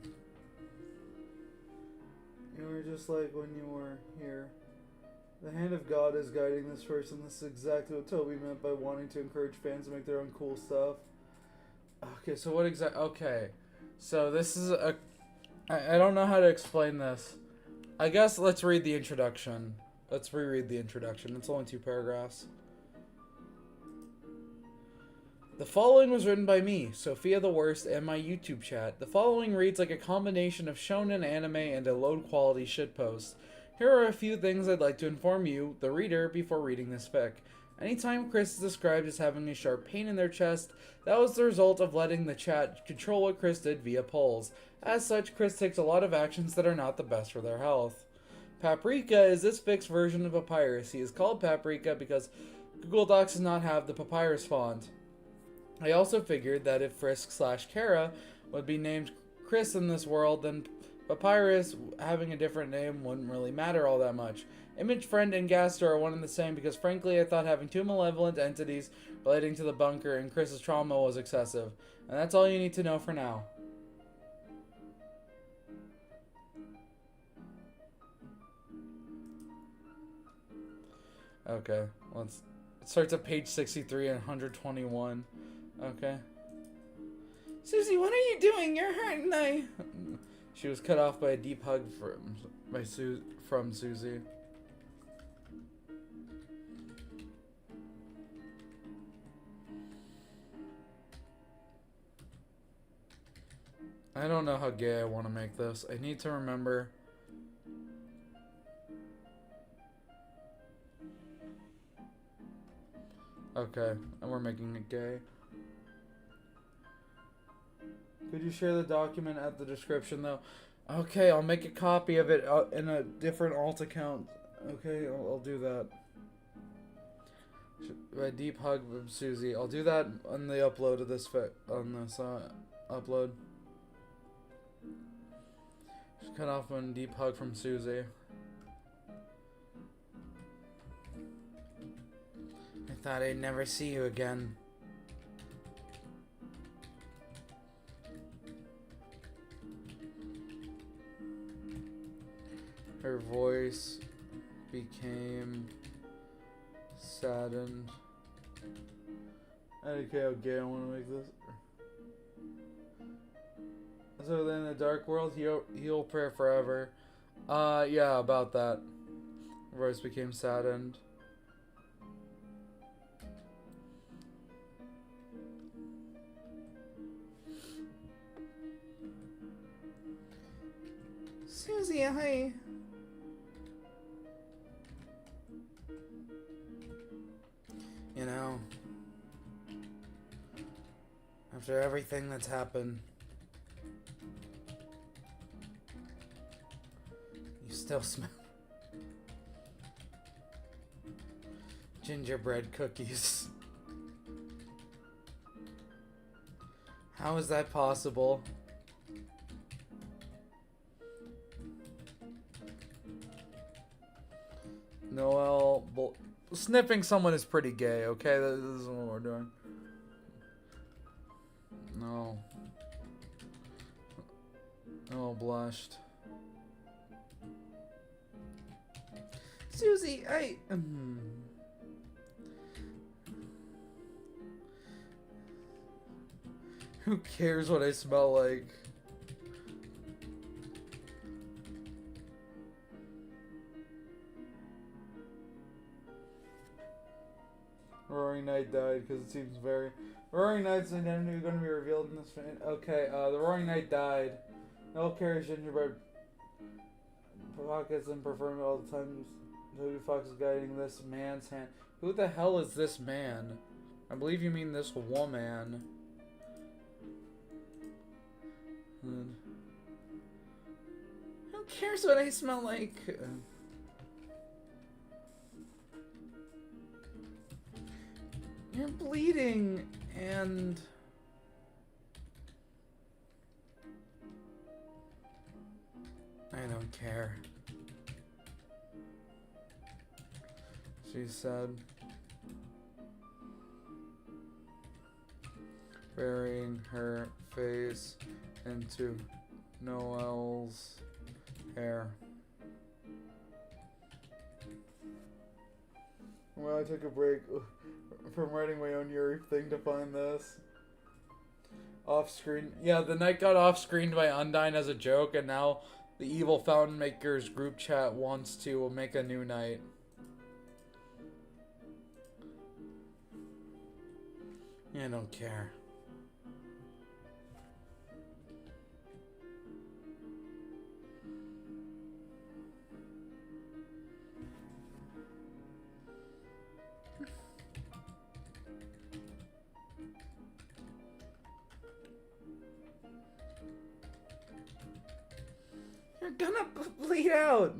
You were just like when you were here. The hand of God is guiding this person. This is exactly what Toby meant by wanting to encourage fans to make their own cool stuff. Okay, so what exactly... Okay, so this is a... I don't know how to explain this. I guess let's read the introduction. Let's reread the introduction. It's only 2 paragraphs. The following was written by me, Sophia the Worst, and my YouTube chat. The following reads like a combination of shonen anime and a low-quality shitpost. Here are a few things I'd like to inform you, the reader, before reading this fic. Anytime Chris is described as having a sharp pain in their chest, that was the result of letting the chat control what Chris did via polls. As such, Chris takes a lot of actions that are not the best for their health. Paprika is this fic's version of Papyrus. He is called Paprika because Google Docs does not have the Papyrus font. I also figured that if Frisk/Kara would be named Chris in this world, then Papyrus having a different name wouldn't really matter all that much. Image Friend and Gaster are one and the same because frankly I thought having 2 malevolent entities relating to the bunker and Chris's trauma was excessive. And that's all you need to know for now. Okay, it starts at page 63 and 121. Okay. Susie, what are you doing? You're hurting. She was cut off by a deep hug from Susie. I don't know how gay I want to make this. I need to remember. Okay, and we're making it gay. Could you share the document at the description, though? Okay, I'll make a copy of it in a different alt account. Okay, I'll do that. A deep hug from Susie. I'll do that on the upload of this upload. Just cut off one deep hug from Susie. I thought I'd never see you again. Her voice became saddened. I don't care how gay I want to make this. So then in the dark world, he'll pray forever. Yeah, about that. Her voice became saddened. Susie, hi. You know, after everything that's happened, you still smell gingerbread cookies. How is that possible? Noel, sniffing someone is pretty gay, okay? This is what we're doing. No. Oh, blushed. Susie, Who cares what I smell like? Roaring Knight died because it seems very... Roaring Knight's identity is going to be revealed in this fan... Okay, the Roaring Knight died. No carries gingerbread pockets and performing all the time. Toby Fox is guiding this man's hand. Who the hell is this man? I believe you mean this woman. who cares what I smell like? You're bleeding, and... I don't care. She said, burying her face into Noel's hair. Well, I took a break from writing my own Yuri thing to find this. Off screen. Yeah, the night got off screened by Undyne as a joke, and now the evil Fountain Makers group chat wants to make a new night. I don't care. You're gonna bleed out.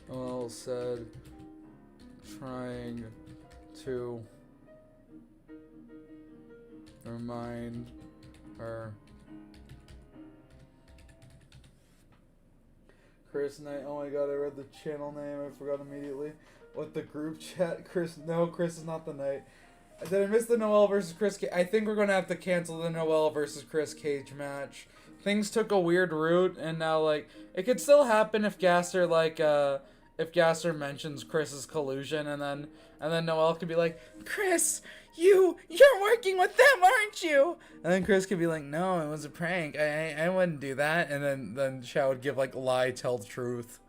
Well said, trying to remind her. Chris Knight, oh my god, I read the channel name, I forgot immediately. What, the group chat? Chris, no, Chris is not the Knight. Did I miss the Noel versus Chris Cage? I think we're gonna have to cancel the Noel versus Chris Cage match. Things took a weird route, and now, like, it could still happen if Gasser, like, if Gasser mentions Chris's collusion, and then Noel could be like, Chris, you're working with them, aren't you? And then Chris could be like, no, it was a prank. I wouldn't do that. And then Shao would give, like, lie, tell the truth.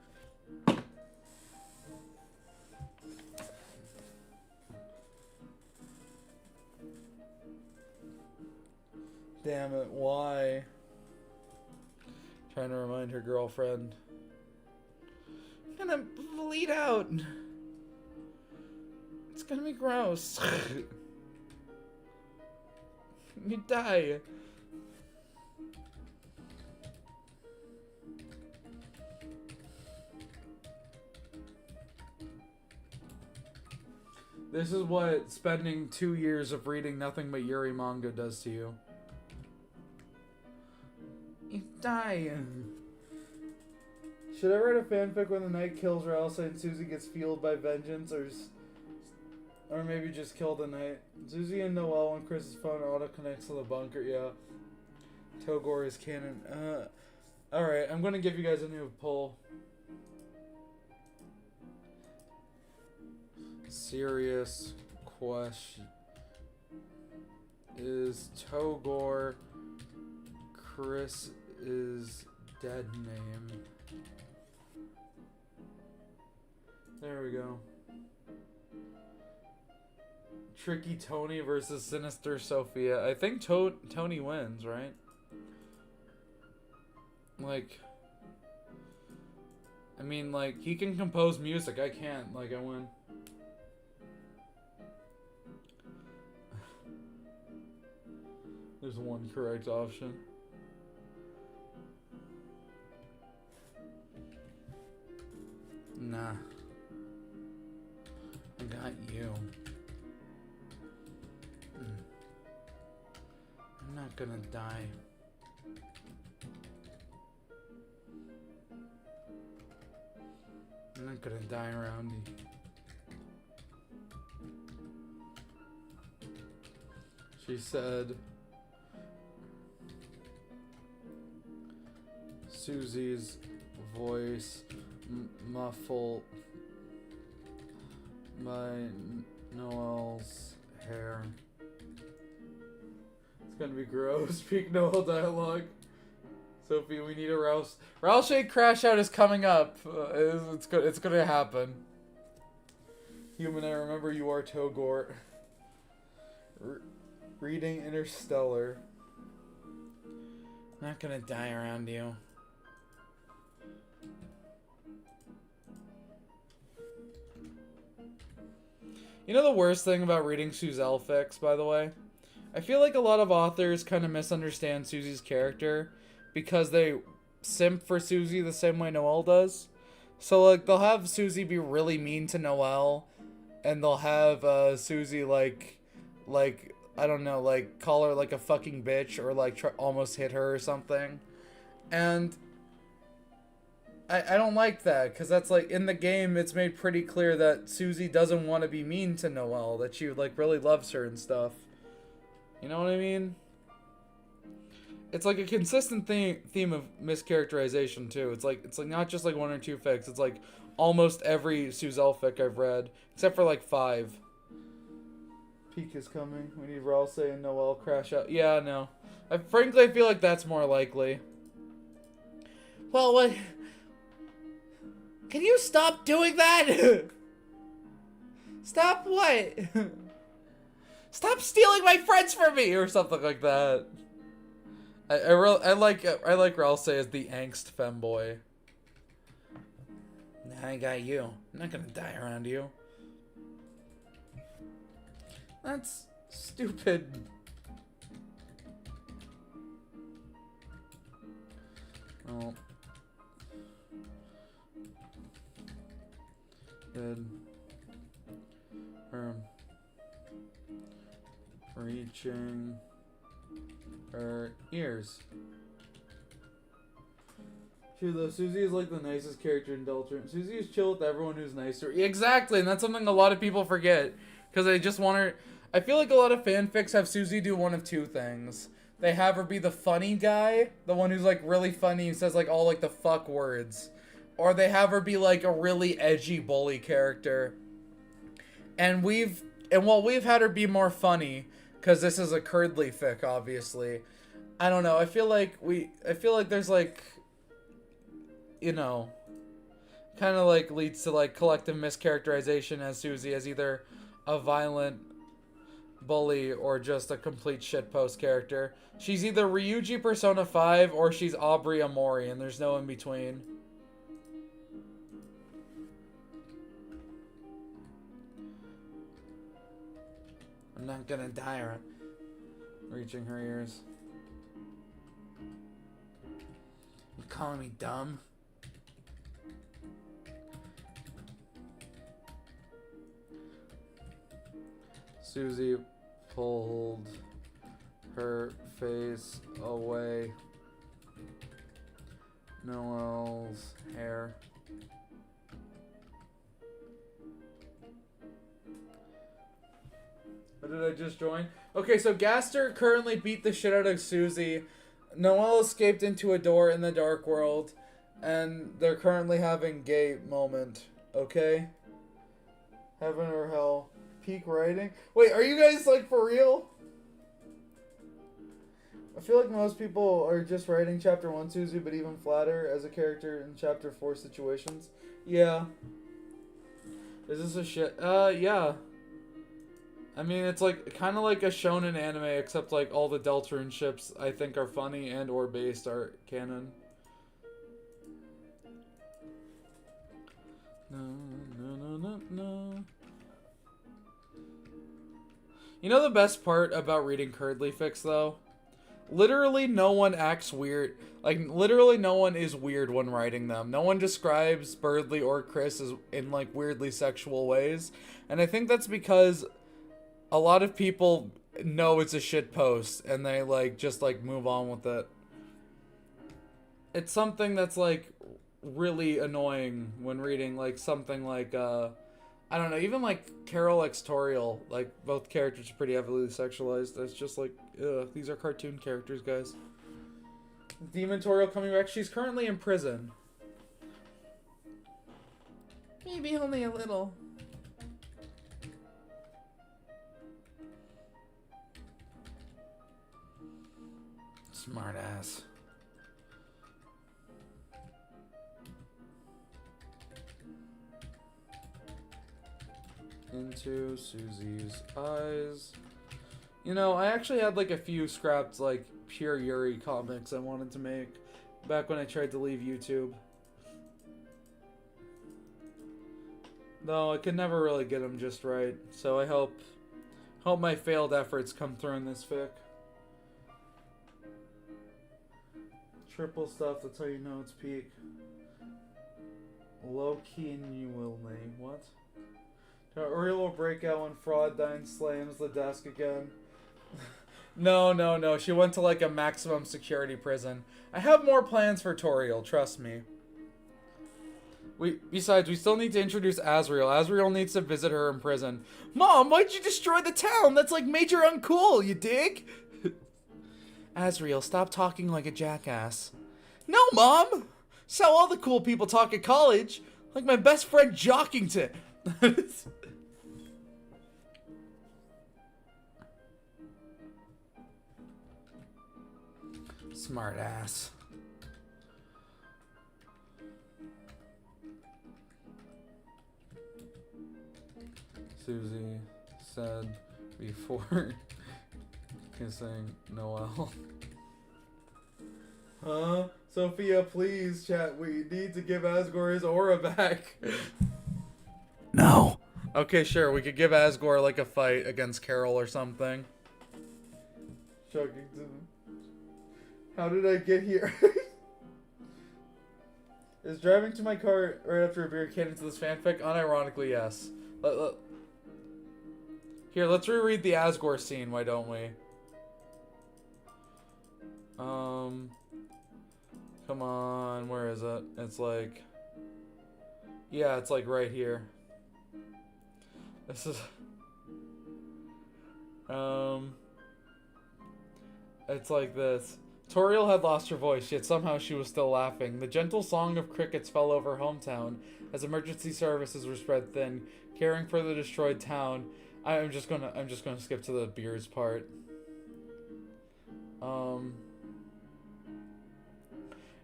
Damn it, why? Trying to remind her girlfriend. I'm gonna bleed out. It's gonna be gross. You die. This is what spending 2 years of reading nothing but Yuri manga does to you. You die. Should I write a fanfic when the Knight kills Ralsa and Susie gets fueled by vengeance, or maybe just kill the Knight? Susie and Noel when Chris's phone auto connects to the bunker, yeah. Togor is canon. Alright, I'm gonna give you guys a new poll. Serious question. Is Togor Chris is dead name? There we go. Tricky Tony versus Sinister Sophia. I think Tony wins, right? Like, I mean, like, he can compose music. I can't. Like, I win. There's one correct option. Nah. I got you. I'm not gonna die. I'm not gonna die around you. She said Susie's voice muffled by Noel's hair. It's gonna be gross. Peak Noel dialogue. Sophie, we need a Rouse. Rouse Shake Crash Out is coming up. It's gonna happen. Human, I remember you are Togort. Reading Interstellar. Not gonna die around you. You know the worst thing about reading Sue's Elfix, by the way? I feel like a lot of authors kind of misunderstand Susie's character because they simp for Susie the same way Noelle does. So, like, they'll have Susie be really mean to Noelle, and they'll have Susie, like, I don't know, like, call her, like, a fucking bitch, or, like, almost hit her or something. And I don't like that, because that's, like, in the game, it's made pretty clear that Susie doesn't want to be mean to Noelle, that she, like, really loves her and stuff. You know what I mean? It's, like, a consistent theme of mischaracterization, too. It's, like, not just, like, one or two fics. It's, like, almost every Suzelle fic I've read, except for, like, 5. Peak is coming. We need Ralse and Noelle crash out. Yeah, no. Frankly, I feel like that's more likely. Well, what? Can you stop doing that? Stop what? Stop stealing my friends from me, or something like that. I like Ralse as the angst femboy. Nah, I got you. I'm not gonna die around you. That's stupid. Oh. Good. Reaching her ears. True though, Susie is like the nicest character in Deltarune. Susie is chill with everyone who's nice to her. Exactly, and that's something a lot of people forget. Because they just want her... I feel like a lot of fanfics have Susie do one of two things. They have her be the funny guy, the one who's like really funny and says like all like the fuck words. Or they have her be like a really edgy bully character. And while we've had her be more funny, because this is a Curdly fic, obviously. I don't know, I feel like there's like, you know, kind of like leads to like collective mischaracterization as Susie as either a violent bully or just a complete shitpost character. She's either Ryuji Persona 5 or she's Aubrey Amori, and there's no in between. I'm not gonna die around reaching her ears. You calling me dumb? Susie pulled her face away. Noelle's hair. What did I just join? Okay, so Gaster currently beat the shit out of Susie. Noelle escaped into a door in the dark world. And they're currently having gay moment. Okay? Heaven or hell. Peak writing. Wait, are you guys like for real? I feel like most people are just writing chapter 1 Susie, but even flatter as a character in chapter 4 situations. Yeah. Is this a shit? Yeah. I mean, it's like kind of like a shonen anime, except like all the Deltarune ships I think are funny and or based are canon. No, no, no, no, no. You know the best part about reading Curdly Fix though? Literally no one acts weird. Like, literally no one is weird when writing them. No one describes Birdly or Chris as in, like, weirdly sexual ways. And I think that's because a lot of people know it's a shit post and they, like, just, like, move on with it. It's something that's, like, really annoying when reading, like, something like, I don't know, even, like, Carol X Toriel, like, both characters are pretty heavily sexualized. It's just, like, ugh, these are cartoon characters, guys. Demon Toriel coming back. She's currently in prison. Maybe only a little. Smart ass. Into Susie's eyes. You know, I actually had like a few scrapped like pure Yuri comics I wanted to make back when I tried to leave YouTube. Though I could never really get them just right, so I hope my failed efforts come through in this fic. Triple stuff, that's how you know it's peak. Low-key name. What? Uriel will break out when Fraudine slams the desk again. No. She went to like a maximum security prison. I have more plans for Toriel, trust me. Besides, we still need to introduce Azriel. Azriel needs to visit her in prison. Mom, why'd you destroy the town? That's like major uncool, you dig? Azriel, stop talking like a jackass. No, Mom! That's how all the cool people talk at college. Like my best friend Jockington. Smart ass. Susie said before kissing Noelle. Huh? Sophia, please, chat. We need to give Asgore his aura back. No. Okay, sure. We could give Asgore like a fight against Carol or something. Chuckington. How did I get here? Is driving to my car right after a beer canon to this fanfic? Unironically, yes. Here, let's reread the Asgore scene, why don't we? Come on, where is it? It's like... Yeah, it's like right here. This is... It's like this. Toriel had lost her voice, yet somehow she was still laughing. The gentle song of crickets fell over hometown as emergency services were spread thin, caring for the destroyed town. I'm just gonna skip to the beers part.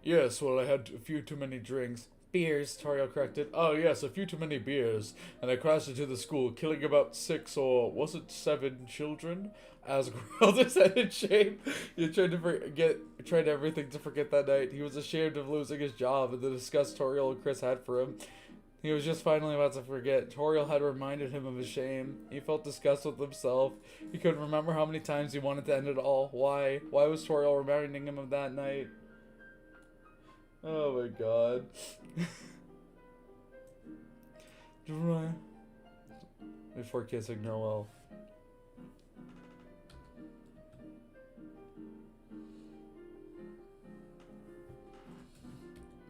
Yes, well, I had a few too many drinks. Beers, Toriel corrected. Oh, yes, a few too many beers. And I crashed into the school, killing about 6 or was it 7 children? Asgore held his head in shame. He tried everything to forget that night. He was ashamed of losing his job and the disgust Toriel and Chris had for him. He was just finally about to forget. Toriel had reminded him of his shame. He felt disgust with himself. He couldn't remember how many times he wanted to end it all. Why? Why was Toriel reminding him of that night? Oh my god. Before kissing Noelle.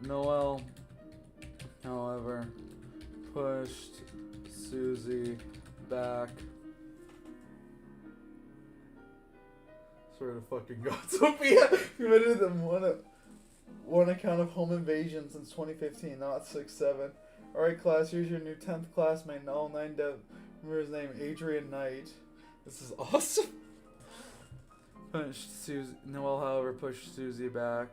Noelle, however, pushed Susie back. Swear to fucking God, Sophia committed them one account of home invasion since 2015, not 6-7. Alright, class, here's your new 10th classmate, Null 9 Dev. Remember his name, Adrian Knight. This is awesome. Pushed Susie. Noelle, however, pushed Susie back.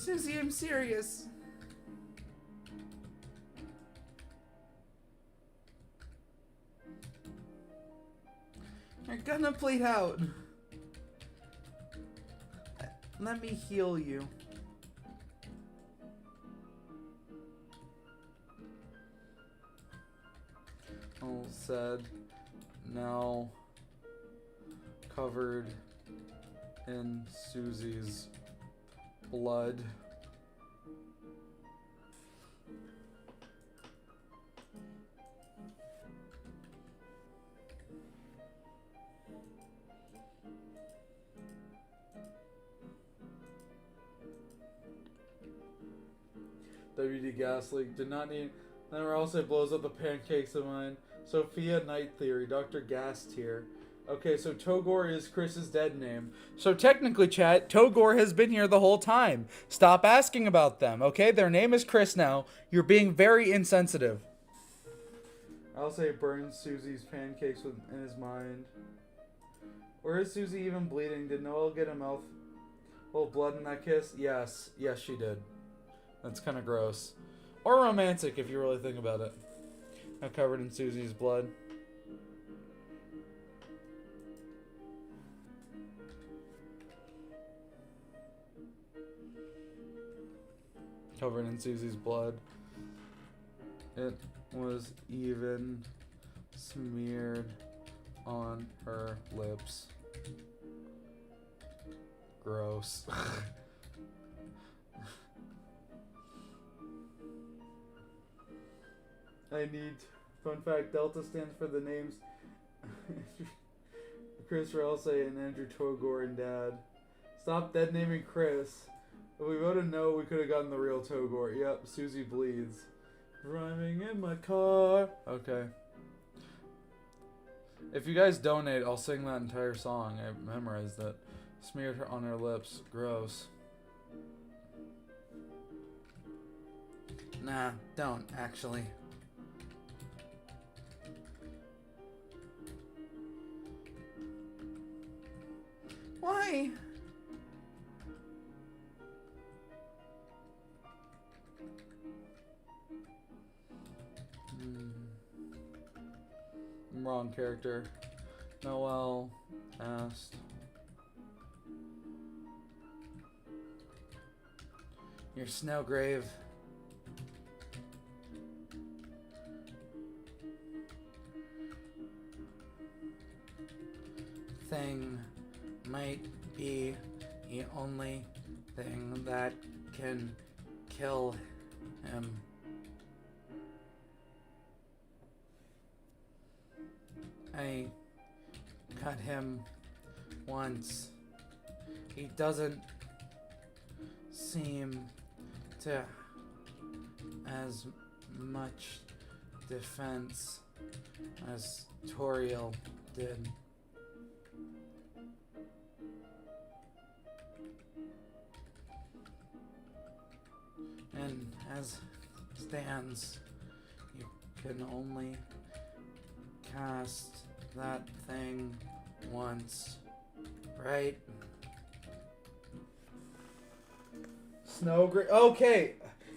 Susie, I'm serious. You're gonna bleed out. Let me heal you. All said, now covered in Susie's blood. WD gas leak. Did not need. Then also blows up the pancakes of mine. Sophia Night Theory. Dr. Gas Tier. Okay, so Togor is Chris's dead name. So technically, chat, Togor has been here the whole time. Stop asking about them, okay? Their name is Chris now. You're being very insensitive. I'll say burns Susie's pancakes in his mind. Or is Susie even bleeding? Did Noelle get a mouthful of blood in that kiss? Yes. Yes, she did. That's kind of gross. Or romantic, if you really think about it. Now covered in Susie's blood. Covered in Susie's blood. It was even smeared on her lips. Gross. I need. Fun fact: Delta stands for the names Chris Ralse and Andrew Togor and Dad. Stop dead naming Chris. If we voted no, we could have gotten the real Togor. Yep, Susie bleeds. Driving in my car. Okay. If you guys donate, I'll sing that entire song. I memorized it. Smeared her on her lips. Gross. Nah, don't actually. Why? Wrong character. Noelle asked. Your Snowgrave. Thing might be the only thing that can kill him. I cut him once. He doesn't seem to as much defense as Toriel did. And as stands, you can only cast that thing once, right? Snowgrave. Okay.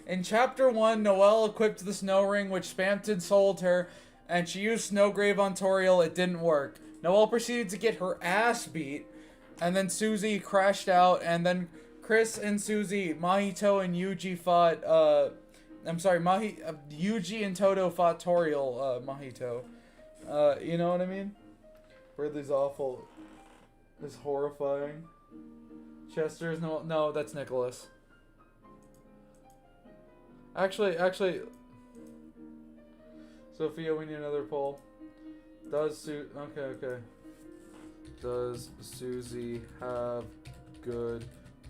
In chapter 1, Noelle equipped the snow ring, which Spamton sold her, and she used Snowgrave on Toriel. It didn't work. Noelle proceeded to get her ass beat, and then Susie crashed out, and then Chris and Susie, Mahito and Yuji fought, Yuji and Toto fought Toriel, Mahito. You know what I mean? Ridley's awful. Is horrifying. Chester's no, that's Nicholas. Actually, Sophia, we need another poll. Okay. Does Susie have good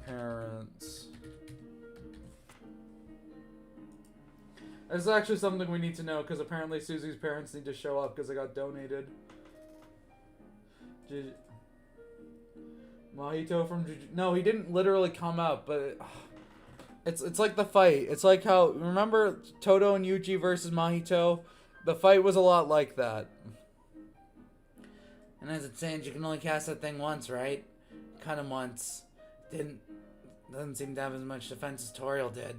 parents? This is actually something we need to know, because apparently Susie's parents need to show up because they got donated. Mahito from no, he didn't literally come out, but it's like the fight. It's like how, remember Toto and Yuji versus Mahito? The fight was a lot like that. And as it stands, you can only cast that thing once, right? Cut him once. Doesn't seem to have as much defense as Toriel did.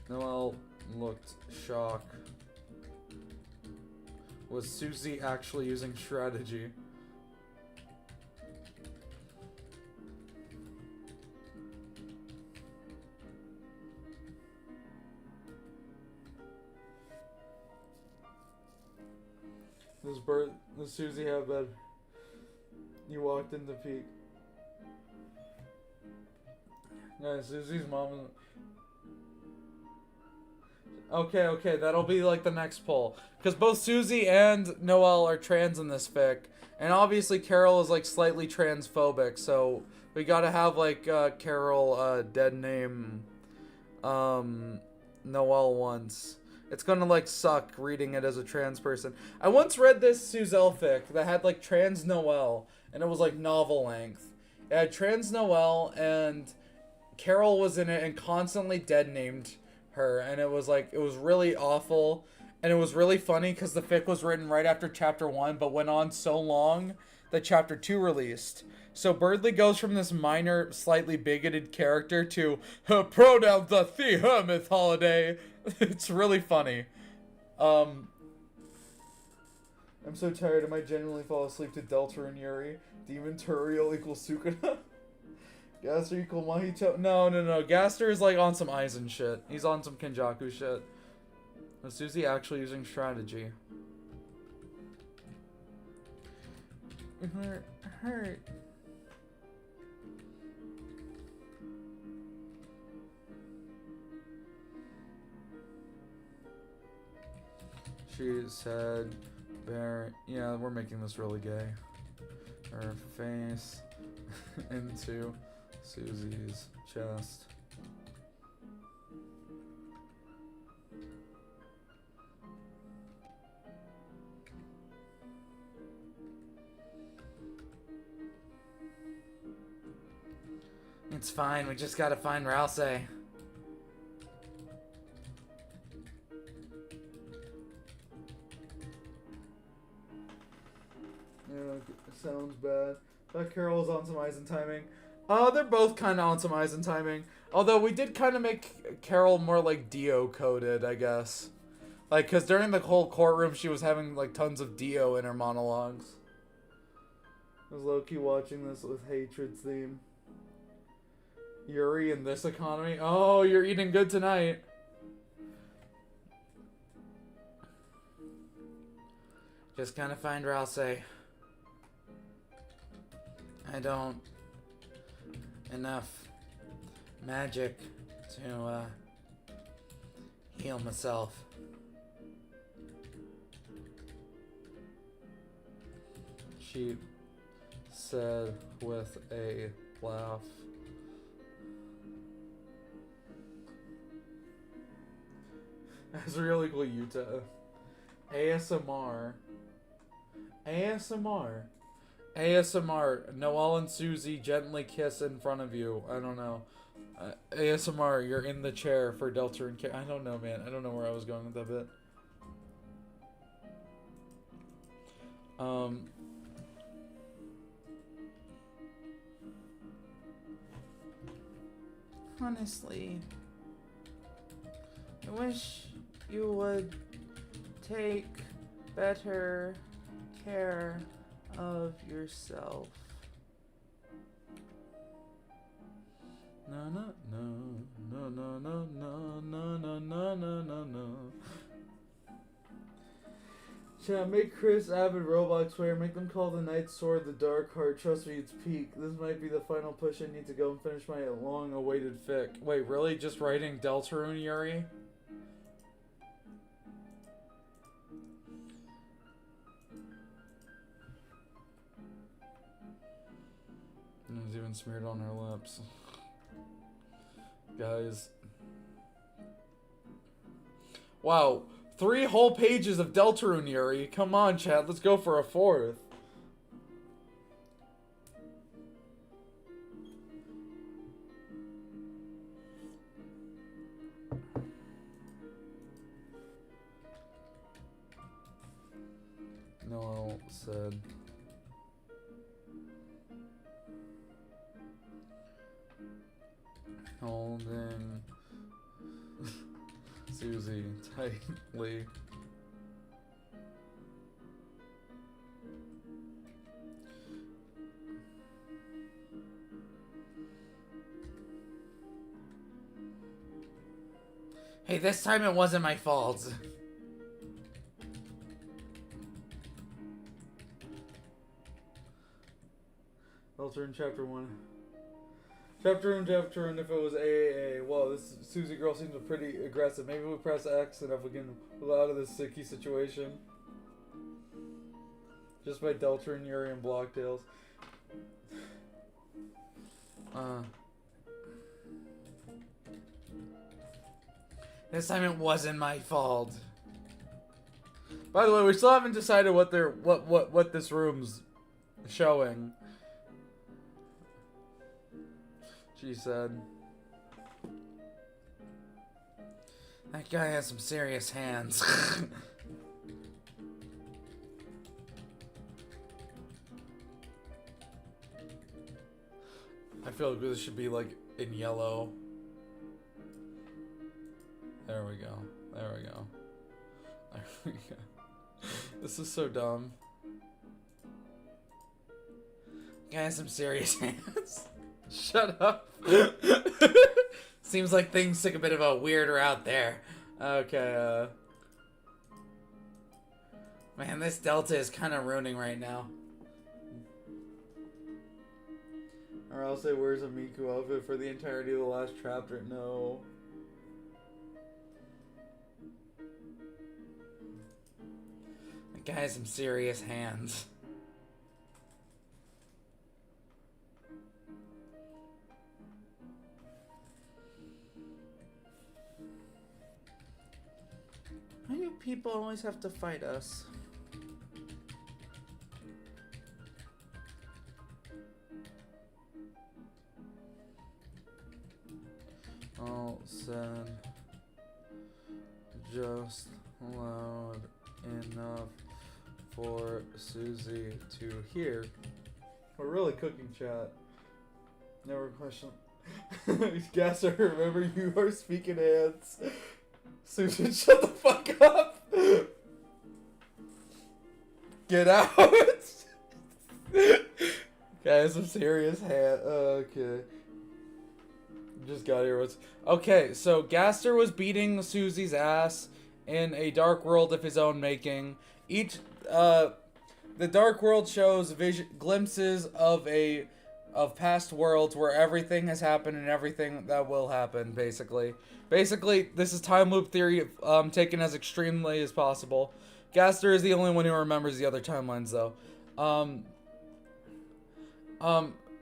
Noelle looked shocked. Was Susie actually using strategy? Does Susie have that? You walked into peak. Guys, Susie's mom. Okay, that'll be like the next poll. Because both Susie and Noelle are trans in this fic. And obviously Carol is like slightly transphobic, so we gotta have like Carol dead name Noelle once. It's gonna like suck reading it as a trans person. I once read this Suzelle fic that had like trans Noelle, and it was like novel length. It had trans Noelle, and Carol was in it and constantly dead named her, and it was really awful, and it was really funny because the fic was written right after chapter 1 but went on so long that chapter 2 released. So Birdley goes from this minor, slightly bigoted character to pronouns the Hermith holiday. It's really funny. I'm so tired. I might genuinely fall asleep to Deltarune Yuri. Demon Turiel equals Sukuna. Gaster equal Mahito. No. Gaster is like on some Aizen shit. He's on some Kenjaku shit. Was Susie actually using strategy? It hurt. She said, yeah, we're making this really gay. Her face into Susie's chest. It's fine, we just gotta find Rouse. Sounds bad. That Carol was on some Aizen timing. They're both kind of on some Aizen timing. Although we did kind of make Carol more like Dio coded, I guess. Like, because during the whole courtroom, she was having like tons of Dio in her monologues. I was low-key watching this with Hatred's theme. Yuri in this economy? Oh, you're eating good tonight. Just gotta find Rouse. I don't enough magic to heal myself. She said with a laugh. That's really cool, Utah. ASMR. Noelle and Susie gently kiss in front of you. I don't know. ASMR, you're in the chair for Deltarune. I don't know, man. I don't know where I was going with that bit. Honestly, I wish you would take better care of yourself. No. Chat, make Chris avid Roblox player. Make them call the Night Sword the Dark Heart. Trust me, it's peak. This might be the final push. I need to go and finish my long-awaited fic. Wait, really? Just writing Deltarune, Yuri? It was even smeared on her lips. Guys. Wow. 3 whole pages of Deltarune, Yuri. Come on, chat. Let's go for a 4th. Noel said. Holding Susie tightly. Hey, this time it wasn't my fault. Deltarune Chapter 1. Deltarune, if it was AAA. Whoa, this Susie girl seems pretty aggressive. Maybe we press X and if we can pull out of this sticky situation. Just by Deltarune, Yuri, and Blocktails. This time it wasn't my fault. By the way, we still haven't decided what this room's showing. She said. That guy has some serious hands. I feel like this should be like in yellow. There we go. There we go. There we go. This is so dumb. Guy has some serious hands. Shut up. Seems like things took a bit of a weird route there. Okay, Man, this Delta is kind of ruining right now. Or else it wears a Miku outfit for the entirety of the last chapter. No. That guy has some serious hands. Why do people always have to fight us? All said just loud enough for Susie to hear. We're really cooking, chat. Never question. Gasser, remember you are speaking hands. Susan, shut the fuck up! Get out! Guys, some serious hand. Okay. Just got here. Okay, so Gaster was beating Susie's ass in a dark world of his own making. The dark world shows glimpses of past worlds where everything has happened and everything that will happen, basically. Basically, this is time loop theory taken as extremely as possible. Gaster is the only one who remembers the other timelines, though.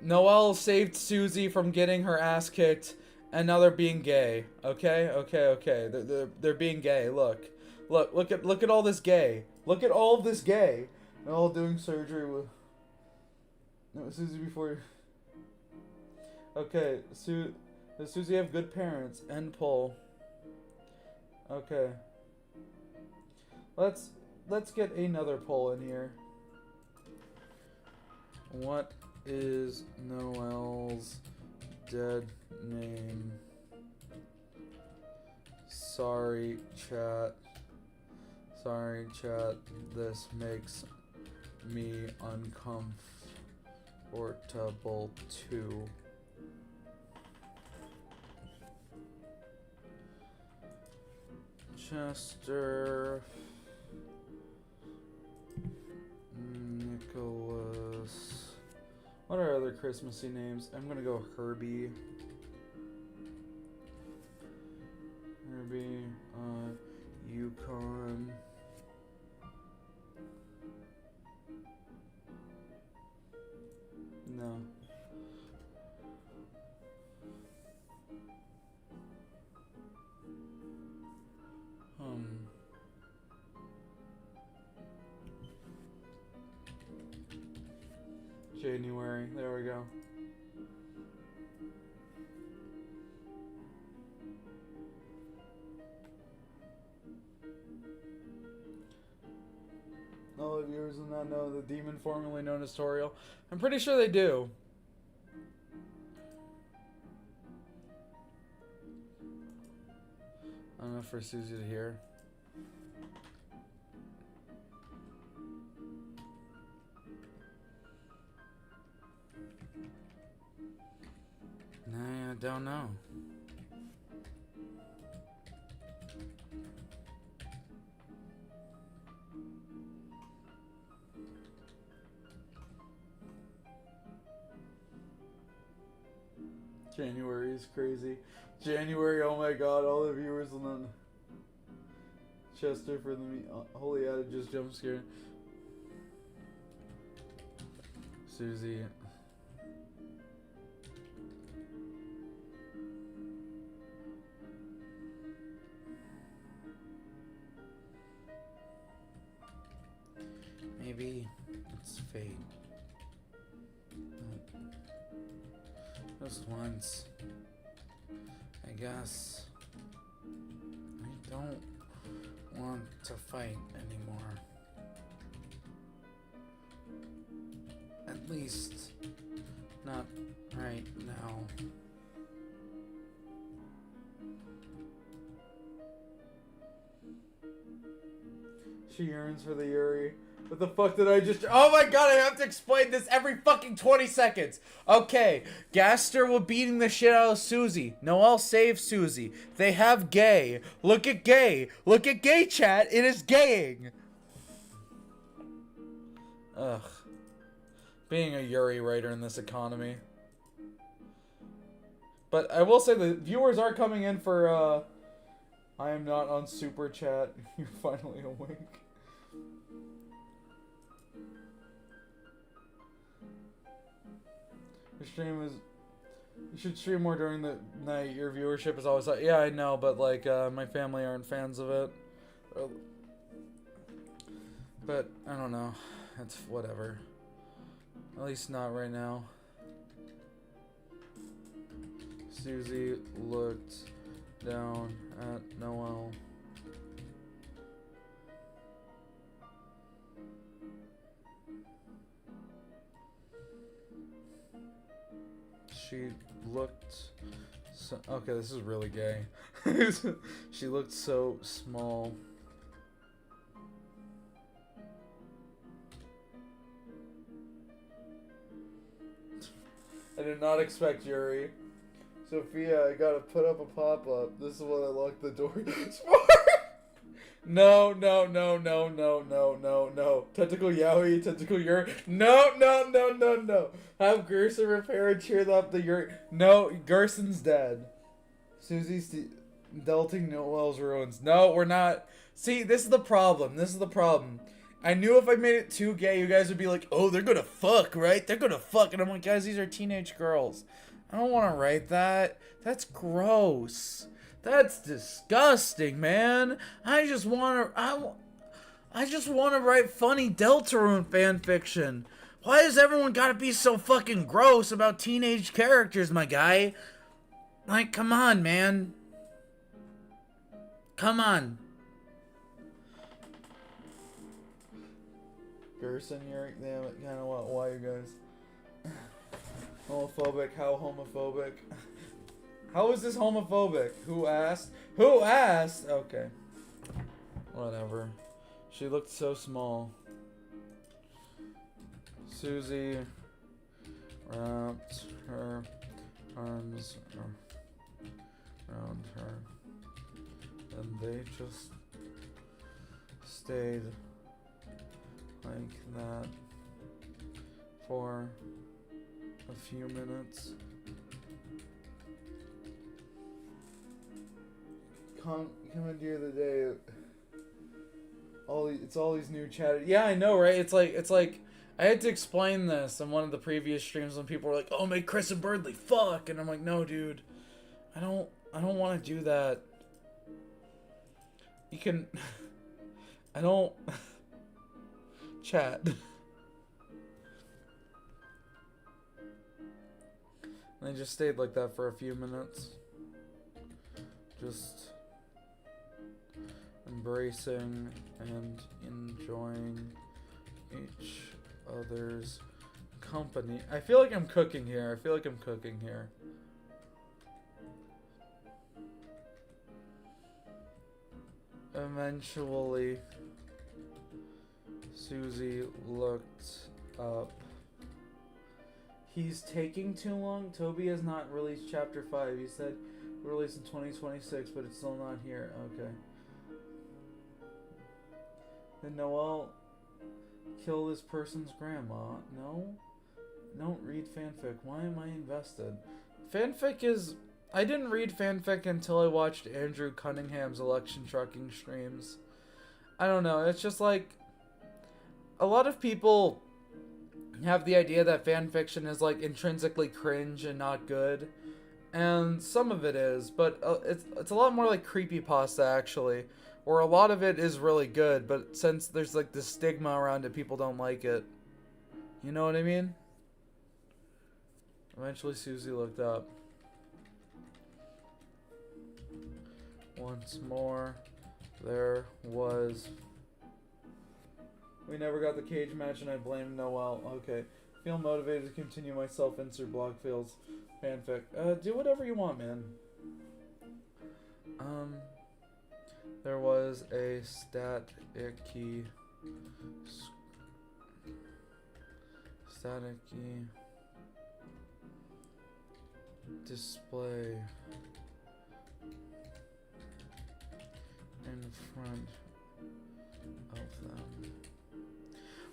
Noelle saved Susie from getting her ass kicked, and now they're being gay. Okay. They're being gay. Look at all this gay. Look at all of this gay. They're all doing surgery with Susie before. Okay, does Susie have good parents? End poll. Okay. Let's get another poll in here. What is Noelle's dead name? Sorry, chat. This makes me uncomfortable too. Chester, Nicholas. What are other Christmassy names? I'm gonna go Herbie. Yukon. No. January. There we go. All the viewers in not know the demon formerly known as Toriel? I'm pretty sure they do. I don't know for Susie to hear. Nah, I don't know. January is crazy. January, oh my god, all the viewers will not. Chester for the holy adage just jump scare. Susie. Maybe it's fate. Just once. I guess. I don't want to fight anymore. At least, not right now. She yearns for the Yuri. What the fuck did I just... Oh my god, I have to explain this every fucking 20 seconds. Okay, Gaster was beating the shit out of Susie. Noelle saves Susie. They have gay. Look at gay. Look at gay, chat. It is gaying. Ugh. Being a Yuri writer in this economy. But I will say the viewers are coming in for, I am not on Super Chat. You're finally awake. Your stream is... You should stream more during the night. Your viewership is always like... Yeah, I know, but, like, my family aren't fans of it. But, I don't know. It's whatever. At least not right now. Susie looked down at Noelle. She looked so... Okay, this is really gay. She looked so small. I did not expect Yuri. Sophia, I gotta put up a pop-up. This is what I locked the door for. No. Tentacle Yowie, Tentacle Yuri. No. Have Gerson repair and cheer up the Yuri. No, Gerson's dead. Susie's delting Noelle's ruins. No, we're not. See, this is the problem. I knew if I made it too gay, you guys would be like, oh, they're gonna fuck, right? They're gonna fuck. And I'm like, guys, these are teenage girls. I don't want to write that. That's gross. That's disgusting, man. I just want to write funny Deltarune fanfiction. Why does everyone gotta be so fucking gross about teenage characters, my guy? Like, come on, man. Come on. Gerson, you're damn it, kind of why you guys homophobic? How homophobic? How is this homophobic? Who asked? Who asked? Okay. Whatever. She looked so small. Susie wrapped her arms around her, and they just stayed like that for a few minutes. Commandeer the day. It's all these new chat. Yeah, I know, right? It's like I had to explain this on one of the previous streams when people were like, "Oh, make Chris and Birdley fuck," and I'm like, "No, dude, I don't want to do that. You can, I don't." Chat. And they just stayed like that for a few minutes. Just embracing and enjoying each other's company. I feel like I'm cooking here. Eventually, Susie looked up. He's taking too long. Toby has not released chapter 5. He said released in 2026, but it's still not here. Okay. Did Noel kill this person's grandma? No? Don't read fanfic. Why am I invested? Fanfic is... I didn't read fanfic until I watched Andrew Cunningham's election trucking streams. I don't know. It's just like... A lot of people have the idea that fanfiction is like intrinsically cringe and not good. And some of it is, but it's a lot more like creepypasta actually. Where a lot of it is really good, but since there's like this stigma around it, people don't like it. You know what I mean? Eventually Susie looked up. Once more, there was... We never got the cage match and I blame Noel. Okay. Feel motivated to continue my self-insert blog fails fanfic. Do whatever you want, man. There was a staticky display in front of them.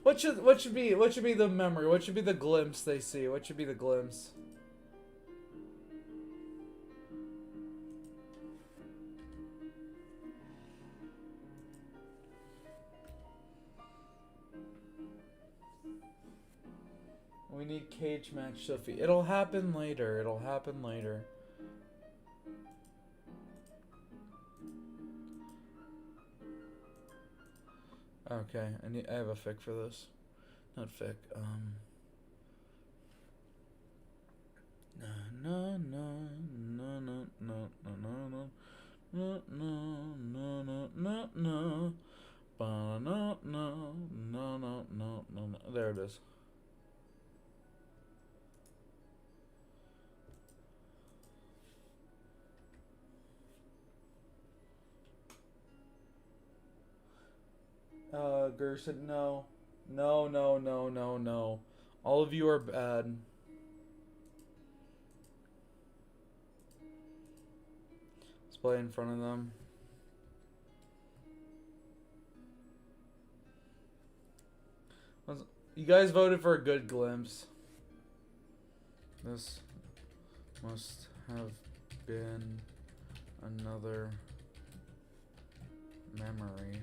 What should be the memory? What should be the glimpse they see? What should be the glimpse? We need cage match Sophie. It'll happen later. It'll happen later. Okay, I have a fic for this. Not fic. No. There it is. Gerson, no. No. All of you are bad. Let's play in front of them. You guys voted for a good glimpse. This must have been another memory.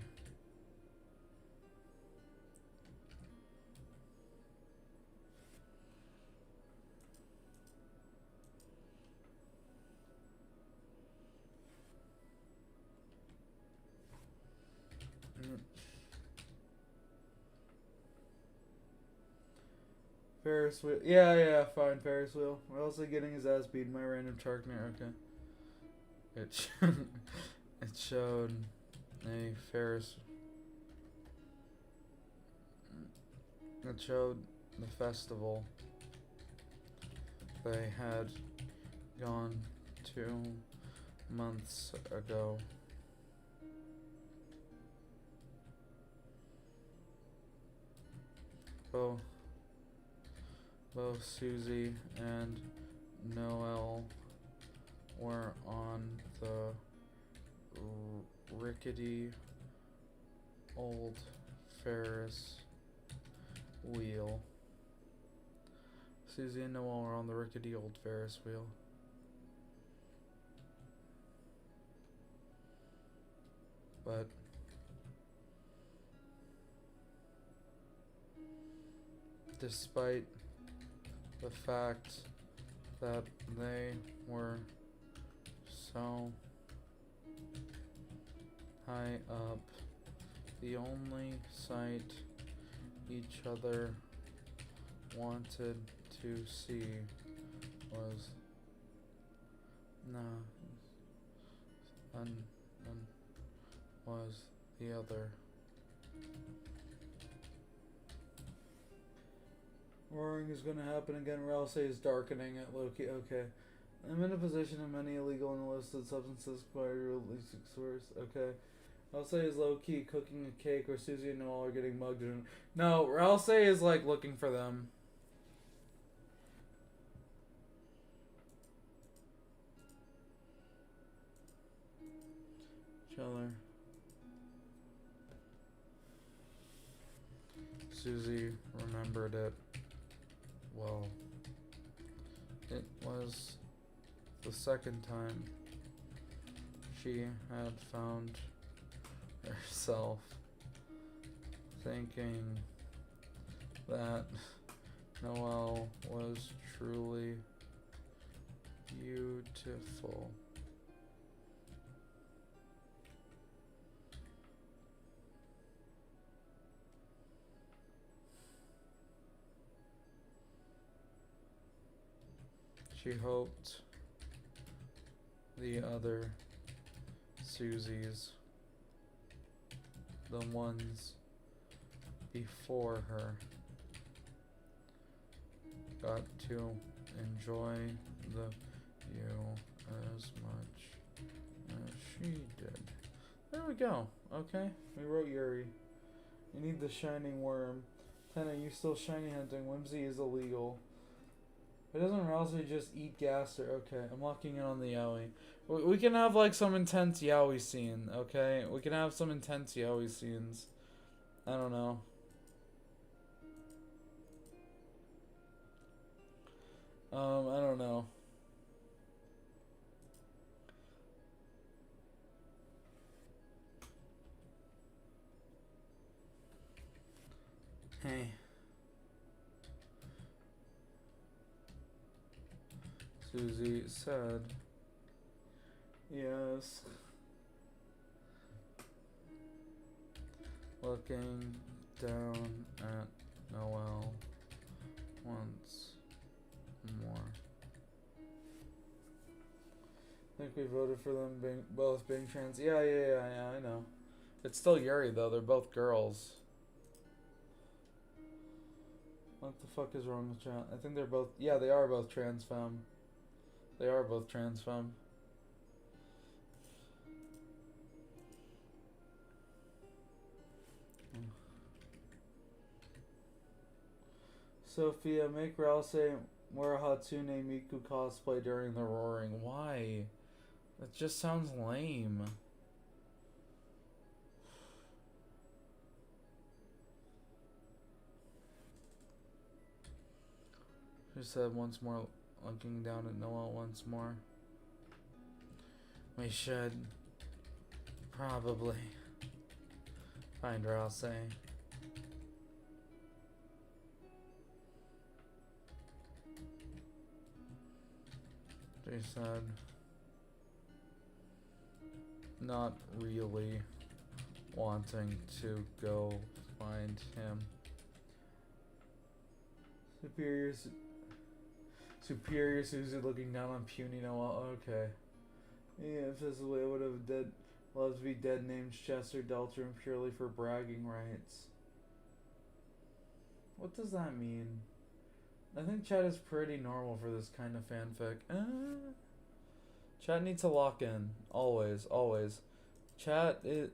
Ferris wheel. Yeah, fine, Ferris wheel. We're also getting his ass beat by random Sharkmare, okay. It showed a Ferris... It showed the festival they had gone 2 months ago. Both Susie and Noel were on the rickety old Ferris wheel. Susie and Noel were on the rickety old Ferris wheel. But despite the fact that they were so high up, the only sight each other wanted to see was was the other. Roaring is gonna happen again. Ralse is darkening at Loki. Okay. I'm in a position of many illegal and illicit substances acquired released source. Okay. Ralse is low-key cooking a cake where Susie and Noel are getting mugged. No, Ralse is like looking for them. Chiller. Susie remembered it. Well, it was the second time she had found herself thinking that Noelle was truly beautiful. She hoped the other Susies, the ones before her, got to enjoy the view as much as she did. There we go. Okay, we wrote Yuri. You need the shining worm. 10, are you still shiny hunting? Whimsy is illegal. But doesn't Rousey just eat gas or okay? I'm locking in on the yaoi. We can have like some intense yaoi scene, okay? We can have some intense yaoi scenes. I don't know. I don't know. Hey. Susie said, yes. Looking down at Noelle once more. I think we voted for them both being trans. Yeah, I know. It's still Yuri though, they're both girls. What the fuck is wrong with chat? I think they're both, yeah, they are both trans femme. They are both trans femme. Sophia, make Rouse wear a Hatsune Miku cosplay during the roaring. Why? That just sounds lame. She said once more, looking down at Noel once more. We should probably find Rouse. She said, not really wanting to go find him. Superior Susie looking down on puny Noel. Okay. Yeah, if this is the way I would have loved to be dead named Chester Deltarune purely for bragging rights. What does that mean? I think chat is pretty normal for this kind of fanfic. Chat needs to lock in. Always, always. Chat is,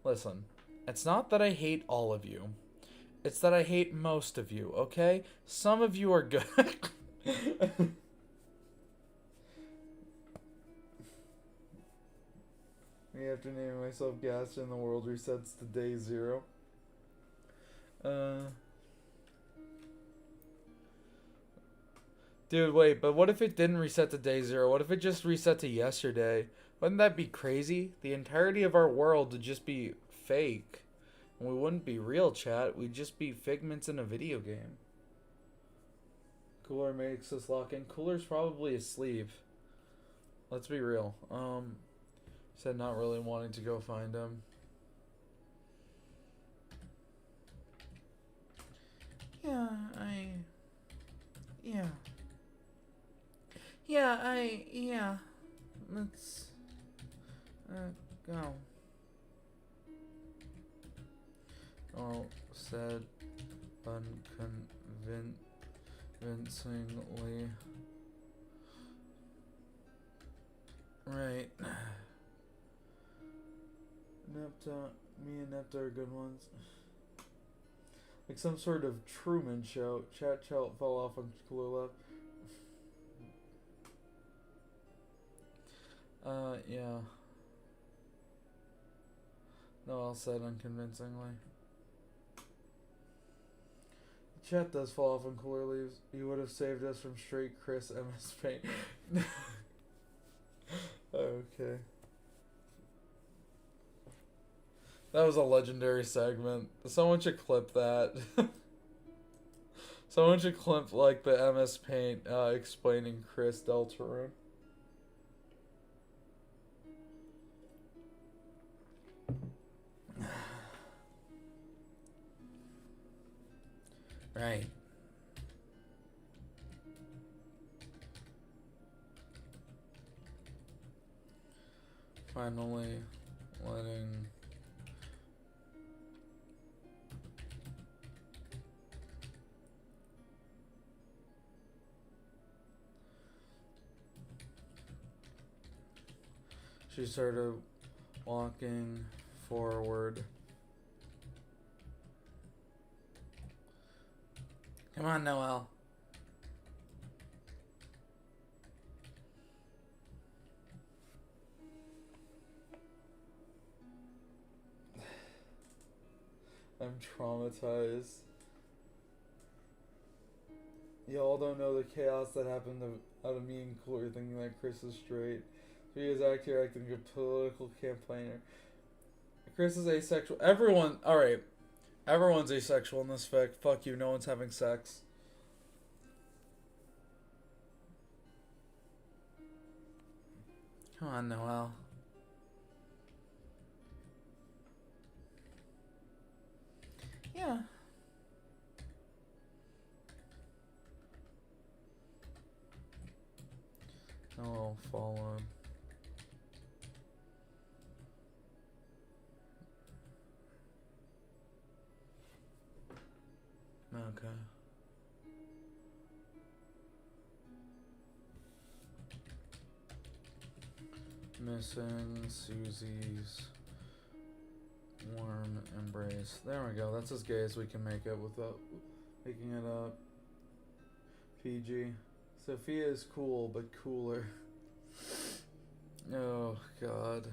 listen. It's not that I hate all of you. It's that I hate most of you, okay? Some of you are good. Me after naming myself Gaston, the world resets to day 0. Dude, wait, but what if it didn't reset to day 0? What if it just reset to yesterday? Wouldn't that be crazy? The entirety of our world would just be fake. And we wouldn't be real, chat. We'd just be figments in a video game. Cooler makes us lock in. Cooler's probably asleep. Let's be real. Said not really wanting to go find him. Yeah. Let's go. Oh, said, unconvincingly. Right. Me and Nepta are good ones. Like some sort of Truman show. Chat fell off on cooler left. Yeah. No, I'll said unconvincingly. Chat does fall off on cooler leaves. You would have saved us from straight Chris MS Paint. Okay. That was a legendary segment. Someone should clip that. Someone should clip like the MS Paint explaining Chris Deltarune. Right. Finally letting she started walking forward. Come on, Noelle. I'm traumatized. Y'all don't know the chaos that happened out of me and Cooler thinking that Chris is straight. He is acting like a political campaigner. Chris is asexual. Alright. Everyone's asexual in this fic. Fuck you, no one's having sex. Come on, Noelle. Yeah. I'll follow. Okay. Missing Susie's warm embrace. There we go. That's as gay as we can make it without making it up. PG. Sophia is cool, but cooler. Oh, God.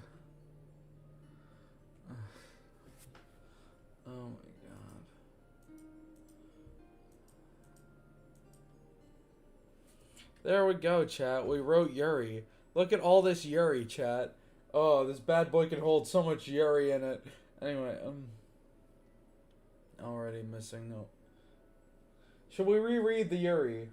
Oh, my God. There we go, chat. We wrote Yuri. Look at all this Yuri, chat. Oh, this bad boy can hold so much Yuri in it. Anyway, already missing no. Should we reread the Yuri?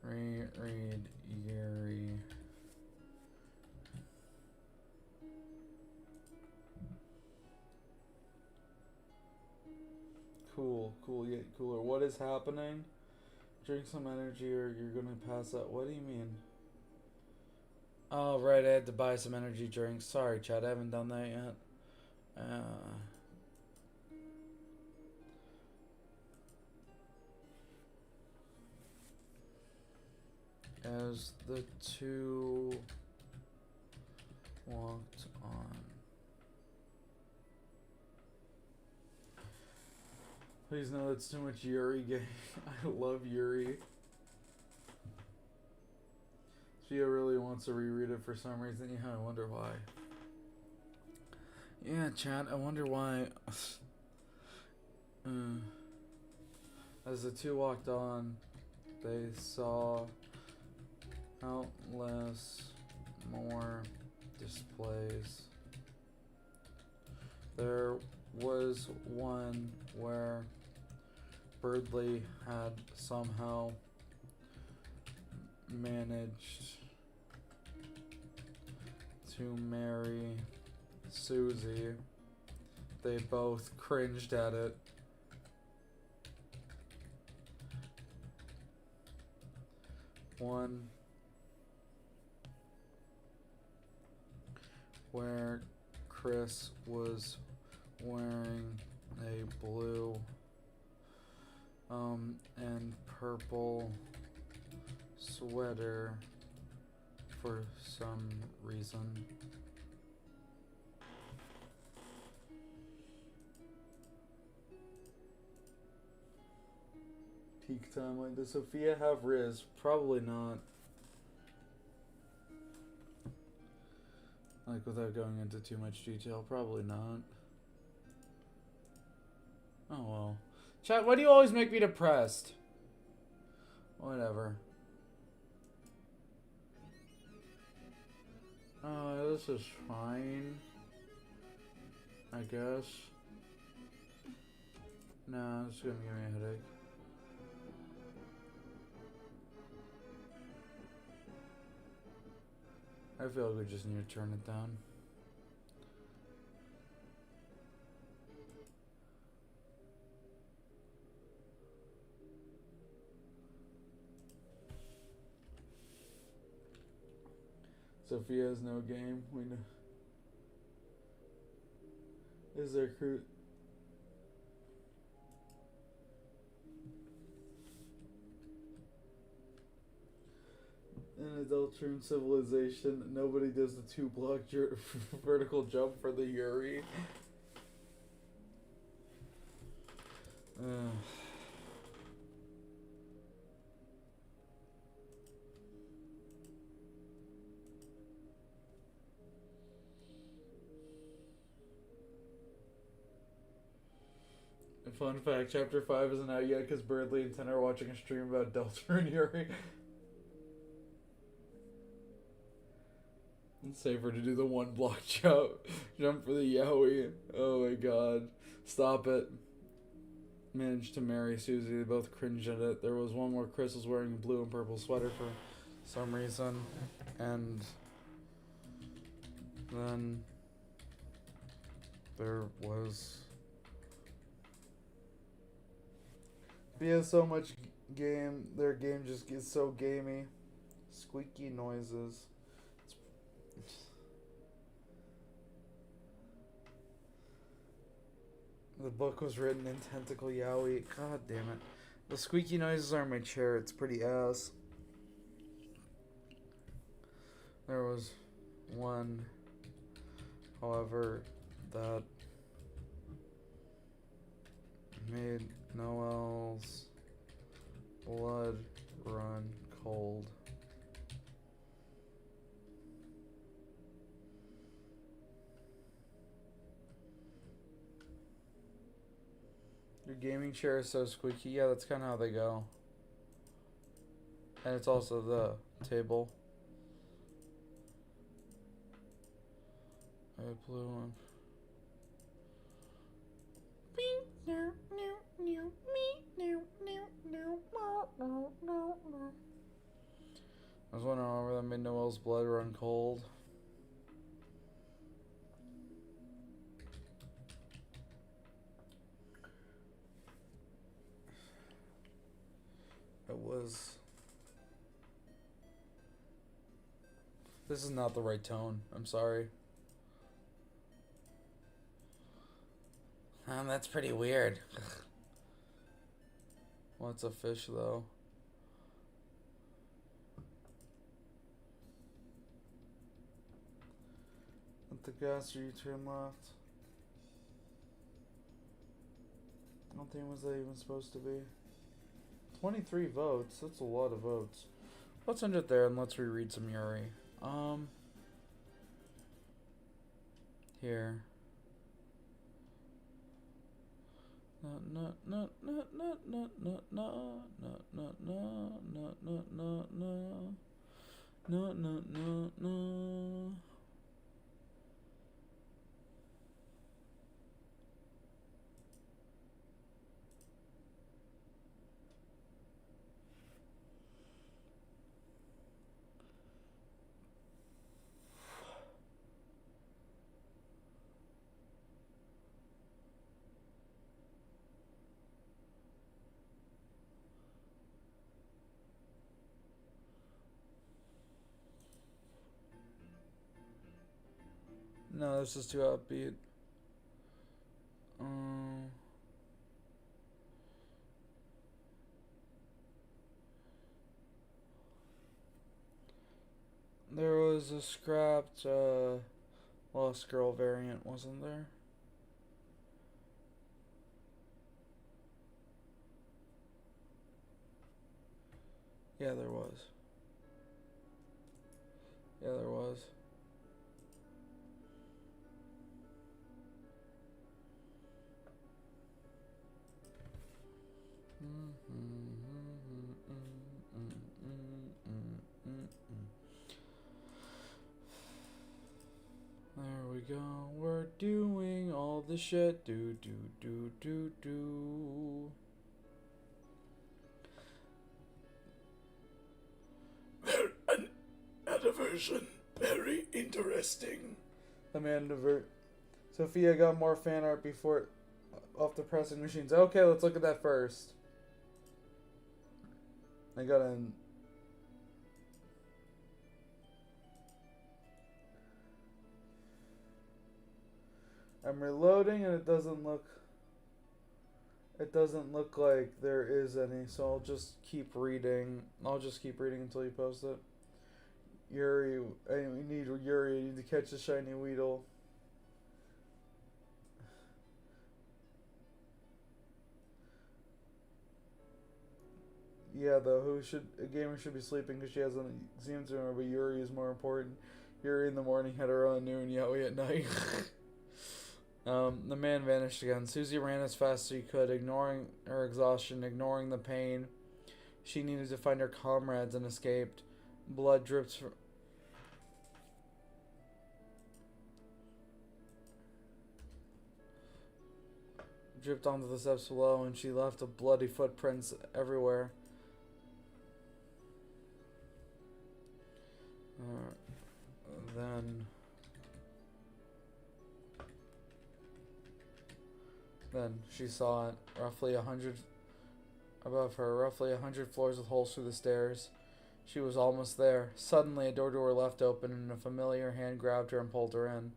Reread Yuri. Cool, yet cooler. What is happening? Drink some energy or you're gonna pass out. What do you mean? Oh, right, I had to buy some energy drinks. Sorry, Chad, I haven't done that yet. As the two walked on. Please no, that's too much Yuri game. I love Yuri. Gia really wants to reread it for some reason. Yeah, I wonder why. Yeah, chat, I wonder why. As the two walked on, they saw countless more displays. There was one where Birdley had somehow managed to marry Susie. They both cringed at it. One where Chris was wearing a blue and purple sweater for some reason. Peak timeline. Does Sophia have Riz? Probably not. Like, without going into too much detail, probably not. Oh well. Chat, why do you always make me depressed? Whatever. This is fine. I guess. Nah, it's gonna give me a headache. I feel like we just need to turn it down. Sophia has no game. We know. Is there crew? In a Deltarune civilization, nobody does the 2-block vertical jump for the Yuri. Fun fact, Chapter 5 isn't out yet because Birdly and Ten are watching a stream about Deltarune Yuri. It's safer to do the 1-block jump for the Yowie. Oh my god. Stop it. Managed to marry Susie. They both cringed at it. There was one where Chris was wearing a blue and purple sweater for some reason. And then there was... He has so much game. Their game just gets so gamey. Squeaky noises. The book was written in Tentacle Yowie. God damn it. The squeaky noises are in my chair. It's pretty ass. There was one, however, that made Noel's blood run cold. Your gaming chair is so squeaky. Yeah, that's kind of how they go. And it's also the table. I blew one. I was wondering whether that made Noel's blood run cold. It was... This is not the right tone. I'm sorry. That's pretty weird. What's a fish, though? At the gas, or you turn left? I don't think it was that even supposed to be. 23 votes. That's a lot of votes. Let's end it there and let's reread some Yuri. Here. No. No, this is too upbeat. There was a scrapped Lost Girl variant, wasn't there? Yeah, there was. Yeah, there was. There we go. We're doing all the shit. Do. Another version. Very interesting. Amanda Sophia got more fan art before off the pressing machines. Okay, let's look at that first. I got an. I'm reloading and it doesn't look like there is any, so I'll just keep reading. I'll just keep reading until you post it. Yuri, I need to catch a shiny Weedle. Yeah, though, a gamer should be sleeping because she has an exam tomorrow, but Yuri is more important. Yuri in the morning had her on noon, Yaoi at night. The man vanished again. Susie ran as fast as she could, ignoring her exhaustion, ignoring the pain. She needed to find her comrades and escaped. Blood dripped onto the steps below, and she left bloody footprints everywhere. Then she saw it, roughly 100 above her, roughly 100 floors with holes through the stairs. She was almost there. Suddenly, a door to her left opened, and a familiar hand grabbed her and pulled her in.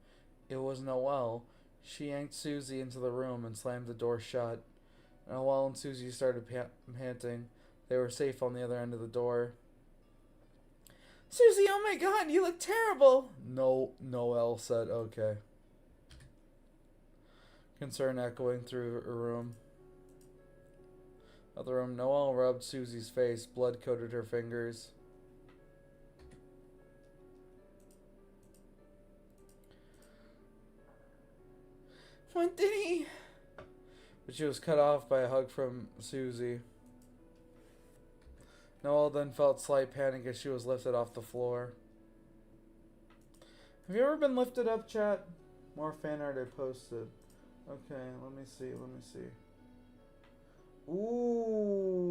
It was Noelle. She yanked Susie into the room and slammed the door shut. Noelle and Susie started panting. They were safe on the other end of the door. Susie, oh my god, you look terrible. No, Noelle said, okay. Concern echoing through her room. Other room, Noelle rubbed Susie's face. Blood coated her fingers. What did he? But she was cut off by a hug from Susie. Noelle then felt slight panic as she was lifted off the floor. Have you ever been lifted up, chat? More fan art I posted. Okay, let me see. Ooh.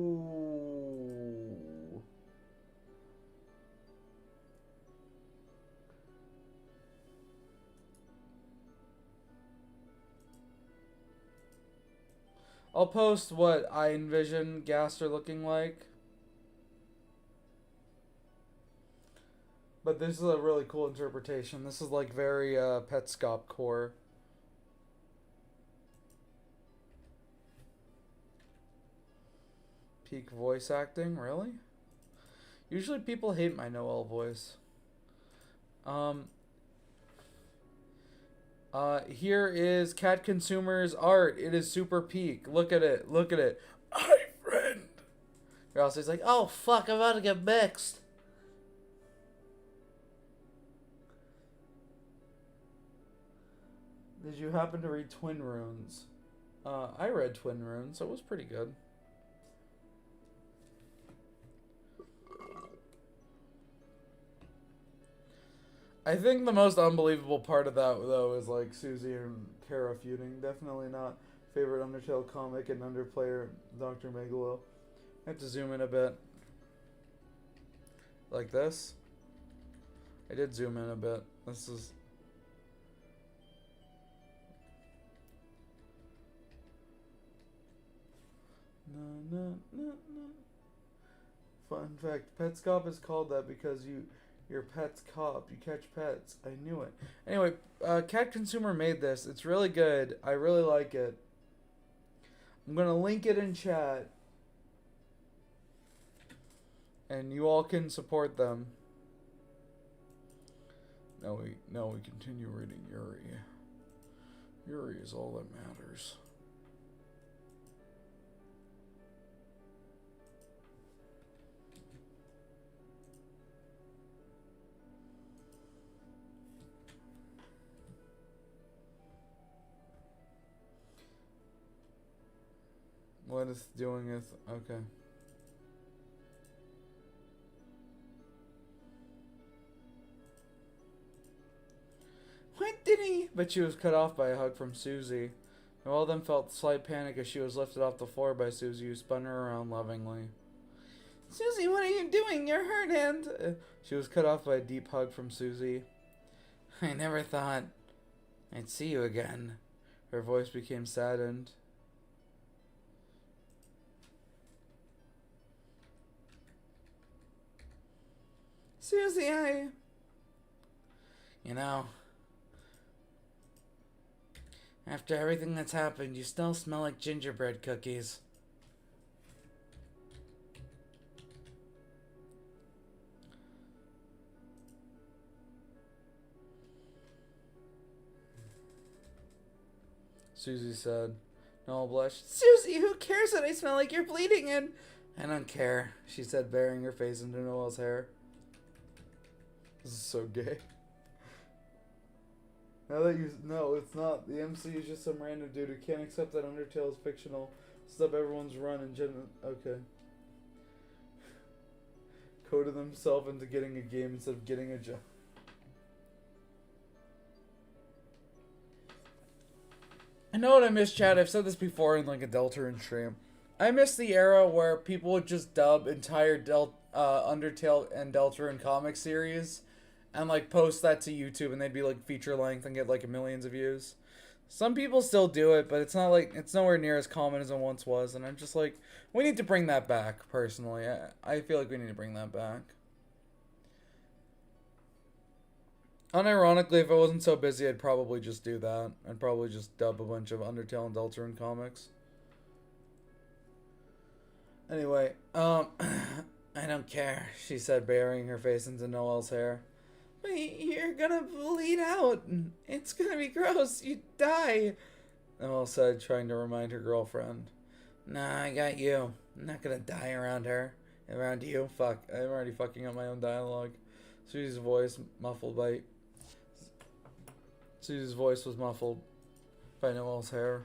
I'll post what I envision Gaster looking like. But this is a really cool interpretation. This is like very Petscop core. Peak voice acting, really? Usually people hate my Noelle voice. Here is Cat Consumer's art. It is super peak. Look at it. Hi, friend. Rossi's like, oh fuck, I'm about to get mixed. Did you happen to read Twin Runes? I read Twin Runes. It was pretty good. I think the most unbelievable part of that, though, is like Susie and Kara feuding. Definitely not favorite Undertale comic and underplayer Dr. Megalo. I have to zoom in a bit. Like this. I did zoom in a bit. This is... No. Fun fact, Petscop is called that because Your pet's cop. You catch pets. I knew it. Anyway, Cat Consumer made this. It's really good. I really like it. I'm going to link it in chat. And you all can support them. Now we continue reading Yuri. Yuri is all that matters. What it's doing is okay. What did he? But she was cut off by a hug from Susie. And all of them felt slight panic as she was lifted off the floor by Susie, who spun her around lovingly. Susie, what are you doing? You're hurt, and She was cut off by a deep hug from Susie. I never thought I'd see you again. Her voice became saddened. Susie, You know, after everything that's happened, you still smell like gingerbread cookies. Susie said. Noel blushed. Susie, who cares that I smell like you're bleeding and... I don't care, she said, burying her face into Noel's hair. This is so gay. Now that you... No, it's not. The MC is just some random dude who can't accept that Undertale is fictional. Stop everyone's run and Okay. Coded himself into getting a game instead of getting a job. I know what I miss, Chad. I've said this before in like a Deltarune stream. I miss the era where people would just dub entire Undertale and Deltarune comic series and like post that to YouTube, and they'd be like feature length and get like millions of views. Some people still do it, but it's not like it's nowhere near as common as it once was, and I'm just like, we need to bring that back. Personally, I feel like we need to bring that back. Unironically, if I wasn't so busy, I'd probably just do that. I'd probably just dub a bunch of Undertale and Deltarune comics. Anyway, I don't care, she said, burying her face into Noel's hair. But you're gonna bleed out. It's gonna be gross. You'd die, Noel said, trying to remind her girlfriend. Nah, I got you. I'm not gonna die around her. Around you? Fuck. I'm already fucking up my own dialogue. Susie's voice was muffled by Noel's hair.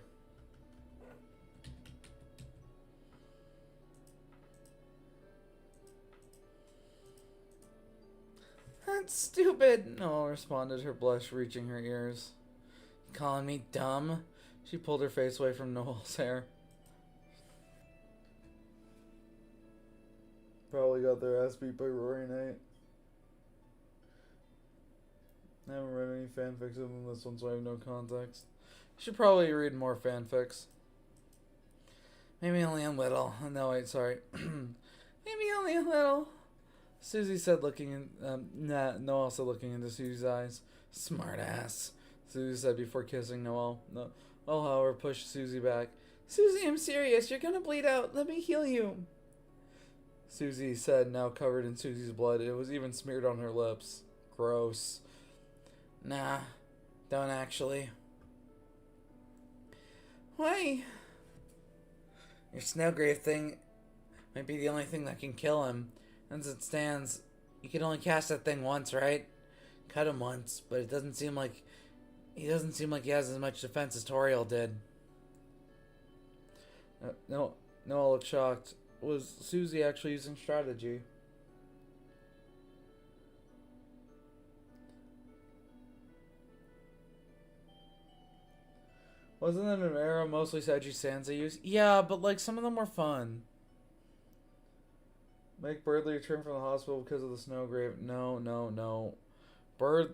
That's stupid, Noel responded, her blush reaching her ears. Calling me dumb? She pulled her face away from Noel's hair. Probably got their ass beat by Rory Knight. I haven't read any fanfics other than this one, so I have no context. Should probably read more fanfics. Maybe only a little. No, wait, sorry. Maybe only a little. Susie said, Noel said, looking into Susie's eyes. Smart ass, Susie said before kissing Noel. Noel, however, pushed Susie back. Susie, I'm serious. You're gonna bleed out. Let me heal you, Susie said, now covered in Susie's blood. It was even smeared on her lips. Gross. Nah, don't actually. Why? Your Snowgrave thing might be the only thing that can kill him. As it stands, you can only cast that thing once, right? Cut him once, but it doesn't seem like he has as much defense as Toriel did. Noel looked shocked. Was Susie actually using strategy? Wasn't it an era mostly Seiji Sansa used? Yeah, but like some of them were fun. Make Birdley return from the hospital because of the Snowgrave. No. Birdley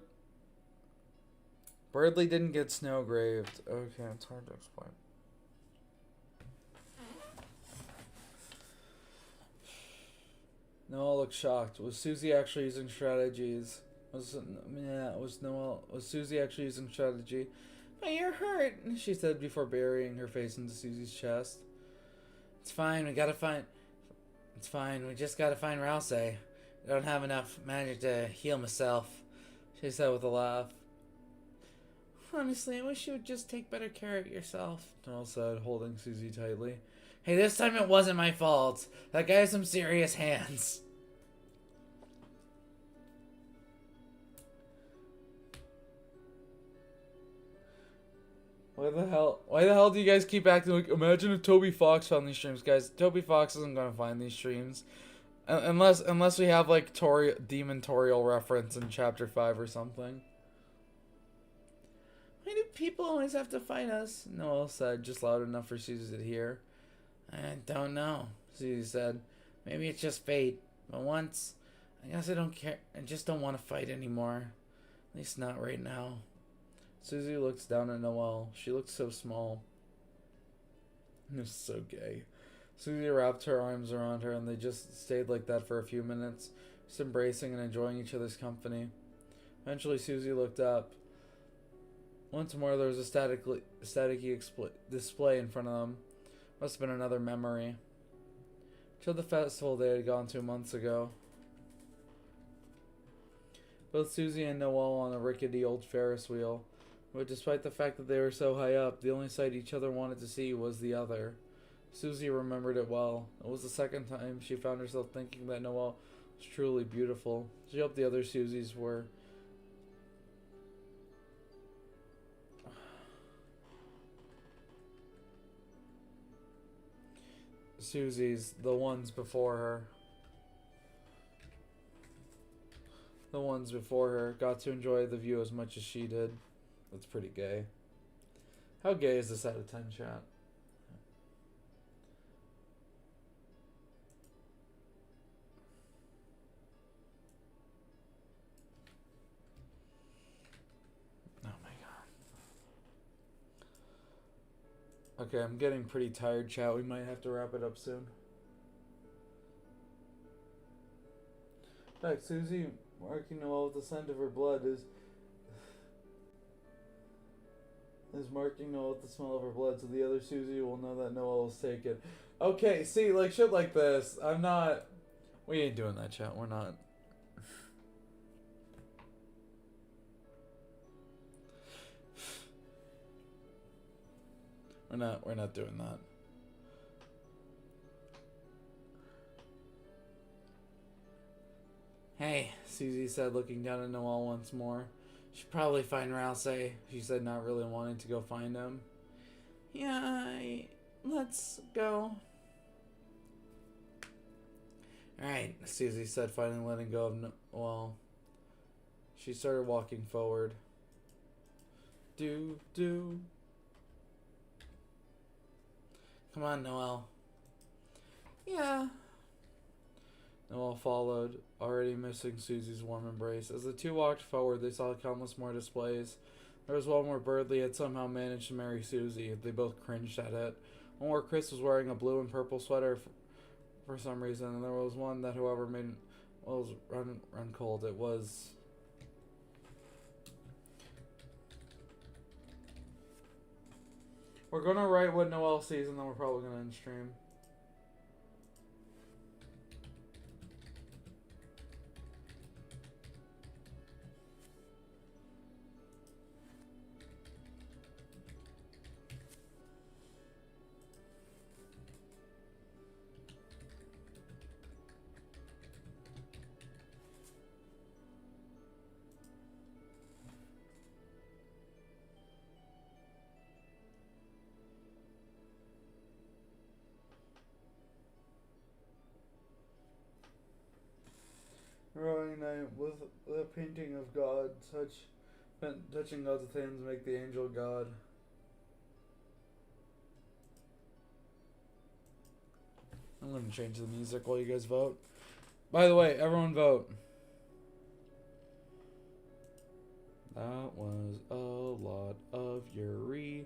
didn't get Snowgraved. Okay, it's hard to explain. Noel looked shocked. Was Susie actually using strategies? Was Susie actually using strategy? But you're hurt, she said before burying her face into Susie's chest. It's fine, we just gotta find Rouse. I don't have enough magic to heal myself, she said with a laugh. Honestly, I wish you would just take better care of yourself, Noel said, holding Susie tightly. Hey, this time it wasn't my fault. That guy has some serious hands. Why the hell do you guys keep acting like, imagine if Toby Fox found these streams? Guys, Toby Fox isn't gonna find these streams. Unless we have like Demon Toriel reference in chapter 5 or something. Why do people always have to fight us? Noel said, just loud enough for Susie to hear. I don't know, Susie said. Maybe it's just fate. But once, I guess I don't care. I just don't want to fight anymore. At least not right now. Susie looks down at Noelle. She looked so small. It was so gay. Susie wrapped her arms around her and they just stayed like that for a few minutes, just embracing and enjoying each other's company. Eventually Susie looked up. Once more there was a staticky display in front of them. Must have been another memory. Showed the festival they had gone to months ago. Both Susie and Noelle on a rickety old Ferris wheel. But despite the fact that they were so high up, the only sight each other wanted to see was the other. Susie remembered it well. It was the second time she found herself thinking that Noelle was truly beautiful. She hoped the other Susies were. Susie's, the ones before her. The ones before her got to enjoy the view as much as she did. That's pretty gay. How gay is this out of 10, chat? Oh my god. Okay, I'm getting pretty tired, chat. We might have to wrap it up soon. In fact, Susie marking Noelle with the scent of her blood is marking Noelle with the smell of her blood, so the other Susie will know that Noelle was taken. Okay, see, like shit like this. We ain't doing that, chat. We're not. We're not doing that. Hey, Susie said, looking down at Noelle once more. Should probably find Rouse, she said, not really wanting to go find him. Yeah, let's go. Alright, Susie said, finally letting go of Noelle. She started walking forward. Do. Come on, Noelle. Yeah. Noelle followed, already missing Susie's warm embrace. As the two walked forward, they saw countless more displays. There was one where Birdley had somehow managed to marry Susie. They both cringed at it. One where Chris was wearing a blue and purple sweater for some reason, and there was one that whoever made Wells run cold. It was... We're gonna write what Noelle sees, and then we're probably gonna end stream. Rowing night with a painting of God, touching God's hands make the angel God. I'm gonna change the music while you guys vote. By the way, everyone vote. That was a lot of Yuri.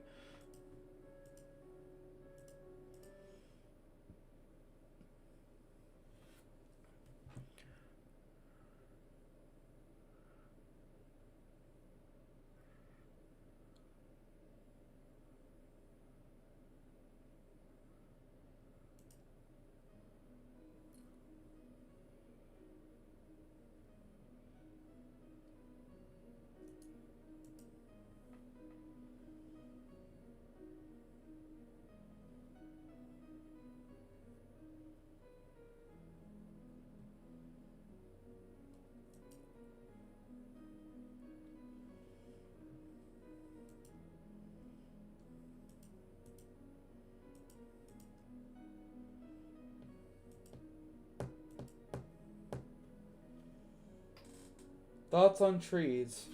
Thoughts on trees?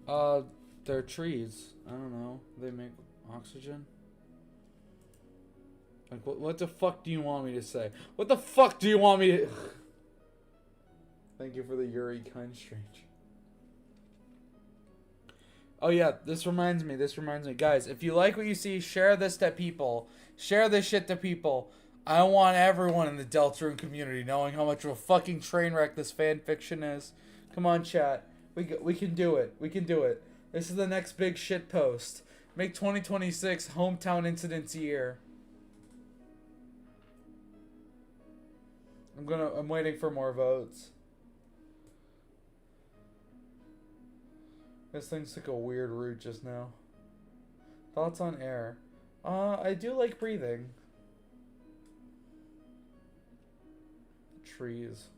They're trees. I don't know. They make oxygen. Like, what the fuck do you want me to say? What the fuck do you want me to... Thank you for the Yuri kind strange. Oh yeah, this reminds me. Guys, if you like what you see, share this to people. Share this shit to people. I want everyone in the Deltarune community knowing how much of a fucking train wreck this fan fiction is. Come on, chat. We can do it. We can do it. This is the next big shit post. Make 2026 hometown incidents year. I'm waiting for more votes. This thing took a weird route just now. Thoughts on air? I do like breathing. Trees.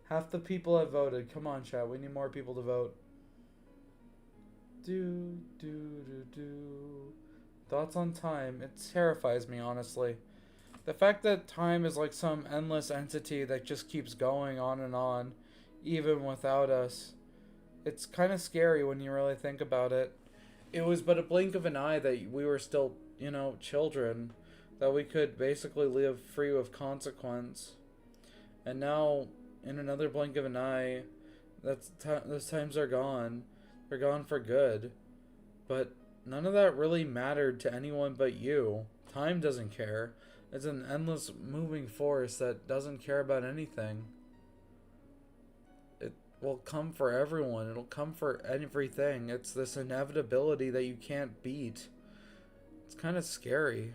Half the people have voted. Come on, chat. We need more people to vote. Thoughts on time? It terrifies me, honestly. The fact that time is like some endless entity that just keeps going on, even without us. It's kind of scary when you really think about it. It was but a blink of an eye that we were still, children. That we could basically live free of consequence. And now, in another blink of an eye, those times are gone. They're gone for good. But none of that really mattered to anyone but you. Time doesn't care. It's an endless moving force that doesn't care about anything. It will come for everyone. It'll come for everything. It's this inevitability that you can't beat. It's kind of scary.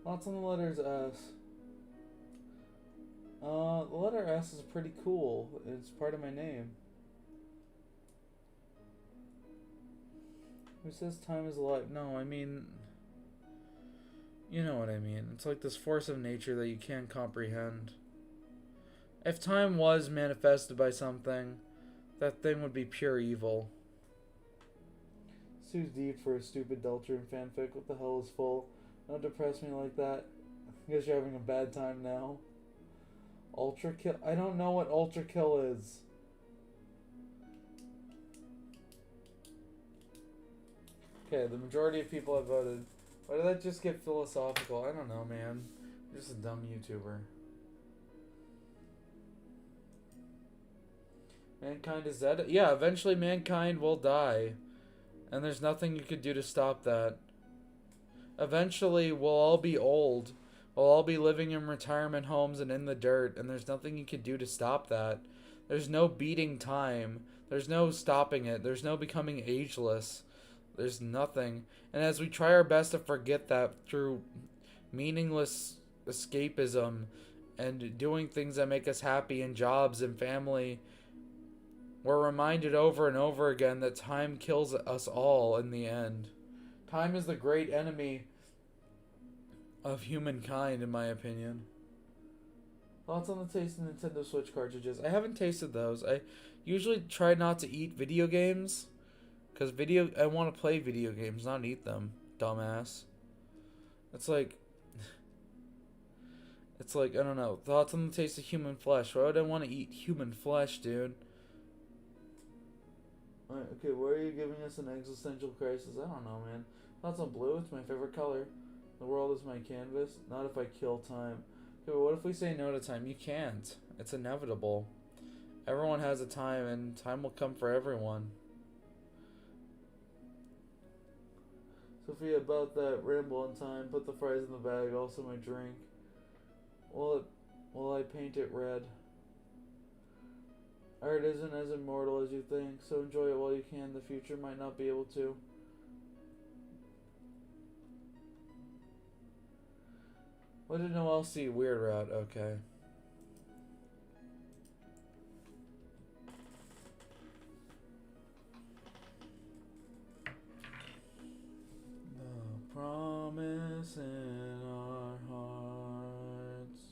Lots on the letters S. The letter S is pretty cool. It's part of my name. Who says time is alive? No, I mean... You know what I mean. It's like this force of nature that you can't comprehend. If time was manifested by something, that thing would be pure evil. Sue's deep for a stupid Deltarune fanfic. What the hell is full? Don't depress me like that. I guess you're having a bad time now. Ultra kill? I don't know what ultra kill is. Okay, the majority of people have voted. Why did that just get philosophical? I don't know, man. I'm just a dumb YouTuber. Mankind is dead? Yeah, eventually mankind will die. And there's nothing you could do to stop that. Eventually, we'll all be old. We'll all be living in retirement homes and in the dirt. And there's nothing you could do to stop that. There's no beating time. There's no stopping it. There's no becoming ageless. There's nothing. And as we try our best to forget that through meaningless escapism and doing things that make us happy and jobs and family, we're reminded over and over again that time kills us all in the end. Time is the great enemy of humankind, in my opinion. Thoughts on the taste of Nintendo Switch cartridges? I haven't tasted those. I usually try not to eat video games. Because I want to play video games, not eat them, dumbass. It's like, I don't know. Thoughts on the taste of human flesh. Why would I want to eat human flesh, dude? Alright, okay, why are you giving us an existential crisis? I don't know, man. Thoughts on blue? It's my favorite color. The world is my canvas. Not if I kill time. Okay, but what if we say no to time? You can't. It's inevitable. Everyone has a time, and time will come for everyone. Sophia, about that ramble on time, put the fries in the bag, also my drink. Will I paint it red? Art isn't as immortal as you think, so enjoy it while you can. The future might not be able to. What did Noel see? Weird route, okay. Promise in our hearts.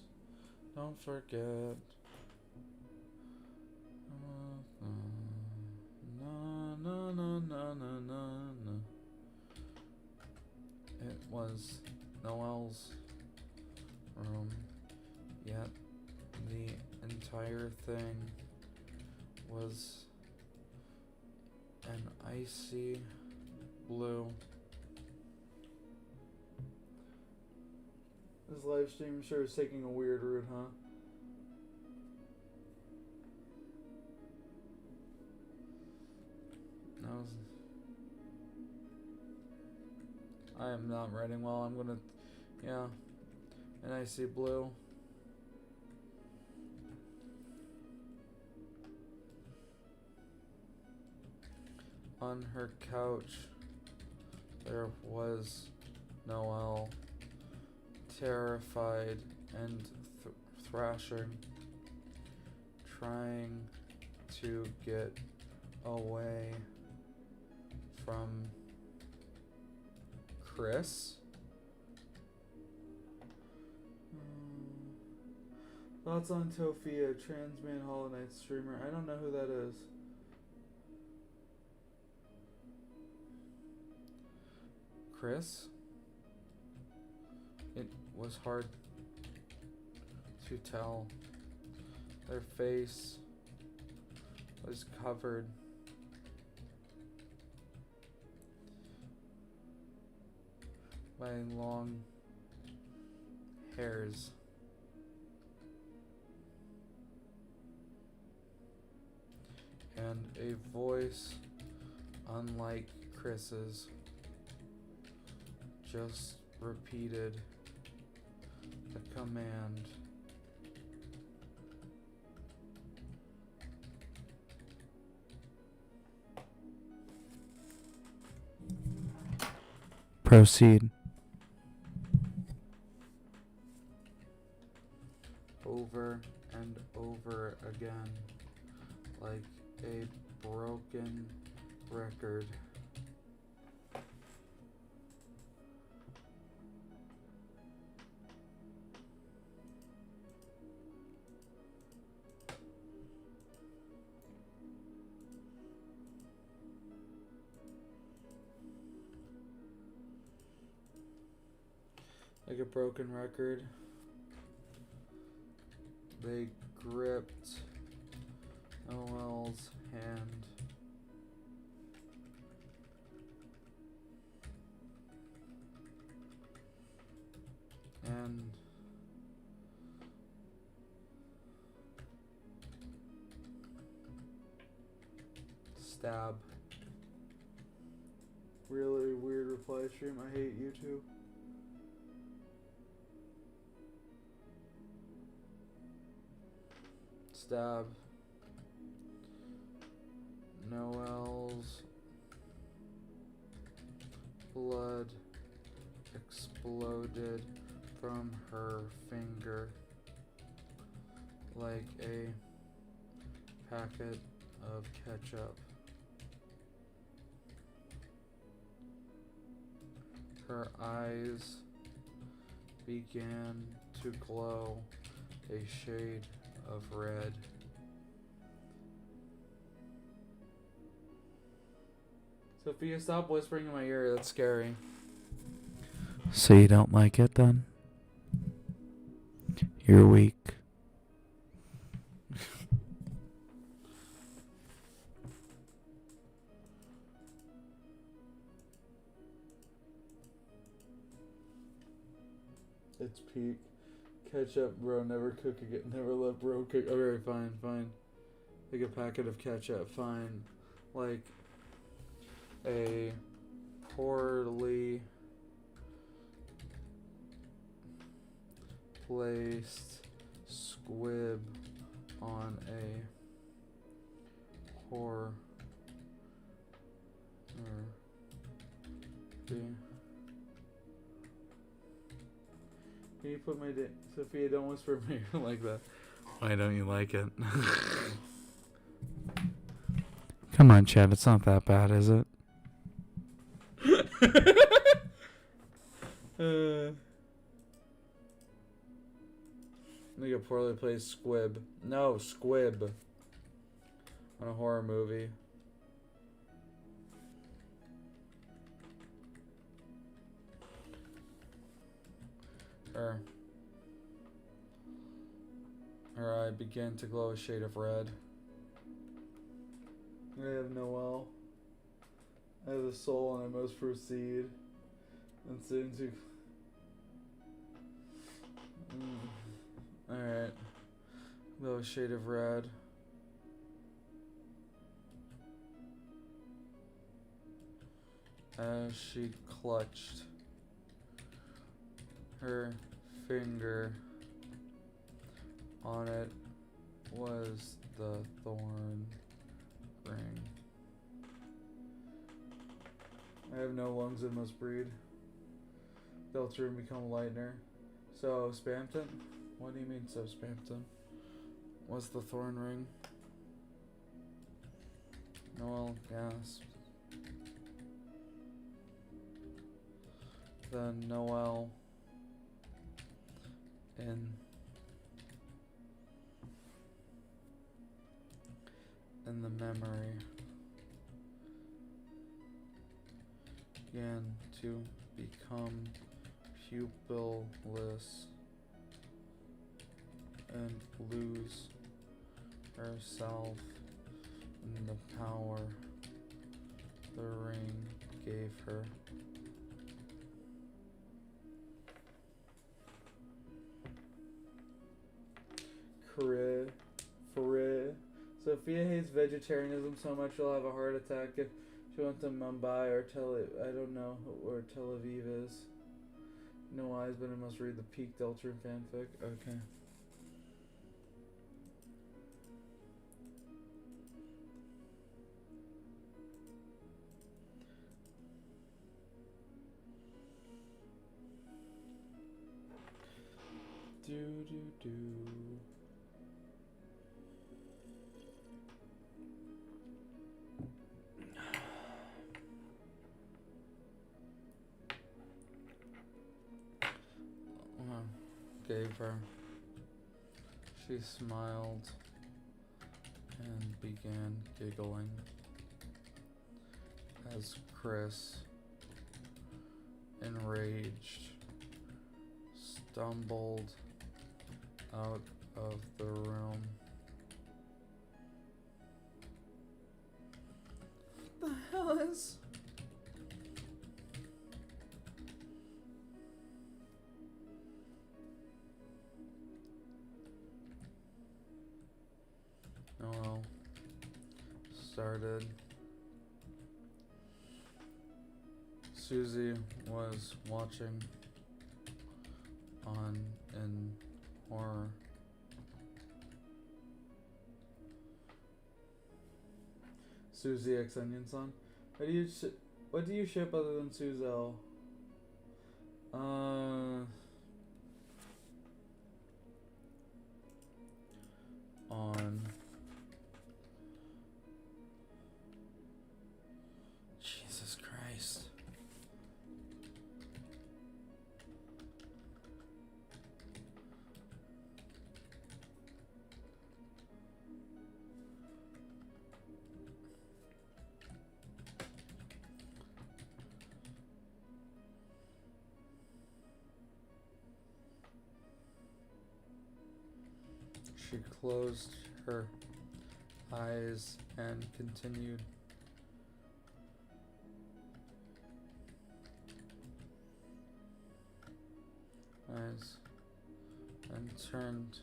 Don't forget. Na, na, na, na, na, na. It was Noel's room. Yet the fire thing was an icy blue. This live stream sure is taking a weird route, huh? I am not writing well. I'm gonna, yeah, an icy blue. On her couch, there was Noelle, terrified and thrashing, trying to get away from Chris. Thoughts on Tofia, trans man Hollow Knight streamer. I don't know who that is. Chris? It was hard to tell. Their face was covered by long hairs. And a voice unlike Chris's just repeated the command. Proceed. Over and over again, like a broken record. Like a broken record. They gripped Noelle's hand. And stab. Really weird reply stream. I hate YouTube. Stab. Noelle's blood exploded from her finger like a packet of ketchup. Her eyes began to glow a shade of red. Sophia, stop whispering in my ear. That's scary. So you don't like it then? You're weak. It's peak. Ketchup, bro. Never cook again. Never let bro cook. Okay, fine, fine. Like a packet of ketchup, fine. Like a poorly placed squib on a horror. Can you put my Sophia, don't whisper in my ear like that. Why don't you like it? Come on, Chad, it's not that bad, is it? Like a poorly placed squib. No, squib. On a horror movie. Her eye began to glow a shade of red. I have Noel. I have the soul and I must proceed. And soon to... Alright. Glow a shade of red. As she clutched her finger on it was the thorn ring. I have no lungs and must breathe. Deltarune become lightener. So, Spampton? What do you mean, so Spampton? What's the thorn ring? Noel gasped. Then Noel in the memory began to become pupilless and lose herself in the power the ring gave her. Sophia hates vegetarianism so much she'll have a heart attack if she went to Mumbai or I don't know where Tel Aviv is. No eyes, but I must read the peak Deltarune fanfic. Okay. Do. Gave her. She smiled and began giggling as Chris, enraged, stumbled out of the room. What the hell is... Noel started. Susie was watching on in horror. Susie X Onion Son. What do you ship other than Suzel? On Jesus Christ. She closed her eyes and continued. Eyes and turned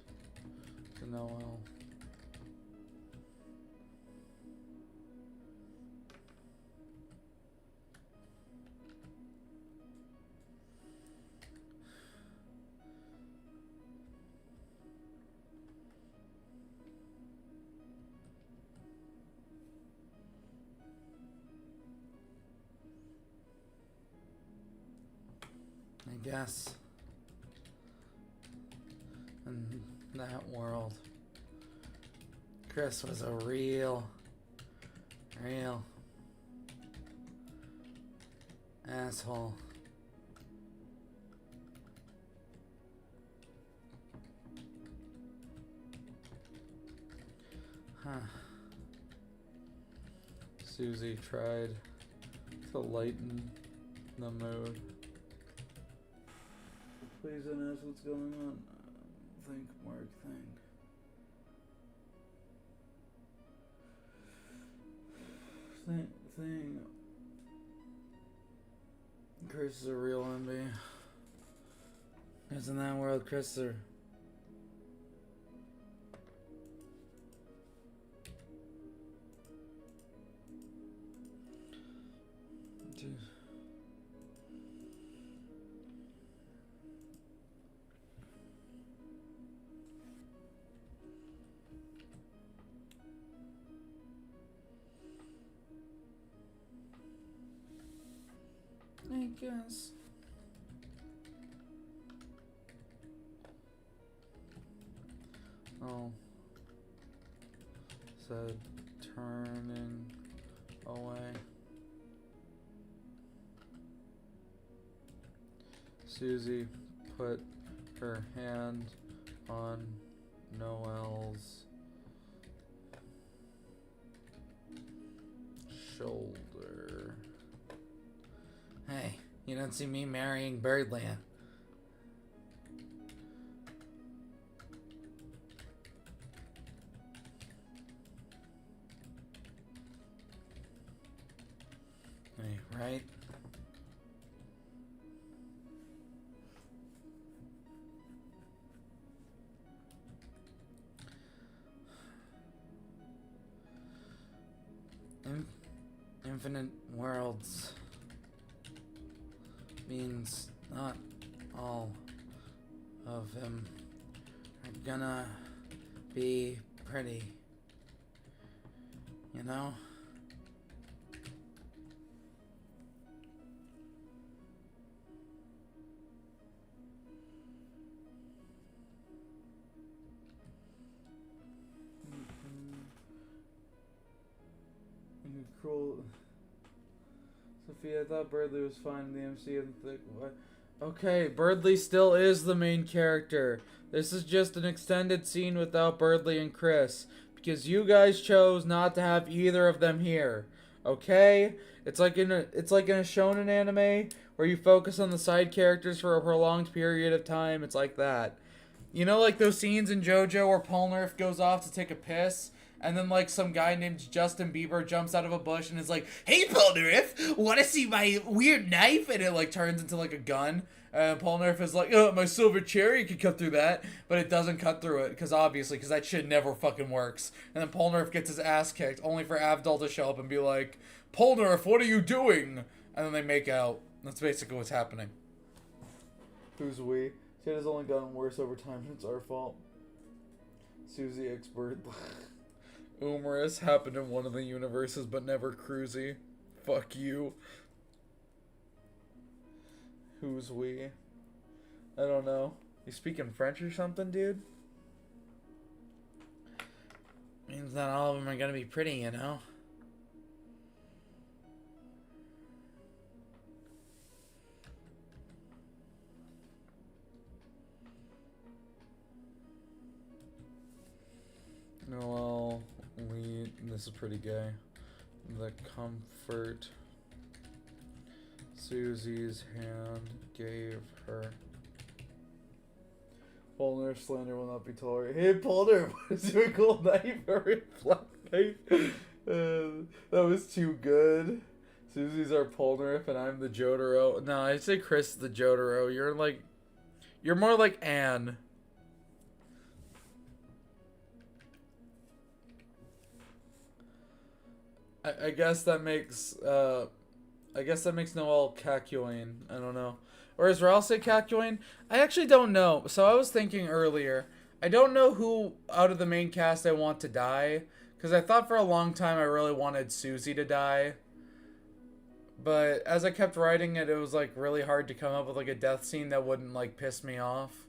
to Noel. I guess in that world, Chris was a real asshole. Huh. Susie tried to lighten the mood. Please don't ask what's going on. Think, Mark, think. thing. Chris is a real envy. Because in that world, Chris are. I guess. Oh. Said turning away. Susie put her hand on Noel's shoulder. Hey, you don't see me marrying Birdland. Hey, right? Infinite worlds means not all of them are gonna be pretty, you know? Cool. Sophia, I thought Birdley was fine in the MC and what? Okay, Birdley still is the main character. This is just an extended scene without Birdley and Chris because you guys chose not to have either of them here. Okay? It's like in a shonen anime where you focus on the side characters for a prolonged period of time. It's like that. You know, like those scenes in JoJo where Polnareff goes off to take a piss? And then, like, some guy named Justin Bieber jumps out of a bush and is like, "Hey, Polnareff, wanna see my weird knife?" And it, like, turns into, like, a gun. And Polnareff is like, "Oh, my silver cherry could cut through that." But it doesn't cut through it, because that shit never fucking works. And then Polnareff gets his ass kicked, only for Avdol to show up and be like, "Polnareff, what are you doing?" And then they make out. That's basically what's happening. Who's we? Shit has only gotten worse over time, and it's our fault. Susie X Bird. Humorous happened in one of the universes, but never Cruzy. Fuck you. Who's we? I don't know. You speaking French or something, dude? Means not all of them are gonna be pretty, you know? Noel, this is pretty gay. The comfort Susie's hand gave her. Polnareff slander will not be tolerated. Hey, Polnareff, what is your cool knife or a flat knife? That was too good. Susie's our Polnareff and I'm the Jotaro. No, I'd say Chris is the Jotaro. You're more like Anne. I guess that makes Noel Kakyoin. I don't know. Or is Ralsei Kakyoin? I actually don't know. So I was thinking earlier. I don't know who out of the main cast I want to die. Because I thought for a long time I really wanted Susie to die. But as I kept writing it, it was like really hard to come up with like a death scene that wouldn't like piss me off.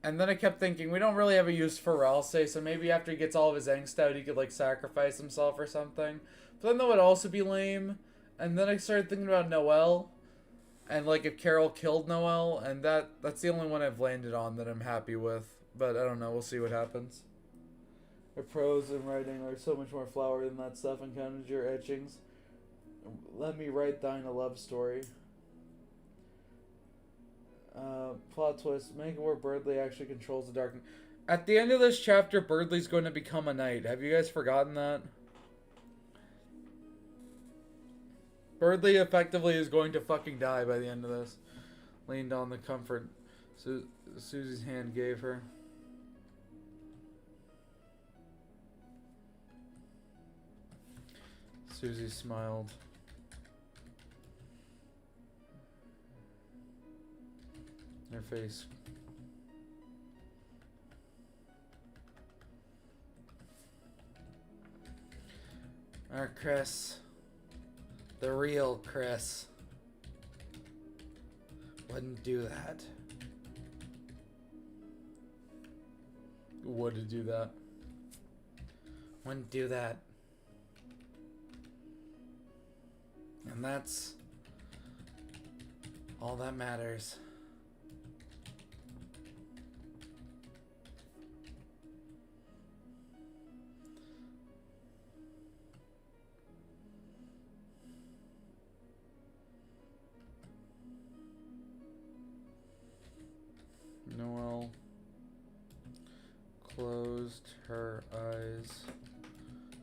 And then I kept thinking, we don't really have a use for Ralsei, so maybe after he gets all of his angst out, he could, like, sacrifice himself or something. But then that would also be lame. And then I started thinking about Noel. And, like, if Carol killed Noel, and that's the only one I've landed on that I'm happy with. But I don't know, we'll see what happens. Your prose and writing are so much more flowery than that stuff, and counted your etchings. Let me write thine a love story. Plot twist. Make it where Birdley actually controls the dark. At the end of this chapter, Birdley's going to become a knight. Have you guys forgotten that? Birdly effectively is going to fucking die by the end of this. Leaned on the comfort Susie's hand gave her. Susie smiled. Her face. Our Chris. The real Chris. Wouldn't do that. Would do that. Wouldn't do that. And that's all that matters. Noelle closed her eyes.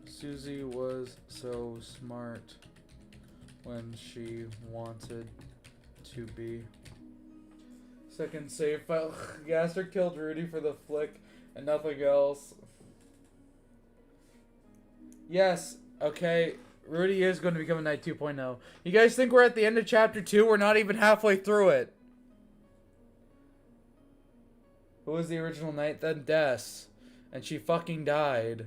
Susie was so smart when she wanted to be. Second save file. Gaster killed Rudy for the flick and nothing else. Yes, okay. Rudy is going to become a Knight 2.0. You guys think we're at the end of chapter 2? We're not even halfway through it. Who was the original knight? Then Des. And she fucking died.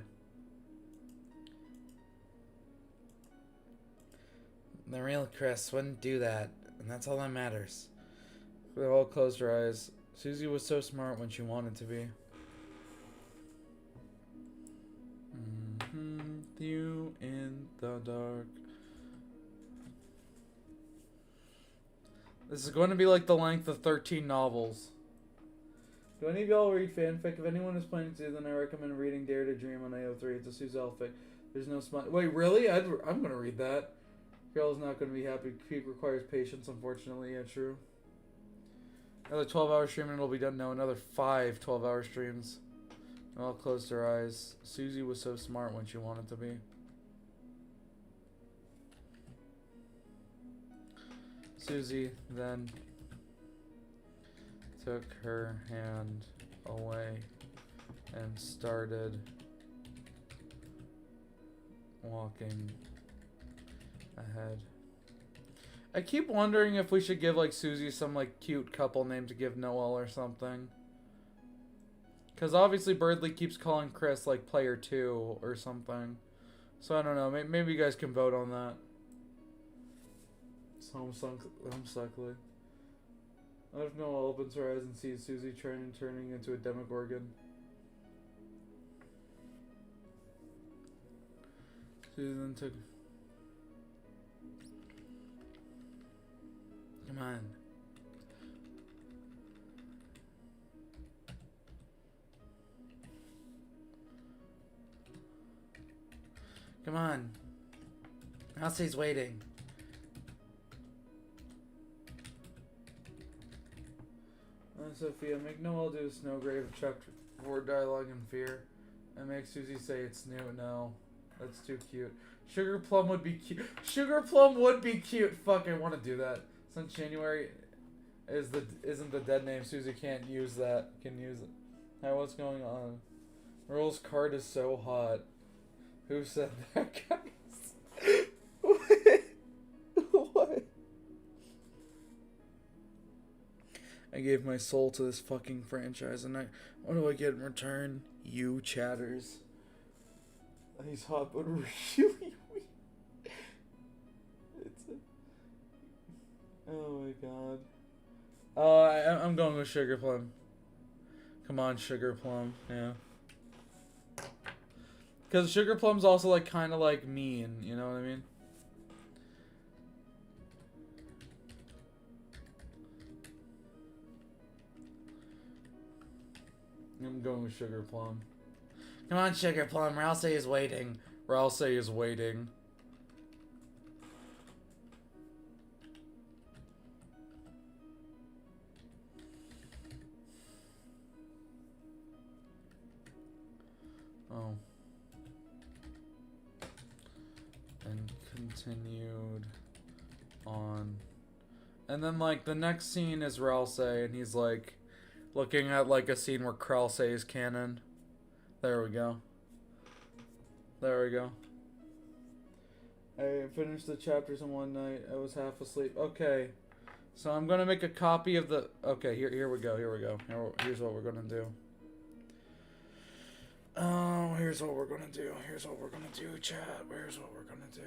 The real Chris wouldn't do that. And that's all that matters. They all closed her eyes. Susie was so smart when she wanted to be. You in the dark. This is going to be like the length of 13 novels. Do any of y'all read fanfic? If anyone is planning to, then I recommend reading Dare to Dream on AO3. It's a Suzelle fic. There's no smile. Wait, really? I'm going to read that. Girl is not going to be happy. Peak requires patience, unfortunately. Yeah, true. Another 12-hour stream and it'll be done. No, another 5 12-hour streams. All closed her eyes. Susie was so smart when she wanted to be. Susie then took her hand away and started walking ahead. I keep wondering if we should give like Susie some like cute couple name to give Noelle or something. Because obviously Birdly keeps calling Chris like player 2 or something. So I don't know. Maybe you guys can vote on that. It's homesickly. What if Noelle opens her eyes and sees Susie turning into a Demogorgon? Susie then took... Come on. Come on. Elsie's waiting. Sophia, make Noelle do a Snowgrave chapter 4 dialogue in fear. And make Susie say it's new. No. That's too cute. Sugar Plum would be cute. Sugar Plum would be cute. Fuck, I want to do that. Since January isn't the dead name, Susie can't use that. Can use it. Hi, what's going on? Earl's card is so hot. Who said that, guys? What? I gave my soul to this fucking franchise, and what do I get in return? You chatters. He's hot, but really weak. Oh my god. I'm going with Sugar Plum. Come on, Sugar Plum. Yeah. Because Sugar Plum's also like kind of like mean, you know what I mean? I'm going with Sugar Plum. Come on, Sugar Plum. Rousey is waiting. Rousey is waiting. Oh. And continued on. And then, like, the next scene is Ralsei, and he's, like, looking at, like, a scene where Kralsei is canon. There we go. There we go. I finished the chapters in one night. I was half asleep. Okay. So I'm gonna make a copy of the... Okay, here we go. Here's what we're gonna do. Here's what we're gonna do. Here's what we're gonna do, chat. Here's what we're gonna do.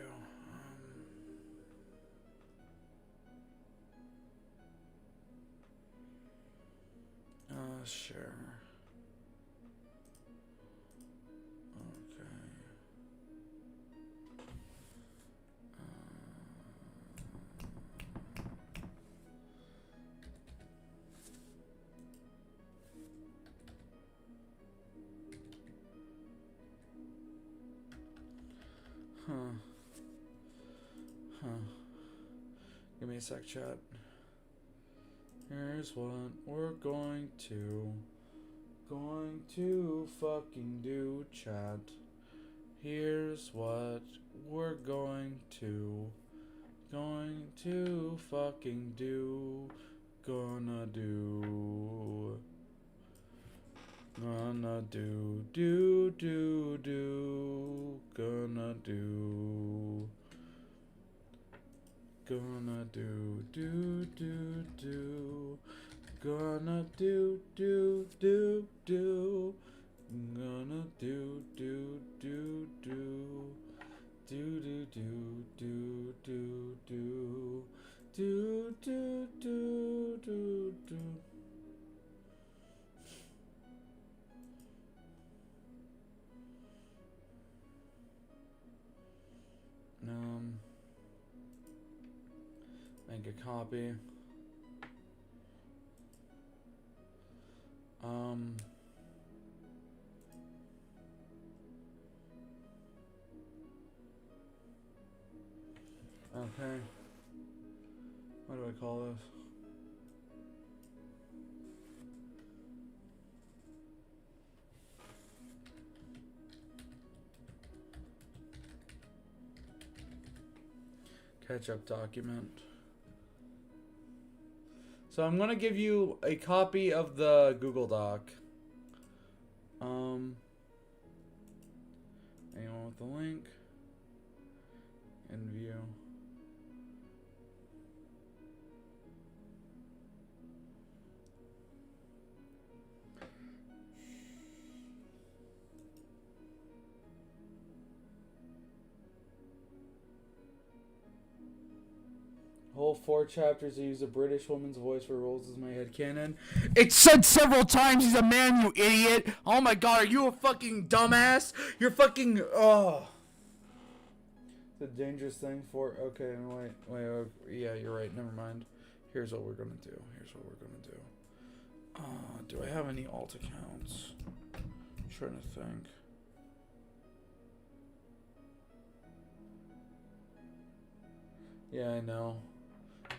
Sure. Okay. Give me a sec, chat. Here's what we're going to fucking do, chat. Here's what we're going to fucking do. Gonna do. Gonna do. Gonna do. Gonna do. Gonna do. Gonna do. Make a copy. Okay. What do I call this? Catch-up document. So I'm gonna give you a copy of the Google Doc. Anyone with the link? And view. Whole 4 chapters, I use a British woman's voice for roles as my headcanon. It's said several times he's a man, you idiot! Oh my god, are you a fucking dumbass? You're fucking... Oh. It's a dangerous thing for... Okay, wait, yeah, you're right, never mind. Here's what we're gonna do. Do I have any alt accounts? I'm trying to think. Yeah, I know.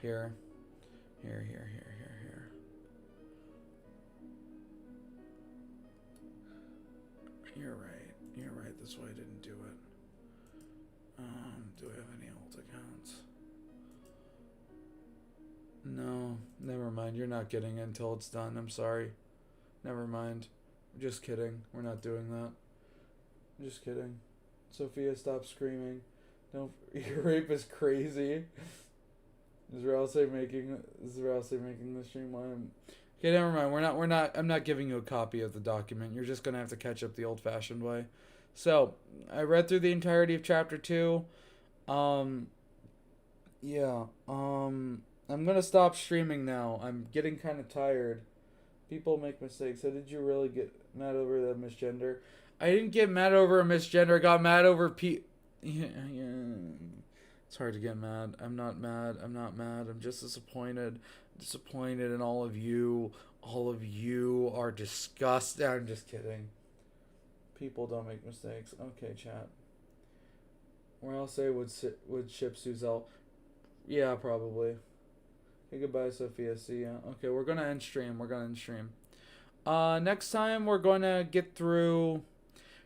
Here. You're right. That's why I didn't do it. Do I have any alt accounts? No, never mind. You're not getting it until it's done. I'm sorry. Never mind. Just kidding. We're not doing that. I'm just kidding. Sophia, stop screaming. No, your rape is crazy. Is Ralsei making the stream? Okay, never mind. I'm not giving you a copy of the document. You're just gonna have to catch up the old-fashioned way. So, I read through the entirety of chapter 2. Yeah. I'm gonna stop streaming now. I'm getting kind of tired. People make mistakes. So did you really get mad over that misgender? I didn't get mad over a misgender. I got mad over Yeah. It's hard to get mad. I'm not mad. I'm just disappointed. Disappointed in all of you. All of you are disgusting. I'm just kidding. People don't make mistakes. Okay, chat. Or I'll say would ship Suzel. Yeah, probably. Okay, goodbye, Sophia. See ya. Okay, we're gonna end stream. Next time we're gonna get through...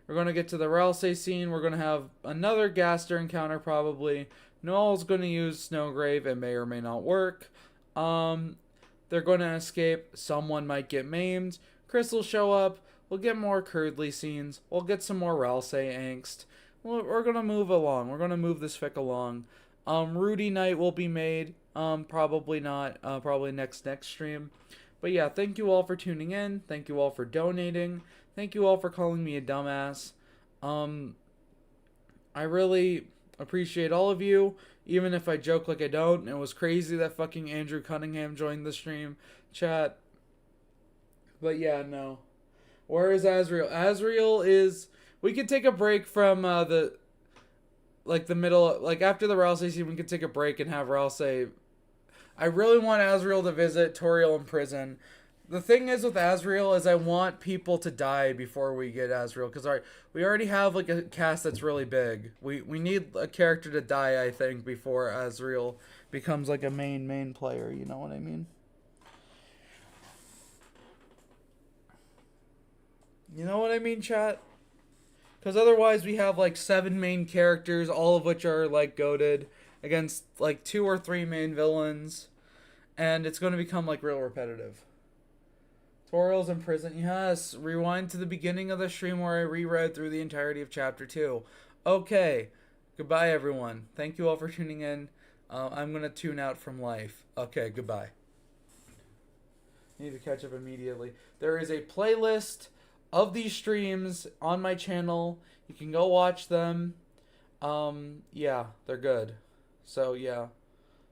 We're going to get to the Ralsei scene. We're going to have another Gaster encounter probably. Noel's going to use Snowgrave. It may or may not work. They're going to escape. Someone might get maimed. Chris will show up. We'll get more Curdly scenes. We'll get some more Ralsei angst. We're going to move along. We're going to move this fic along. Rudy Night will be made. Probably not. Probably next stream. But yeah, thank you all for tuning in. Thank you all for donating. Thank you all for calling me a dumbass. I really appreciate all of you, even if I joke like I don't. It was crazy that fucking Andrew Cunningham joined the stream chat. But yeah, no. Where is Azriel? Azriel is... We could take a break from the middle... Like, after the Ralsei scene, we could take a break and have Ralsei... I really want Azriel to visit Toriel in prison. The thing is with Azriel is I want people to die before we get Azriel. Because we already have, like, a cast that's really big. We need a character to die, I think, before Azriel becomes, like, a main player. You know what I mean? You know what I mean, chat? Because otherwise we have, like, 7 main characters, all of which are, like, goated, against, like, 2 or 3 main villains. And it's going to become, like, real repetitive. Toriel's in prison. Yes, rewind to the beginning of the stream where I reread through the entirety of Chapter 2. Okay. Goodbye, everyone. Thank you all for tuning in. I'm going to tune out from life. Okay, goodbye. I need to catch up immediately. There is a playlist of these streams on my channel. You can go watch them. Yeah, they're good. So, yeah.